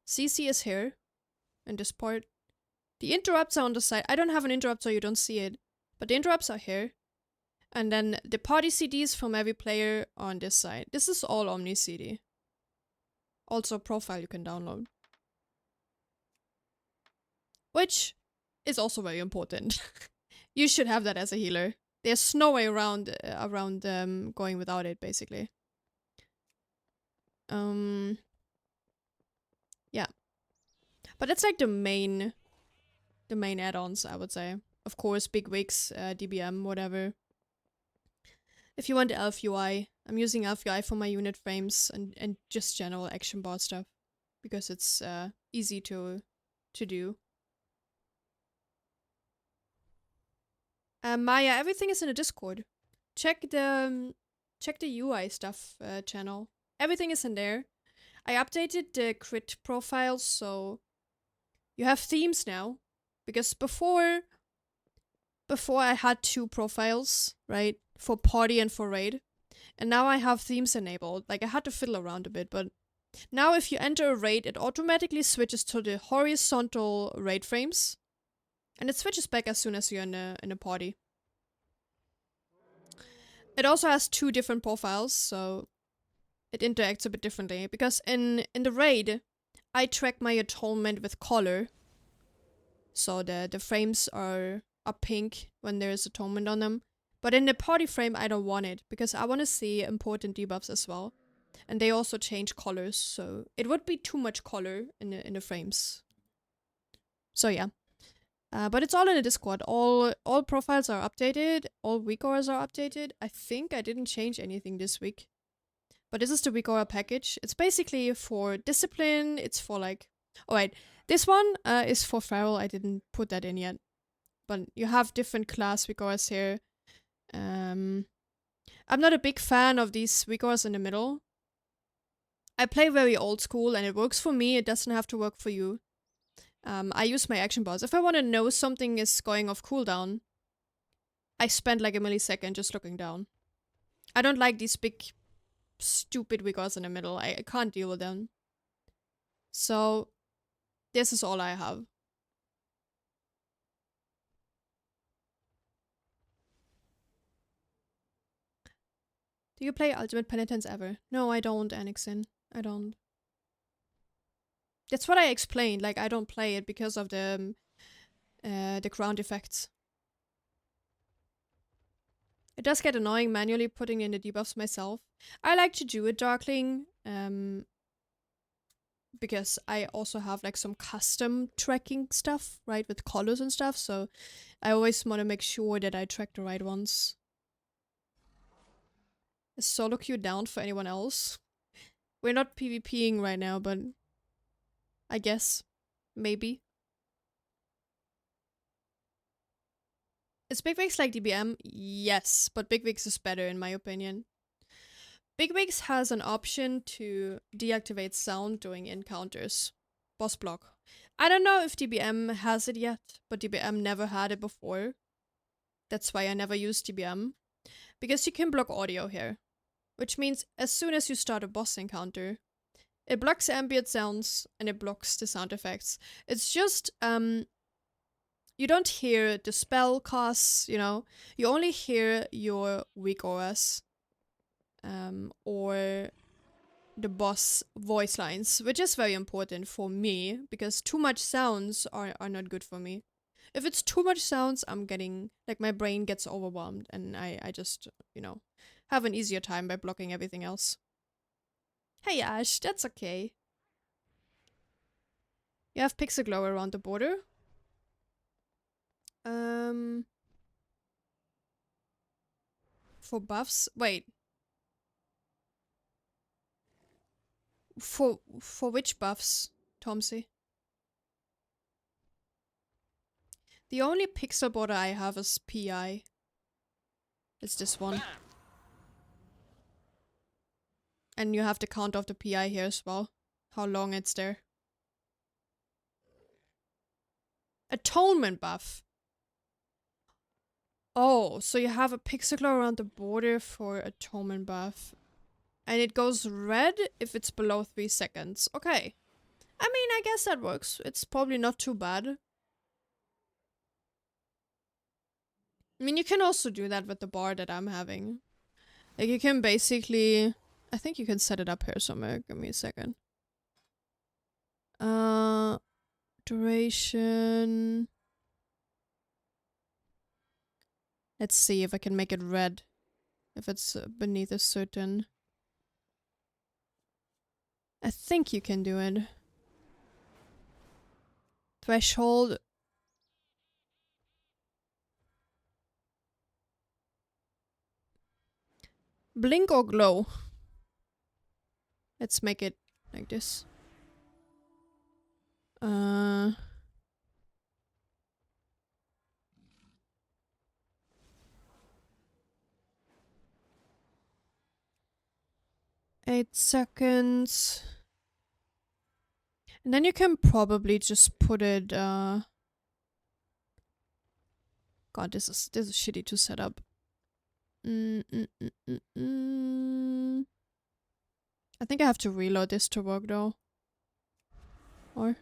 CC is here in this part. The interrupts are on the side. I don't have an interrupt so you don't see it, but the interrupts are here. And then the party CDs from every player are on this side. This is all Omni CD. Also a profile you can download. Which is also very important. You should have that as a healer. There's no way around going without it, basically. Yeah. But that's like the main add-ons, I would say. Of course, big wigs, DBM, whatever. If you want Elf UI, I'm using Elf UI for my unit frames and just general action bar stuff. Because it's easy to do. Maya, everything is in the Discord. Check the UI stuff channel. Everything is in there. I updated the crit profiles, so you have themes now. Because before I had 2 profiles, right? For party and for raid. And now I have themes enabled. Like I had to fiddle around a bit, but now if you enter a raid, it automatically switches to the horizontal raid frames. And it switches back as soon as you're in a party. It also has 2 different profiles, so it interacts a bit differently. Because in the raid, I track my atonement with color. So the frames are pink when there is atonement on them. But in the party frame, I don't want it, because I want to see important debuffs as well. And they also change colors, so it would be too much color in the frames. So yeah. But it's all in the Discord. All profiles are updated. All weak auras are updated. I think I didn't change anything this week. But this is the weak aura package. It's basically for discipline. It's for like... Alright, this one is for feral. I didn't put that in yet. But you have different class weak auras here. I'm not a big fan of these weak auras in the middle. I play very old school and it works for me. It doesn't have to work for you. I use my action bars. If I want to know something is going off cooldown, I spend like a millisecond just looking down. I don't like these big, stupid wiggles in the middle. I can't deal with them. So, this is all I have. Do you play Ultimate Penitence ever? No, I don't, Annixin. I don't. That's what I explained. Like, I don't play it because of the ground effects. It does get annoying manually putting in the debuffs myself. I like to do it, Darkling, because I also have like some custom tracking stuff, right, with colors and stuff, so I always want to make sure that I track the right ones. Is solo queue down for anyone else? We're not PvPing right now, but I guess. Maybe. Is Bigwigs like DBM? Yes, but Bigwigs is better in my opinion. Bigwigs has an option to deactivate sound during encounters. Boss block. I don't know if DBM has it yet, but DBM never had it before. That's why I never used DBM. Because you can block audio here. Which means as soon as you start a boss encounter, it blocks ambient sounds and it blocks the sound effects. It's just, you don't hear the spell casts, you know. You only hear your weak auras. Or the boss voice lines, which is very important for me, because too much sounds are not good for me. If it's too much sounds, I'm getting, like, my brain gets overwhelmed, and I just, you know, have an easier time by blocking everything else. Hey Ash, that's okay. You have pixel glow around the border. For buffs? Wait. For which buffs, Tomsy? The only pixel border I have is PI. It's this one. And you have to count off the PI here as well. How long it's there. Atonement buff. Oh, so you have a pixel glow around the border for atonement buff. And it goes red if it's below 3 seconds. Okay. I mean, I guess that works. It's probably not too bad. I mean, you can also do that with the bar that I'm having. Like, you can basically... I think you can set it up here somewhere. Give me a second. Duration... Let's see if I can make it red. If it's beneath a certain... I think you can do it. Threshold... Blink or glow? Let's make it like this. 8 seconds. And then you can probably just put it, God, this is shitty to set up. I think I have to reload this to work though. Or...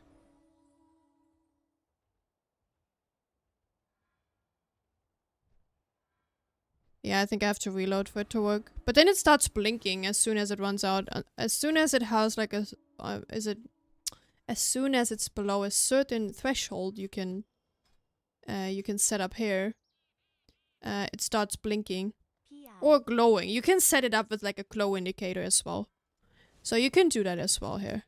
Yeah, I think I have to reload for it to work. But then it starts blinking as soon as it runs out. As soon as it has like a... as soon as it's below a certain threshold you can set up here. It starts blinking. Or glowing. You can set it up with like a glow indicator as well. So you can do that as well here.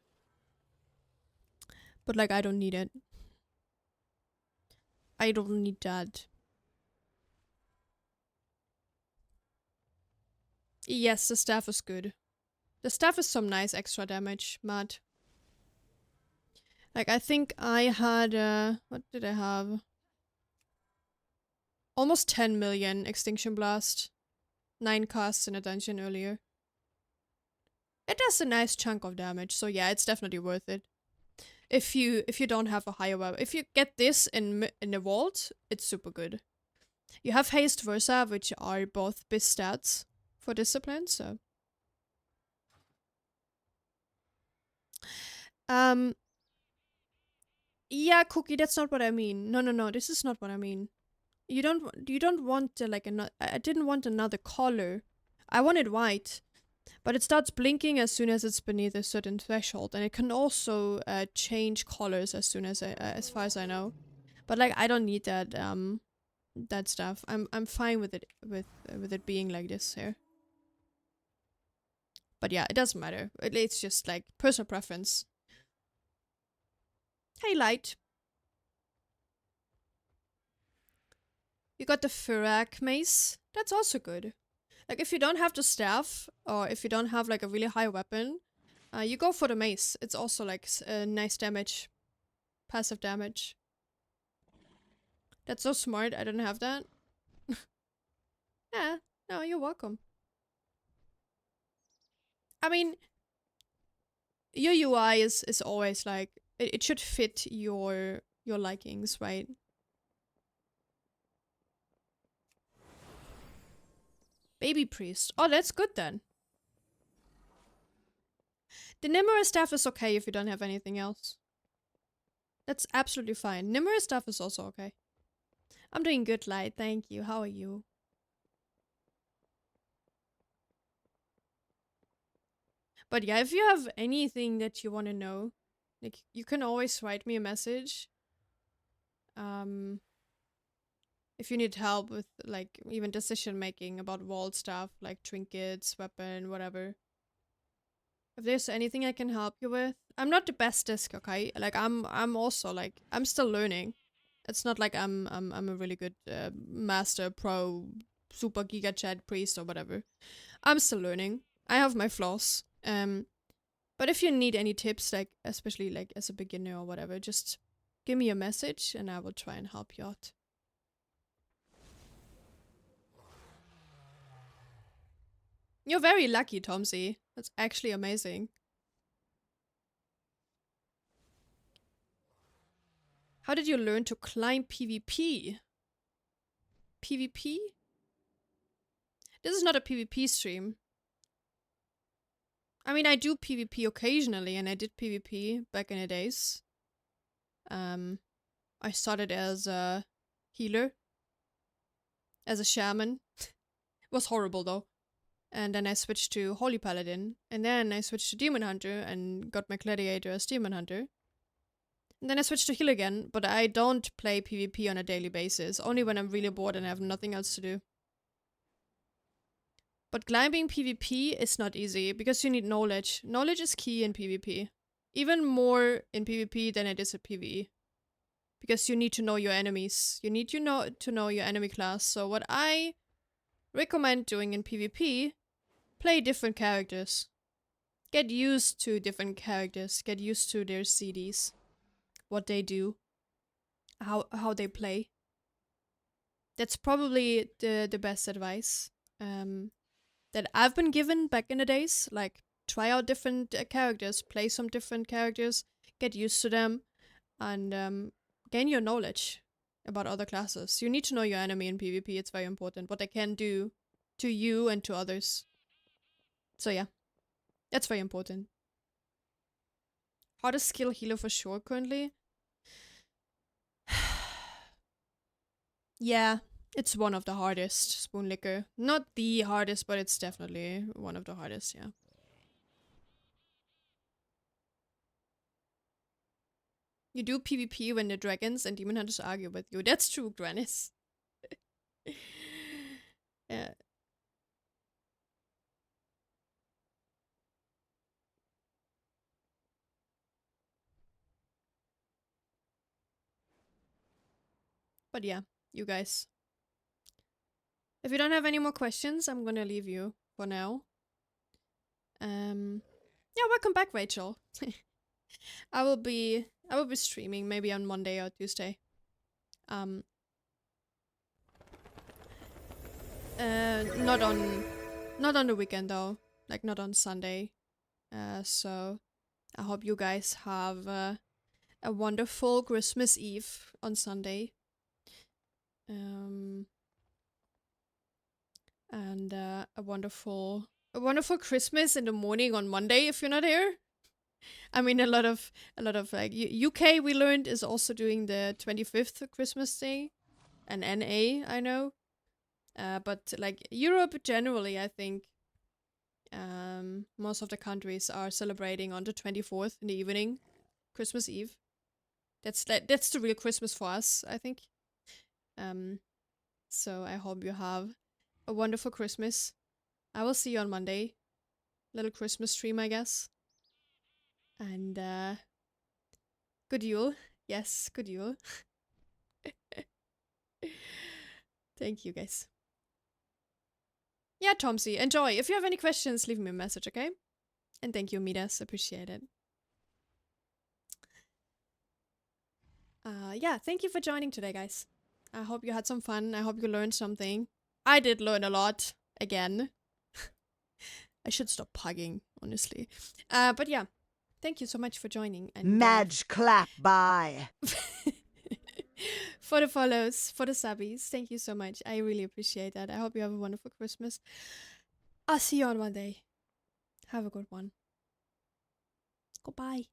But like, I don't need it. I don't need that. Yes, the staff is good. The staff is some nice extra damage, Matt. Like, I think I had, what did I have? Almost 10 million Extinction Blast. 9 casts in a dungeon earlier. It does a nice chunk of damage, so yeah, it's definitely worth it. If you don't have a higher weapon, if you get this in the vault, it's super good. You have haste versa, which are both bis stats for discipline, so yeah, Cookie, that's not what I mean. No, this is not what I mean. You don't want like another. I didn't want another color. I wanted white, but it starts blinking as soon as it's beneath a certain threshold, and it can also change colors as soon as far as I know. But like, I don't need that that stuff. I'm fine with it with it being like this here. But yeah, it doesn't matter. It's just like personal preference. Hey, Light. You got the Furak mace. That's also good. Like, if you don't have the staff, or if you don't have like a really high weapon, you go for the mace. It's also like nice damage. Passive damage. That's so smart. I don't have that. Yeah, no, you're welcome. I mean, your UI is always like, it should fit your likings, right? Baby priest. Oh, that's good then. The Nimmer staff is okay if you don't have anything else. That's absolutely fine. Nimmer stuff is also okay. I'm doing good, Light. Thank you. How are you? But yeah, if you have anything that you want to know, like, you can always write me a message. If you need help with, like, even decision making about vault stuff, like trinkets, weapon, whatever. If there's anything I can help you with, I'm not the best disc, okay? Like, I'm also like, I'm still learning. It's not like I'm a really good master, pro, super giga chat priest or whatever. I'm still learning. I have my flaws. But if you need any tips, like especially like as a beginner or whatever, just give me a message and I will try and help you out. You're very lucky, Tomsy. That's actually amazing. How did you learn to climb PvP? PvP? This is not a PvP stream. I mean, I do PvP occasionally, and I did PvP back in the days. I started as a healer. As a shaman. It was horrible, though. And then I switched to Holy Paladin. And then I switched to Demon Hunter and got my Gladiator as Demon Hunter. And then I switched to heal again, but I don't play PvP on a daily basis. Only when I'm really bored and I have nothing else to do. But climbing PvP is not easy, because you need knowledge. Knowledge is key in PvP. Even more in PvP than it is at PvE. Because you need to know your enemies. You need to know your enemy class. So what I recommend doing in PvP, play different characters. Get used to different characters. Get used to their CDs. What they do. How they play. That's probably the best advice that I've been given back in the days. Like, try out different characters, play some different characters, get used to them, and gain your knowledge about other classes. You need to know your enemy in PvP. It's very important. What they can do to you and to others. So yeah, that's very important. Hardest skill healer for sure currently. Yeah, it's one of the hardest, Spoon Licker. Not the hardest, but it's definitely one of the hardest, yeah. You do PvP when the dragons and demon hunters argue with you. That's true, Granis. Yeah. But yeah, you guys. If you don't have any more questions, I'm gonna leave you for now. Yeah, welcome back, Rachel. I will be streaming maybe on Monday or Tuesday. Not on the weekend though. Like, not on Sunday. So I hope you guys have a wonderful Christmas Eve on Sunday. And a wonderful Christmas in the morning on Monday if you're not here. I mean, a lot of like UK we learned is also doing the 25th Christmas Day, and NA I know, but like Europe generally, I think most of the countries are celebrating on the 24th in the evening, Christmas Eve. That's the real Christmas for us, I think. So I hope you have a wonderful Christmas. I will see you on Monday. Little Christmas stream, I guess. And good Yule. Yes, good Yule. Thank you, guys. Yeah, Tomsy, enjoy. If you have any questions, leave me a message, okay? And thank you, Midas. Appreciate it. Yeah, thank you for joining today, guys. I hope you had some fun. I hope you learned something. I did learn a lot, again. I should stop pugging, honestly. But yeah, thank you so much for joining. And Madge clap bye. For the follows, for the subbies, thank you so much. I really appreciate that. I hope you have a wonderful Christmas. I'll see you on Monday. Have a good one. Goodbye.